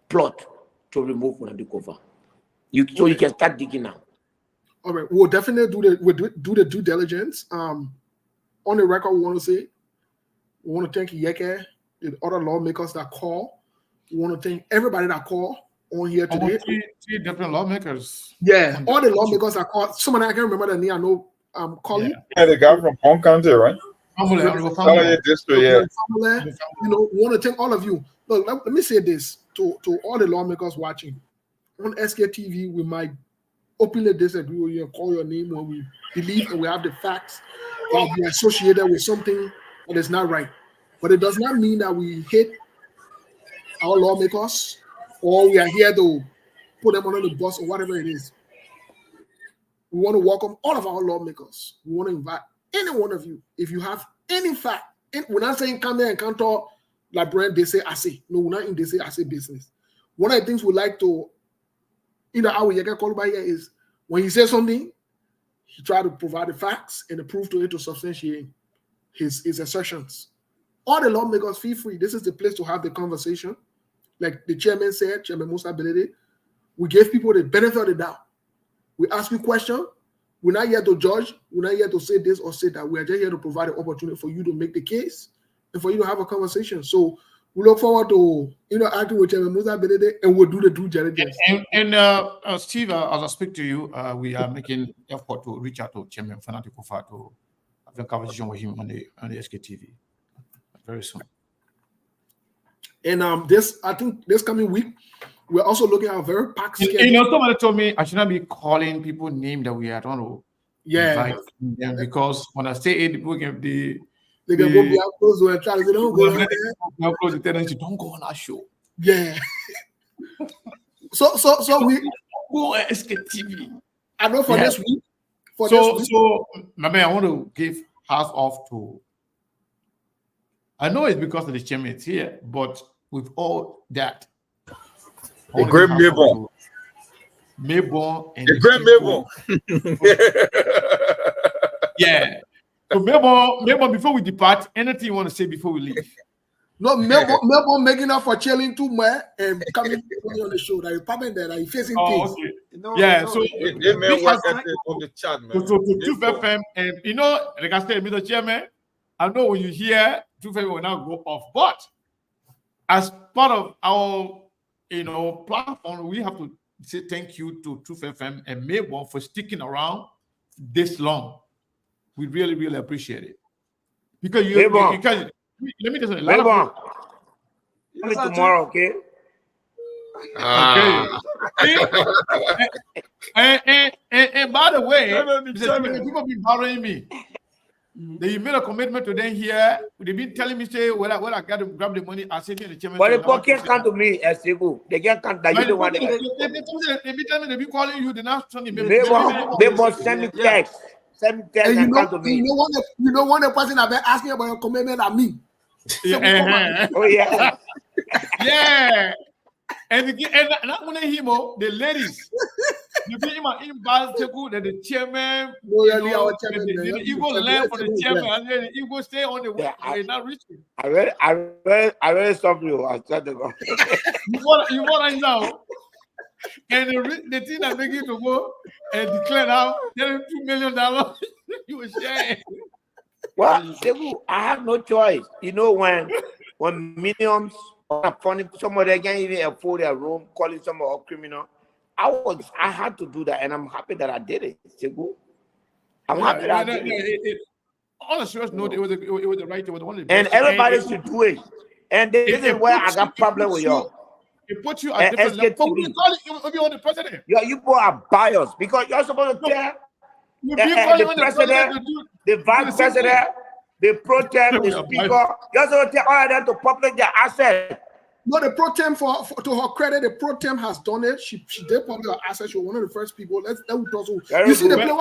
plot to remove Konati Kofa. So you can start digging now. All right, we'll definitely do the due diligence. On the record, we want to thank Yeke, the other lawmakers that call. We want to thank everybody that called on here today. Three different lawmakers. Yeah, all the lawmakers that called. Someone I can't remember the name. I know Collie. Yeah, the guy from Pong County, right? Family district, yeah. We want to thank all of you. Look, let me say this to all the lawmakers watching. On SKTV, we might openly disagree with you and call your name when we believe and we have the facts that we are associated with something that is not right. But it does not mean that we hate our lawmakers or we are here to put them under the bus or whatever it is. We want to welcome all of our lawmakers. We want to invite any one of you. If you have any fact, we're not saying come there and can't talk like Brent, they say, I say. No, we're not in they say, I say business. One of the things we like to, how we get called by here is when he says something, he try to provide the facts and the proof to it to substantiate his assertions. All the lawmakers, feel free. This is the place to have the conversation. Like the chairman said, Chairman Musa Belede, we gave people the benefit of the doubt. We ask you questions. We're not here to judge. We're not here to say this or say that. We're just here to provide an opportunity for you to make the case and for you to have a conversation. So we look forward to acting with Chairman Musa Belede, and we'll do the due diligence. And Steve, as I speak to you, we are making effort to reach out to Chairman Konati Kofa to have a conversation with him on the SKTV very soon. And I think this coming week, we're also looking at a very packed schedule. Somebody told me I should not be calling people names that we are trying to invite them because when I say it, people can be. They can go be out close and try to say, don't go on there. Don't go on our show. Yeah. so we go on SKTV. I know for this week. So, my man, I want to give hats off to I know it's because of the chairman here, but with all that, the great Mayborn. Mayborn and the great Mayborn. Yeah. So Mayborn, before we depart, anything you want to say before we leave? No, Mayborn making up for chilling too much and coming on the show. That you're probably there, like facing things. Okay. No, Yeah, no, so they may work on the chat, man. So to 2FM, and you know, like I said, Mr. Chairman, I know when you hear 2FM will now go off, but as part of our platform, we have to say thank you to 2FM and Mayborn for sticking around this long. We really, really appreciate it. Because you can, let me just say, Mayborn, only tomorrow, okay? Okay. And by the way, people been bothering me. They made a commitment to them here. They've been telling me, say, well, I got to grab the money. I said, the chairman. But the can't come to me, Esigu. They can't come. They don't want to. They be telling me, they be calling you. They now send me. Mayborn send me text. Send me text and come to me. You know one person I've been asking about your commitment at me. Oh yeah. Yeah. And not only him, the ladies. You be him in Baltiku that the chairman, you go learn from the chairman, and then you go stay on the way. Not reaching. I really stop you. I tried to go. You want now. And the thing that make you to go and declare now, $2 million. You were sharing. Well, I have no choice. You know, when millions are funny, somebody can't even afford a room, calling someone a criminal. I had to do that, and I'm happy that I did it. I'm happy that I did it. On a serious note, it was the right. It was one of the and everybody should do it. And this is where I got problem with y'all. It puts you at different level. You on the president. You both are biased because you're supposed to tell the president, the vice president, the pro tem, the speaker. You're supposed to tell all of them to publish their assets. No, the pro tem to her credit, the pro tem has done it. She did publish her assets. She was one of the first people. You see the play,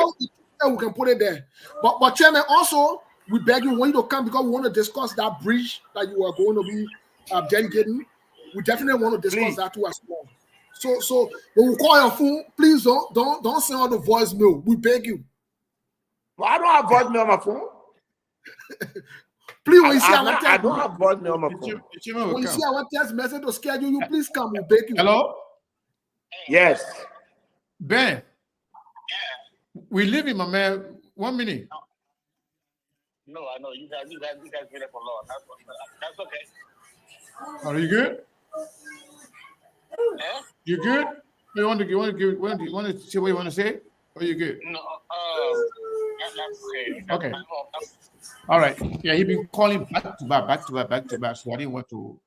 we can put it there. But chairman, also we beg you when you come because we want to discuss that bridge that you are going to be delegating. We definitely want to discuss that too as well. So when we call your phone, please don't send out the voicemail. We beg you. Well, I don't have voicemail on my phone. Please, when you see our text, I don't have voicemail on my phone. When you see our text message to schedule you, please come. We beg you. Hello? Yes. Ben. We live in my man. 1 minute. No, I know you guys been there for long. That's okay. Are you good? Huh? You good? You want to say what you want to say? Or you good? No, that's okay. Okay. All right. Yeah, he been calling back to back. So I didn't want to,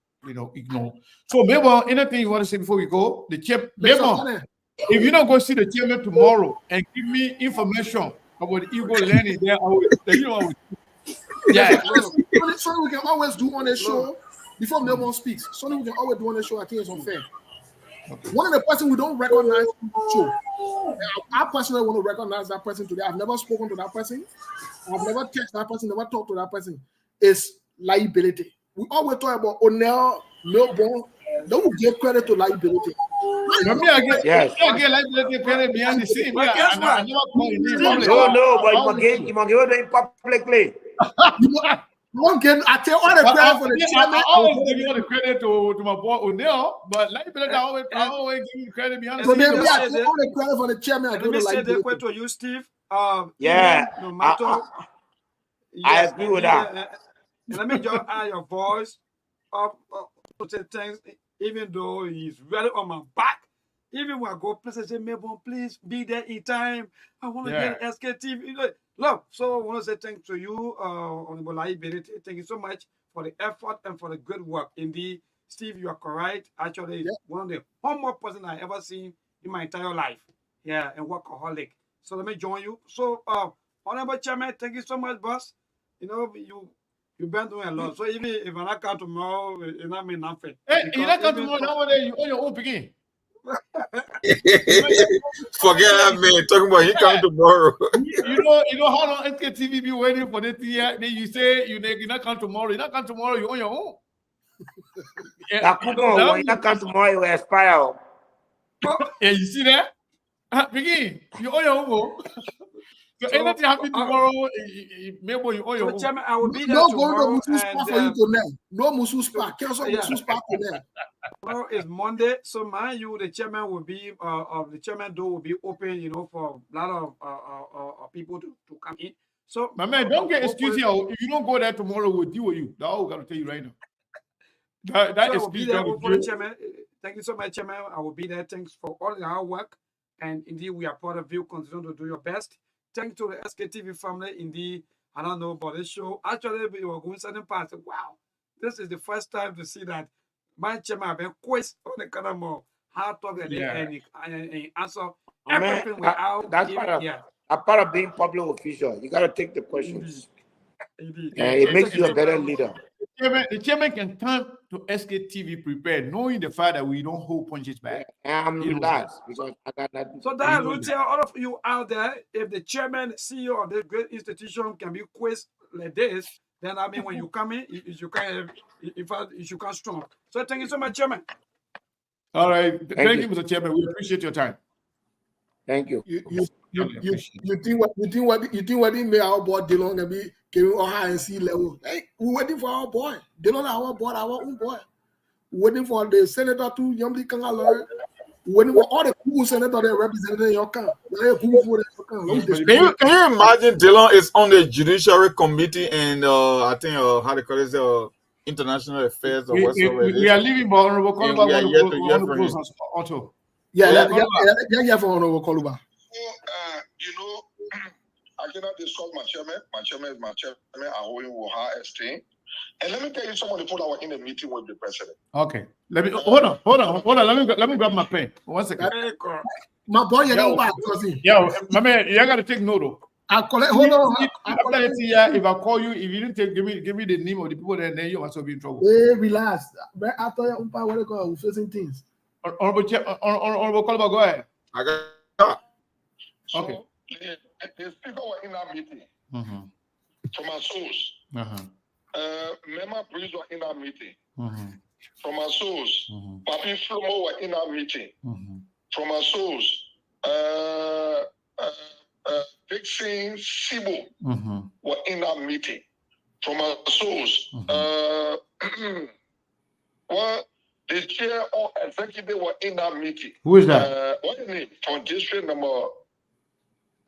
ignore. So maybe anything you want to say before we go? The chair, if you don't go see the chairman tomorrow and give me information about the Igbo learning there, yeah. Something we can always do on the show before Melbourne speaks. Something we can always do on the show. I think it's unfair. Okay. One of the person we don't recognize in the show. I personally want to recognize that person today. I've never spoken to that person. I've never texted that person, never talked to that person. It's liability. We always talk about onyour, Melbourne. Don't give credit to liability. Yes. I get liability credit behind the scene. But guess what? No, but you must give it publicly. I take all the credit for the chairman. I always give you all the credit to my boy O'Neill, but liability I always give you credit behind the scene. So I take all the credit for the chairman. Let me say the question to you, Steve. Yeah. No matter. I agree with that. Let me just add your voice up to say things, even though he's really on my back. Even when I go places, say, Mayborn, please be there in time. I want to get SKTV. Look, so I want to say thanks to you, Honorable Liability. Thank you so much for the effort and for the good work. Indeed, Steve, you are correct. Actually, one of the humble person I ever seen in my entire life. Yeah, and workaholic. So let me join you. So, Honorable Chairman, thank you so much, boss. You've been doing a lot. So even if I not come tomorrow, it not mean nothing. Hey, you not come tomorrow, nowadays you own your own begin. Forget that man. Talking about he coming tomorrow. You know how long SKTV be waiting for this year? Then you say you not come tomorrow. You not come tomorrow. You on your own. That coupon when you not come tomorrow, it will expire. Yeah, you see that? Begin. You on your own. So anything happen tomorrow, maybe you on your own. Chairman, I will be there No tomorrow. going to Musu Spa for you tonight. No Musu Spa. Cancel Yeah. Musu Spa tonight. Tomorrow is Monday, so mind you, the chairman will be the chairman door will be open, for a lot of people to come in. So My man, don't get excuse here. If you don't go there tomorrow, we'll deal with you. That's all we gotta tell you right now. That I will be excuse there don't for the chairman. Thank you so much, chairman. I will be there. Thanks for all the hard work, and indeed we are proud of you. Continue to do your best. Thanks to the SKTV family. Indeed, I don't know about this show. Actually, we were going certain parts. Wow, this is the first time to see that my chairman have been quiz on the kind of how to talk and answer everything without. That's part of being public official. You gotta take the questions. Indeed. It makes you a better leader. The chairman can come to SKTV prepared, knowing the fact that we don't hold punches back. I'm relaxed because I got nothing. So that will tell all of you out there, if the chairman, CEO of this great institution can be quizzed like this, then I mean when you come in, you should come strong. So thank you so much, chairman. All right, thank you, Mr. Chairman. We appreciate your time. Thank you. You think what he made our boy Dylan and be giving all high and sea level? Hey, we're waiting for our boy. Dylan, our own boy. We're waiting for the senator to Yamli Kangala. We're waiting for all the cool senators that represented your camp. Can you imagine Dylan is on the judiciary committee and I think how they call it international affairs or whatsoever. We are leaving, but Honorable Koluba we are yet to hear from him. Yeah, for Honorable Koluba. I cannot discuss my chairman. My chairman is my chairman. I hold him with high esteem. And let me tell you, someone put our in a meeting with the president. Okay. Hold on. Let me grab my pen. 1 second. My boy, my man, you gotta take note. Hold on. If I call you, if you didn't give me the name of the people, then you must be in trouble. Hey, relax. After we're facing things. Honorable Koluba, go ahead. I got. Okay. The speaker was in that meeting. From our source. Member Breeze was in that meeting. From our source. Papi Flomo was in that meeting. From our source. Fixing Sibo were in that meeting. From our source. The chair or executive were in that meeting. Who is that? What's his name? From district number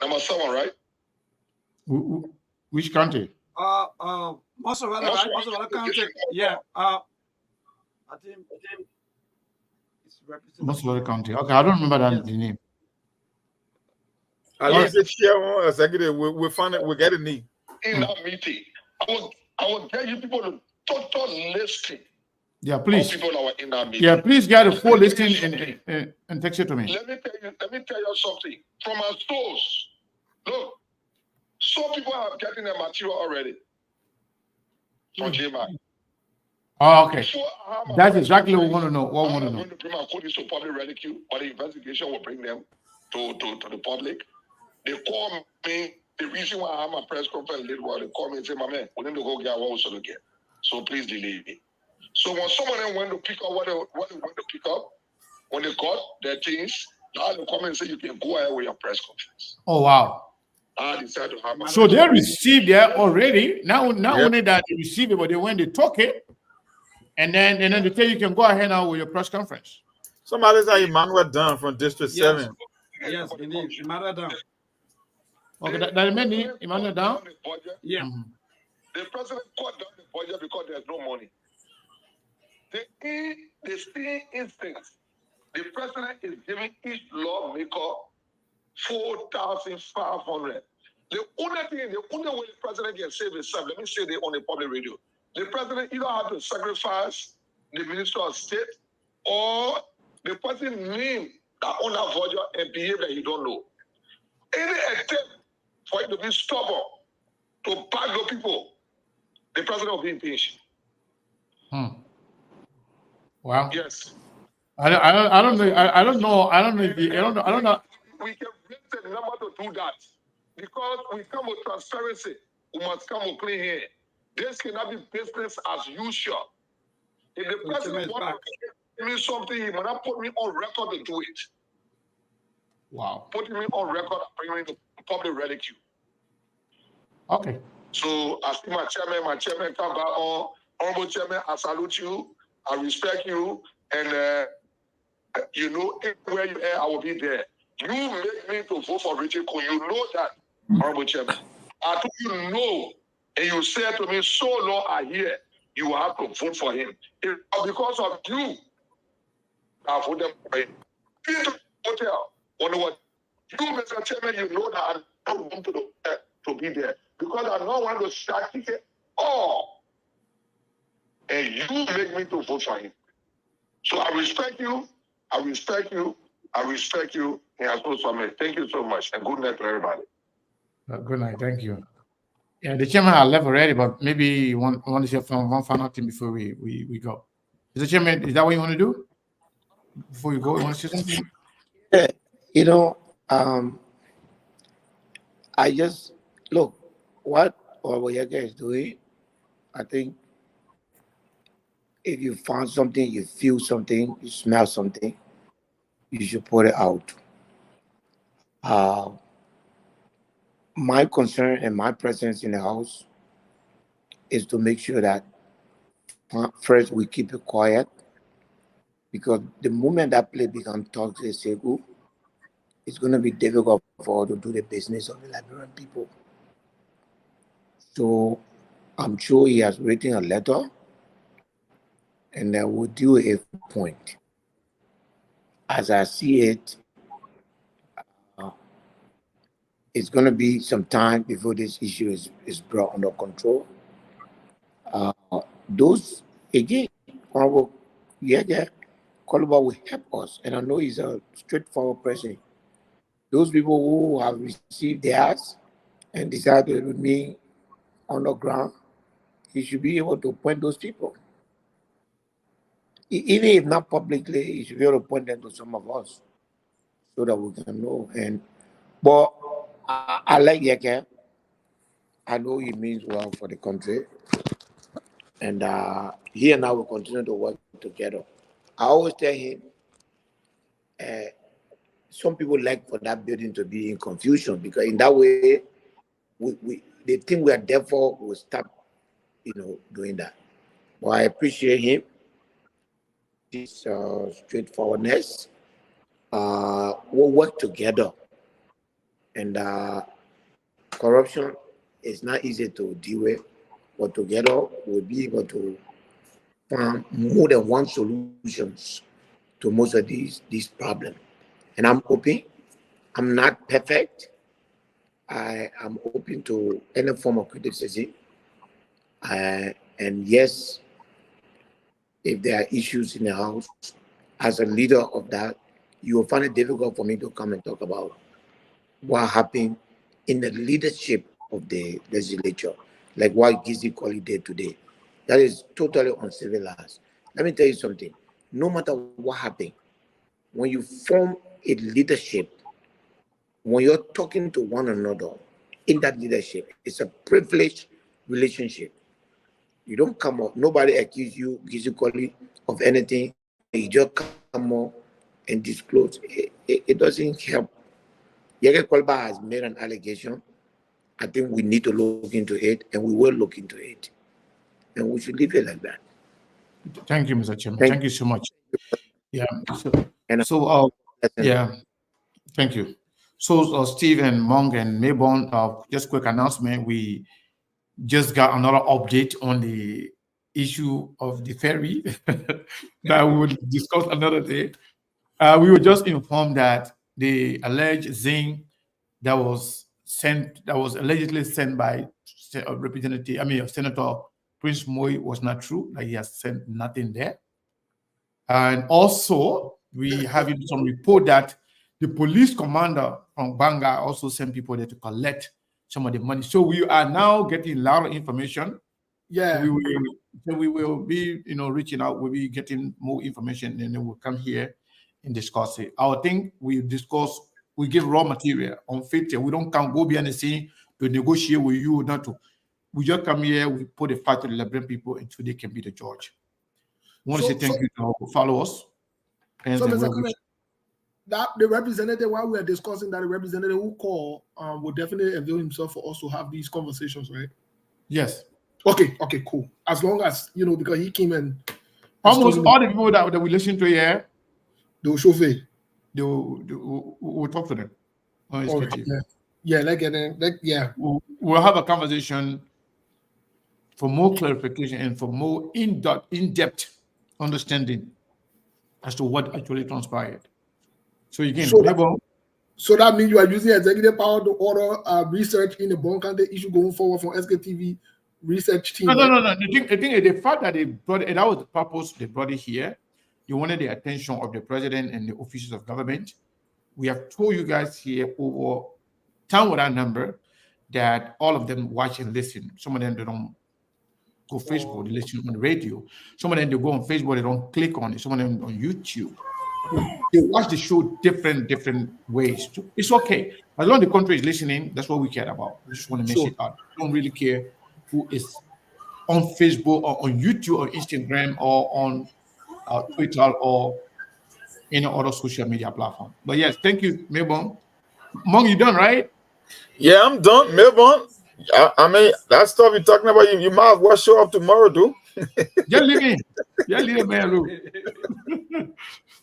7, right? Which country? Most of the country. Yeah. I think it's represented. Most of the country. Okay, I don't remember that the name. At least the chair or executive, we find it. We get a name in that meeting. I will tell you people the total listing. Yeah, please. People that were in that meeting. Yeah, please get a full listing and text it to me. Let me tell you something. From our stores, look, some people are getting their material already from JMI. Oh, okay. That's exactly what we want to know. I'm going to bring my code to public ridicule, but the investigation will bring them to the public. They call me. The reason why I have my press conference late was they call me and say, my man, we need to go get what we should get. So please delay me. So when some of them went to pick up what they went to pick up, when they got their things, now they come and say you can go ahead with your press conference. Oh wow! I decided to have my. So they received that already. Not only that they received it, but they went, they took it, and then they tell you can go ahead now with your press conference. Somebody said Emmanuel Dunn from District 7. Yes, indeed, Emmanuel Dunn. Okay, that meant Emmanuel Dunn. Yeah. The president cut down the budget because there's no money. The same instance, the president is giving each lawmaker 4,500. The only way the president can save himself, let me say it on the public radio. The president either have to sacrifice the minister of state or the person name that own that budget and behave that he don't know. Any attempt for it to be stubborn, to bag the people, the president will be impatient. Wow. Yes. I don't know if I don't know. We can raise the number to do that because we come with transparency. We must come with clean here. This cannot be business as usual. If the president wants to give me something, he will not put me on record to do it. Wow. Putting me on record and bringing me to public ridicule. Okay. So I see my chairman come back on. Honorable chairman, I salute you. I respect you. And you know, where you are, I will be there. You make me to vote for Richard Kun. You know that, Honorable Chairman. I told you no. And you said to me, so long I hear, you have to vote for him. It's because of you, I voted for him. In the hotel, wonder what? You, Mr. Chairman, you know that I don't want to be there. Because I don't want to start ticket. Oh. And you make me to vote for him. So I respect you. I respect you. I respect you. And I suppose for me. Thank you so much. And good night to everybody. Good night. Thank you. Yeah, the chairman had left already, but maybe want to say from one final thing before we go. Mr. Chairman, is that what you want to do? Before you go, you want to say something? Yeah, you know, I just look what Lawmaker is doing. I think if you found something, you feel something, you smell something, you should put it out. My concern and my presence in the house is to make sure that first we keep it quiet, because the moment that place becomes toxic, it's going to be difficult for us to do the business of the Liberian people. So I'm sure he has written a letter, and then we'll do a point. As I see it, it's going to be some time before this issue is brought under control. Those, again, Honorable Koluba will help us, and I know he's a straightforward person. Those people who have received theirs and decided to remain on the ground, he should be able to point those people. Even if not publicly, he should be able to point them to some of us so that we can know. But I like Yeke. I know he means well for the country. And he and I will continue to work together. I always tell him, some people like for that building to be in confusion, because in that way, the thing we are there for will stop, doing that. But I appreciate him, his straightforwardness. We'll work together. And corruption is not easy to deal with, but together we'll be able to find more than one solutions to most of these problems. And I'm hoping, I'm not perfect. I am open to any form of criticism. And yes, if there are issues in the house, as a leader of that, you will find it difficult for me to come and talk about what happened in the leadership of the legislature, like what Gizi Koli did today. That is totally uncivilized. Let me tell you something. No matter what happened, when you form a leadership, when you're talking to one another in that leadership, it's a privileged relationship. You don't come up, nobody accuse you, Gizi Koli, of anything. You just come up and disclose. It doesn't help. Yeke Kolba has made an allegation. I think we need to look into it, and we will look into it. And we should leave it like that. Thank you, Mr. Chairman. Thank you so much. Yeah. Yeah. Thank you. So, Steve and Mong and Mayborn, just quick announcement. We just got another update on the issue of the ferry that we will discuss another day. We were just informed that the alleged zinc that was allegedly sent by Senator Prince Moy was not true, that he has sent nothing there. And also, we have some report that the police commander from Banga also sent people there to collect some of the money. So we are now getting a lot of information Yeah. So we will be, reaching out. We'll be getting more information, and then we'll come here and discuss it. I think we discuss. We give raw material on faith. We don't come go behind the scene to negotiate with you, not to. We just come here. We put the fight to the Liberian people, and so they can be the judge. I want to say thank you to follow us. And so, Mr. Clement, that the representative, while we are discussing that, the representative who called will definitely avail himself for us to have these conversations, right? Yes. Okay, cool. As long as, because he came and almost all the people that we listen to here, they will show face. We'll talk to them. Yeah, We'll have a conversation for more clarification and for more in-depth understanding as to what actually transpired. So again, so that means you are using executive power to order research in the Bon County issue going forward from SKTV research team. No. The fact that they brought it, that was the purpose they brought it here. You wanted the attention of the president and the officials of government. We have told you guys here over time with that number that all of them watch and listen. Some of them, they don't go Facebook, they listen on the radio. Some of them, they go on Facebook, they don't click on it. Some of them on YouTube. They watch the show different ways. It's okay. As long as the country is listening, that's what we care about. We just want to make it out. We don't really care who is on Facebook or on YouTube or Instagram or on Twitter or any other social media platform. But yes, thank you, Melbourne. Mong, you done, right? Yeah, I'm done, Melbourne. I mean, that stuff you're talking about, you might as well show up tomorrow, dude. Just leave me. Just leave me alone.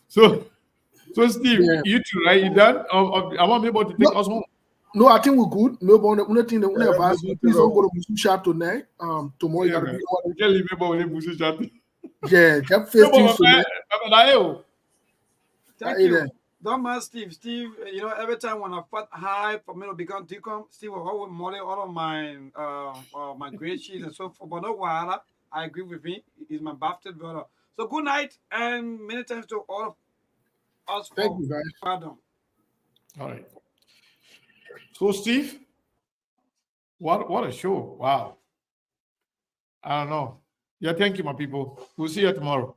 So Steve, you too, right? You done? I want Melbourne to take us home. No, I think we're good. Melbourne, the only thing that we advise you, please don't go to Musu Shop tonight. Tomorrow you gotta be on. Just leave Melbourne with Musu Shop. Yeah, get face tonight. Thank you. Don't mind Steve. Steve, every time when I fought high for me to become Ticom, Steve will always model all of my grade sheets and so forth. But no while I agree with him. He's my bastard brother. So good night and many thanks to all of us. Thank you, guys. Pardon. All right. So Steve, what a show. Wow. I don't know. Yeah, thank you, my people. We'll see you tomorrow.